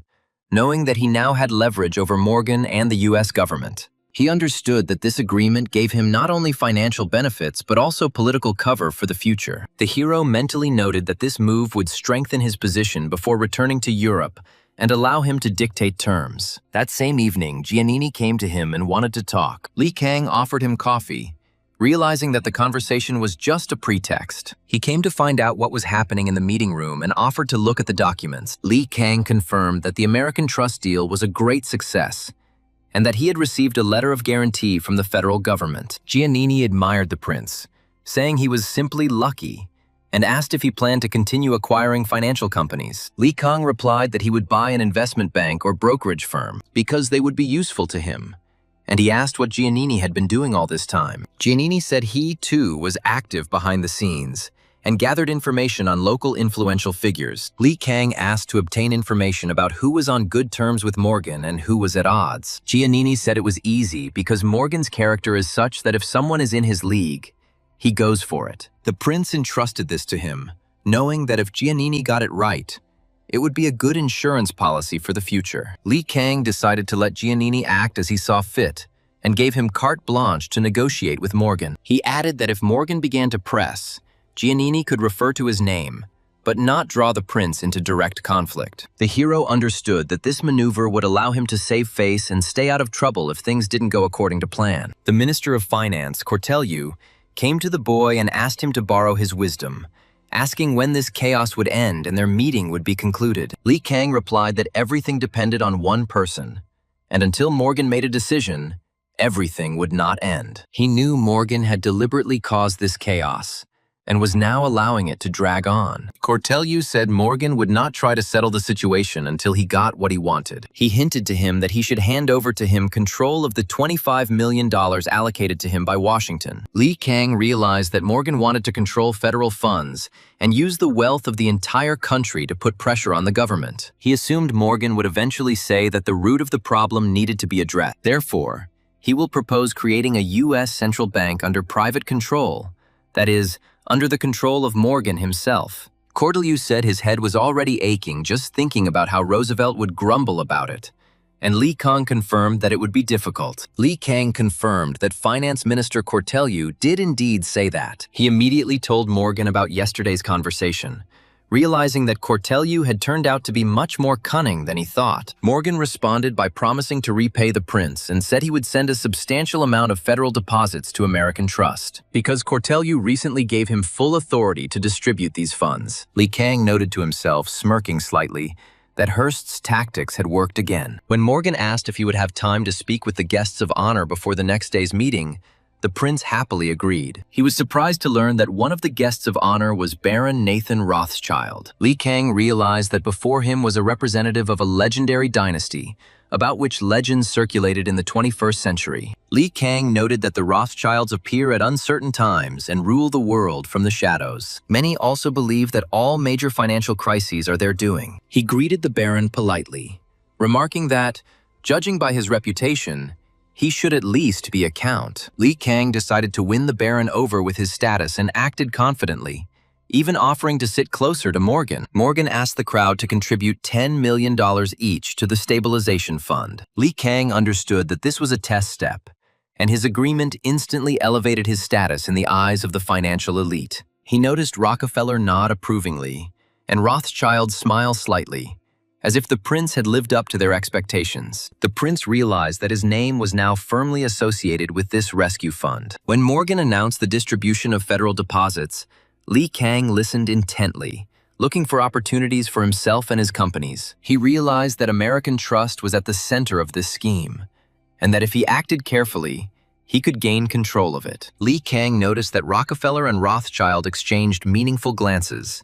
knowing that he now had leverage over Morgan and the U.S. government. He understood that this agreement gave him not only financial benefits but also political cover for the future. The hero mentally noted that this move would strengthen his position before returning to Europe and allow him to dictate terms. That same evening, Giannini came to him and wanted to talk. Li Kang offered him coffee, realizing that the conversation was just a pretext. He came to find out what was happening in the meeting room and offered to look at the documents. Li Kang confirmed that the American Trust deal was a great success and that he had received a letter of guarantee from the federal government. Giannini admired the prince, saying he was simply lucky, and asked if he planned to continue acquiring financial companies. Li Kang replied that he would buy an investment bank or brokerage firm because they would be useful to him, and he asked what Giannini had been doing all this time. Giannini said he, too, was active behind the scenes and gathered information on local influential figures. Li Kang asked to obtain information about who was on good terms with Morgan and who was at odds. Giannini said it was easy because Morgan's character is such that if someone is in his league, he goes for it. The prince entrusted this to him, knowing that if Giannini got it right, it would be a good insurance policy for the future. Li Kang decided to let Giannini act as he saw fit and gave him carte blanche to negotiate with Morgan. He added that if Morgan began to press, Giannini could refer to his name, but not draw the prince into direct conflict. The hero understood that this maneuver would allow him to save face and stay out of trouble if things didn't go according to plan. The Minister of Finance, Cortelyou, came to the boy and asked him to borrow his wisdom, asking when this chaos would end and their meeting would be concluded. Li Kang replied that everything depended on one person, and until Morgan made a decision, everything would not end. He knew Morgan had deliberately caused this chaos, and was now allowing it to drag on. Cortelyou said Morgan would not try to settle the situation until he got what he wanted. He hinted to him that he should hand over to him control of the $25 million allocated to him by Washington. Li Kang realized that Morgan wanted to control federal funds and use the wealth of the entire country to put pressure on the government. He assumed Morgan would eventually say that the root of the problem needed to be addressed. Therefore, he will propose creating a U.S. central bank under private control, that is, under the control of Morgan himself. Cortelyou said his head was already aching just thinking about how Roosevelt would grumble about it, and Li Kang confirmed that it would be difficult. Li Kang confirmed that Finance Minister Cortelyou did indeed say that. He immediately told Morgan about yesterday's conversation, realizing that Cortelyou had turned out to be much more cunning than he thought. Morgan responded by promising to repay the prince and said he would send a substantial amount of federal deposits to American Trust, because Cortelyou recently gave him full authority to distribute these funds. Li Kang noted to himself, smirking slightly, that Hearst's tactics had worked again. When Morgan asked if he would have time to speak with the guests of honor before the next day's meeting, the prince happily agreed. He was surprised to learn that one of the guests of honor was Baron Nathan Rothschild. Li Kang realized that before him was a representative of a legendary dynasty, about which legends circulated in the 21st century. Li Kang noted that the Rothschilds appear at uncertain times and rule the world from the shadows. Many also believe that all major financial crises are their doing. He greeted the Baron politely, remarking that, judging by his reputation, he should at least be a count. Li Kang decided to win the Baron over with his status and acted confidently, even offering to sit closer to Morgan. Morgan asked the crowd to contribute $10 million each to the stabilization fund. Li Kang understood that this was a test step, and his agreement instantly elevated his status in the eyes of the financial elite. He noticed Rockefeller nod approvingly, and Rothschild smile slightly, as if the prince had lived up to their expectations. The prince realized that his name was now firmly associated with this rescue fund. When Morgan announced the distribution of federal deposits, Li Kang listened intently, looking for opportunities for himself and his companies. He realized that American trust was at the center of this scheme, and that if he acted carefully, he could gain control of it. Li Kang noticed that Rockefeller and Rothschild exchanged meaningful glances,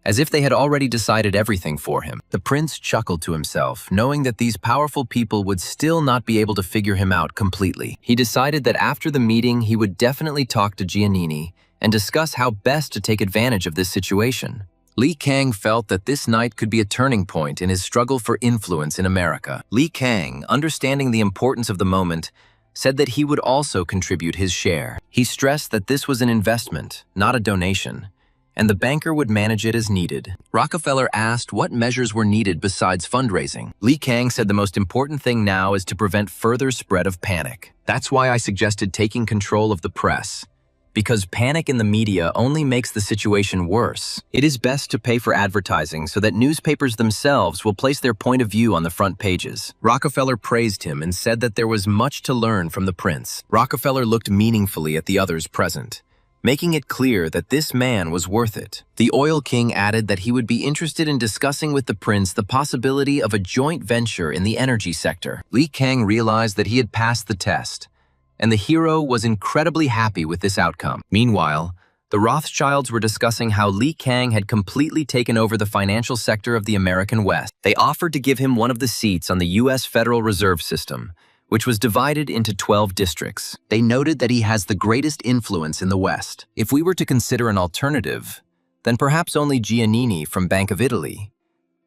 as if they had already decided everything for him. The prince chuckled to himself, knowing that these powerful people would still not be able to figure him out completely. He decided that after the meeting, he would definitely talk to Giannini and discuss how best to take advantage of this situation. Li Kang felt that this night could be a turning point in his struggle for influence in America. Li Kang, understanding the importance of the moment, said that he would also contribute his share. He stressed that this was an investment, not a donation, and the banker would manage it as needed. Rockefeller asked what measures were needed besides fundraising. Li Kang said the most important thing now is to prevent further spread of panic. That's why I suggested taking control of the press, because panic in the media only makes the situation worse. It is best to pay for advertising so that newspapers themselves will place their point of view on the front pages. Rockefeller praised him and said that there was much to learn from the prince. Rockefeller looked meaningfully at the others present, making it clear that this man was worth it. The oil king added that he would be interested in discussing with the prince the possibility of a joint venture in the energy sector. Li Kang realized that he had passed the test, and the hero was incredibly happy with this outcome. Meanwhile, the Rothschilds were discussing how Li Kang had completely taken over the financial sector of the American West. They offered to give him one of the seats on the U.S. Federal Reserve System, which was divided into 12 districts. They noted that he has the greatest influence in the West. If we were to consider an alternative, then perhaps only Giannini from Bank of Italy.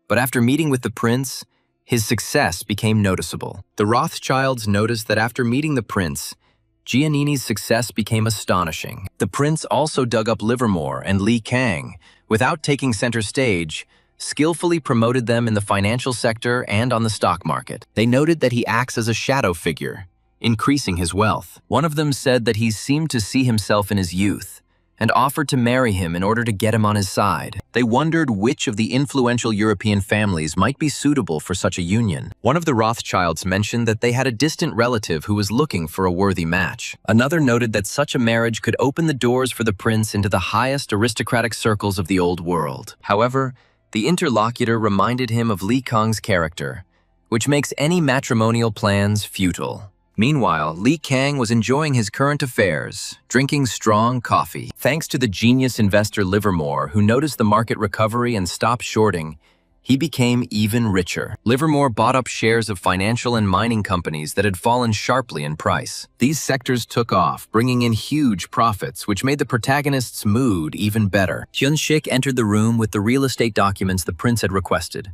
But after meeting with the prince, his success became noticeable. The Rothschilds noticed that after meeting the prince, Giannini's success became astonishing. The prince also dug up Livermore and Li Kang, without taking center stage, skillfully promoted them in the financial sector and on the stock market. They noted that he acts as a shadow figure, increasing his wealth. One of them said that he seemed to see himself in his youth, and offered to marry him in order to get him on his side. They wondered which of the influential European families might be suitable for such a union. One of the Rothschilds mentioned that they had a distant relative who was looking for a worthy match. Another noted that such a marriage could open the doors for the prince into the highest aristocratic circles of the old world. However, the interlocutor reminded him of Li Kang's character, which makes any matrimonial plans futile. Meanwhile, Li Kang was enjoying his current affairs, drinking strong coffee. Thanks to the genius investor Livermore, who noticed the market recovery and stopped shorting, he became even richer. Livermore bought up shares of financial and mining companies that had fallen sharply in price. These sectors took off, bringing in huge profits, which made the protagonist's mood even better. Hyun-sik entered the room with the real estate documents the prince had requested,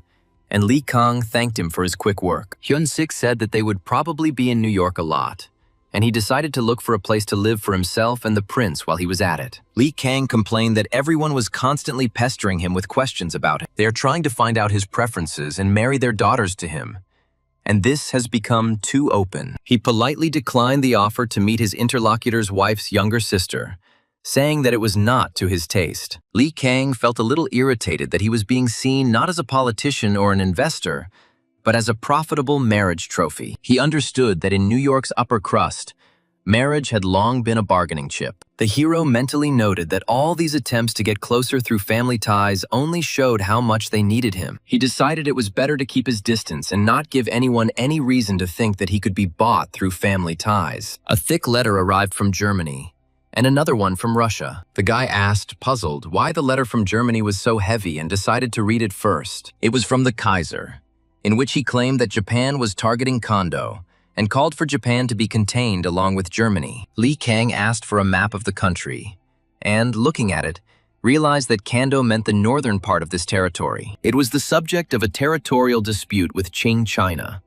and Li Kang thanked him for his quick work. Hyun-sik said that they would probably be in New York a lot, and he decided to look for a place to live for himself and the prince while he was at it. Li Kang complained that everyone was constantly pestering him with questions about him. They are trying to find out his preferences and marry their daughters to him, and this has become too open. He politely declined the offer to meet his interlocutor's wife's younger sister, saying that it was not to his taste. Li Kang felt a little irritated that he was being seen not as a politician or an investor, but as a profitable marriage trophy. He understood that in New York's upper crust, Marriage had long been a bargaining chip. The hero mentally noted that all these attempts to get closer through family ties only showed how much they needed him. He decided it was better to keep his distance and not give anyone any reason to think that he could be bought through family ties. A thick letter arrived from Germany, and another one from Russia. The guy asked, puzzled, why the letter from Germany was so heavy and decided to read it first. It was from the Kaiser, in which he claimed that Japan was targeting Kondo and called for Japan to be contained along with Germany. Li Kang asked for a map of the country, and, looking at it, realized that Kando meant the northern part of this territory. It was the subject of a territorial dispute with Qing China,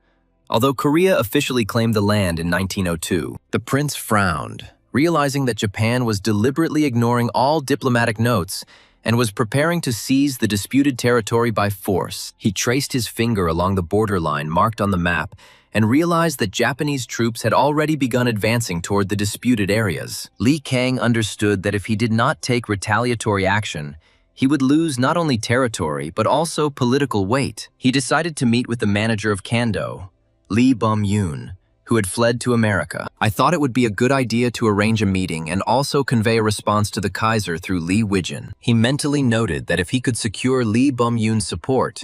although Korea officially claimed the land in 1902. The prince frowned, realizing that Japan was deliberately ignoring all diplomatic notes and was preparing to seize the disputed territory by force. He traced his finger along the borderline marked on the map and realized that Japanese troops had already begun advancing toward the disputed areas. Li Kang understood that if he did not take retaliatory action, he would lose not only territory but also political weight. He decided to meet with the manager of Kando, Lee Bum-yoon, who had fled to America. I thought it would be a good idea to arrange a meeting and also convey a response to the Kaiser through Lee Wijin. He mentally noted that if he could secure Lee Bum-yoon's support,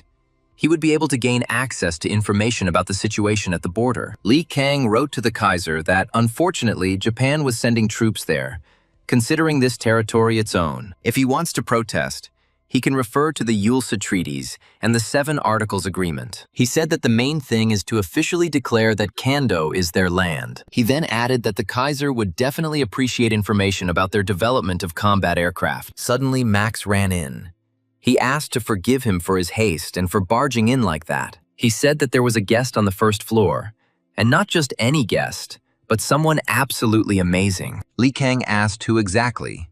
he would be able to gain access to information about the situation at the border. Li Kang wrote to the Kaiser that, unfortunately, Japan was sending troops there, considering this territory its own. If he wants to protest, he can refer to the Yulsa Treaties and the 7 Articles Agreement. He said that the main thing is to officially declare that Kando is their land. He then added that the Kaiser would definitely appreciate information about their development of combat aircraft. Suddenly, Max ran in. He asked to forgive him for his haste and for barging in like that. He said that there was a guest on the first floor, and not just any guest, but someone absolutely amazing. Li Kang asked who exactly,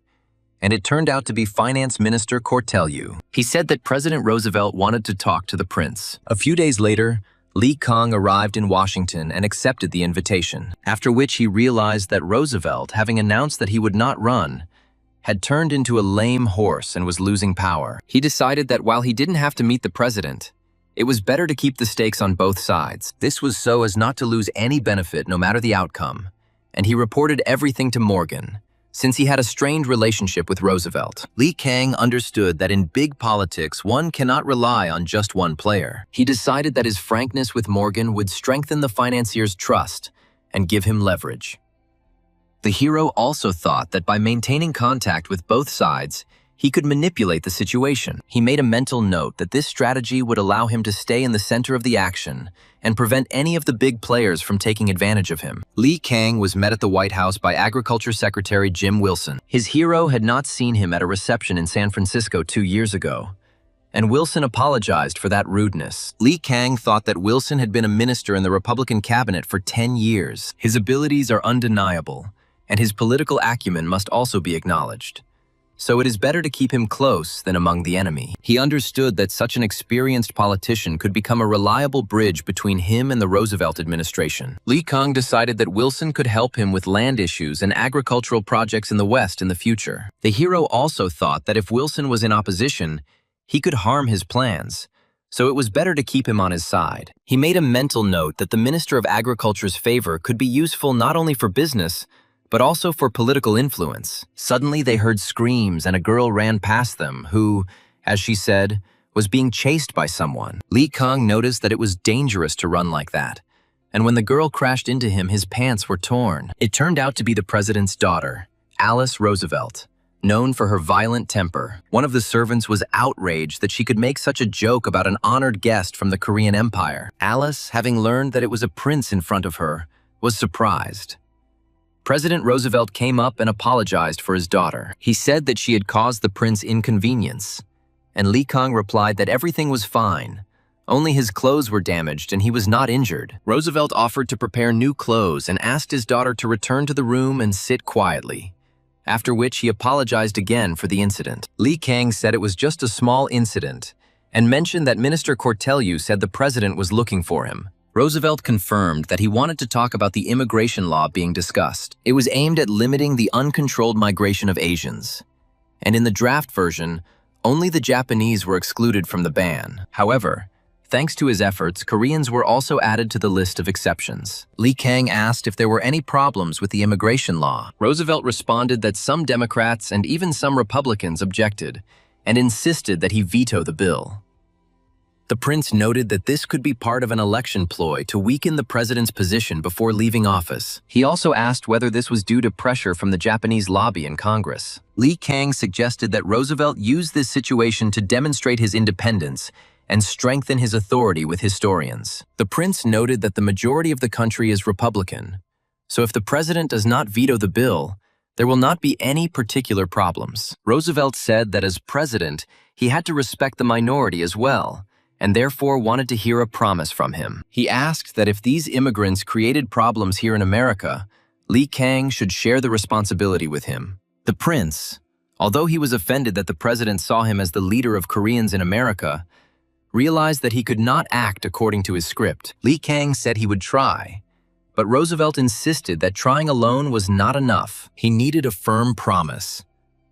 and it turned out to be Finance Minister Cortelyou. He said that President Roosevelt wanted to talk to the prince. A few days later, Li Kang arrived in Washington and accepted the invitation, after which he realized that Roosevelt, having announced that he would not run, had turned into a lame horse and was losing power. He decided that while he didn't have to meet the president, it was better to keep the stakes on both sides. This was so as not to lose any benefit no matter the outcome, and he reported everything to Morgan, since he had a strained relationship with Roosevelt. Li Kang understood that in big politics, one cannot rely on just one player. He decided that his frankness with Morgan would strengthen the financier's trust and give him leverage. The hero also thought that by maintaining contact with both sides, he could manipulate the situation. He made a mental note that this strategy would allow him to stay in the center of the action and prevent any of the big players from taking advantage of him. Li Kang was met at the White House by Agriculture Secretary Jim Wilson. His hero had not seen him at a reception in San Francisco 2 years ago, and Wilson apologized for that rudeness. Li Kang thought that Wilson had been a minister in the Republican cabinet for 10 years. His abilities are undeniable, and his political acumen must also be acknowledged. So it is better to keep him close than among the enemy. He understood that such an experienced politician could become a reliable bridge between him and the Roosevelt administration. Li Kang decided that Wilson could help him with land issues and agricultural projects in the West in the future. The hero also thought that if Wilson was in opposition, he could harm his plans, so it was better to keep him on his side. He made a mental note that the Minister of Agriculture's favor could be useful not only for business, but also for political influence. Suddenly they heard screams and a girl ran past them who, as she said, was being chased by someone. Li Kang noticed that it was dangerous to run like that, and when the girl crashed into him, his pants were torn. It turned out to be the president's daughter, Alice Roosevelt, known for her violent temper. One of the servants was outraged that she could make such a joke about an honored guest from the Korean Empire. Alice, having learned that it was a prince in front of her, was surprised. President Roosevelt came up and apologized for his daughter. He said that she had caused the prince inconvenience, and Li Kang replied that everything was fine. Only his clothes were damaged and he was not injured. Roosevelt offered to prepare new clothes and asked his daughter to return to the room and sit quietly, after which he apologized again for the incident. Li Kang said it was just a small incident and mentioned that Minister Cortelyou said the president was looking for him. Roosevelt confirmed that he wanted to talk about the immigration law being discussed. It was aimed at limiting the uncontrolled migration of Asians, and in the draft version, only the Japanese were excluded from the ban. However, Thanks to his efforts, Koreans were also added to the list of exceptions. Lee Kang asked if there were any problems with the immigration law. Roosevelt responded that some Democrats and even some Republicans objected and insisted that he veto the bill. The prince noted that this could be part of an election ploy to weaken the president's position before leaving office. He also asked whether this was due to pressure from the Japanese lobby in Congress. Lee Kang suggested that Roosevelt use this situation to demonstrate his independence and strengthen his authority with historians. The prince noted that the majority of the country is Republican, so if the president does not veto the bill, there will not be any particular problems. Roosevelt said that as president, he had to respect the minority as well, and therefore wanted to hear a promise from him. He asked that if these immigrants created problems here in America, Lee Kang should share the responsibility with him. The prince, although he was offended that the president saw him as the leader of Koreans in America, realized that he could not act according to his script. Lee Kang said he would try, but Roosevelt insisted that trying alone was not enough. He needed a firm promise,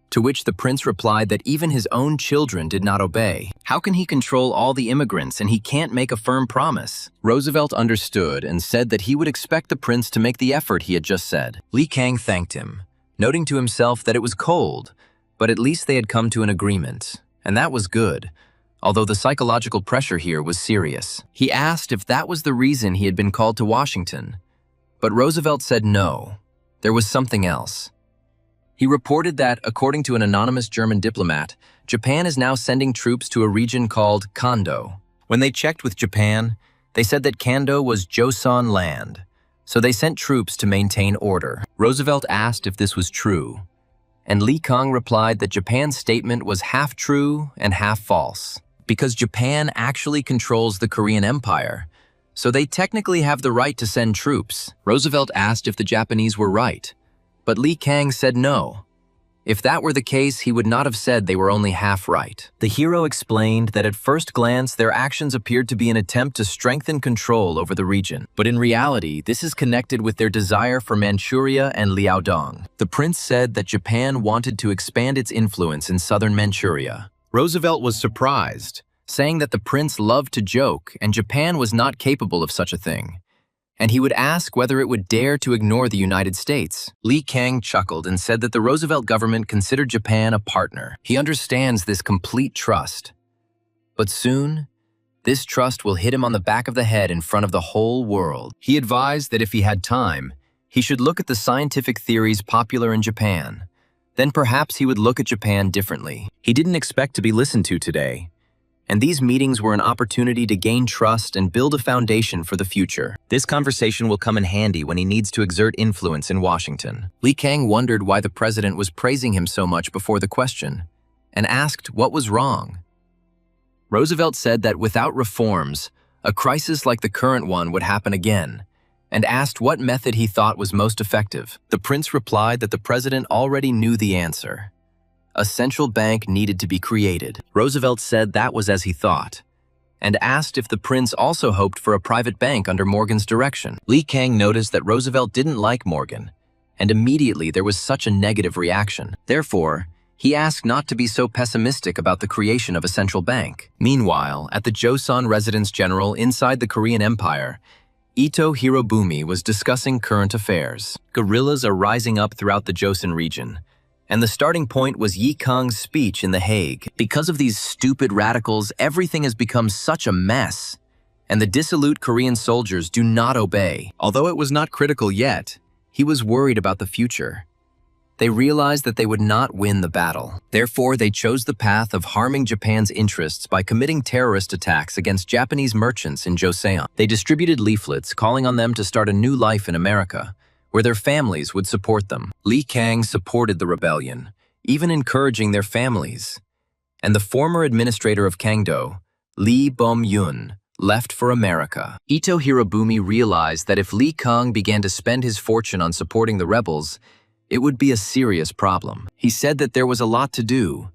to which the prince replied that even his own children did not obey. How can he control all the immigrants and he can't make a firm promise? Roosevelt understood and said that he would expect the prince to make the effort he had just said. Lee Kang thanked him, noting to himself that it was cold, but at least they had come to an agreement, and that was good, although the psychological pressure here was serious. He asked if that was the reason he had been called to Washington, but Roosevelt said no, there was something else. He reported that, according to an anonymous German diplomat, Japan is now sending troops to a region called Kando. When they checked with Japan, they said that Kando was Joseon land, so they sent troops to maintain order. Roosevelt asked if this was true, and Lee Kang replied that Japan's statement was half true and half false, because Japan actually controls the Korean Empire, so they technically have the right to send troops. Roosevelt asked if the Japanese were right, but Lee Kang said no. If that were the case, he would not have said they were only half right. The hero explained that at first glance, their actions appeared to be an attempt to strengthen control over the region. But in reality, this is connected with their desire for Manchuria and Liaodong. The prince said that Japan wanted to expand its influence in southern Manchuria. Roosevelt was surprised, saying that the prince loved to joke and Japan was not capable of such a thing, and he would ask whether it would dare to ignore the United States. Lee Kang chuckled and said that the Roosevelt government considered Japan a partner. He understands this complete trust. But soon, this trust will hit him on the back of the head in front of the whole world. He advised that if he had time, he should look at the scientific theories popular in Japan. Then perhaps he would look at Japan differently. He didn't expect to be listened to today, and these meetings were an opportunity to gain trust and build a foundation for the future. This conversation will come in handy when he needs to exert influence in Washington. Lee Kang wondered why the president was praising him so much before the question, and asked what was wrong. Roosevelt said that without reforms, a crisis like the current one would happen again, and asked what method he thought was most effective. The prince replied that the president already knew the answer. A central bank needed to be created. Roosevelt said that was as he thought, and asked if the prince also hoped for a private bank under Morgan's direction. Lee Kang noticed that Roosevelt didn't like Morgan, and immediately there was such a negative reaction. Therefore, he asked not to be so pessimistic about the creation of a central bank. Meanwhile, at the Joseon Residence General inside the Korean Empire, Ito Hirobumi was discussing current affairs. Guerrillas are rising up throughout the Joseon region, and the starting point was Yi Kang's speech in The Hague. Because of these stupid radicals, everything has become such a mess, and the dissolute Korean soldiers do not obey. Although it was not critical yet, he was worried about the future. They realized that they would not win the battle. Therefore, they chose the path of harming Japan's interests by committing terrorist attacks against Japanese merchants in Joseon. They distributed leaflets calling on them to start a new life in America, where their families would support them. Lee Kang supported the rebellion, even encouraging their families. And the former administrator of Kangdo, Lee Bom-yun, left for America. Ito Hirobumi realized that if Lee Kang began to spend his fortune on supporting the rebels, it would be a serious problem. He said that there was a lot to do,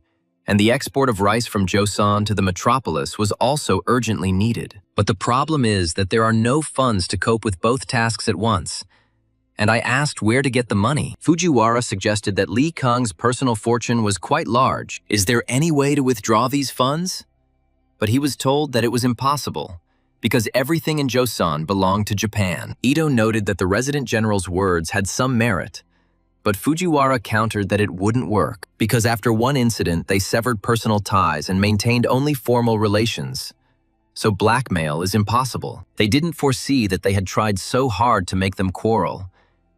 and the export of rice from Joseon to the metropolis was also urgently needed. But the problem is that there are no funds to cope with both tasks at once, and I asked where to get the money. Fujiwara suggested that Lee Kang's personal fortune was quite large. Is there any way to withdraw these funds? but he was told that it was impossible because everything in Joseon belonged to Japan. Ito noted that the resident general's words had some merit, but Fujiwara countered that it wouldn't work because after one incident, they severed personal ties and maintained only formal relations. So blackmail is impossible. They didn't foresee that they had tried so hard to make them quarrel,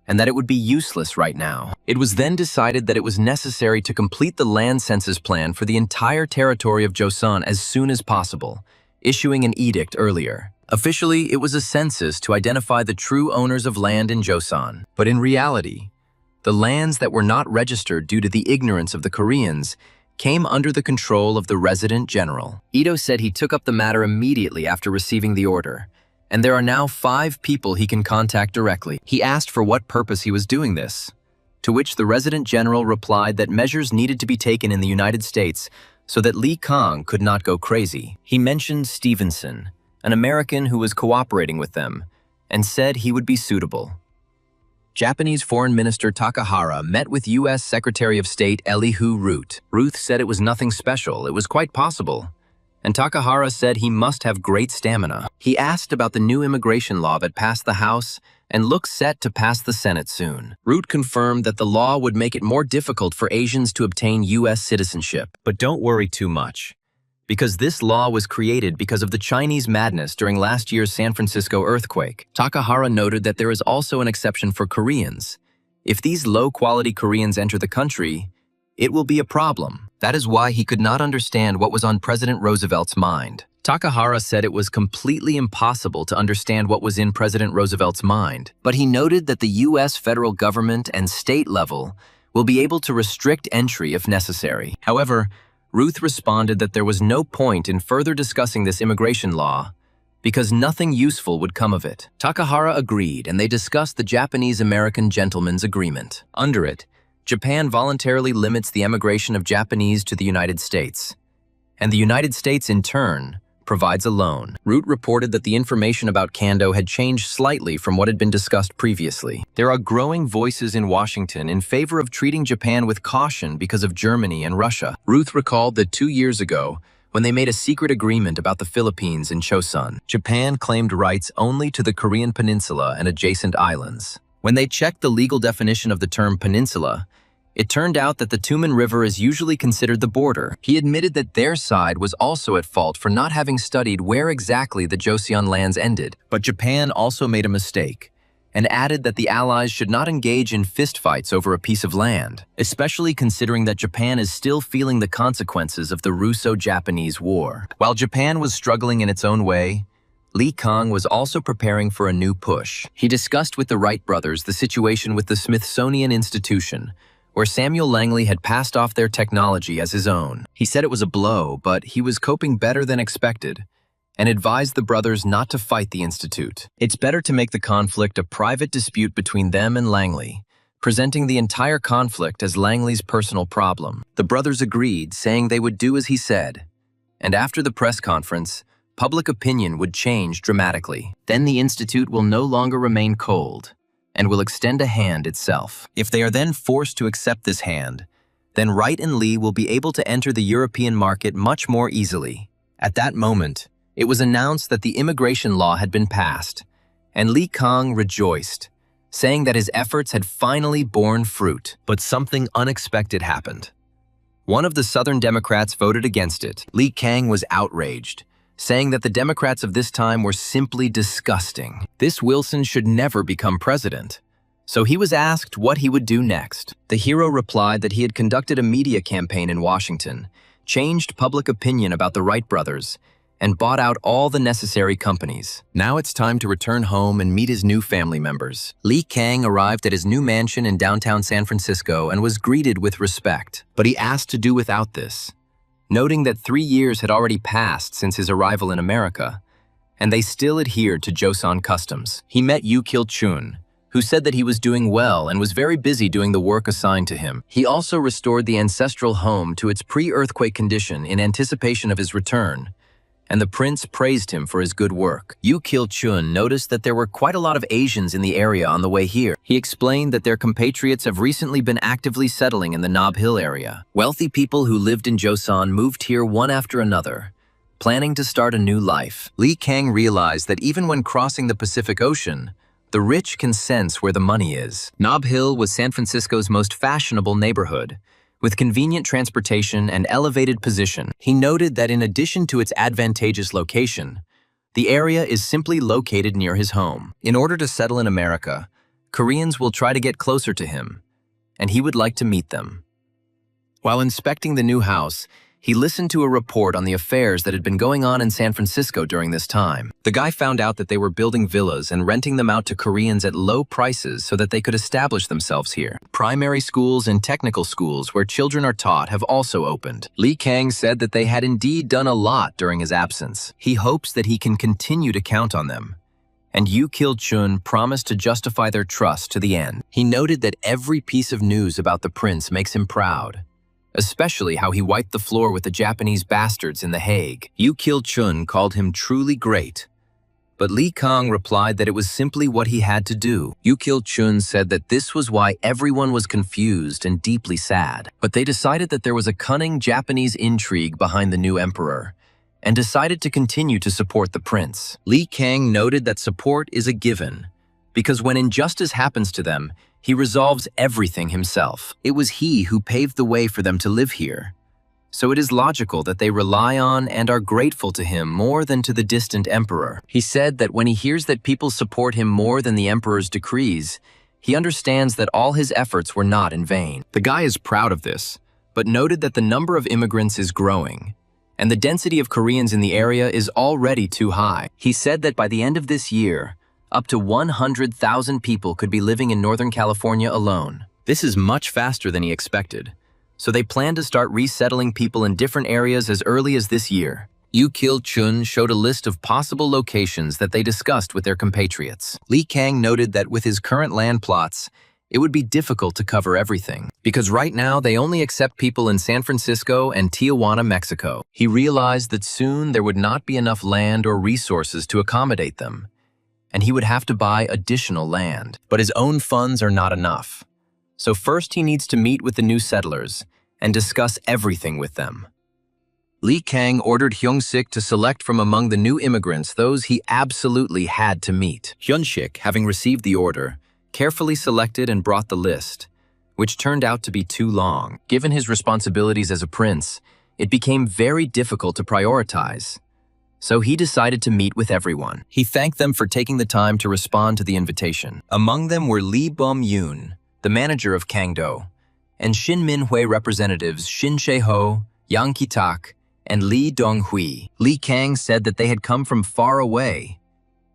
and that it would be useless right now. It was then decided that it was necessary to complete the land census plan for the entire territory of Joseon as soon as possible, issuing an edict earlier. Officially, it was a census to identify the true owners of land in Joseon. But in reality, the lands that were not registered due to the ignorance of the Koreans came under the control of the resident general. Ito said he took up the matter immediately after receiving the order, and there are now 5 people he can contact directly. He asked for what purpose he was doing this, to which the resident general replied that measures needed to be taken in the United States so that Lee Kang could not go crazy. He mentioned Stevenson, an American who was cooperating with them, and said he would be suitable. Japanese Foreign Minister Takahara met with U.S. Secretary of State Elihu Root. Ruth said it was nothing special, it was quite possible. And Takahara said he must have great stamina. He asked about the new immigration law that passed the House and looks set to pass the Senate soon. Root confirmed that the law would make it more difficult for Asians to obtain U.S. citizenship. But don't worry too much, because this law was created because of the Chinese madness during last year's San Francisco earthquake. Takahara noted that there is also an exception for Koreans. If these low-quality Koreans enter the country, it will be a problem. That is why he could not understand what was on President Roosevelt's mind. Takahara said it was completely impossible to understand what was in President Roosevelt's mind, but he noted that the U.S. federal government and state level will be able to restrict entry if necessary. However, Ruth responded that there was no point in further discussing this immigration law because nothing useful would come of it. Takahara agreed, and they discussed the Japanese-American Gentleman's Agreement. Under it, Japan voluntarily limits the emigration of Japanese to the United States, and the United States, in turn, provides a loan. Root reported that the information about Kando had changed slightly from what had been discussed previously. There are growing voices in Washington in favor of treating Japan with caution because of Germany and Russia. Ruth recalled that 2 years ago, when they made a secret agreement about the Philippines and Chosun, Japan claimed rights only to the Korean peninsula and adjacent islands. When they checked the legal definition of the term peninsula, it turned out that the Tumen River is usually considered the border. He admitted that their side was also at fault for not having studied where exactly the Joseon lands ended. But Japan also made a mistake and added that the Allies should not engage in fistfights over a piece of land, especially considering that Japan is still feeling the consequences of the Russo-Japanese War. While Japan was struggling in its own way, Lee Kang was also preparing for a new push. He discussed with the Wright brothers the situation with the Smithsonian Institution, where Samuel Langley had passed off their technology as his own. He said it was a blow, but he was coping better than expected, and advised the brothers not to fight the institute. It's better to make the conflict a private dispute between them and Langley, presenting the entire conflict as Langley's personal problem. The brothers agreed, saying they would do as he said. And after the press conference, public opinion would change dramatically. Then the institute will no longer remain cold, and will extend a hand itself. If they are then forced to accept this hand, then Wright and Lee will be able to enter the European market much more easily. At that moment, it was announced that the immigration law had been passed, and Lee Kang rejoiced, saying that his efforts had finally borne fruit. But something unexpected happened. One of the Southern Democrats voted against it. Lee Kang was outraged, saying that the Democrats of this time were simply disgusting. This Wilson should never become president. So he was asked what he would do next. The hero replied that he had conducted a media campaign in Washington, changed public opinion about the Wright brothers, and bought out all the necessary companies. Now it's time to return home and meet his new family members. Lee Kang arrived at his new mansion in downtown San Francisco and was greeted with respect, but he asked to do without this, noting that 3 years had already passed since his arrival in America, and they still adhered to Joseon customs. He met Yu Kil-chun, who said that he was doing well and was very busy doing the work assigned to him. He also restored the ancestral home to its pre-earthquake condition in anticipation of his return, and the prince praised him for his good work. Yu Kil-chun noticed that there were quite a lot of Asians in the area on the way here. He explained that their compatriots have recently been actively settling in the Nob Hill area. Wealthy people who lived in Joseon moved here one after another, planning to start a new life. Li Kang realized that even when crossing the Pacific Ocean, the rich can sense where the money is. Nob Hill was San Francisco's most fashionable neighborhood, with convenient transportation and elevated position. He noted that in addition to its advantageous location, the area is simply located near his home. In order to settle in America, Koreans will try to get closer to him, and he would like to meet them. While inspecting the new house, he listened to a report on the affairs that had been going on in San Francisco during this time. The guy found out that they were building villas and renting them out to Koreans at low prices so that they could establish themselves here. Primary schools and technical schools where children are taught have also opened. Li Kang said that they had indeed done a lot during his absence. He hopes that he can continue to count on them. And Yu Kil-chun promised to justify their trust to the end. He noted that every piece of news about the prince makes him proud, especially how he wiped the floor with the Japanese bastards in The Hague. Yu Kil-chun called him truly great, but Li Kang replied that it was simply what he had to do. Yu Kil-chun said that this was why everyone was confused and deeply sad. But they decided that there was a cunning Japanese intrigue behind the new emperor, and decided to continue to support the prince. Li Kang noted that support is a given, because when injustice happens to them, he resolves everything himself. It was he who paved the way for them to live here. So it is logical that they rely on and are grateful to him more than to the distant emperor. He said that when he hears that people support him more than the emperor's decrees, he understands that all his efforts were not in vain. The guy is proud of this, but noted that the number of immigrants is growing, and the density of Koreans in the area is already too high. He said that by the end of this year, up to 100,000 people could be living in Northern California alone. This is much faster than he expected, so they plan to start resettling people in different areas as early as this year. Yu Kil-chun showed a list of possible locations that they discussed with their compatriots. Li Kang noted that with his current land plots, it would be difficult to cover everything, because right now they only accept people in San Francisco and Tijuana, Mexico. He realized that soon there would not be enough land or resources to accommodate them, and he would have to buy additional land. But his own funds are not enough. So first he needs to meet with the new settlers and discuss everything with them. Li Kang ordered Hyung-sik to select from among the new immigrants those he absolutely had to meet. Hyun-sik, having received the order, carefully selected and brought the list, which turned out to be too long. Given his responsibilities as a prince, it became very difficult to prioritize. So he decided to meet with everyone. He thanked them for taking the time to respond to the invitation. Among them were Lee Bum-yoon, the manager of Kangdo, and Shin Min-hui representatives Shin Che-ho, Yang Ki-tak, and Lee Dong-hui. Li Kang said that they had come from far away.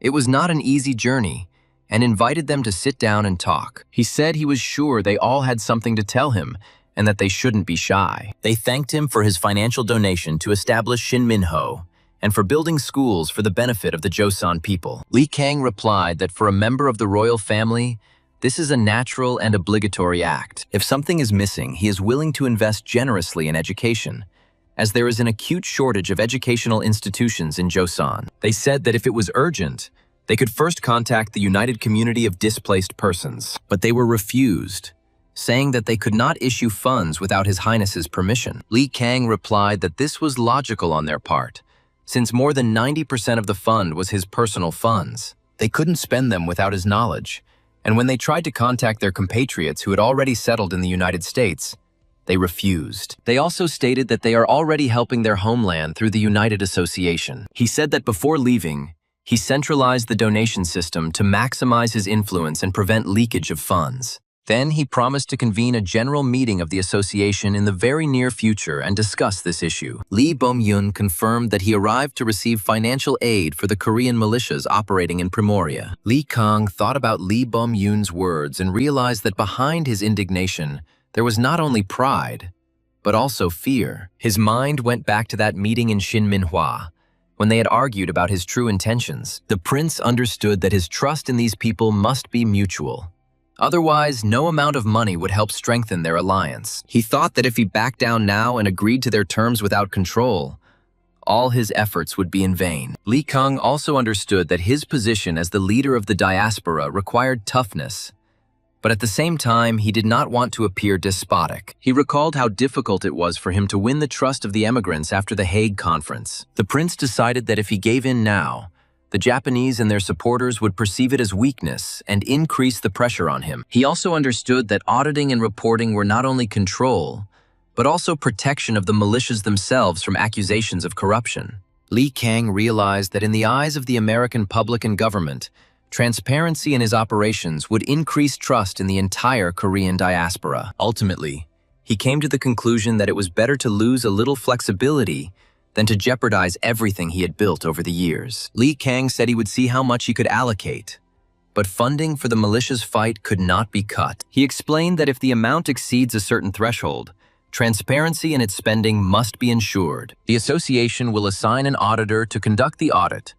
It was not an easy journey, and invited them to sit down and talk. He said he was sure they all had something to tell him, and that they shouldn't be shy. They thanked him for his financial donation to establish Shin Min-ho, and for building schools for the benefit of the Joseon people. Li Kang replied that for a member of the royal family, this is a natural and obligatory act. If something is missing, he is willing to invest generously in education, as there is an acute shortage of educational institutions in Joseon. They said that if it was urgent, they could first contact the United Community of Displaced Persons, but they were refused, saying that they could not issue funds without His Highness's permission. Li Kang replied that this was logical on their part, since more than 90% of the fund was his personal funds. They couldn't spend them without his knowledge, and when they tried to contact their compatriots who had already settled in the United States, they refused. They also stated that they are already helping their homeland through the United Association. He said that before leaving, he centralized the donation system to maximize his influence and prevent leakage of funds. Then he promised to convene a general meeting of the association in the very near future and discuss this issue. Lee Bum-yoon confirmed that he arrived to receive financial aid for the Korean militias operating in Primoria. Li Kang thought about Lee Bum-yoon's words and realized that behind his indignation, there was not only pride, but also fear. His mind went back to that meeting in Shin Manhwa, when they had argued about his true intentions. The prince understood that his trust in these people must be mutual. Otherwise, no amount of money would help strengthen their alliance. He thought that if he backed down now and agreed to their terms without control, all his efforts would be in vain. Li Kang also understood that his position as the leader of the diaspora required toughness, but at the same time, he did not want to appear despotic. He recalled how difficult it was for him to win the trust of the emigrants after the Hague Conference. The prince decided that if he gave in now, the Japanese and their supporters would perceive it as weakness and increase the pressure on him. He also understood that auditing and reporting were not only control, but also protection of the militias themselves from accusations of corruption. Li Kang realized that in the eyes of the American public and government, transparency in his operations would increase trust in the entire Korean diaspora. Ultimately, he came to the conclusion that it was better to lose a little flexibility than to jeopardize everything he had built over the years. Li Kang said he would see how much he could allocate, but funding for the militia's fight could not be cut. He explained that if the amount exceeds a certain threshold, transparency in its spending must be ensured. The association will assign an auditor to conduct the audit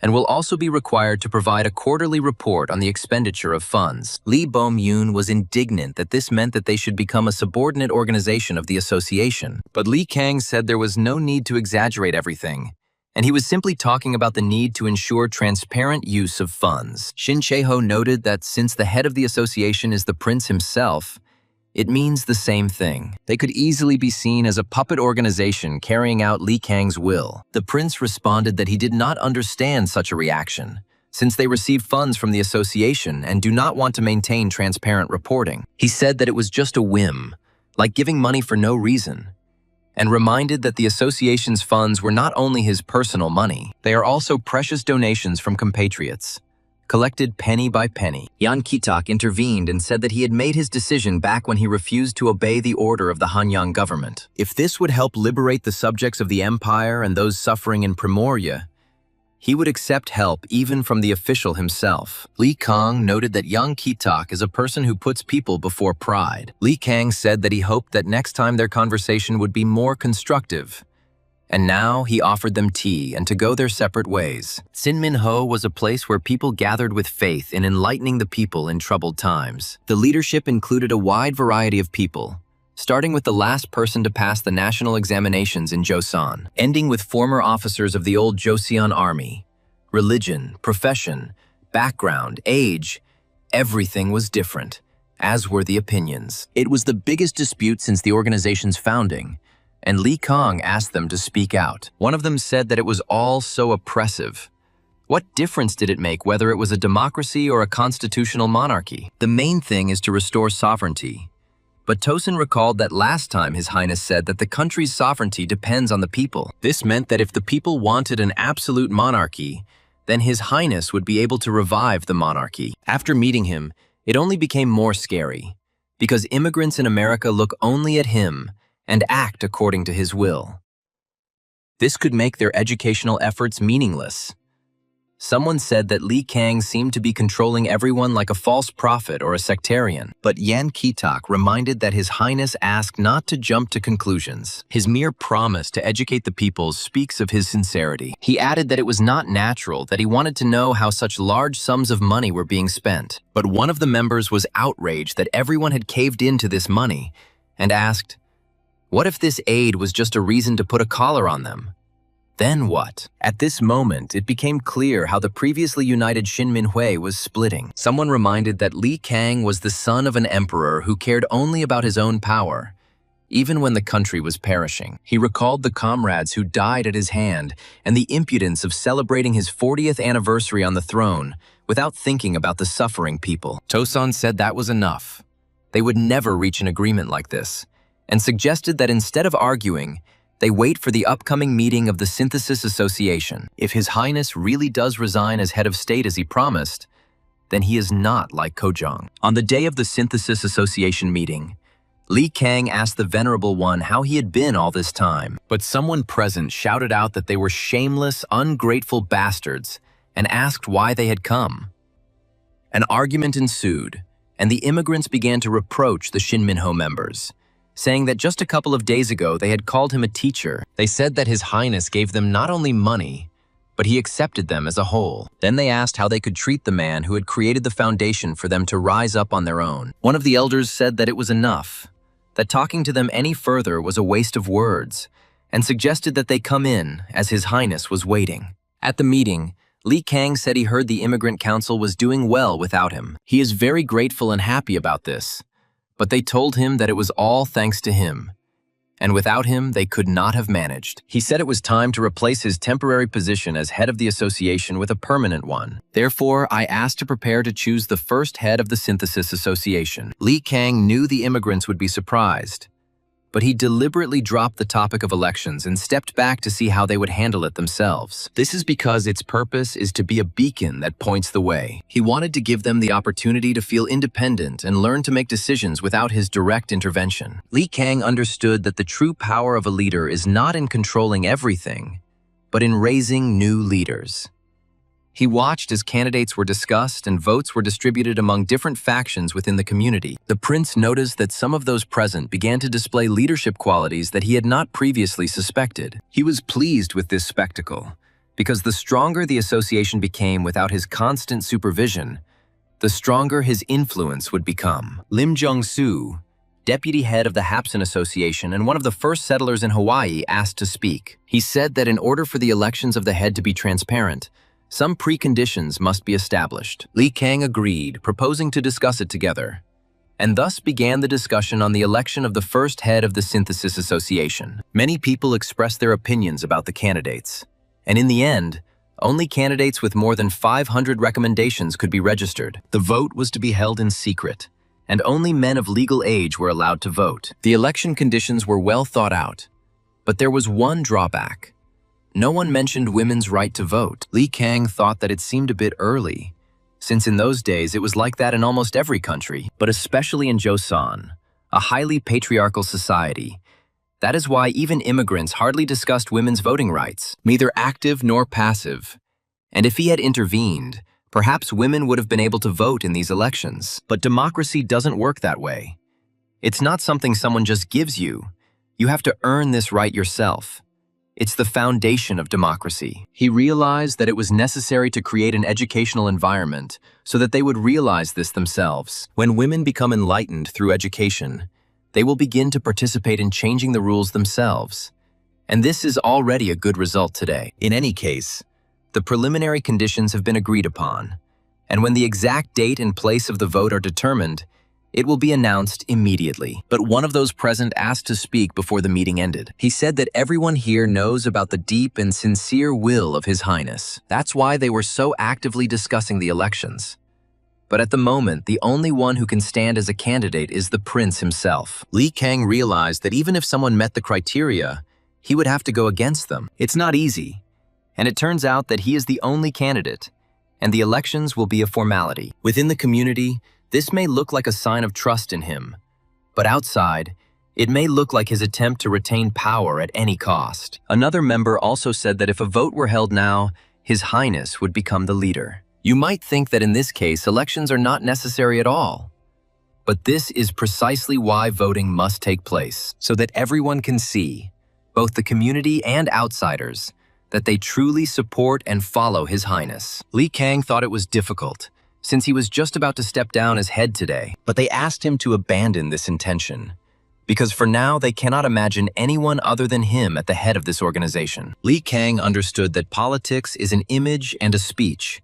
and will also be required to provide a quarterly report on the expenditure of funds. Lee Bom-yoon was indignant that this meant that they should become a subordinate organization of the association. But Lee Kang said there was no need to exaggerate everything, and he was simply talking about the need to ensure transparent use of funds. Shin Chae-ho noted that since the head of the association is the prince himself, it means the same thing. They could easily be seen as a puppet organization carrying out Li Kang's will. The prince responded that he did not understand such a reaction, since they receive funds from the association and do not want to maintain transparent reporting. He said that it was just a whim, like giving money for no reason, and reminded that the association's funds were not only his personal money, they are also precious donations from compatriots, collected penny by penny. Yan Ki-tak intervened and said that he had made his decision back when he refused to obey the order of the Hanyang government. If this would help liberate the subjects of the empire and those suffering in Primoria, he would accept help even from the official himself. Li Kang noted that Yang Ki-tak is a person who puts people before pride. Li Kang said that he hoped that next time their conversation would be more constructive, and now he offered them tea and to go their separate ways. Sinmin-ho was a place where people gathered with faith in enlightening the people in troubled times. The leadership included a wide variety of people, starting with the last person to pass the national examinations in Joseon, ending with former officers of the old Joseon army. Religion, profession, background, age, everything was different, as were the opinions. It was the biggest dispute since the organization's founding, and Li Kang asked them to speak out. One of them said that it was all so oppressive. What difference did it make whether it was a democracy or a constitutional monarchy? The main thing is to restore sovereignty. But Tosin recalled that last time His Highness said that the country's sovereignty depends on the people. This meant that if the people wanted an absolute monarchy, then His Highness would be able to revive the monarchy. After meeting him, it only became more scary, because immigrants in America look only at him and act according to his will. This could make their educational efforts meaningless. Someone said that Li Kang seemed to be controlling everyone like a false prophet or a sectarian. But Yan Ki-tak reminded that His Highness asked not to jump to conclusions. His mere promise to educate the people speaks of his sincerity. He added that it was not natural, that he wanted to know how such large sums of money were being spent. But one of the members was outraged that everyone had caved into this money and asked, what if this aid was just a reason to put a collar on them? Then what? At this moment, it became clear how the previously united Shin Min-hui was splitting. Someone reminded that Li Kang was the son of an emperor who cared only about his own power, even when the country was perishing. He recalled the comrades who died at his hand and the impudence of celebrating his 40th anniversary on the throne without thinking about the suffering people. Tosan said that was enough. They would never reach an agreement like this, and suggested that instead of arguing, they wait for the upcoming meeting of the Synthesis Association. If His Highness really does resign as head of state as he promised, then he is not like Kojong. On the day of the Synthesis Association meeting, Li Kang asked the Venerable One how he had been all this time, but someone present shouted out that they were shameless, ungrateful bastards and asked why they had come. An argument ensued, and the immigrants began to reproach the Shin Min-ho members, saying that just a couple of days ago they had called him a teacher. They said that His Highness gave them not only money, but he accepted them as a whole. Then they asked how they could treat the man who had created the foundation for them to rise up on their own. One of the elders said that it was enough, that talking to them any further was a waste of words, and suggested that they come in, as His Highness was waiting. At the meeting, Li Kang said he heard the Immigrant Council was doing well without him. He is very grateful and happy about this, but they told him that it was all thanks to him, and without him, they could not have managed. He said it was time to replace his temporary position as head of the association with a permanent one. Therefore, I asked to prepare to choose the first head of the Synthesis Association. Li Kang knew the immigrants would be surprised, but he deliberately dropped the topic of elections and stepped back to see how they would handle it themselves. This is because its purpose is to be a beacon that points the way. He wanted to give them the opportunity to feel independent and learn to make decisions without his direct intervention. Li Kang understood that the true power of a leader is not in controlling everything, but in raising new leaders. He watched as candidates were discussed and votes were distributed among different factions within the community. The prince noticed that some of those present began to display leadership qualities that he had not previously suspected. He was pleased with this spectacle, because the stronger the association became without his constant supervision, the stronger his influence would become. Lim Jong-soo, deputy head of the Hapsan Association and one of the first settlers in Hawaii, asked to speak. He said that in order for the elections of the head to be transparent, some preconditions must be established. Li Kang agreed, proposing to discuss it together, and thus began the discussion on the election of the first head of the Synthesis Association. Many people expressed their opinions about the candidates, and in the end, only candidates with more than 500 recommendations could be registered. The vote was to be held in secret, and only men of legal age were allowed to vote. The election conditions were well thought out, but there was one drawback. No one mentioned women's right to vote. Li Kang thought that it seemed a bit early, since in those days it was like that in almost every country, but especially in Joseon, a highly patriarchal society. That is why even immigrants hardly discussed women's voting rights, neither active nor passive. And if he had intervened, perhaps women would have been able to vote in these elections. But democracy doesn't work that way. It's not something someone just gives you. You have to earn this right yourself. It's the foundation of democracy. He realized that it was necessary to create an educational environment so that they would realize this themselves. When women become enlightened through education, they will begin to participate in changing the rules themselves. And this is already a good result today. In any case, the preliminary conditions have been agreed upon, and when the exact date and place of the vote are determined, it will be announced immediately. But one of those present asked to speak before the meeting ended. He said that everyone here knows about the deep and sincere will of His Highness. That's why they were so actively discussing the elections. But at the moment, the only one who can stand as a candidate is the prince himself. Li Kang realized that even if someone met the criteria, he would have to go against them. It's not easy, and it turns out that he is the only candidate, and the elections will be a formality. Within the community, this may look like a sign of trust in him, but outside, it may look like his attempt to retain power at any cost. Another member also said that if a vote were held now, His Highness would become the leader. You might think that in this case, elections are not necessary at all. But this is precisely why voting must take place, so that everyone can see, both the community and outsiders, that they truly support and follow His Highness. Li Kang thought it was difficult, since he was just about to step down as head today, but they asked him to abandon this intention, because for now they cannot imagine anyone other than him at the head of this organization. Li Kang understood that politics is an image and a speech,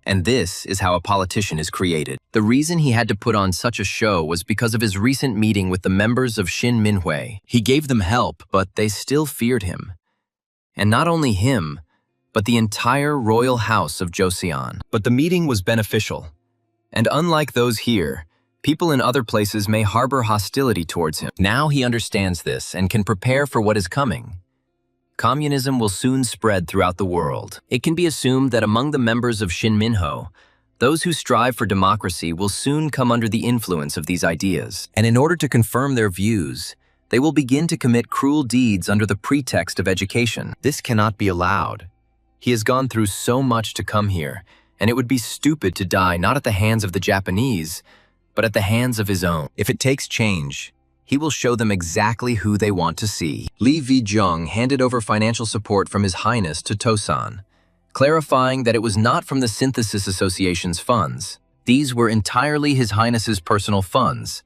and this is how a politician is created. The reason he had to put on such a show was because of his recent meeting with the members of Shin Minhui. He gave them help, but they still feared him. And not only him, but the entire royal house of Joseon. But the meeting was beneficial. And unlike those here, people in other places may harbor hostility towards him. Now he understands this and can prepare for what is coming. Communism will soon spread throughout the world. It can be assumed that among the members of Shin Minho, those who strive for democracy will soon come under the influence of these ideas. And in order to confirm their views, they will begin to commit cruel deeds under the pretext of education. This cannot be allowed. He has gone through so much to come here, and it would be stupid to die not at the hands of the Japanese, but at the hands of his own. If it takes change, he will show them exactly who they want to see. Li Vijong handed over financial support from His Highness to Tosan, clarifying that it was not from the Synthesis Association's funds. These were entirely His Highness's personal funds,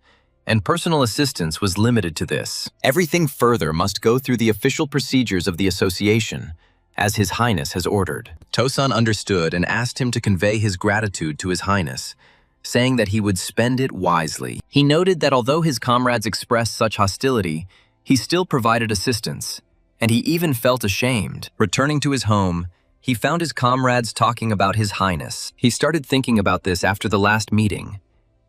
and personal assistance was limited to this. Everything further must go through the official procedures of the association, as His Highness has ordered. Tosan understood and asked him to convey his gratitude to His Highness, saying that he would spend it wisely. He noted that although his comrades expressed such hostility, he still provided assistance, and he even felt ashamed. Returning to his home, he found his comrades talking about His Highness. He started thinking about this after the last meeting,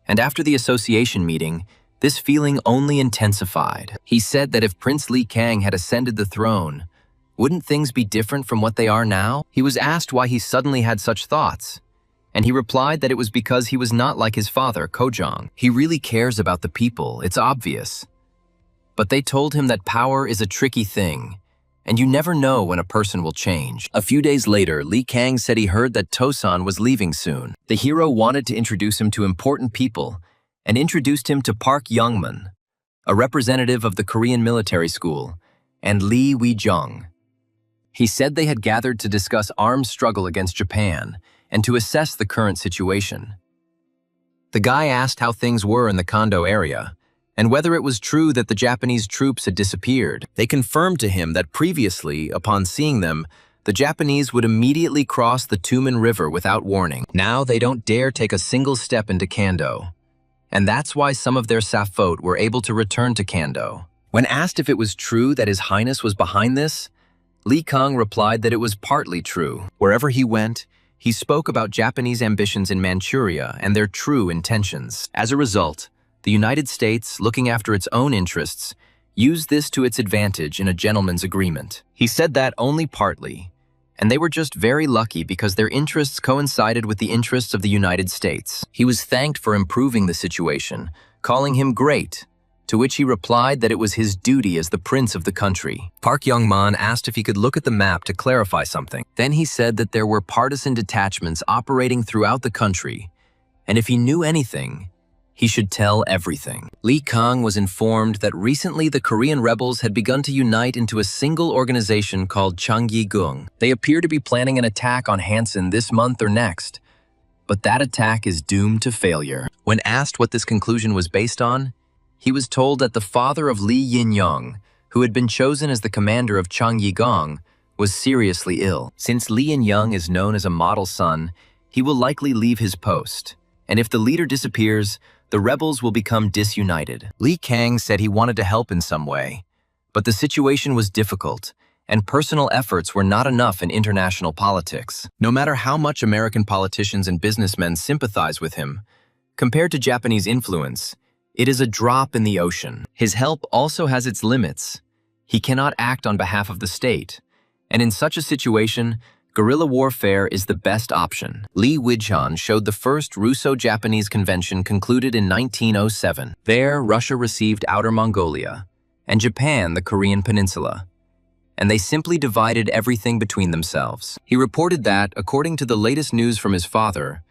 and after the association meeting, this feeling only intensified. He said that if Prince Li Kang had ascended the throne, wouldn't things be different from what they are now? He was asked why he suddenly had such thoughts, and he replied that it was because he was not like his father, Kojong. He really cares about the people, it's obvious. But they told him that power is a tricky thing, and you never know when a person will change. A few days later, Li Kang said he heard that Tosan was leaving soon. The hero wanted to introduce him to important people and introduced him to Park Youngman, a representative of the Korean military school, and Lee Wee-jung. He said they had gathered to discuss armed struggle against Japan and to assess the current situation. The guy asked how things were in the Kondo area and whether it was true that the Japanese troops had disappeared. They confirmed to him that previously, upon seeing them, the Japanese would immediately cross the Tumen River without warning. Now they don't dare take a single step into Kando, and that's why some of their Safot were able to return to Kando. When asked if it was true that His Highness was behind this, Li Kang replied that it was partly true. Wherever he went, he spoke about Japanese ambitions in Manchuria and their true intentions. As a result, the United States, looking after its own interests, used this to its advantage in a gentleman's agreement. He said that only partly, and they were just very lucky because their interests coincided with the interests of the United States. He was thanked for improving the situation, calling him great, to which he replied that it was his duty as the prince of the country. Park Young-man asked if he could look at the map to clarify something. Then he said that there were partisan detachments operating throughout the country, and if he knew anything, he should tell everything. Li Kang was informed that recently the Korean rebels had begun to unite into a single organization called Changi-gung. They appear to be planning an attack on Hansen this month or next, but that attack is doomed to failure. When asked what this conclusion was based on, he was told that the father of Li Yin-young, who had been chosen as the commander of Changi-gung, was seriously ill. Since Li Yin-young is known as a model son, he will likely leave his post, and if the leader disappears, the rebels will become disunited. Li Kang said he wanted to help in some way, but the situation was difficult, and personal efforts were not enough in international politics. No matter how much American politicians and businessmen sympathize with him, compared to Japanese influence, it is a drop in the ocean. His help also has its limits. He cannot act on behalf of the state, and in such a situation, guerrilla warfare is the best option. Li Wijhan showed the first Russo-Japanese convention concluded in 1907. There, Russia received Outer Mongolia, and Japan the Korean peninsula, and they simply divided everything between themselves. He reported that, according to the latest news from his father,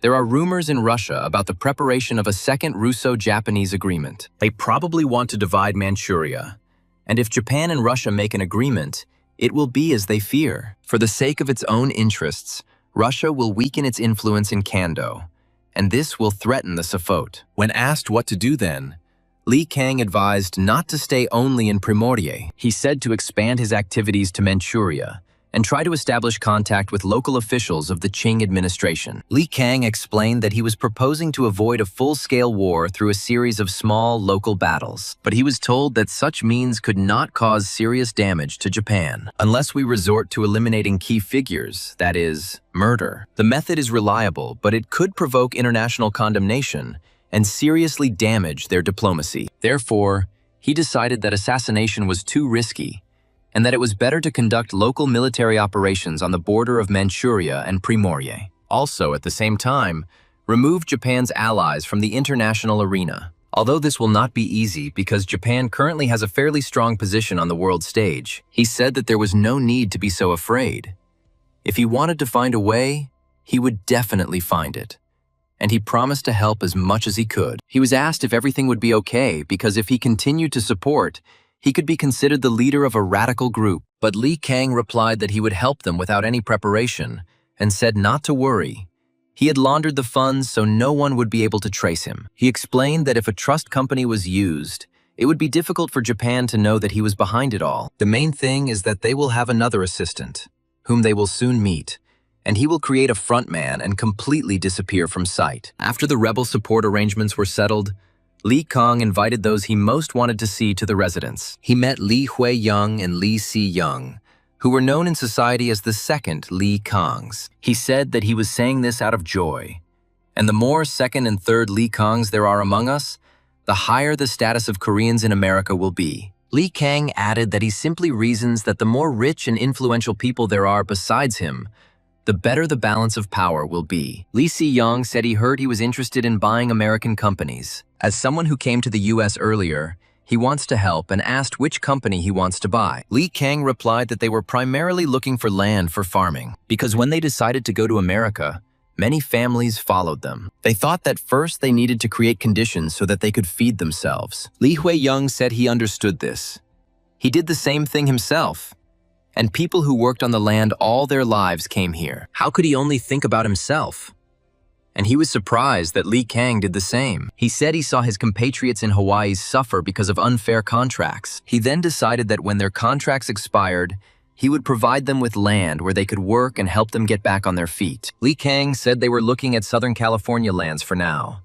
there are rumors in Russia about the preparation of a second Russo-Japanese agreement. They probably want to divide Manchuria, and if Japan and Russia make an agreement, it will be as they fear. For the sake of its own interests, Russia will weaken its influence in Kando, and this will threaten the Safot. When asked what to do then, Li Kang advised not to stay only in Primorye. He said to expand his activities to Manchuria and try to establish contact with local officials of the Qing administration. Li Kang explained that he was proposing to avoid a full-scale war through a series of small local battles, but he was told that such means could not cause serious damage to Japan unless we resort to eliminating key figures, that is, murder. The method is reliable, but it could provoke international condemnation and seriously damage their diplomacy. Therefore, he decided that assassination was too risky and that it was better to conduct local military operations on the border of Manchuria and Primorye. Also, at the same time, remove Japan's allies from the international arena. Although this will not be easy because Japan currently has a fairly strong position on the world stage, he said that there was no need to be so afraid. If he wanted to find a way, he would definitely find it. And he promised to help as much as he could. He was asked if everything would be okay because if he continued to support, he could be considered the leader of a radical group. But Li Kang replied that he would help them without any preparation and said not to worry. He had laundered the funds so no one would be able to trace him. He explained that if a trust company was used, it would be difficult for Japan to know that he was behind it all. The main thing is that they will have another assistant, whom they will soon meet, and he will create a frontman and completely disappear from sight. After the rebel support arrangements were settled, Li Kang invited those he most wanted to see to the residence. He met Li Hui-young and Li Si-young, who were known in society as the second Li Kangs. He said that he was saying this out of joy. And the more second and third Li Kangs there are among us, the higher the status of Koreans in America will be. Li Kang added that he simply reasons that the more rich and influential people there are besides him, the better the balance of power will be. Li Si-young said he heard he was interested in buying American companies. As someone who came to the US earlier, he wants to help and asked which company he wants to buy. Li Kang replied that they were primarily looking for land for farming, because when they decided to go to America, many families followed them. They thought that first they needed to create conditions so that they could feed themselves. Li Hui-young said he understood this. He did the same thing himself. And people who worked on the land all their lives came here. How could he only think about himself? And he was surprised that Li Kang did the same. He said he saw his compatriots in Hawaii suffer because of unfair contracts. He then decided that when their contracts expired, he would provide them with land where they could work and help them get back on their feet. Li Kang said they were looking at Southern California lands for now.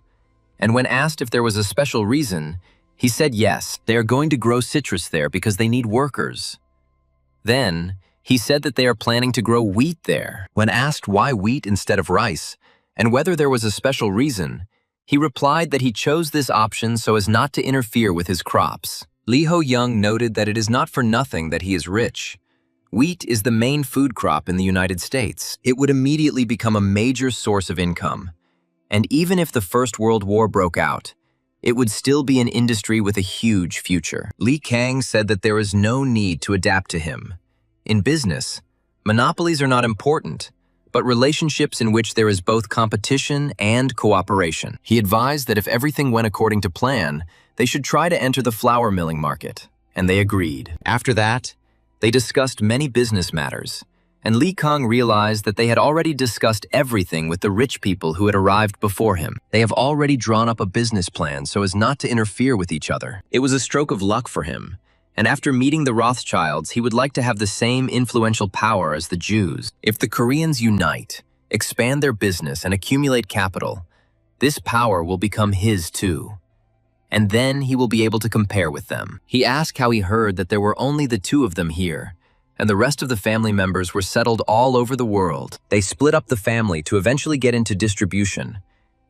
And when asked if there was a special reason, he said yes, they are going to grow citrus there because they need workers. Then, he said that they are planning to grow wheat there. When asked why wheat instead of rice, and whether there was a special reason, he replied that he chose this option so as not to interfere with his crops. Li Hui-young noted that it is not for nothing that he is rich. Wheat is the main food crop in the United States. It would immediately become a major source of income. And even if the First World War broke out, it would still be an industry with a huge future. Li Kang said that there is no need to adapt to him. In business, monopolies are not important, but relationships in which there is both competition and cooperation. He advised that if everything went according to plan, they should try to enter the flour milling market, and they agreed. After that, they discussed many business matters, and Li Kang realized that they had already discussed everything with the rich people who had arrived before him. They have already drawn up a business plan so as not to interfere with each other. It was a stroke of luck for him, and after meeting the Rothschilds, he would like to have the same influential power as the Jews. If the Koreans unite, expand their business, and accumulate capital, this power will become his too. And then he will be able to compare with them. He asked how he heard that there were only the two of them here, and the rest of the family members were settled all over the world. They split up the family to eventually get into distribution,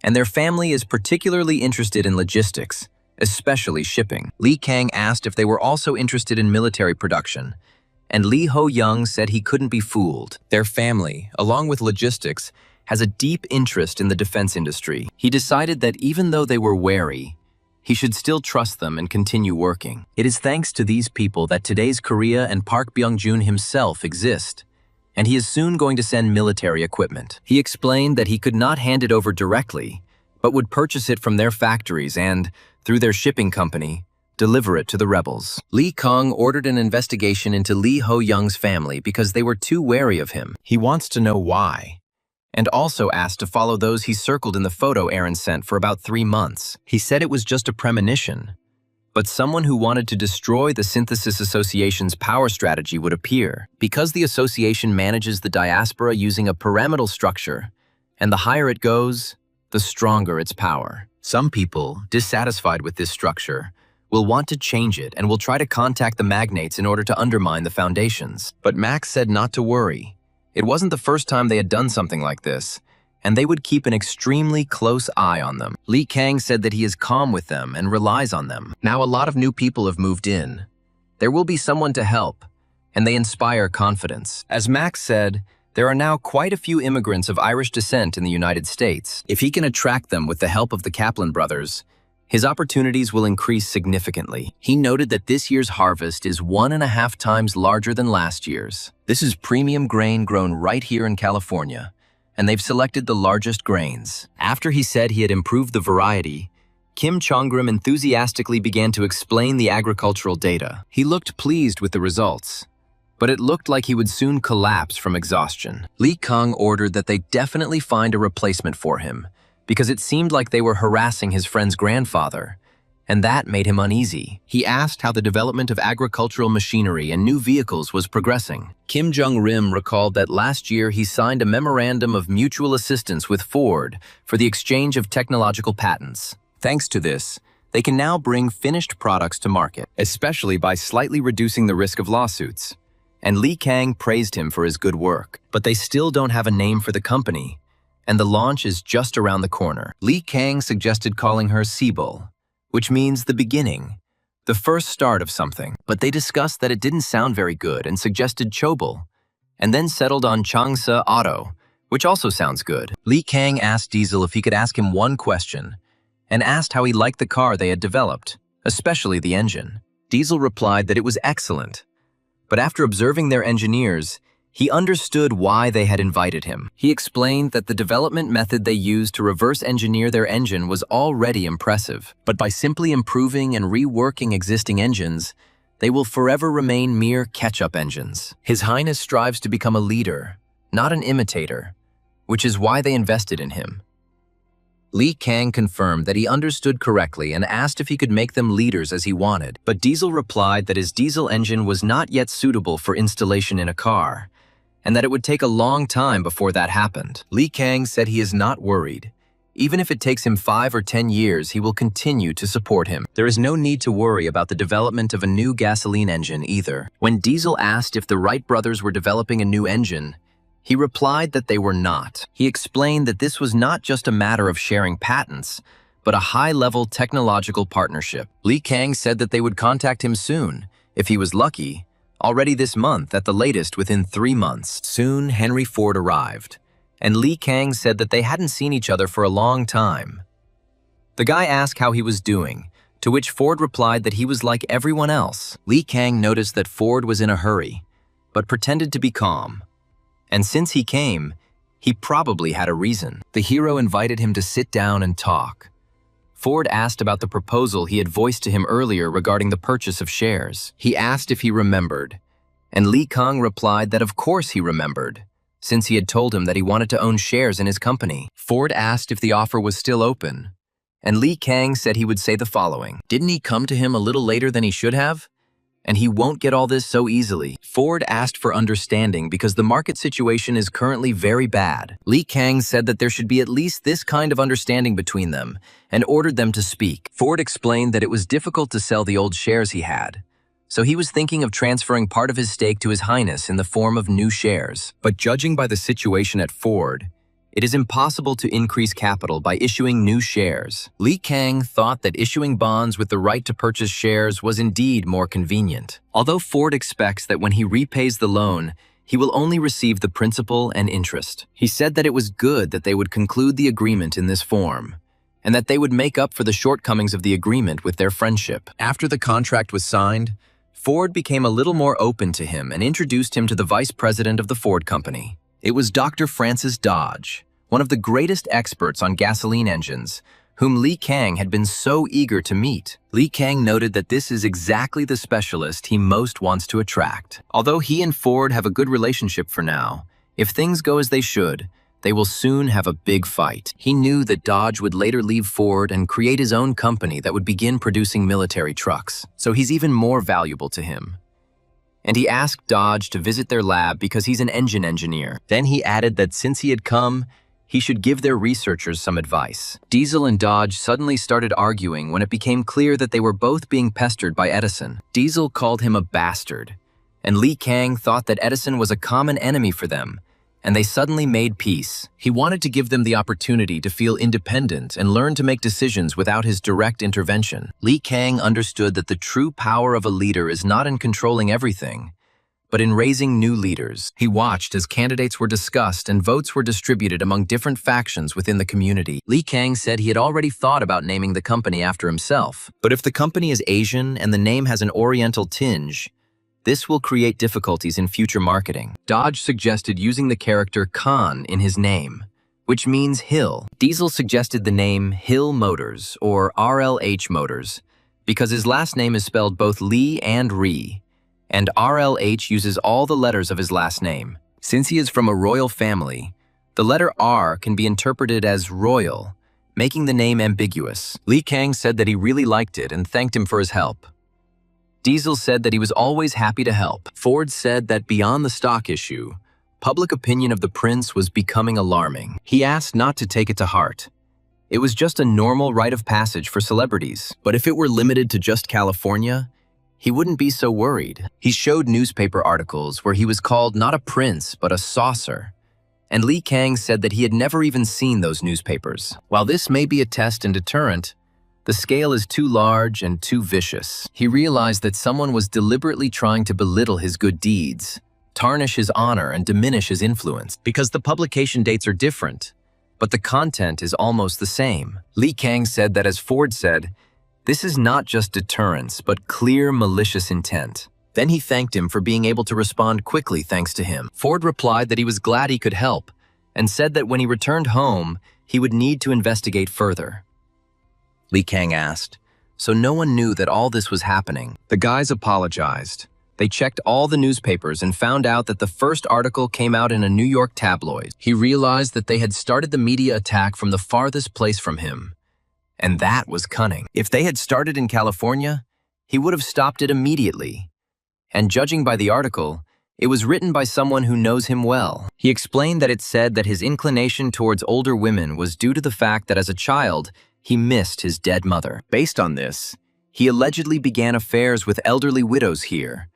and their family is particularly interested in logistics, especially shipping. Li Kang asked if they were also interested in military production, and Li Hui-young said he couldn't be fooled. Their family, along with logistics, has a deep interest in the defense industry. He decided that even though they were wary, he should still trust them and continue working. It is thanks to these people that today's Korea and Park Byung-joon himself exist, and he is soon going to send military equipment. He explained that he could not hand it over directly, but would purchase it from their factories and, through their shipping company, deliver it to the rebels. Li Kang ordered an investigation into Li Hui-young's family because they were too wary of him. He wants to know why, and also asked to follow those he circled in the photo Aaron sent for about 3 months. He said it was just a premonition, but someone who wanted to destroy the Synthesis Association's power strategy would appear. Because the association manages the diaspora using a pyramidal structure, and the higher it goes, the stronger its power. Some people, dissatisfied with this structure, will want to change it and will try to contact the magnates in order to undermine the foundations. But Max said not to worry. It wasn't the first time they had done something like this, and they would keep an extremely close eye on them. Li Kang said that he is calm with them and relies on them. Now a lot of new people have moved in. There will be someone to help, and they inspire confidence. As Max said, there are now quite a few immigrants of Irish descent in the United States. If he can attract them with the help of the Kaplan brothers, his opportunities will increase significantly. He noted that this year's harvest is 1.5 times larger than last year's. This is premium grain grown right here in California, and they've selected the largest grains. After he said he had improved the variety, Kim Chong-grim enthusiastically began to explain the agricultural data. He looked pleased with the results, but it looked like he would soon collapse from exhaustion. Li Kang ordered that they definitely find a replacement for him, because it seemed like they were harassing his friend's grandfather, and that made him uneasy. He asked how the development of agricultural machinery and new vehicles was progressing. Kim Jong-rim recalled that last year he signed a memorandum of mutual assistance with Ford for the exchange of technological patents. Thanks to this, they can now bring finished products to market, especially by slightly reducing the risk of lawsuits. And Li Kang praised him for his good work. But they still don't have a name for the company, and the launch is just around the corner. Li Kang suggested calling her Sibul, which means the beginning, the first start of something. But they discussed that it didn't sound very good and suggested Chobul, and then settled on Changsa Auto, which also sounds good. Li Kang asked Diesel if he could ask him one question, and asked how he liked the car they had developed, especially the engine. Diesel replied that it was excellent, but after observing their engineers, he understood why they had invited him. He explained that the development method they used to reverse engineer their engine was already impressive, but by simply improving and reworking existing engines, they will forever remain mere catch-up engines. His Highness strives to become a leader, not an imitator, which is why they invested in him. Li Kang confirmed that he understood correctly and asked if he could make them leaders as he wanted, but Diesel replied that his diesel engine was not yet suitable for installation in a car, and that it would take a long time before that happened. Li Kang said he is not worried. Even if it takes him 5 or 10 years, he will continue to support him. There is no need to worry about the development of a new gasoline engine either. When Diesel asked if the Wright brothers were developing a new engine, he replied that they were not. He explained that this was not just a matter of sharing patents, but a high-level technological partnership. Li Kang said that they would contact him soon, if he was lucky, already this month, at the latest within 3 months. Soon, Henry Ford arrived, and Li Kang said that they hadn't seen each other for a long time. The guy asked how he was doing, to which Ford replied that he was like everyone else. Li Kang noticed that Ford was in a hurry, but pretended to be calm. And since he came, he probably had a reason. The hero invited him to sit down and talk. Ford asked about the proposal he had voiced to him earlier regarding the purchase of shares. He asked if he remembered, and Li Kang replied that of course he remembered, since he had told him that he wanted to own shares in his company. Ford asked if the offer was still open, and Li Kang said he would say the following: "Didn't he come to him a little later than he should have? And he won't get all this so easily." Ford asked for understanding because the market situation is currently very bad. Li Kang said that there should be at least this kind of understanding between them and ordered them to speak. Ford explained that it was difficult to sell the old shares he had, so he was thinking of transferring part of his stake to His Highness in the form of new shares. But judging by the situation at Ford, it is impossible to increase capital by issuing new shares. Li Kang thought that issuing bonds with the right to purchase shares was indeed more convenient. Although Ford expects that when he repays the loan, he will only receive the principal and interest. He said that it was good that they would conclude the agreement in this form, and that they would make up for the shortcomings of the agreement with their friendship. After the contract was signed, Ford became a little more open to him and introduced him to the vice president of the Ford company. It was Dr. Francis Dodge, one of the greatest experts on gasoline engines, whom Li Kang had been so eager to meet. Li Kang noted that this is exactly the specialist he most wants to attract. Although he and Ford have a good relationship for now, if things go as they should, they will soon have a big fight. He knew that Dodge would later leave Ford and create his own company that would begin producing military trucks, so he's even more valuable to him. And he asked Dodge to visit their lab because he's an engine engineer. Then he added that since he had come, he should give their researchers some advice. Diesel and Dodge suddenly started arguing when it became clear that they were both being pestered by Edison. Diesel called him a bastard, and Li Kang thought that Edison was a common enemy for them, and they suddenly made peace. He wanted to give them the opportunity to feel independent and learn to make decisions without his direct intervention. Li Kang understood that the true power of a leader is not in controlling everything, but in raising new leaders. He watched as candidates were discussed and votes were distributed among different factions within the community. Li Kang said he had already thought about naming the company after himself. But if the company is Asian and the name has an Oriental tinge, this will create difficulties in future marketing. Dodge suggested using the character Khan in his name, which means hill. Diesel suggested the name Hill Motors or RLH Motors because his last name is spelled both Lee and Ree, and RLH uses all the letters of his last name. Since he is from a royal family, the letter R can be interpreted as royal, making the name ambiguous. Li Kang said that he really liked it and thanked him for his help. Diesel said that he was always happy to help. Ford said that beyond the stock issue, public opinion of the prince was becoming alarming. He asked not to take it to heart. It was just a normal rite of passage for celebrities. But if it were limited to just California, he wouldn't be so worried. He showed newspaper articles where he was called not a prince, but a saucer. And Li Kang said that he had never even seen those newspapers. While this may be a test and deterrent, the scale is too large and too vicious. He realized that someone was deliberately trying to belittle his good deeds, tarnish his honor, and diminish his influence. Because the publication dates are different, but the content is almost the same. Li Kang said that, as Ford said, this is not just deterrence, but clear malicious intent. Then he thanked him for being able to respond quickly thanks to him. Ford replied that he was glad he could help, and said that when he returned home, he would need to investigate further. Li Kang asked, so no one knew that all this was happening. The guys apologized. They checked all the newspapers and found out that the first article came out in a New York tabloid. He realized that they had started the media attack from the farthest place from him. And that was cunning. If they had started in California, he would have stopped it immediately. And judging by the article, it was written by someone who knows him well. He explained that it said that his inclination towards older women was due to the fact that as a child, he missed his dead mother. Based on this, he allegedly began affairs with elderly widows here,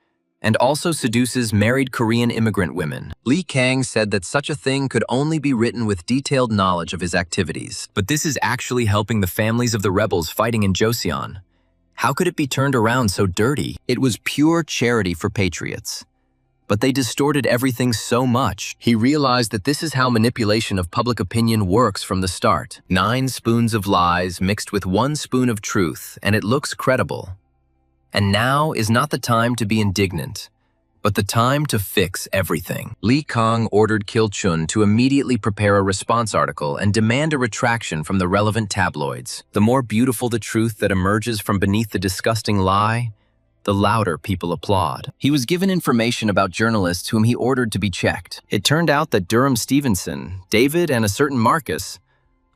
and also seduces married Korean immigrant women. Li Kang said that such a thing could only be written with detailed knowledge of his activities. But this is actually helping the families of the rebels fighting in Joseon. How could it be turned around so dirty? It was pure charity for patriots. But they distorted everything so much. He realized that this is how manipulation of public opinion works from the start. 9 spoons of lies mixed with 1 spoon of truth, and it looks credible. And now is not the time to be indignant, but the time to fix everything. Li Kang ordered Kil Chun to immediately prepare a response article and demand a retraction from the relevant tabloids. The more beautiful the truth that emerges from beneath the disgusting lie, the louder people applaud. He was given information about journalists whom he ordered to be checked. It turned out that Durham Stevenson, David, and a certain Marcus,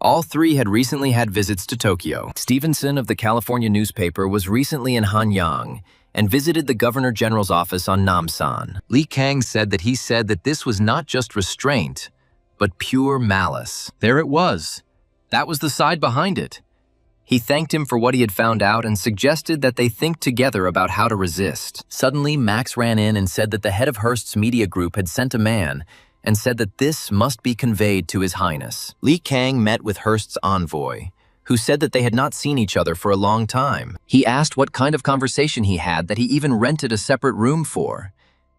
all 3 had recently had visits to Tokyo. Stevenson of the California newspaper was recently in Hanyang and visited the Governor General's office on Namsan. Li Kang said that this was not just restraint, but pure malice. There it was. That was the side behind it. He thanked him for what he had found out and suggested that they think together about how to resist. Suddenly, Max ran in and said that the head of Hearst's media group had sent a man and said that this must be conveyed to His Highness. Li Kang met with Hearst's envoy, who said that they had not seen each other for a long time. He asked what kind of conversation he had that he even rented a separate room for,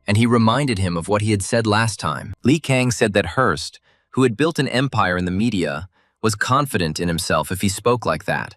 and he reminded him of what he had said last time. Li Kang said that Hearst, who had built an empire in the media, was confident in himself if he spoke like that,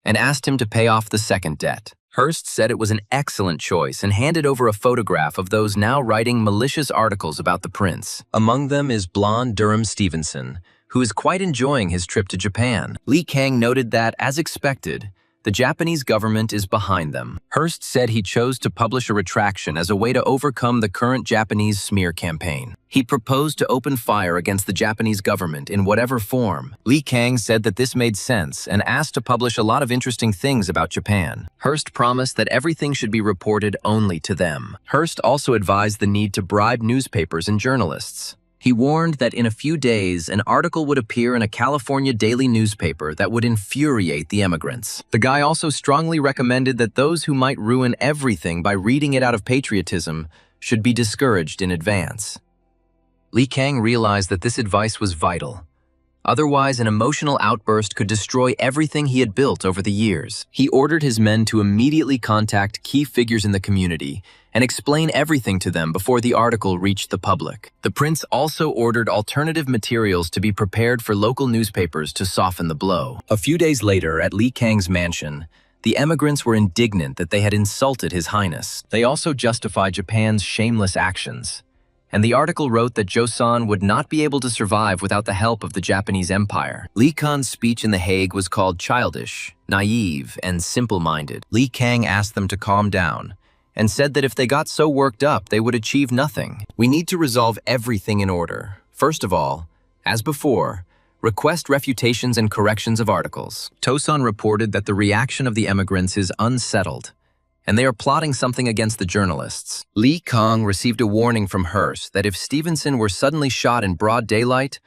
and asked him to pay off the second debt. Hearst said it was an excellent choice and handed over a photograph of those now writing malicious articles about the prince. Among them is blonde Durham Stevenson, who is quite enjoying his trip to Japan. Li Kang noted that, as expected, the Japanese government is behind them. Hearst said he chose to publish a retraction as a way to overcome the current Japanese smear campaign. He proposed to open fire against the Japanese government in whatever form. Li Kang said that this made sense and asked to publish a lot of interesting things about Japan. Hearst promised that everything should be reported only to them. Hearst also advised the need to bribe newspapers and journalists. He warned that in a few days, an article would appear in a California daily newspaper that would infuriate the emigrants. The guy also strongly recommended that those who might ruin everything by reading it out of patriotism should be discouraged in advance. Li Kang realized that this advice was vital. Otherwise, an emotional outburst could destroy everything he had built over the years. He ordered his men to immediately contact key figures in the community and explain everything to them before the article reached the public. The prince also ordered alternative materials to be prepared for local newspapers to soften the blow. A few days later, at Li Kang's mansion, the emigrants were indignant that they had insulted His Highness. They also justified Japan's shameless actions. And the article wrote that Joseon would not be able to survive without the help of the Japanese Empire. Li Kang's speech in The Hague was called childish, naive, and simple-minded. Li Kang asked them to calm down and said that if they got so worked up, they would achieve nothing. We need to resolve everything in order. First of all, as before, Request refutations and corrections of articles. Tosan reported that the reaction of the emigrants is unsettled, and they are plotting something against the journalists. Lee Kong received a warning from Hearst that if Stevenson were suddenly shot in broad daylight,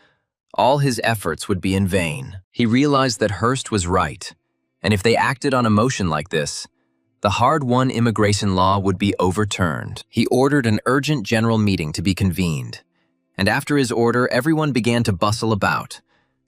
all his efforts would be in vain. He realized that Hearst was right, and if they acted on emotion like this, the hard-won immigration law would be overturned. He ordered an urgent general meeting to be convened, and after his order, everyone began to bustle about,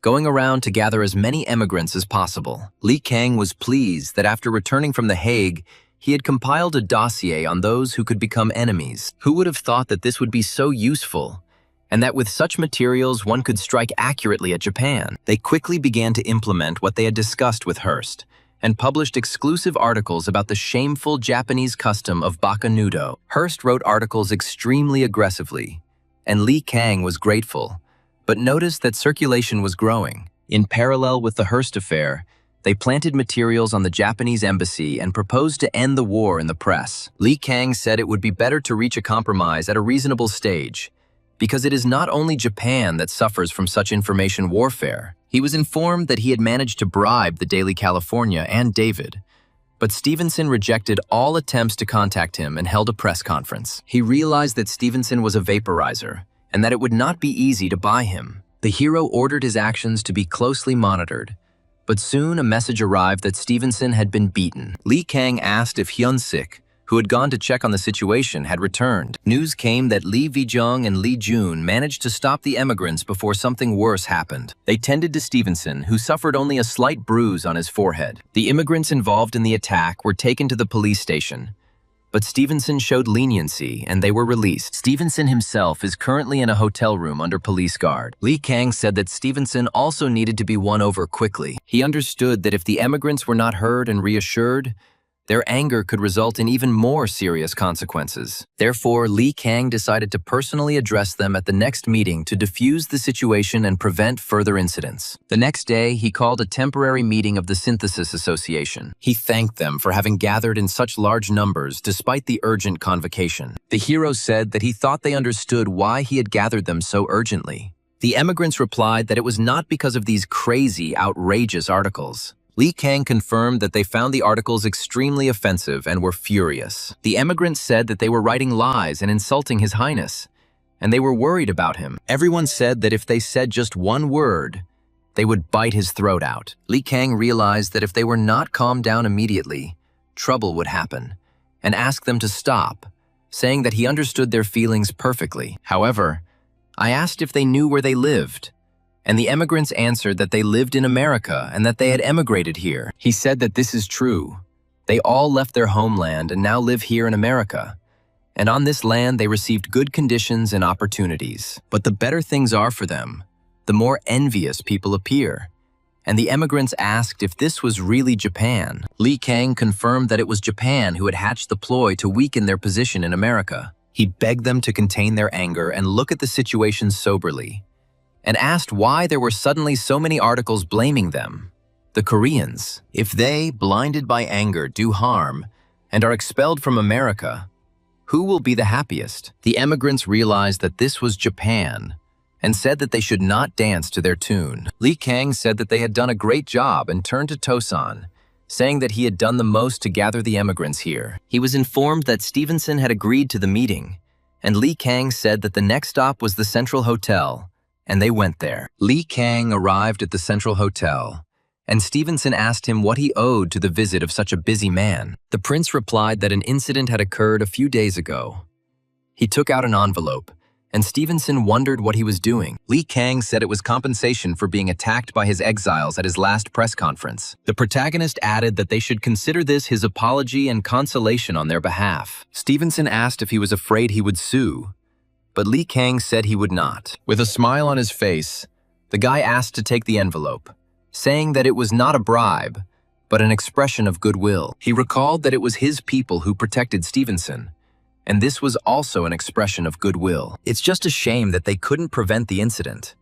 going around to gather as many emigrants as possible. Lee Kang was pleased that after returning from The Hague, he had compiled a dossier on those who could become enemies. Who would have thought that this would be so useful, and that with such materials one could strike accurately at Japan? They quickly began to implement what they had discussed with Hearst, and published exclusive articles about the shameful Japanese custom of baka-nudo. Hearst wrote articles extremely aggressively, and Lee Kang was grateful, but noticed that circulation was growing. In parallel with the Hearst affair, they planted materials on the Japanese embassy and proposed to end the war in the press. Lee Kang said it would be better to reach a compromise at a reasonable stage, because it is not only Japan that suffers from such information warfare. He was informed that he had managed to bribe the Daily California and David, but Stevenson rejected all attempts to contact him and held a press conference. He realized that Stevenson was a vaporizer, and that it would not be easy to buy him. The hero ordered his actions to be closely monitored, but soon a message arrived that Stevenson had been beaten. Lee Kang asked if Hyun-sik, who had gone to check on the situation, had returned. News came that Lee Vijong and Lee Jun managed to stop the emigrants before something worse happened. They tended to Stevenson, who suffered only a slight bruise on his forehead. The immigrants involved in the attack were taken to the police station, but Stevenson showed leniency and they were released. Stevenson himself is currently in a hotel room under police guard. Lee Kang said that Stevenson also needed to be won over quickly. He understood that if the emigrants were not heard and reassured, their anger could result in even more serious consequences. Therefore, Lee Kang decided to personally address them at the next meeting to defuse the situation and prevent further incidents. The next day, he called a temporary meeting of the Synthesis Association. He thanked them for having gathered in such large numbers despite the urgent convocation. The hero said that he thought they understood why he had gathered them so urgently. The emigrants replied that it was not because of these crazy, outrageous articles. Lee Kang confirmed that they found the articles extremely offensive and were furious. The emigrants said that they were writing lies and insulting His Highness, and they were worried about him. Everyone said that if they said just one word, they would bite his throat out. Lee Kang realized that if they were not calmed down immediately, trouble would happen, and asked them to stop, saying that he understood their feelings perfectly. However, I asked if they knew where they lived, and the emigrants answered that they lived in America and that they had emigrated here. He said that this is true. They all left their homeland and now live here in America. And on this land they received good conditions and opportunities. But the better things are for them, the more envious people appear. And the emigrants asked if this was really Japan. Lee Kang confirmed that it was Japan who had hatched the ploy to weaken their position in America. He begged them to contain their anger and look at the situation soberly, and asked why there were suddenly so many articles blaming them, the Koreans. If they, blinded by anger, do harm and are expelled from America, who will be the happiest? The emigrants realized that this was Japan and said that they should not dance to their tune. Lee Kang said that they had done a great job and turned to Tosan, saying that he had done the most to gather the emigrants here. He was informed that Stevenson had agreed to the meeting, and Lee Kang said that the next stop was the Central Hotel, and they went there. Lee Kang arrived at the Central Hotel, and Stevenson asked him what he owed to the visit of such a busy man. The prince replied that an incident had occurred a few days ago. He took out an envelope, and Stevenson wondered what he was doing. Lee Kang said it was compensation for being attacked by his exiles at his last press conference. The protagonist added that they should consider this his apology and consolation on their behalf. Stevenson asked if he was afraid he would sue, but Lee Kang said he would not. With a smile on his face, the guy asked to take the envelope, saying that it was not a bribe, but an expression of goodwill. He recalled that it was his people who protected Stevenson, and this was also an expression of goodwill. It's just a shame that they couldn't prevent the incident,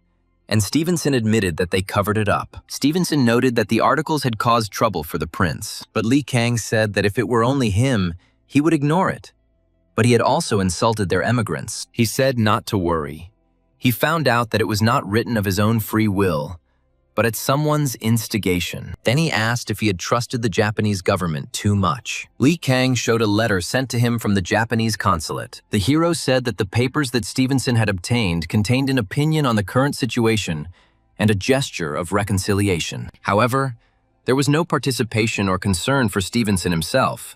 and Stevenson admitted that they covered it up. Stevenson noted that the articles had caused trouble for the prince, but Lee Kang said that if it were only him, he would ignore it. But he had also insulted their emigrants. He said not to worry. He found out that it was not written of his own free will, but at someone's instigation. Then he asked if he had trusted the Japanese government too much. Lee Kang showed a letter sent to him from the Japanese consulate. The hero said that the papers that Stevenson had obtained contained an opinion on the current situation and a gesture of reconciliation. However, there was no participation or concern for Stevenson himself,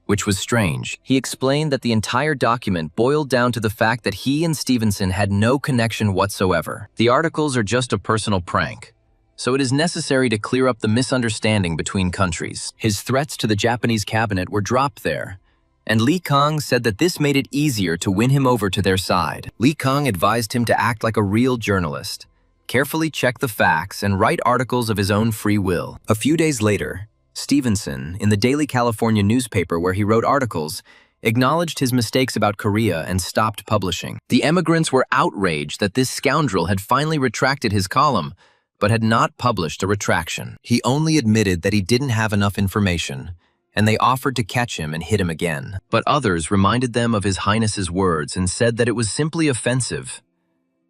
which was strange. He explained that the entire document boiled down to the fact that he and Stevenson had no connection whatsoever. The articles are just a personal prank, so it is necessary to clear up the misunderstanding between countries. His threats to the Japanese cabinet were dropped there, and Lee Kang said that this made it easier to win him over to their side. Lee Kang advised him to act like a real journalist, carefully check the facts, and write articles of his own free will. A few days later, Stevenson, in the Daily California newspaper where he wrote articles, acknowledged his mistakes about Korea and stopped publishing. The emigrants were outraged that this scoundrel had finally retracted his column, but had not published a retraction. He only admitted that he didn't have enough information, and they offered to catch him and hit him again. But others reminded them of His Highness's words and said that it was simply offensive.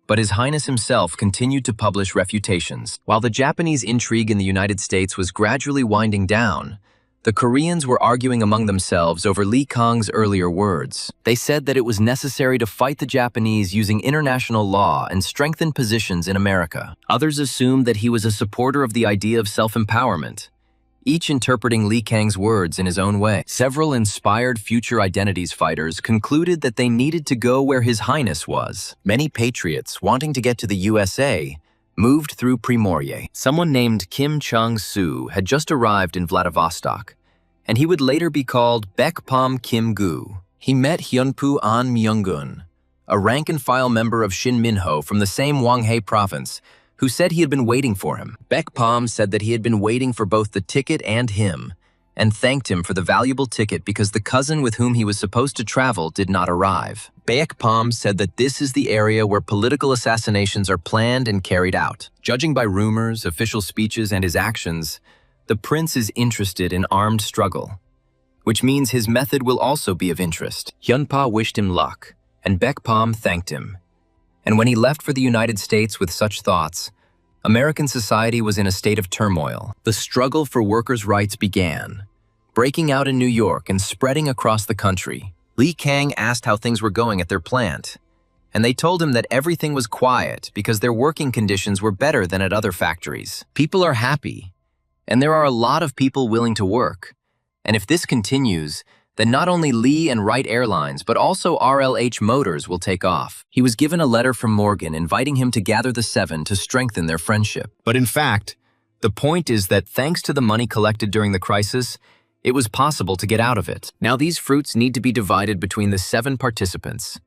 But His Highness himself continued to publish refutations. While the Japanese intrigue in the United States was gradually winding down, the Koreans were arguing among themselves over Lee Kang's earlier words. They said that it was necessary to fight the Japanese using international law and strengthen positions in America. Others assumed that he was a supporter of the idea of self-empowerment, each interpreting Lee Kang's words in his own way. Several inspired future identities fighters concluded that they needed to go where His Highness was. Many patriots, wanting to get to the USA, moved through Primorye. Someone named Kim Chang-soo had just arrived in Vladivostok, and he would later be called Baekpom Kim-gu. He met Hyunpoo An Myung-gun, a rank-and-file member of Shin Minho from the same Hwanghae province, who said he had been waiting for him. Baekpom said that he had been waiting for both the ticket and him, and thanked him for the valuable ticket because the cousin with whom he was supposed to travel did not arrive. Baekpom said that this is the area where political assassinations are planned and carried out. Judging by rumors, official speeches, and his actions, the prince is interested in armed struggle, which means his method will also be of interest. Hyunpa wished him luck, and Baekpom thanked him. And when he left for the United States with such thoughts, American society was in a state of turmoil. The struggle for workers' rights began, breaking out in New York and spreading across the country. Lee Kang asked how things were going at their plant, and they told him that everything was quiet because their working conditions were better than at other factories. People are happy, and there are a lot of people willing to work. And if this continues, then not only Lee and Wright Airlines, but also RLH Motors will take off. He was given a letter from Morgan inviting him to gather the seven to strengthen their friendship. But in fact, the point is that thanks to the money collected during the crisis, it was possible to get out of it. Now these fruits need to be divided between the 7 participants.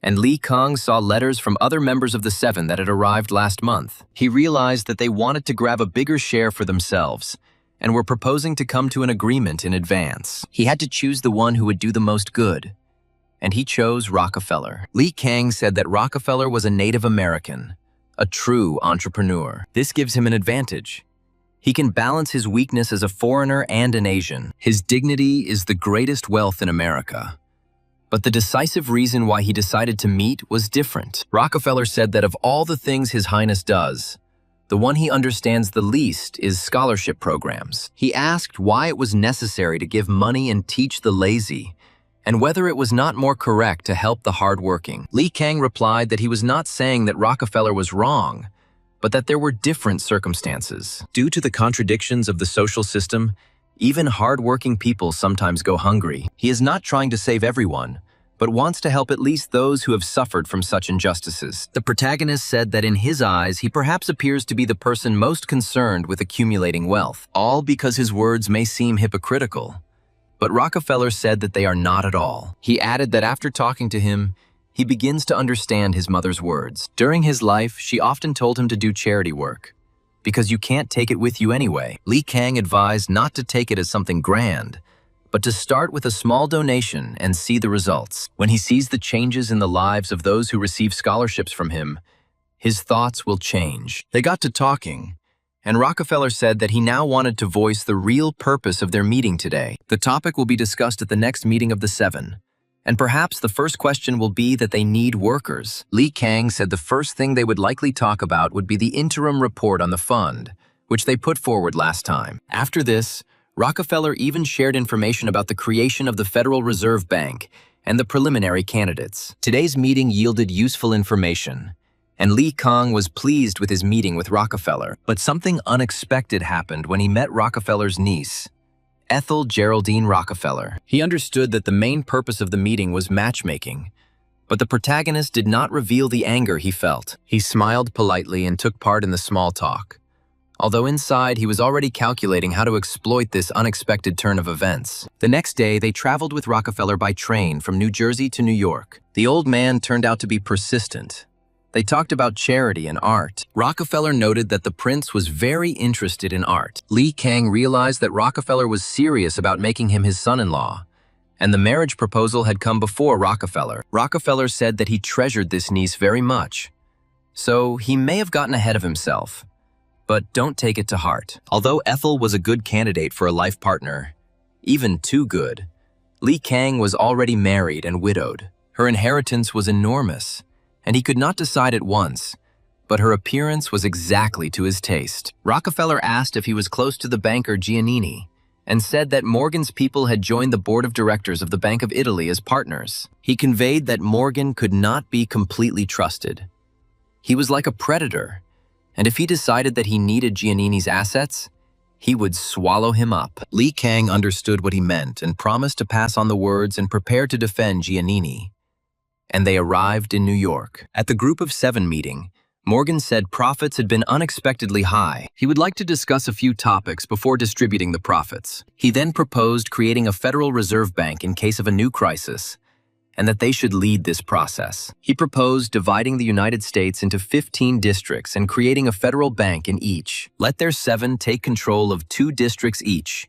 And Lee Kang saw letters from other members of the 7 that had arrived last month. He realized that they wanted to grab a bigger share for themselves, and were proposing to come to an agreement in advance. He had to choose the one who would do the most good, and he chose Rockefeller. Lee Kang said that Rockefeller was a Native American, a true entrepreneur. This gives him an advantage. He can balance his weakness as a foreigner and an Asian. His dignity is the greatest wealth in America. But the decisive reason why he decided to meet was different. Rockefeller said that of all the things His Highness does, the one he understands the least is scholarship programs. He asked why it was necessary to give money and teach the lazy, and whether it was not more correct to help the hardworking. Lee Kang replied that he was not saying that Rockefeller was wrong, but that there were different circumstances. Due to the contradictions of the social system, even hardworking people sometimes go hungry. He is not trying to save everyone, but wants to help at least those who have suffered from such injustices. The protagonist said that in his eyes, he perhaps appears to be the person most concerned with accumulating wealth, all because his words may seem hypocritical. But Rockefeller said that they are not at all. He added that after talking to him, he begins to understand his mother's words. During his life, she often told him to do charity work, because you can't take it with you anyway. Lee Kang advised not to take it as something grand, but to start with a small donation and see the results. When he sees the changes in the lives of those who receive scholarships from him, his thoughts will change. They got to talking, and Rockefeller said that he now wanted to voice the real purpose of their meeting today. The topic will be discussed at the next meeting of the 7, and perhaps the first question will be that they need workers. Lee Kang said the first thing they would likely talk about would be the interim report on the fund, which they put forward last time. After this, Rockefeller even shared information about the creation of the Federal Reserve Bank and the preliminary candidates. Today's meeting yielded useful information, and Lee Kong was pleased with his meeting with Rockefeller. But something unexpected happened when he met Rockefeller's niece, Ethel Geraldine Rockefeller. He understood that the main purpose of the meeting was matchmaking, but the protagonist did not reveal the anger he felt. He smiled politely and took part in the small talk, although inside he was already calculating how to exploit this unexpected turn of events. The next day, they traveled with Rockefeller by train from New Jersey to New York. The old man turned out to be persistent. They talked about charity and art. Rockefeller noted that the prince was very interested in art. Lee Kang realized that Rockefeller was serious about making him his son-in-law, and the marriage proposal had come before Rockefeller. Rockefeller said that he treasured this niece very much, so he may have gotten ahead of himself. But don't take it to heart. Although Ethel was a good candidate for a life partner, even too good, Lee Kang was already married and widowed. Her inheritance was enormous, and he could not decide at once, but her appearance was exactly to his taste. Rockefeller asked if he was close to the banker Giannini, and said that Morgan's people had joined the board of directors of the Bank of Italy as partners. He conveyed that Morgan could not be completely trusted. He was like a predator, and if he decided that he needed Giannini's assets, he would swallow him up. Lee Kang understood what he meant and promised to pass on the words and prepare to defend Giannini. And they arrived in New York. At the Group of Seven meeting, Morgan said profits had been unexpectedly high. He would like to discuss a few topics before distributing the profits. He then proposed creating a Federal Reserve Bank in case of a new crisis, and that they should lead this process. He proposed dividing the United States into 15 districts and creating a federal bank in each. Let their 7 take control of 2 districts each,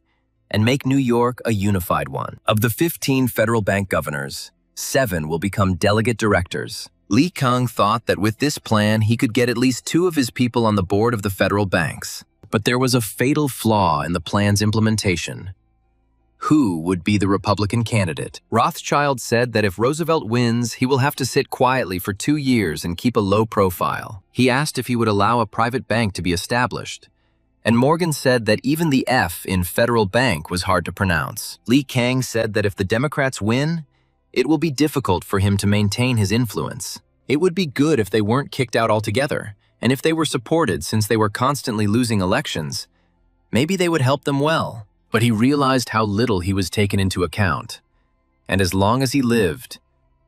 and make New York a unified one. Of the 15 federal bank governors, 7 will become delegate directors. Lee Kang thought that with this plan, he could get at least 2 of his people on the board of the federal banks. But there was a fatal flaw in the plan's implementation. Who would be the Republican candidate? Rothschild said that if Roosevelt wins, he will have to sit quietly for 2 years and keep a low profile. He asked if he would allow a private bank to be established. And Morgan said that even the F in federal bank was hard to pronounce. Lee Kang said that if the Democrats win, it will be difficult for him to maintain his influence. It would be good if they weren't kicked out altogether, and if they were supported since they were constantly losing elections, maybe they would help them well. But he realized how little he was taken into account, and as long as he lived,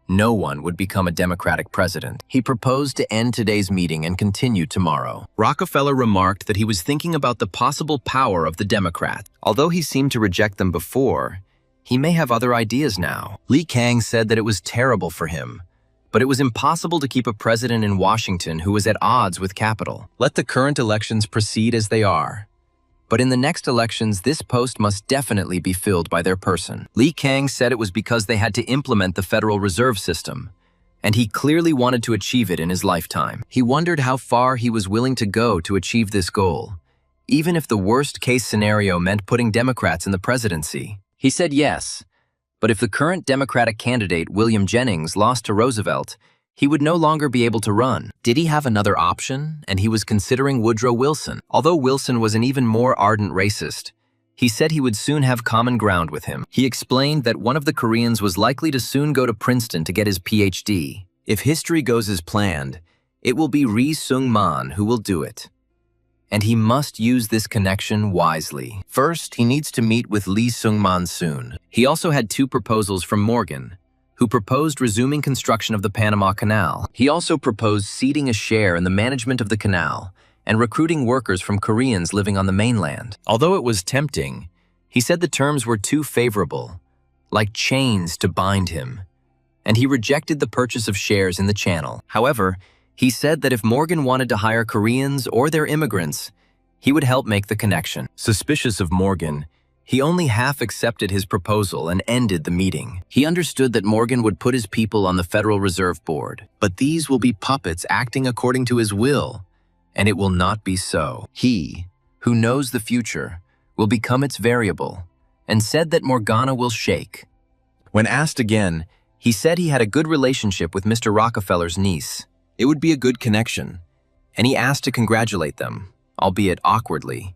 no one would become a Democratic president. He proposed to end today's meeting and continue tomorrow. Rockefeller remarked that he was thinking about the possible power of the Democrats. Although he seemed to reject them before, he may have other ideas now. Lee Kang said that it was terrible for him, but it was impossible to keep a president in Washington who was at odds with capital. Let the current elections proceed as they are. But in the next elections, this post must definitely be filled by their person. Lee Kang said it was because they had to implement the Federal Reserve System, and he clearly wanted to achieve it in his lifetime. He wondered how far he was willing to go to achieve this goal, even if the worst-case scenario meant putting Democrats in the presidency. He said yes, but if the current Democratic candidate, William Jennings, lost to Roosevelt, he would no longer be able to run. Did he have another option? And he was considering Woodrow Wilson. Although Wilson was an even more ardent racist, he said he would soon have common ground with him. He explained that one of the Koreans was likely to soon go to Princeton to get his PhD. If history goes as planned, it will be Ri Sung-man who will do it. And he must use this connection wisely. First, he needs to meet with Lee Sung-man soon. He also had 2 proposals from Morgan, who proposed resuming construction of the Panama Canal. He also proposed ceding a share in the management of the canal and recruiting workers from Koreans living on the mainland. Although it was tempting, he said the terms were too favorable, like chains to bind him, and he rejected the purchase of shares in the channel. However, he said that if Morgan wanted to hire Koreans or their immigrants, he would help make the connection. Suspicious of Morgan, he only half accepted his proposal and ended the meeting. He understood that Morgan would put his people on the Federal Reserve Board, but these will be puppets acting according to his will, and it will not be so. He, who knows the future, will become its variable, and said that Morgana will shake. When asked again, he said he had a good relationship with Mr. Rockefeller's niece. It would be a good connection, and he asked to congratulate them. albeit awkwardly.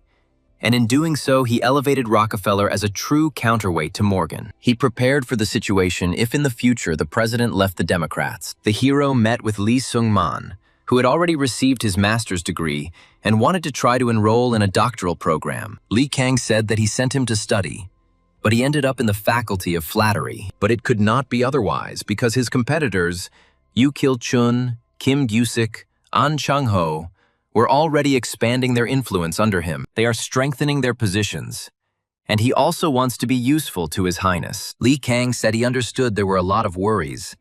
And in doing so, he elevated Rockefeller as a true counterweight to Morgan. He prepared for the situation if in the future the president left the Democrats. The hero met with Lee Sung-man, who had already received his master's degree and wanted to try to enroll in a doctoral program. Lee Kang said that he sent him to study, but he ended up in the faculty of flattery. But it could not be otherwise because his competitors, Yu Kil-chun, Kim Gyu-sik, An Chang-ho, were already expanding their influence under him. They are strengthening their positions. And he also wants to be useful to His Highness. Lee Kang said he understood there were a lot of worries,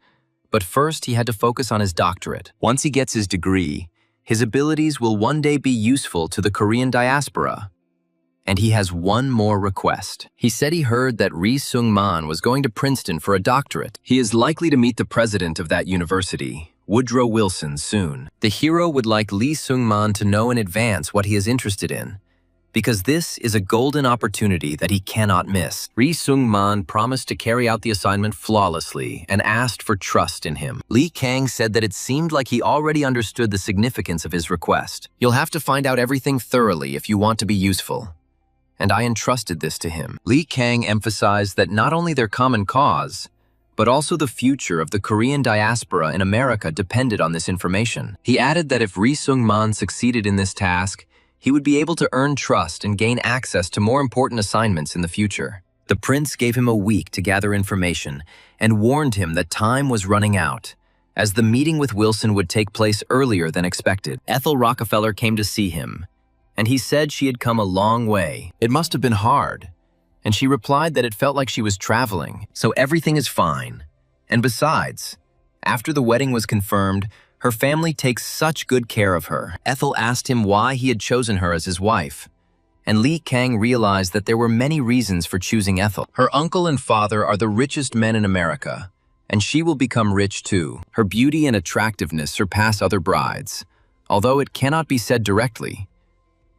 but first he had to focus on his doctorate. Once he gets his degree, his abilities will one day be useful to the Korean diaspora. And he has one more request. He said he heard that Ri Sung-man was going to Princeton for a doctorate. He is likely to meet the president of that university, Woodrow Wilson, soon. The hero would like Lee Sung-man to know in advance what he is interested in, because this is a golden opportunity that he cannot miss. Ri Sung-man promised to carry out the assignment flawlessly and asked for trust in him. Lee Kang said that it seemed like he already understood the significance of his request. You'll have to find out everything thoroughly if you want to be useful. And I entrusted this to him. Lee Kang emphasized that not only their common cause, but also the future of the Korean diaspora in America depended on this information. He added that if Ri Sung-man succeeded in this task, he would be able to earn trust and gain access to more important assignments in the future. The prince gave him a week to gather information and warned him that time was running out, as the meeting with Wilson would take place earlier than expected. Ethel Rockefeller came to see him, and he said she had come a long way. It must have been hard. And she replied that it felt like she was traveling, so everything is fine. And besides, after the wedding was confirmed, her family takes such good care of her. Ethel asked him why he had chosen her as his wife, and Lee Kang realized that there were many reasons for choosing Ethel. Her uncle and father are the richest men in America, and she will become rich too. Her beauty and attractiveness surpass other brides, although it cannot be said directly.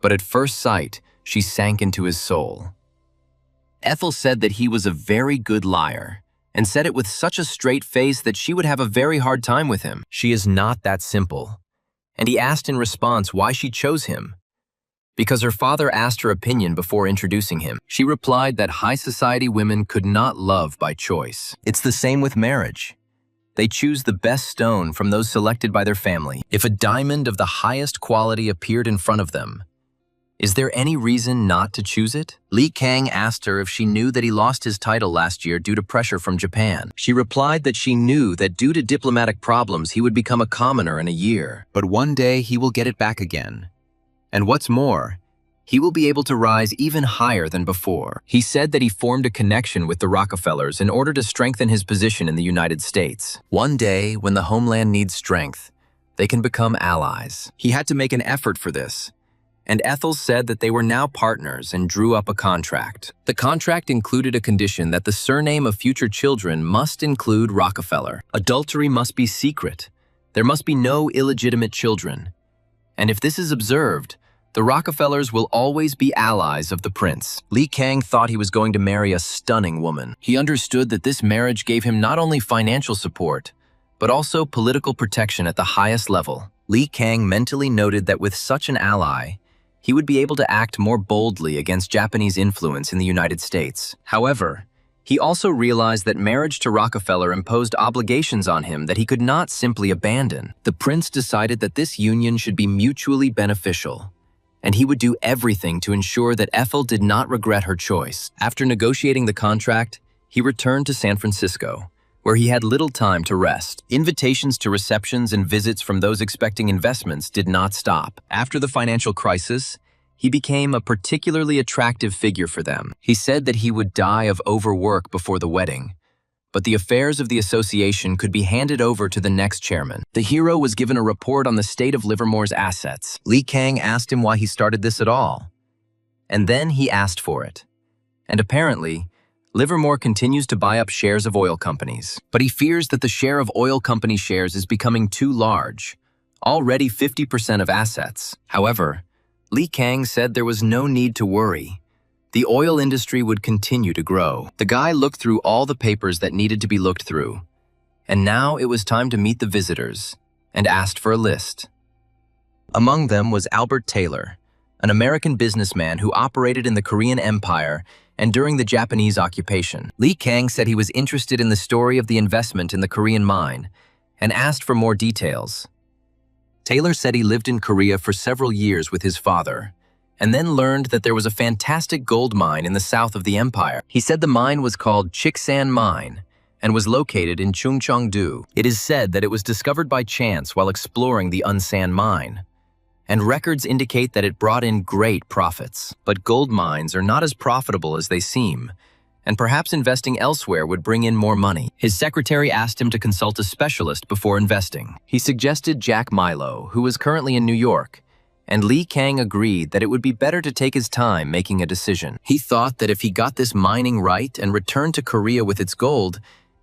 But at first sight, she sank into his soul. Ethel said that he was a very good liar, and said it with such a straight face that she would have a very hard time with him. She is not that simple. And he asked in response why she chose him. Because her father asked her opinion before introducing him. She replied that high society women could not love by choice. It's the same with marriage. They choose the best stone from those selected by their family. If a diamond of the highest quality appeared in front of them, is there any reason not to choose it? Lee Kang asked her if she knew that he lost his title last year due to pressure from Japan. She replied that she knew that due to diplomatic problems he would become a commoner in a year. But one day he will get it back again. And what's more, he will be able to rise even higher than before. He said that he formed a connection with the Rockefellers in order to strengthen his position in the United States. One day, when the homeland needs strength, they can become allies. He had to make an effort for this. And Ethel said that they were now partners and drew up a contract. The contract included a condition that the surname of future children must include Rockefeller. Adultery must be secret. There must be no illegitimate children. And if this is observed, the Rockefellers will always be allies of the prince. Lee Kang thought he was going to marry a stunning woman. He understood that this marriage gave him not only financial support, but also political protection at the highest level. Lee Kang mentally noted that with such an ally, he would be able to act more boldly against Japanese influence in the United States. However, he also realized that marriage to Rockefeller imposed obligations on him that he could not simply abandon. The prince decided that this union should be mutually beneficial, and he would do everything to ensure that Ethel did not regret her choice. After negotiating the contract, he returned to San Francisco, where he had little time to rest. Invitations to receptions and visits from those expecting investments did not stop. After the financial crisis, he became a particularly attractive figure for them. He said that he would die of overwork before the wedding, but the affairs of the association could be handed over to the next chairman. The hero was given a report on the state of Livermore's assets. Lee Kang asked him why he started this at all. And then he asked for it. And apparently, Livermore continues to buy up shares of oil companies, but he fears that the share of oil company shares is becoming too large, already 50% of assets. However, Lee Kang said there was no need to worry. The oil industry would continue to grow. The guy looked through all the papers that needed to be looked through, and now it was time to meet the visitors, and asked for a list. Among them was Albert Taylor, an American businessman who operated in the Korean Empire and during the Japanese occupation. Lee Kang said he was interested in the story of the investment in the Korean mine and asked for more details. Taylor said he lived in Korea for several years with his father, and then learned that there was a fantastic gold mine in the south of the empire. He said the mine was called Chiksan Mine and was located in Chungcheongdo. It is said that it was discovered by chance while exploring the Unsan mine, and records indicate that it brought in great profits. But gold mines are not as profitable as they seem, and perhaps investing elsewhere would bring in more money. His secretary asked him to consult a specialist before investing. He suggested Jack Milo, who was currently in New York, and Lee Kang agreed that it would be better to take his time making a decision. He thought that if he got this mining right and returned to Korea with its gold,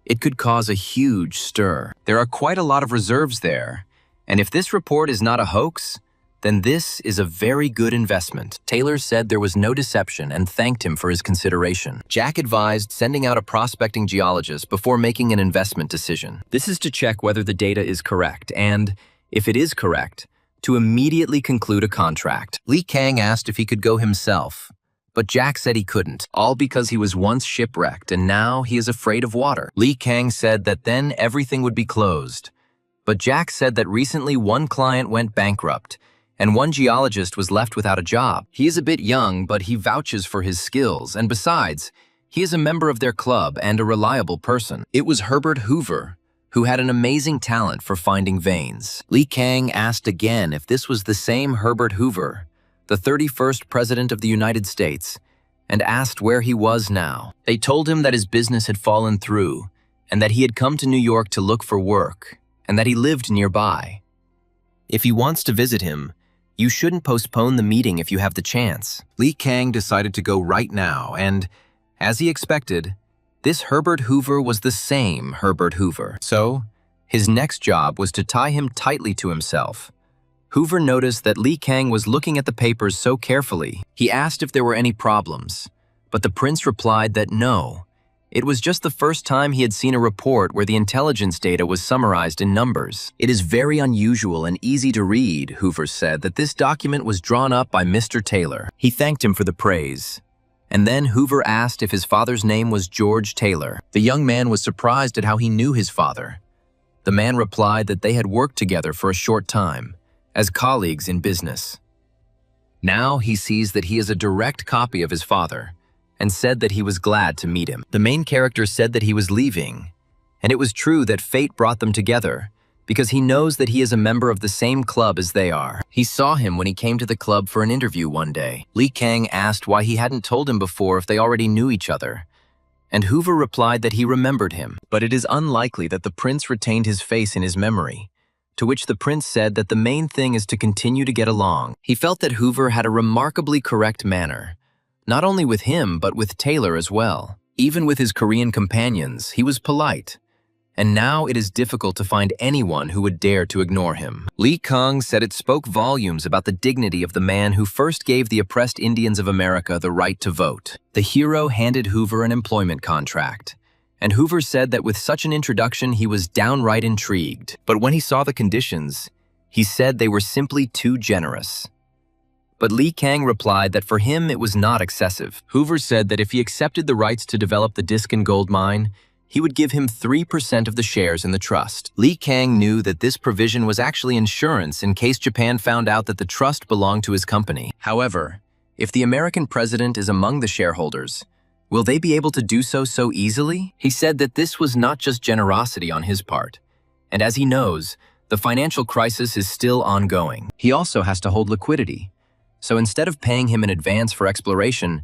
it could cause a huge stir. There are quite a lot of reserves there, and if this report is not a hoax, then this is a very good investment. Taylor said there was no deception and thanked him for his consideration. Jack advised sending out a prospecting geologist before making an investment decision. This is to check whether the data is correct and, if it is correct, to immediately conclude a contract. Lee Kang asked if he could go himself, but Jack said he couldn't, all because he was once shipwrecked and now he is afraid of water. Lee Kang said that then everything would be closed, but Jack said that recently one client went bankrupt and one geologist was left without a job. He is a bit young, but he vouches for his skills, and besides, he is a member of their club and a reliable person. It was Herbert Hoover, who had an amazing talent for finding veins. Lee Kang asked again if this was the same Herbert Hoover, the 31st President of the United States, and asked where he was now. They told him that his business had fallen through, and that he had come to New York to look for work, and that he lived nearby. If he wants to visit him, you shouldn't postpone the meeting if you have the chance. Lee Kang decided to go right now, and, as he expected, this Herbert Hoover was the same Herbert Hoover. So, his next job was to tie him tightly to himself. Hoover noticed that Lee Kang was looking at the papers so carefully. He asked if there were any problems, but the prince replied that no. It was just the first time he had seen a report where the intelligence data was summarized in numbers. It is very unusual and easy to read, Hoover said, that this document was drawn up by Mr. Taylor. He thanked him for the praise. And then Hoover asked if his father's name was George Taylor. The young man was surprised at how he knew his father. The man replied that they had worked together for a short time, as colleagues in business. Now he sees that he is a direct copy of his father, and said that he was glad to meet him. The main character said that he was leaving, and it was true that fate brought them together, because he knows that he is a member of the same club as they are. He saw him when he came to the club for an interview one day. Lee Kang asked why he hadn't told him before if they already knew each other, and Hoover replied that he remembered him. But it is unlikely that the prince retained his face in his memory, to which the prince said that the main thing is to continue to get along. He felt that Hoover had a remarkably correct manner, not only with him, but with Taylor as well. Even with his Korean companions, he was polite, and now it is difficult to find anyone who would dare to ignore him. Lee Kang said it spoke volumes about the dignity of the man who first gave the oppressed Indians of America the right to vote. The hero handed Hoover an employment contract, and Hoover said that with such an introduction he was downright intrigued. But when he saw the conditions, he said they were simply too generous. But Lee Kang replied that for him it was not excessive. Hoover said that if he accepted the rights to develop the Diskin gold mine, he would give him 3% of the shares in the trust. Lee Kang knew that this provision was actually insurance in case Japan found out that the trust belonged to his company. However, if the American president is among the shareholders, will they be able to do so easily? He said that this was not just generosity on his part, and as he knows, the financial crisis is still ongoing. He also has to hold liquidity. So instead of paying him in advance for exploration,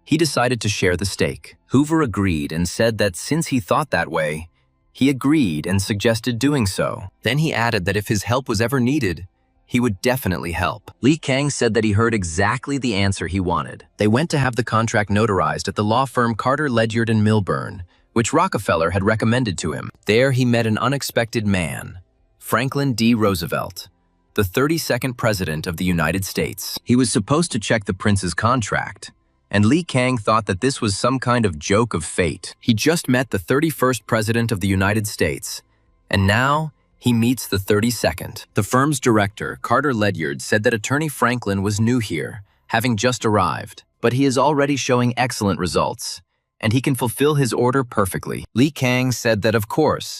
he decided to share the stake. Hoover agreed and said that since he thought that way, he agreed and suggested doing so. Then he added that if his help was ever needed, he would definitely help. Lee Kang said that he heard exactly the answer he wanted. They went to have the contract notarized at the law firm Carter, Ledyard & Milburn, which Rockefeller had recommended to him. There he met an unexpected man, Franklin D. Roosevelt, the 32nd President of the United States. He was supposed to check the prince's contract, and Lee Kang thought that this was some kind of joke of fate. He just met the 31st President of the United States, and now he meets the 32nd. The firm's director, Carter Ledyard, said that Attorney Franklin was new here, having just arrived. But he is already showing excellent results, and he can fulfill his order perfectly. Li Kang said that, of course,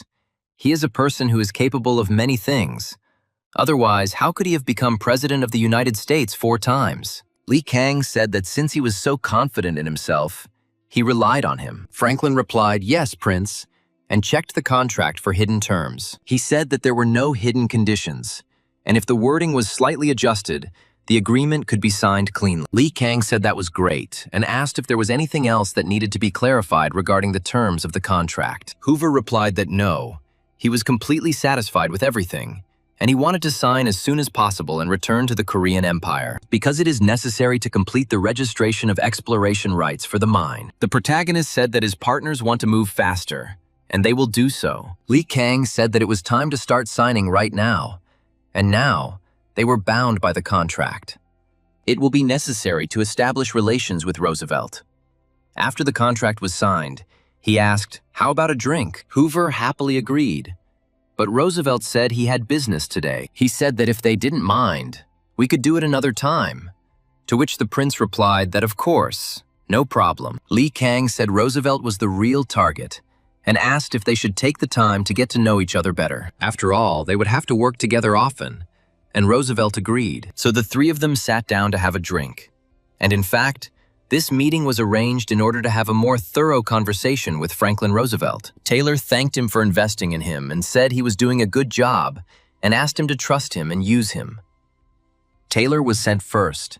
he is a person who is capable of many things. Otherwise, how could he have become President of the United States 4 times? Li Kang said that since he was so confident in himself, he relied on him. Franklin replied, "Yes, Prince," and checked the contract for hidden terms. He said that there were no hidden conditions, and if the wording was slightly adjusted, the agreement could be signed cleanly. Li Kang said that was great and asked if there was anything else that needed to be clarified regarding the terms of the contract. Hoover replied that no, he was completely satisfied with everything, and he wanted to sign as soon as possible and return to the Korean Empire, because it is necessary to complete the registration of exploration rights for the mine. The protagonist said that his partners want to move faster, and they will do so. Li Kang said that it was time to start signing right now, and now they were bound by the contract. It will be necessary to establish relations with Roosevelt. After the contract was signed, he asked, "How about a drink?" Hoover happily agreed. But Roosevelt said he had business today. He said that if they didn't mind, we could do it another time. To which the prince replied that of course, no problem. Li Kang said Roosevelt was the real target and asked if they should take the time to get to know each other better. After all, they would have to work together often, and Roosevelt agreed. So the 3 of them sat down to have a drink. And in fact, this meeting was arranged in order to have a more thorough conversation with Franklin Roosevelt. Taylor thanked him for investing in him and said he was doing a good job and asked him to trust him and use him. Taylor was sent first,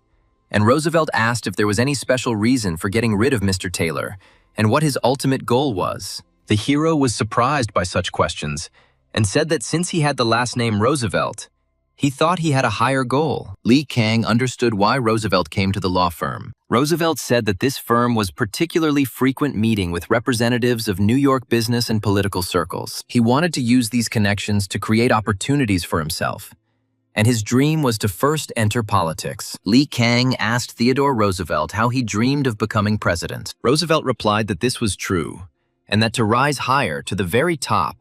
and Roosevelt asked if there was any special reason for getting rid of Mr. Taylor and what his ultimate goal was. The hero was surprised by such questions and said that since he had the last name Roosevelt, he thought he had a higher goal. Li Kang understood why Roosevelt came to the law firm. Roosevelt said that this firm was particularly frequent meeting with representatives of New York business and political circles. He wanted to use these connections to create opportunities for himself, and his dream was to first enter politics. Li Kang asked Theodore Roosevelt how he dreamed of becoming president. Roosevelt replied that this was true, and that to rise higher to the very top,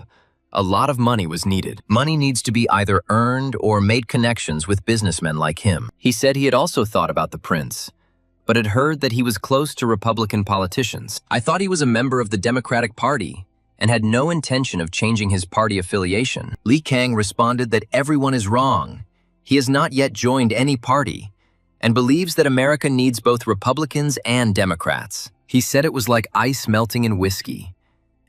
a lot of money was needed. Money needs to be either earned or made connections with businessmen like him. He said he had also thought about the prince, but had heard that he was close to Republican politicians. "I thought he was a member of the Democratic Party and had no intention of changing his party affiliation." Li Kang responded that everyone is wrong. He has not yet joined any party and believes that America needs both Republicans and Democrats. He said it was like ice melting in whiskey,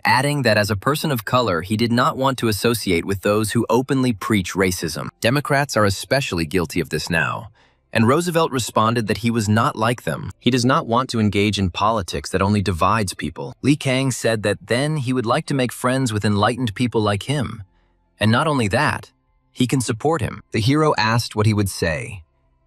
adding that as a person of color, he did not want to associate with those who openly preach racism. Democrats are especially guilty of this now, and Roosevelt responded that he was not like them. He does not want to engage in politics that only divides people. Li Kang said that then he would like to make friends with enlightened people like him, and not only that, he can support him. The hero asked what he would say,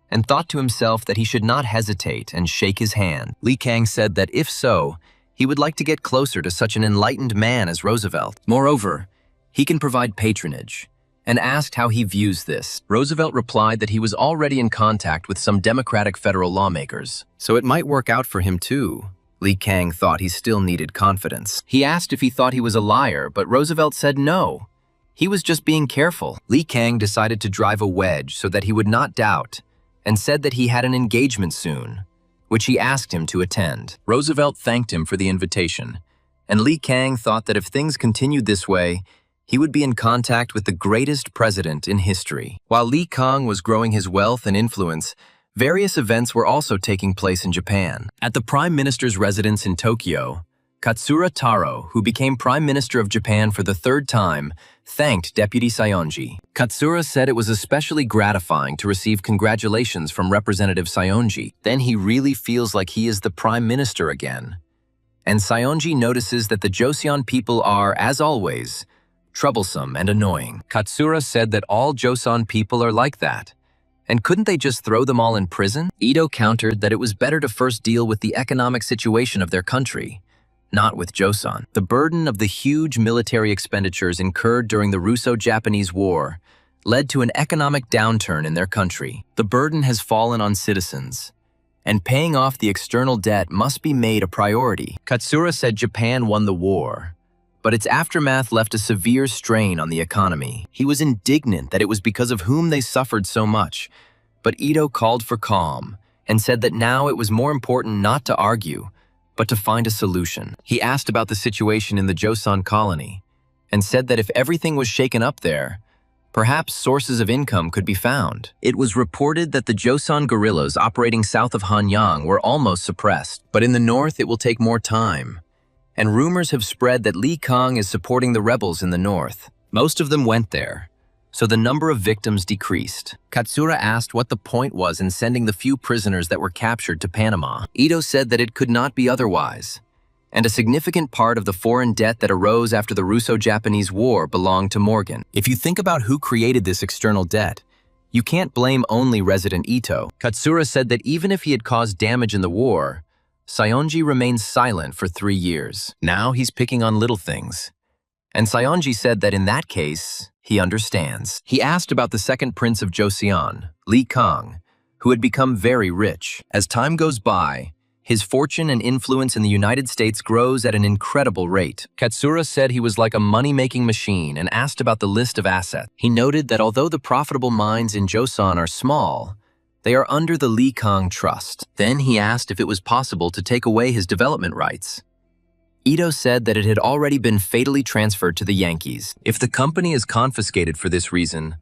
and thought to himself that he should not hesitate and shake his hand. Li Kang said that if so, he would like to get closer to such an enlightened man as Roosevelt. Moreover, he can provide patronage, and asked how he views this. Roosevelt replied that he was already in contact with some Democratic federal lawmakers, so it might work out for him too. Li Kang thought he still needed confidence. He asked if he thought he was a liar, but Roosevelt said no. He was just being careful. Li Kang decided to drive a wedge so that he would not doubt, and said that he had an engagement soon, which he asked him to attend. Roosevelt thanked him for the invitation, and Li Kang thought that if things continued this way, he would be in contact with the greatest president in history. While Li Kang was growing his wealth and influence, various events were also taking place in Japan. At the Prime Minister's residence in Tokyo, Katsura Taro, who became Prime Minister of Japan for the 3rd time, thanked Deputy Saionji. Katsura said it was especially gratifying to receive congratulations from Representative Saionji. Then he really feels like he is the Prime Minister again. And Saionji notices that the Joseon people are, as always, troublesome and annoying. Katsura said that all Joseon people are like that, and couldn't they just throw them all in prison? Ito countered that it was better to first deal with the economic situation of their country, not with Joseon. The burden of the huge military expenditures incurred during the Russo-Japanese War led to an economic downturn in their country. The burden has fallen on citizens, and paying off the external debt must be made a priority. Katsura said Japan won the war, but its aftermath left a severe strain on the economy. He was indignant that it was because of whom they suffered so much, but Ito called for calm and said that now it was more important not to argue, but to find a solution. He asked about the situation in the Joseon colony and said that if everything was shaken up there, perhaps sources of income could be found. It was reported that the Joseon guerrillas operating south of Hanyang were almost suppressed, but in the north it will take more time. And rumors have spread that Lee Kang is supporting the rebels in the north. Most of them went there, so the number of victims decreased. Katsura asked what the point was in sending the few prisoners that were captured to Panama. Ito said that it could not be otherwise, and a significant part of the foreign debt that arose after the Russo-Japanese War belonged to Morgan. If you think about who created this external debt, you can't blame only Resident Ito. Katsura said that even if he had caused damage in the war, Saionji remained silent for 3 years. Now he's picking on little things. And Saionji said that in that case, he understands. He asked about the second prince of Joseon, Lee Kang, who had become very rich. As time goes by, his fortune and influence in the United States grows at an incredible rate. Katsura said he was like a money-making machine and asked about the list of assets. He noted that although the profitable mines in Joseon are small, they are under the Lee Kang Trust. Then he asked if it was possible to take away his development rights. Ito said that it had already been fatally transferred to the Yankees. If the company is confiscated for this reason,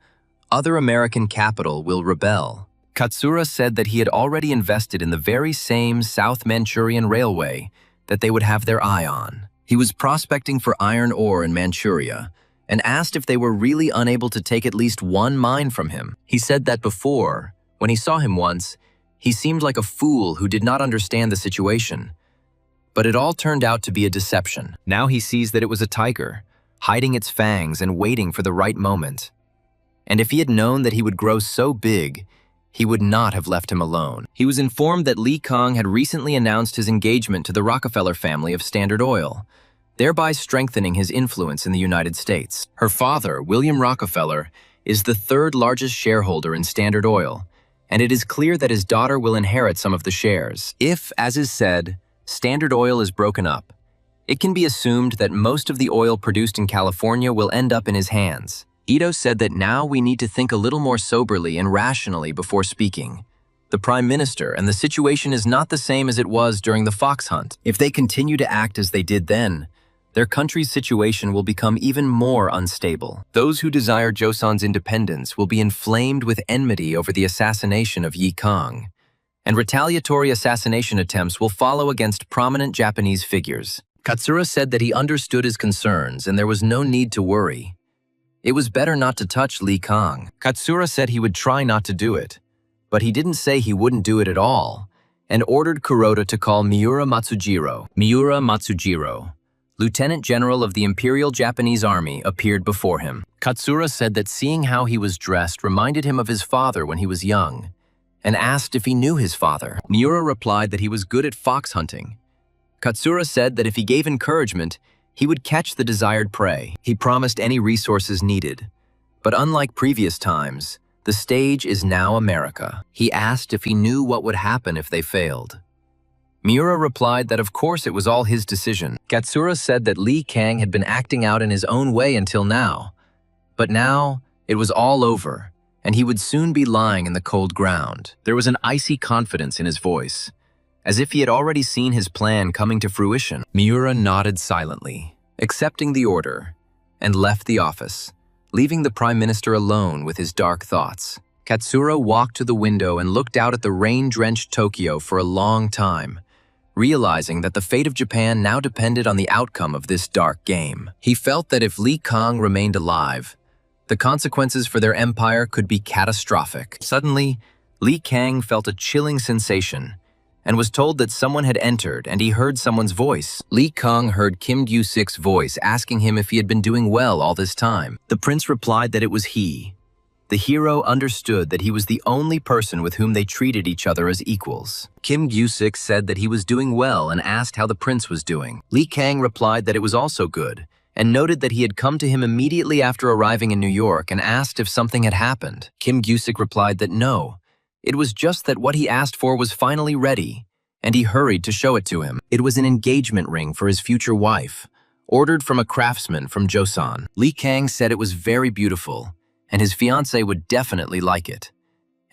other American capital will rebel. Katsura said that he had already invested in the very same South Manchurian Railway that they would have their eye on. He was prospecting for iron ore in Manchuria and asked if they were really unable to take at least one mine from him. He said that before, when he saw him once, he seemed like a fool who did not understand the situation. But it all turned out to be a deception. Now he sees that it was a tiger, hiding its fangs and waiting for the right moment. And if he had known that he would grow so big, he would not have left him alone. He was informed that Lee Kang had recently announced his engagement to the Rockefeller family of Standard Oil, thereby strengthening his influence in the United States. Her father, William Rockefeller, is the third largest shareholder in Standard Oil, and it is clear that his daughter will inherit some of the shares. If, as is said, Standard Oil is broken up, it can be assumed that most of the oil produced in California will end up in his hands. Ito said that now we need to think a little more soberly and rationally before speaking. The Prime Minister and the situation is not the same as it was during the fox hunt. If they continue to act as they did then, their country's situation will become even more unstable. Those who desire Joseon's independence will be inflamed with enmity over the assassination of Yi Kang, and retaliatory assassination attempts will follow against prominent Japanese figures. Katsura said that he understood his concerns and there was no need to worry. It was better not to touch Lee Kang. Katsura said he would try not to do it, but he didn't say he wouldn't do it at all, and ordered Kuroda to call Miura Matsujiro. Miura Matsujiro, Lieutenant General of the Imperial Japanese Army, appeared before him. Katsura said that seeing how he was dressed reminded him of his father when he was young, and asked if he knew his father. Miura replied that he was good at fox hunting. Katsura said that if he gave encouragement, he would catch the desired prey. He promised any resources needed. But unlike previous times, the stage is now America. He asked if he knew what would happen if they failed. Miura replied that of course it was all his decision. Katsura said that Lee Kang had been acting out in his own way until now. But now, it was all over, and he would soon be lying in the cold ground. There was an icy confidence in his voice, as if he had already seen his plan coming to fruition. Miura nodded silently, accepting the order, and left the office, leaving the Prime Minister alone with his dark thoughts. Katsura walked to the window and looked out at the rain-drenched Tokyo for a long time, realizing that the fate of Japan now depended on the outcome of this dark game. He felt that if Lee Kang remained alive, the consequences for their empire could be catastrophic. Suddenly, Lee Kang felt a chilling sensation, and was told that someone had entered and he heard someone's voice. Lee Kang heard Kim Gyu-sik's voice asking him if he had been doing well all this time. The prince replied that it was he. The hero understood that he was the only person with whom they treated each other as equals. Kim Gyu-sik said that he was doing well and asked how the prince was doing. Lee Kang replied that it was also good, and noted that he had come to him immediately after arriving in New York and asked if something had happened. Kim Gyu-sik replied that no, it was just that what he asked for was finally ready, and he hurried to show it to him. It was an engagement ring for his future wife, ordered from a craftsman from Joseon. Lee Kang said it was very beautiful, and his fiancée would definitely like it.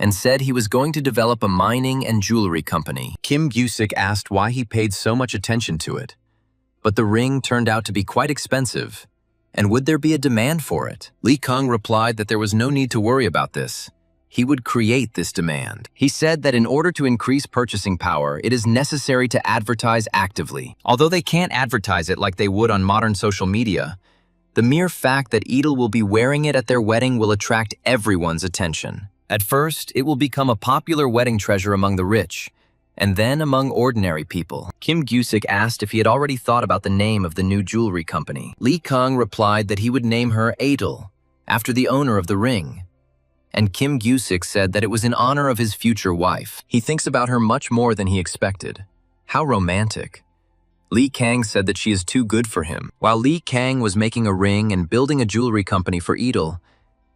and said he was going to develop a mining and jewelry company. Kim Gyu-sik asked why he paid so much attention to it. But the ring turned out to be quite expensive, and would there be a demand for it? Lee Kang replied that there was no need to worry about this. He would create this demand. He said that in order to increase purchasing power, it is necessary to advertise actively. Although they can't advertise it like they would on modern social media, the mere fact that Idol will be wearing it at their wedding will attract everyone's attention. At first, it will become a popular wedding treasure among the rich, and then among ordinary people. Kim Gyu-sik asked if he had already thought about the name of the new jewelry company. Lee Kang replied that he would name her Idol, after the owner of the ring. And Kim Gyu-sik said that it was in honor of his future wife. He thinks about her much more than he expected. How romantic. Lee Kang said that she is too good for him. While Lee Kang was making a ring and building a jewelry company for Idol,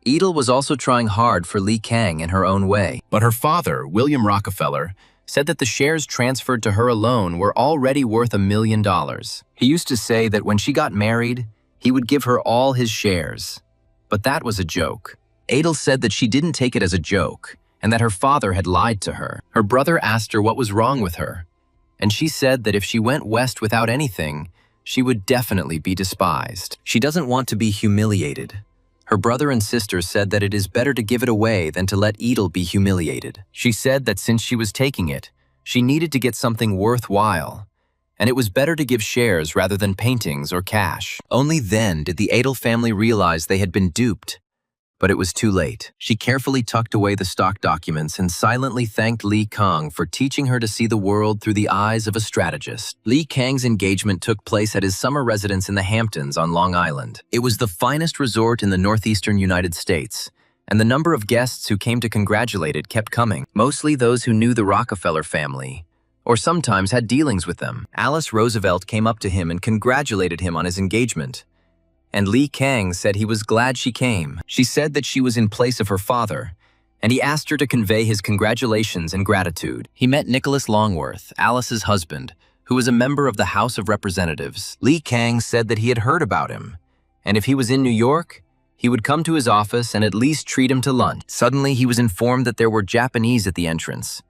Idol was also trying hard for Lee Kang in her own way. But her father, William Rockefeller, said that the shares transferred to her alone were already worth $1 million. He used to say that when she got married, he would give her all his shares. But that was a joke. Idol said that she didn't take it as a joke, and that her father had lied to her. Her brother asked her what was wrong with her, and she said that if she went west without anything, she would definitely be despised. She doesn't want to be humiliated. Her brother and sister said that it is better to give it away than to let Idol be humiliated. She said that since she was taking it, she needed to get something worthwhile, and it was better to give shares rather than paintings or cash. Only then did the Idol family realize they had been duped. But it was too late. She carefully tucked away the stock documents and silently thanked Lee Kang for teaching her to see the world through the eyes of a strategist. Lee Kang's engagement took place at his summer residence in the Hamptons on Long Island. It was the finest resort in the northeastern United States, and the number of guests who came to congratulate it kept coming, mostly those who knew the Rockefeller family, or sometimes had dealings with them. Alice Roosevelt came up to him and congratulated him on his engagement. And Lee Kang said he was glad she came. She said that she was in place of her father, and he asked her to convey his congratulations and gratitude. He met Nicholas Longworth, Alice's husband, who was a member of the House of Representatives. Lee Kang said that he had heard about him, and if he was in New York, he would come to his office and at least treat him to lunch. Suddenly, he was informed that there were Japanese at the entrance,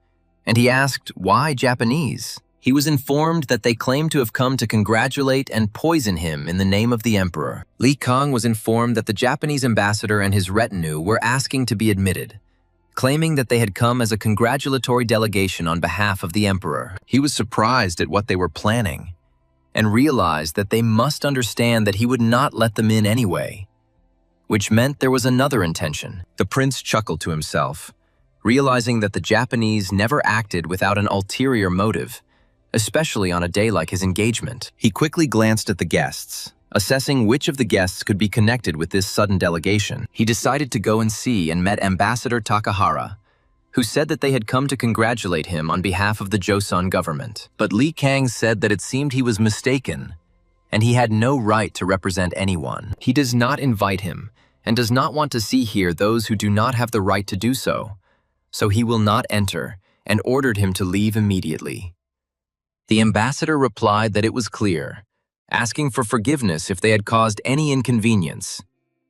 and he asked, why Japanese? He was informed that they claimed to have come to congratulate and poison him in the name of the emperor. Lee Kang was informed that the Japanese ambassador and his retinue were asking to be admitted, claiming that they had come as a congratulatory delegation on behalf of the emperor. He was surprised at what they were planning and realized that they must understand that he would not let them in anyway, which meant there was another intention. The prince chuckled to himself, realizing that the Japanese never acted without an ulterior motive, especially on a day like his engagement. He quickly glanced at the guests, assessing which of the guests could be connected with this sudden delegation. He decided to go and see and met Ambassador Takahara, who said that they had come to congratulate him on behalf of the Joseon government. But Lee Kang said that it seemed he was mistaken, and he had no right to represent anyone. He does not invite him, and does not want to see here those who do not have the right to do so, so he will not enter, and ordered him to leave immediately. The ambassador replied that it was clear, asking for forgiveness if they had caused any inconvenience,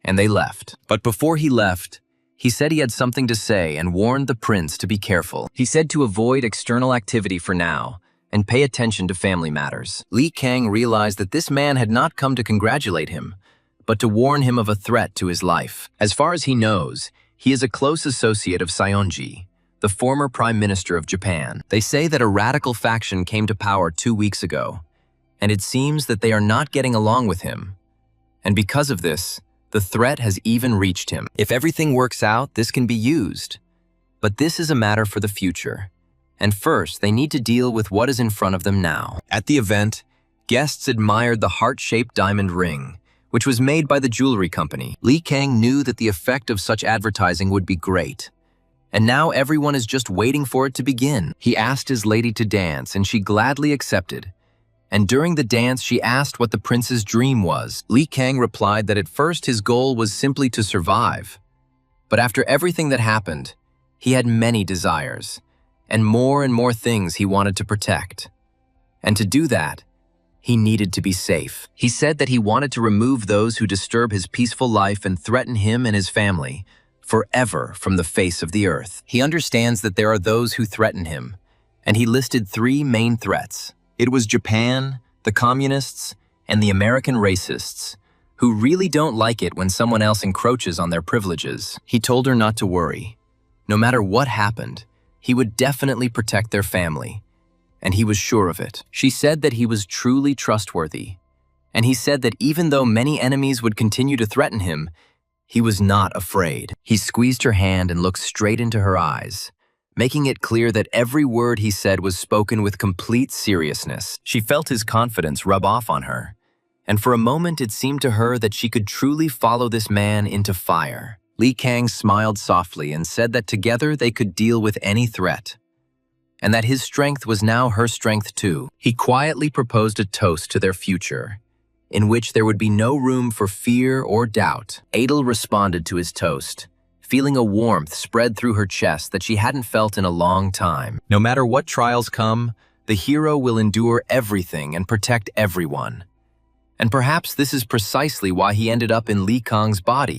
and they left. But before he left, he said he had something to say and warned the prince to be careful. He said to avoid external activity for now and pay attention to family matters. Lee Kang realized that this man had not come to congratulate him, but to warn him of a threat to his life. As far as he knows, he is a close associate of Seonji, the former Prime Minister of Japan. They say that a radical faction came to power 2 weeks ago, and it seems that they are not getting along with him. And because of this, the threat has even reached him. If everything works out, this can be used. But this is a matter for the future. And first, they need to deal with what is in front of them now. At the event, guests admired the heart-shaped diamond ring, which was made by the jewelry company. Lee Kang knew that the effect of such advertising would be great. And now everyone is just waiting for it to begin. He asked his lady to dance, and she gladly accepted. And during the dance, she asked what the prince's dream was. Lee Kang replied that at first his goal was simply to survive. But after everything that happened, he had many desires, and more things he wanted to protect. And to do that, he needed to be safe. He said that he wanted to remove those who disturb his peaceful life and threaten him and his family, forever from the face of the earth. He understands that there are those who threaten him, and he listed 3 main threats. It was Japan, the communists, and the American racists, who really don't like it when someone else encroaches on their privileges. He told her not to worry. No matter what happened, he would definitely protect their family, and he was sure of it. She said that he was truly trustworthy, and he said that even though many enemies would continue to threaten him, he was not afraid. He squeezed her hand and looked straight into her eyes, making it clear that every word he said was spoken with complete seriousness. She felt his confidence rub off on her, and for a moment it seemed to her that she could truly follow this man into fire. Li Kang smiled softly and said that together they could deal with any threat, and that his strength was now her strength too. He quietly proposed a toast to their future, in which there would be no room for fear or doubt. Adel responded to his toast, feeling a warmth spread through her chest that she hadn't felt in a long time. No matter what trials come, the hero will endure everything and protect everyone. And perhaps this is precisely why he ended up in Li Kang's body.